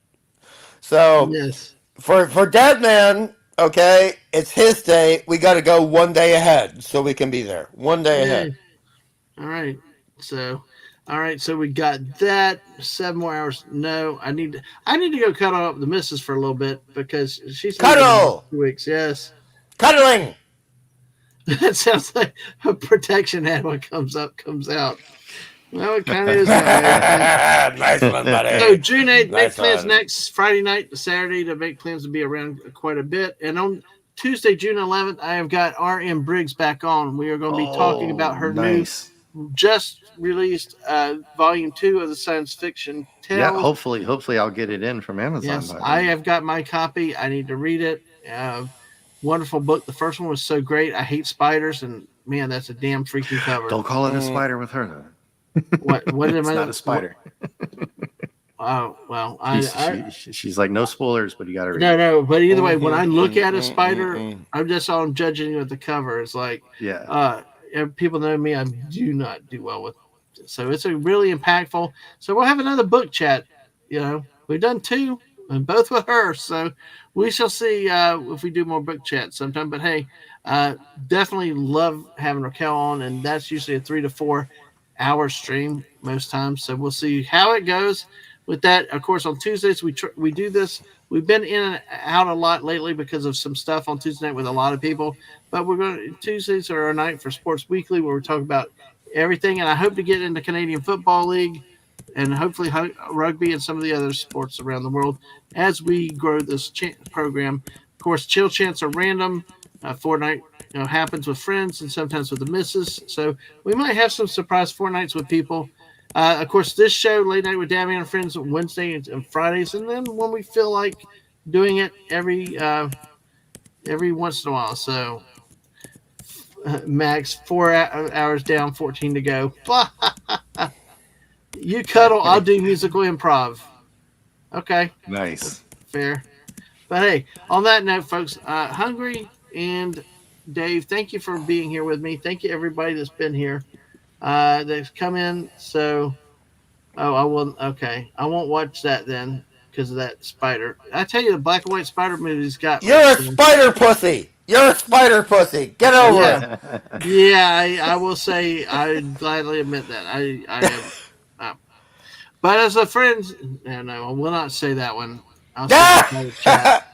So Yes. for Dadman, okay, it's his day. We got to go one day ahead so we can be there. One day ahead. All right. So we got that 7 more hours. No, I need to go cuddle up the missus for a little bit because she's leaving in Cuddle! 2 weeks. Yes. Cuddling. That sounds like a protection hat. What comes up comes out. Well, it kind of is that way. Nice one, buddy. So June 8th, make Nice plans one. next Friday night to Saturday to make plans to be around quite a bit. And on Tuesday, June 11th, I have got R.M. Briggs back on. We are going to be talking about her nice. new, just released volume 2 of the science fiction tale. Yeah, hopefully I'll get it in from Amazon. Yes, by I then. have got my copy. I need to read it. Wonderful book. The first one was so great. I hate spiders, and man, that's a damn freaky cover. Don't call it a spider with her though. What am It's I? not a spider. Oh well, She's like no spoilers, but you got to read. No. But either way, when I look at a spider, I'm just all judging with the cover. It's like, Yeah. People know me. I do not do well with. So it's a really impactful. So we'll have another book chat. We've done 2, and both with her. So we shall see if we do more book chats sometime. But hey, definitely love having Raquel on, and that's usually a 3 to 4 hour stream most times. So we'll see how it goes with that. Of course, on Tuesdays we do this. We've been in and out a lot lately because of some stuff on Tuesday night with a lot of people. But Tuesdays are our night for Sports Weekly, where we talk about everything. And I hope to get into Canadian Football League and hopefully rugby and some of the other sports around the world as we grow this program. Of course, chill chants are random. Fortnite happens with friends and sometimes with the missus. So we might have some surprise Fortnights with people. Of course, this show, Late Night with Dadman and Friends, Wednesdays and Fridays. And then when we feel like doing it every once in a while. So max 4 hours down, 14 to go. You cuddle, I'll do musical improv. Okay. Nice. Fair. But hey, on that note, folks, Hungry and Dave, thank you for being here with me. Thank you, everybody that's been here, that's come in. So, I won't. Okay, I won't watch that then because of that spider. I tell you, the black and white spider movie's got. You're a spider pussy. You're a spider pussy. Get over it. Yeah, I will say I gladly admit that I am. But as a friend, no, I will not say that one. I'll say the chat.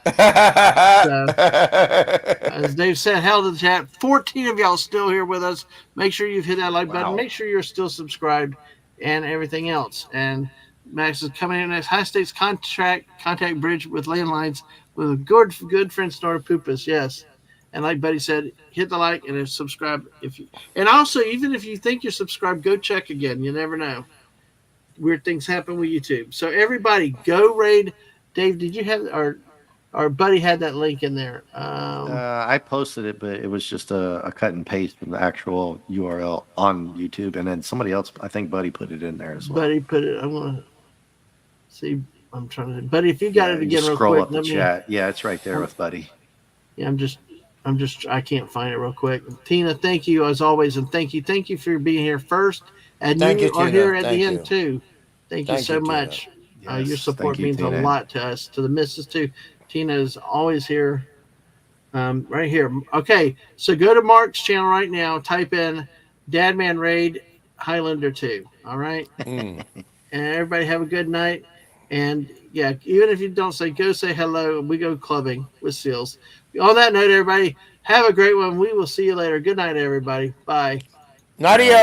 So, as Dave said, hell to the chat. 14 of y'all still here with us. Make sure you've hit that like button. Make sure you're still subscribed and everything else. And Max is coming in next. High Stakes contact bridge with landlines with a good friend, Snorter Poopas. Yes. And like Buddy said, hit the like and subscribe. And also, even if you think you're subscribed, go check again. You never know. Weird things happen with YouTube. So everybody, go raid. Dave, did you have our Buddy had that link in there? I posted it, but it was just a cut and paste from the actual URL on YouTube, and then somebody else, I think Buddy, put it in there as well. Buddy put it. I want to see. I'm trying to. Buddy, if you got it again, real scroll quick. Up the chat. Yeah, it's right there with Buddy. Yeah, I can't find it real quick. Tina, thank you as always, and thank you for being here first, and you are here at the end too. Thank you so much. Your support means a lot to us, to the missus too. Tina is always here, right here. Okay, so go to Mark's channel right now. Type in Dadman Raid Highlander 2. All right, and everybody have a good night. And yeah, even if you don't go say hello. We go clubbing with seals. On that note, everybody, have a great one. We will see you later. Good night, everybody. Bye. Nadio.